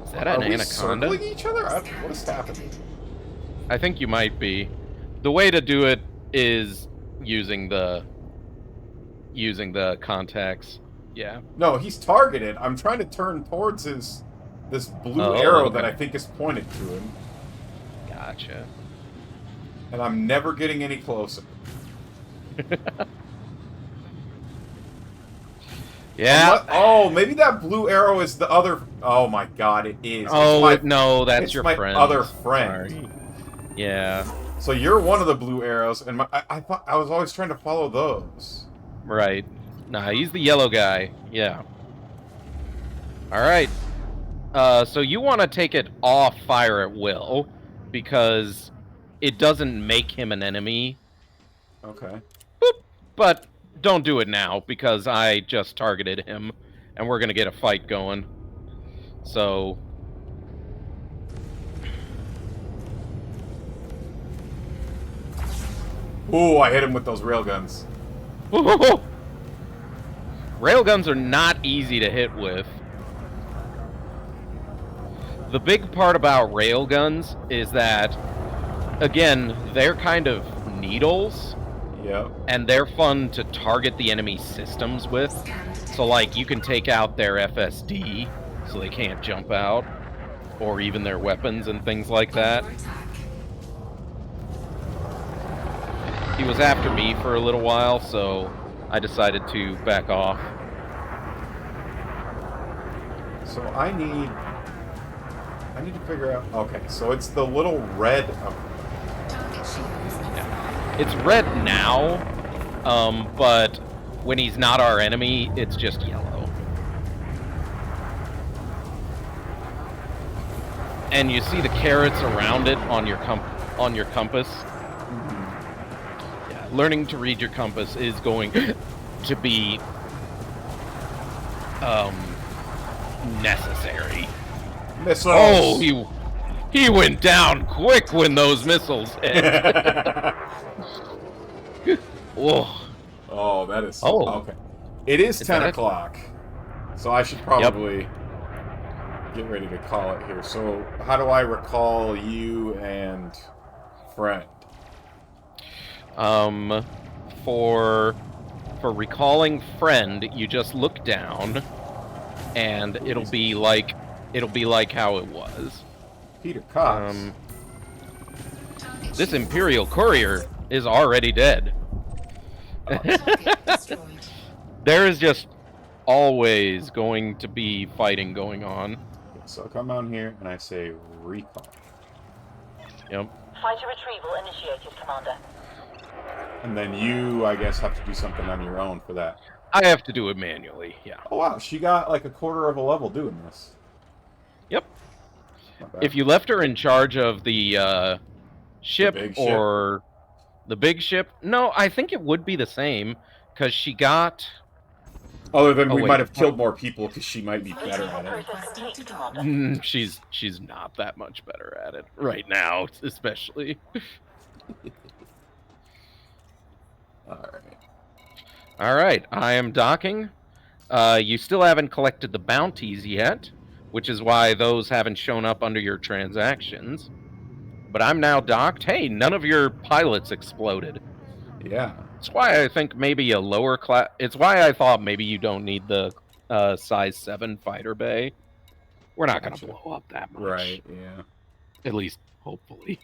Is that an anaconda? Circling each other? What is happening? I think you might be. The way to do it is using the contacts. Yeah. No, he's targeted. I'm trying to turn towards this blue arrow that I think is pointed to him. Gotcha. And I'm never getting any closer. Yeah. Oh, maybe that blue arrow is the other. Oh my God, it is. Oh no, that's your my friend. Other friend. Sorry. Yeah. So you're one of the blue arrows, and I thought I was always trying to follow those. Right. Nah, he's the yellow guy. Yeah. All right. So you want to take it off fire at will, because it doesn't make him an enemy. Okay. Boop. But don't do it now, because I just targeted him, and we're gonna get a fight going. So. Ooh, I hit him with those railguns. Railguns are not easy to hit with. The big part about railguns is that, again, they're kind of needles. Yep. And they're fun to target the enemy systems with. So, like, you can take out their FSD, so they can't jump out, or even their weapons and things like that. He was after me for a little while, so I decided to back off. So I need to figure out. Okay, so it's the little red. Yeah. It's red now, but when he's not our enemy, it's just yellow. And you see the carrots around it on your compass. Yeah, learning to read your compass is going to be necessary. Missiles. Oh, he went down quick when those missiles hit. Whoa. Oh, that is. Oh. Okay. It is 10 o'clock, so I should probably get ready to call it here. So, how do I recall you and friend? For recalling friend, you just look down, and it'll be like how it was. Peter Cox. This Imperial courier is already dead. There is just always going to be fighting going on. So I come down here and I say recall. Yep. Fighter retrieval initiated, Commander. And then you, I guess, have to do something on your own for that. I have to do it manually, yeah. Oh wow, she got like a quarter of a level doing this. Yep. If you left her in charge of the ship or the big ship, no, I think it would be the same, because she got... Other than we might have killed more people, because she might be better at it. She's not that much better at it right now, especially. Alright, I am docking. You still haven't collected the bounties yet, which is why those haven't shown up under your transactions. But I'm now docked. Hey, none of your pilots exploded. Yeah. It's why I think maybe a lower class... It's why I thought maybe you don't need the size 7 fighter bay. We're not going to blow up that much. Right, yeah. At least, hopefully.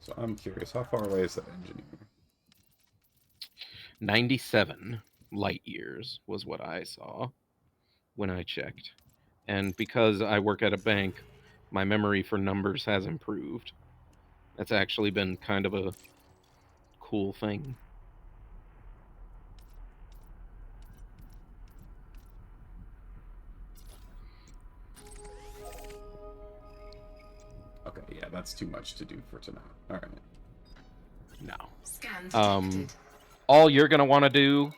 So I'm curious, how far away is that engineer? 97 light years was what I saw when I checked. And because I work at a bank, my memory for numbers has improved. That's actually been kind of a cool thing. Okay, yeah, that's too much to do for tonight. All right. No. Scan detected. All you're gonna want to do,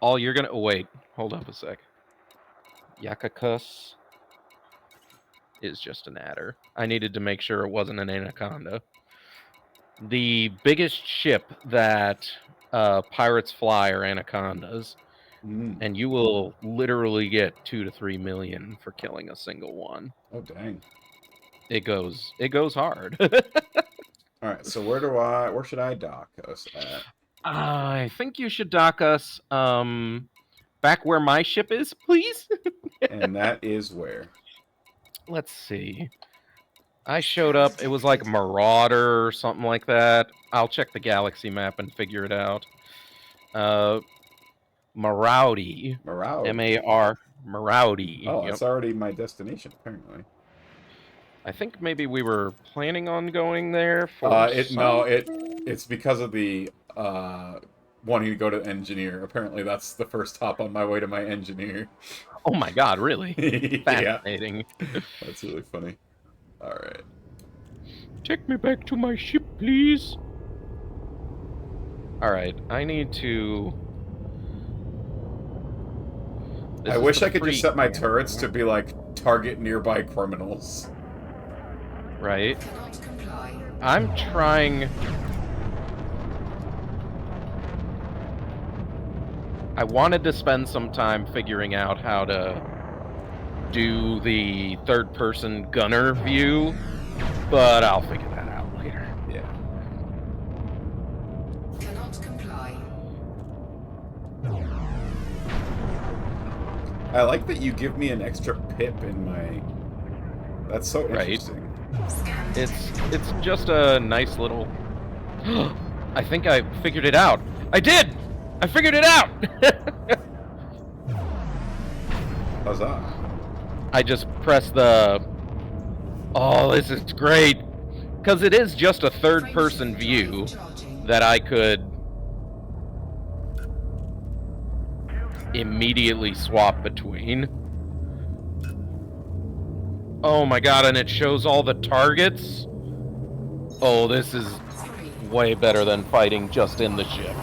oh, wait, hold up a sec. Yakakus is just an adder. I needed to make sure it wasn't an anaconda. The biggest ship that pirates fly are anacondas, and you will literally get 2 to 3 million for killing a single one. Oh dang! It goes hard. All right, so where should I dock us at? I think you should dock us back where my ship is, please. And that is where? Let's see. I showed up. It was like Marauder or something like that. I'll check the galaxy map and figure it out. Maraudy. Maraudy. M-A-R. Maraudy. Oh, yep. it's already my destination, apparently. I think maybe we were planning on going there for it's because of the wanting to go to engineer. Apparently that's the first hop on my way to my engineer. Oh my god, really? Yeah. Fascinating. That's really funny. Alright. Take me back to my ship, please. Alright, I need to... I wish I could just set my turrets to be like, target nearby criminals. Right. I'm trying... I wanted to spend some time figuring out how to do the third-person gunner view, but I'll figure that out later. Yeah. Cannot comply. I like that you give me an extra pip in my... That's so interesting. It's just a nice little... I think I figured it out. I did! I figured it out! Huzzah. I just pressed the... Oh, this is great! Because it is just a third-person view that I could immediately swap between. Oh my god, and it shows all the targets? Oh, this is way better than fighting just in the ship.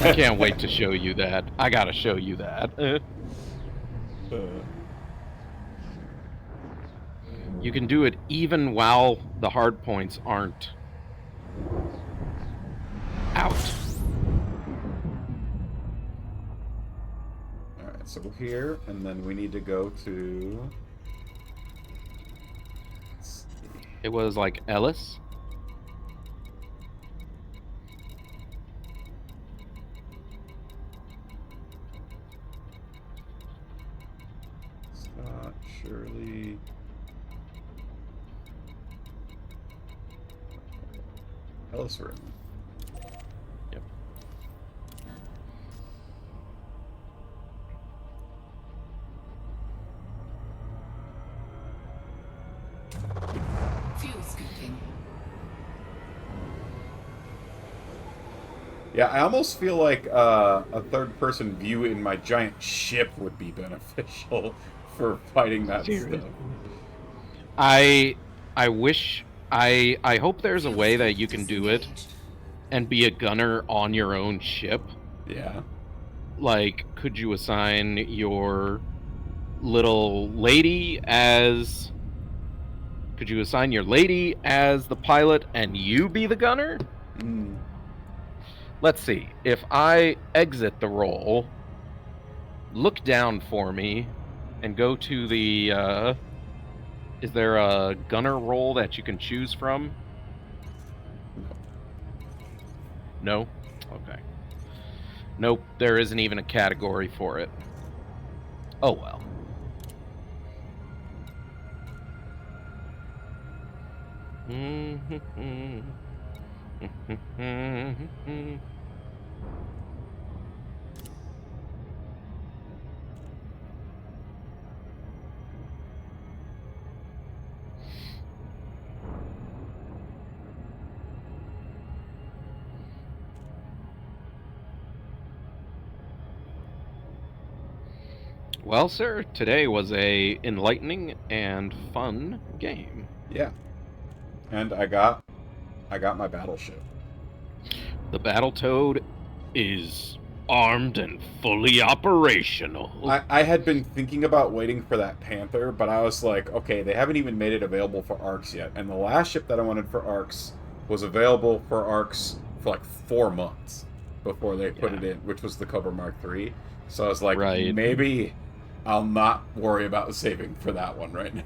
I can't wait to show you that. I gotta show you that. You can do it even while the hard points aren't out. Alright, so we're here, and then we need to go to... It was like Ellis. Scott, Shirley... Ellis room. Yep. Fuel scooping. Yeah, I almost feel like a third-person view in my giant ship would be beneficial for fighting that stuff. I wish... I hope there's a way that you can do it and be a gunner on your own ship. Yeah. Like, could you assign your little lady as... Could you assign your lady as the pilot and you be the gunner? Mm. Let's see. If I exit the role, look down for me, and go to the... Is there a gunner role that you can choose from? No? Okay. Nope, there isn't even a category for it. Oh well. Well, sir, today was a enlightening and fun game. Yeah. And I got my battleship. The Battletoad is armed and fully operational. I had been thinking about waiting for that Panther, but I was like, okay, they haven't even made it available for ARCs yet. And the last ship that I wanted for ARCs was available for ARCs for like 4 months before they put it in, which was the Cobra Mark III. So I was like, maybe I'll not worry about saving for that one right now.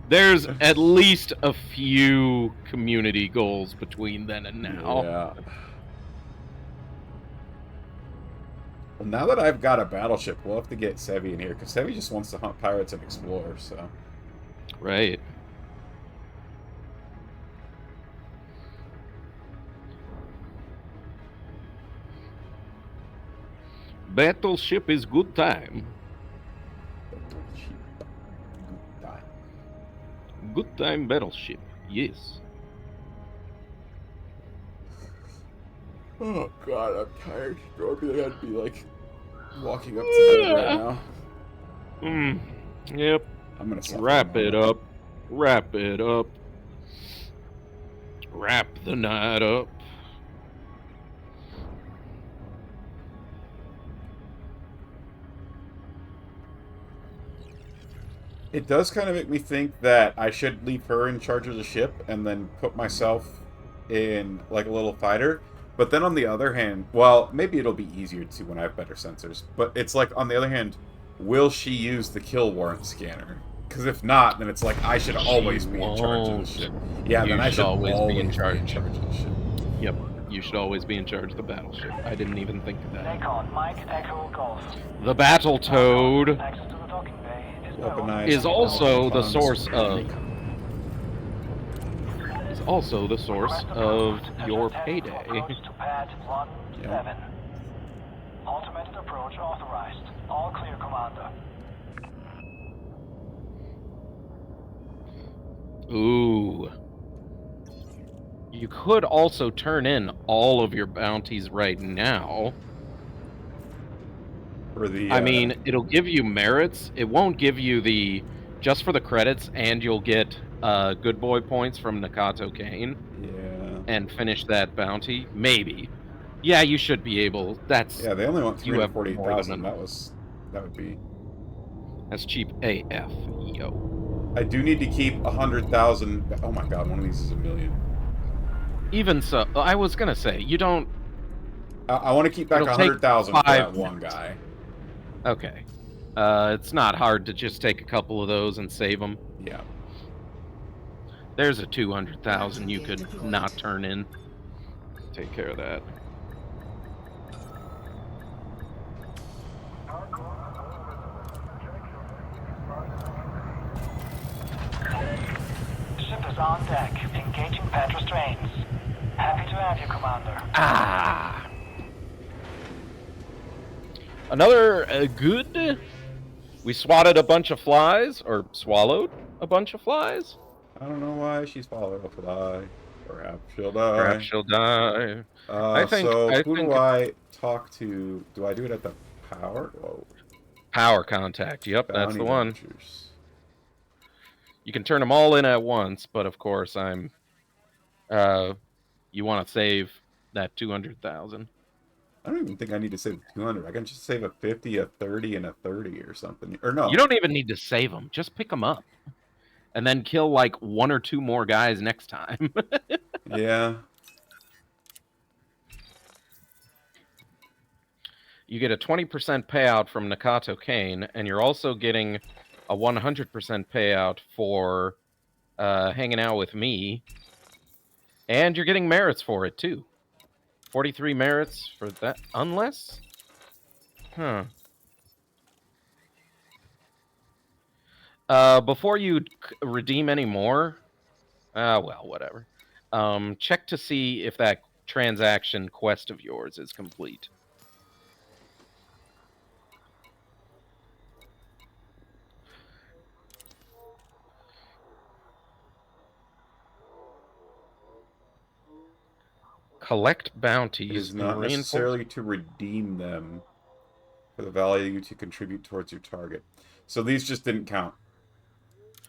There's at least a few community goals between then and now. Yeah. Well, now that I've got a battleship, we'll have to get Sevi in here, because Sevi just wants to hunt pirates and explore, so... Right. Battleship is good time. Good time battleship, yes. Oh god, I'm tired. Normally I'd be like walking up to bed right now. Yep. I'm gonna wrap it up. Wrap it up. Wrap the night up. It does kind of make me think that I should leave her in charge of the ship and then put myself in like a little fighter. But then on the other hand, well, maybe it'll be easier to when I have better sensors. But it's like, on the other hand, will she use the kill warrant scanner? Because if not, then it's like I should always be in charge of the ship. Yeah, then I should always be in charge of the ship. Yep, you should always be in charge of the battleship. I didn't even think of that. Lakon, Mike, Echo, Golf. The Battletoad Access to the docking bay is also the source of your payday. Approach to pad 17. Automated approach authorized. All clear, Commander. Ooh. You could also turn in all of your bounties right now. For the, I mean, it'll give you merits. It won't give you the... just for the credits, and you'll get good boy points from Nakato Kane. Yeah. And finish that bounty. Maybe. Yeah, you should be able. That's... Yeah, they only want 348,000. That would be... That's cheap AF, yo. I do need to keep 100,000... Oh my god, one of these is $1 million. Even so, I was gonna say, you don't... I want to keep back 100,000 for that one guy. Okay. It's not hard to just take a couple of those and save them. Yeah. There's a 200,000 you could not turn in. Take care of that. Ship is on deck, engaging Petra strains. Happy to have you, Commander. Ah! Another good... We swatted a bunch of flies, or swallowed a bunch of flies. I don't know why she swallowed a fly. Perhaps she'll die. Perhaps she'll die. Who do I talk to? Do I do it at the power? Whoa. Power contact. Yep, that's the one. Ventures. You can turn them all in at once, but of course I'm... you want to save that 200,000. I don't even think I need to save 200. I can just save a 50, a 30, and a 30 or something. Or no. You don't even need to save them. Just pick them up. And then kill like 1 or 2 more guys next time. Yeah. You get a 20% payout from Nakato Kane, and you're also getting a 100% payout for hanging out with me. And you're getting merits for it, too. 43 merits for that, unless... Huh. Before you redeem any more... well, whatever. Check to see if that transaction quest of yours is complete. Collect bounties. It is not necessarily to redeem them. for the value to contribute towards your target. So these just didn't count.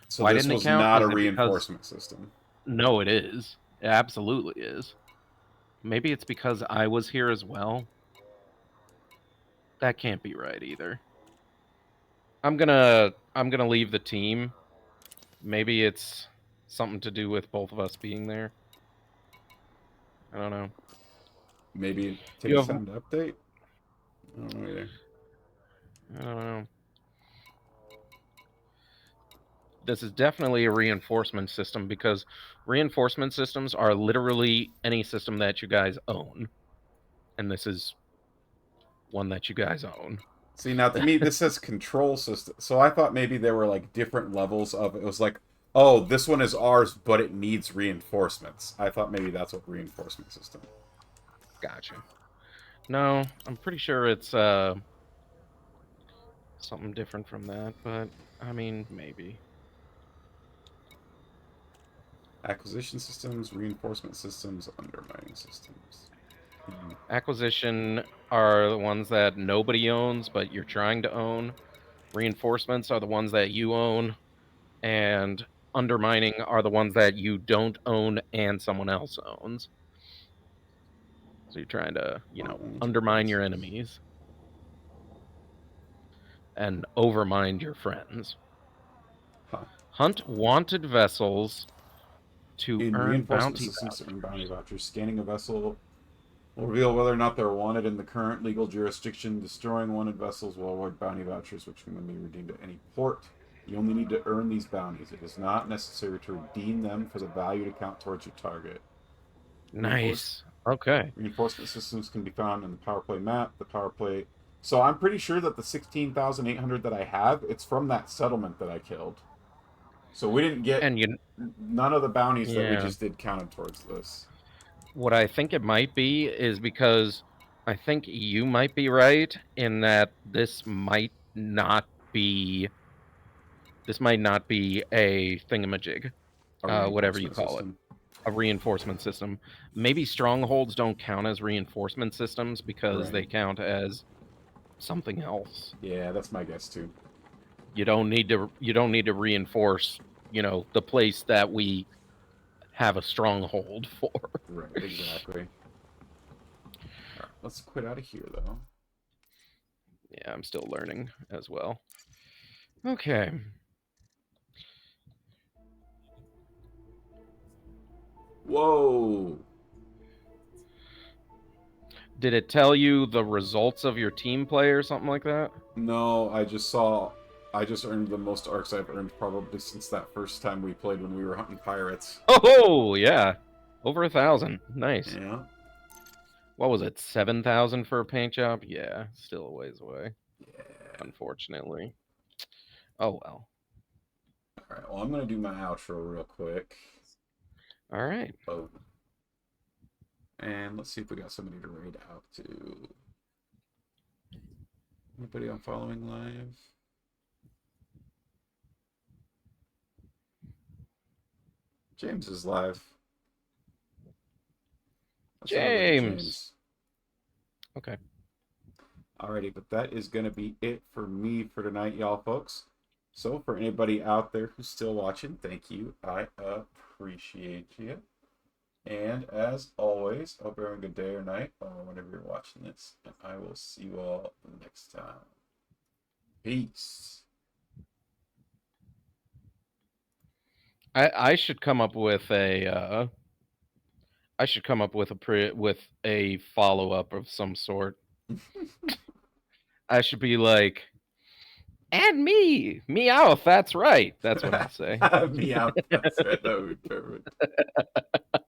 So Why this didn't it was count? not Is a it because... reinforcement system. No, it is. It absolutely is. Maybe it's because I was here as well. That can't be right either. I'm gonna leave the team. Maybe it's something to do with both of us being there. I don't know. Maybe it You takes have... time to update? I don't know either. I don't know. This is definitely a reinforcement system because reinforcement systems are literally any system that you guys own. And this is one that you guys own. See, now to me, this says control system. So I thought maybe there were like different levels of it. It was like, oh, this one is ours, but it needs reinforcements. I thought maybe that's what reinforcement system. Gotcha. No, I'm pretty sure it's something different from that, but I mean, maybe. Acquisition systems, reinforcement systems, undermining systems. Acquisition are the ones that nobody owns, but you're trying to own. Reinforcements are the ones that you own. And undermining are the ones that you don't own and someone else owns. So you're trying to, undermine your enemies. And overmind your friends. Huh. Hunt wanted vessels to in earn reinforcement bounty systems vouchers. and bounty vouchers. Scanning a vessel will reveal whether or not they're wanted in the current legal jurisdiction. Destroying wanted vessels will award bounty vouchers, which can be redeemed at any port. You only need to earn these bounties. It is not necessary to redeem them for the value to count towards your target. Nice. Okay. Reinforcement systems can be found in the power play map. The power play. So I'm pretty sure that the 16,800 that I have, it's from that settlement that I killed. So we didn't get none of the bounties that we just did counted towards this. What I think it might be is because I think you might be right in that this might not be a thingamajig, whatever you call it, a reinforcement system. Maybe strongholds don't count as reinforcement systems because they count as something else. Yeah, that's my guess too. You don't need to reinforce, the place that we have a stronghold for. Right, exactly. All right, let's quit out of here though. Yeah, I'm still learning as well. Okay. Whoa. Did it tell you the results of your team play or something like that? No, I just earned the most arcs I've earned probably since that first time we played when we were hunting pirates. Oh, yeah. Over 1,000. Nice. Yeah. What was it, 7,000 for a paint job? Yeah, still a ways away. Yeah. Unfortunately. Oh, well. Alright, well, I'm going to do my outro real quick. Alright. Oh. And let's see if we got somebody to raid out to. Anybody on following live? James is live. James. Okay. Alrighty, but that is going to be it for me for tonight, y'all folks. So for anybody out there who's still watching, thank you. I appreciate you. And as always, hope you're having a good day or night or whenever you're watching this. And I will see you all next time. Peace. I should come up with a with a follow-up of some sort. I should be like, and me, Meowth, that's right. That's what I'll say. Meowth, that's right. That would be perfect.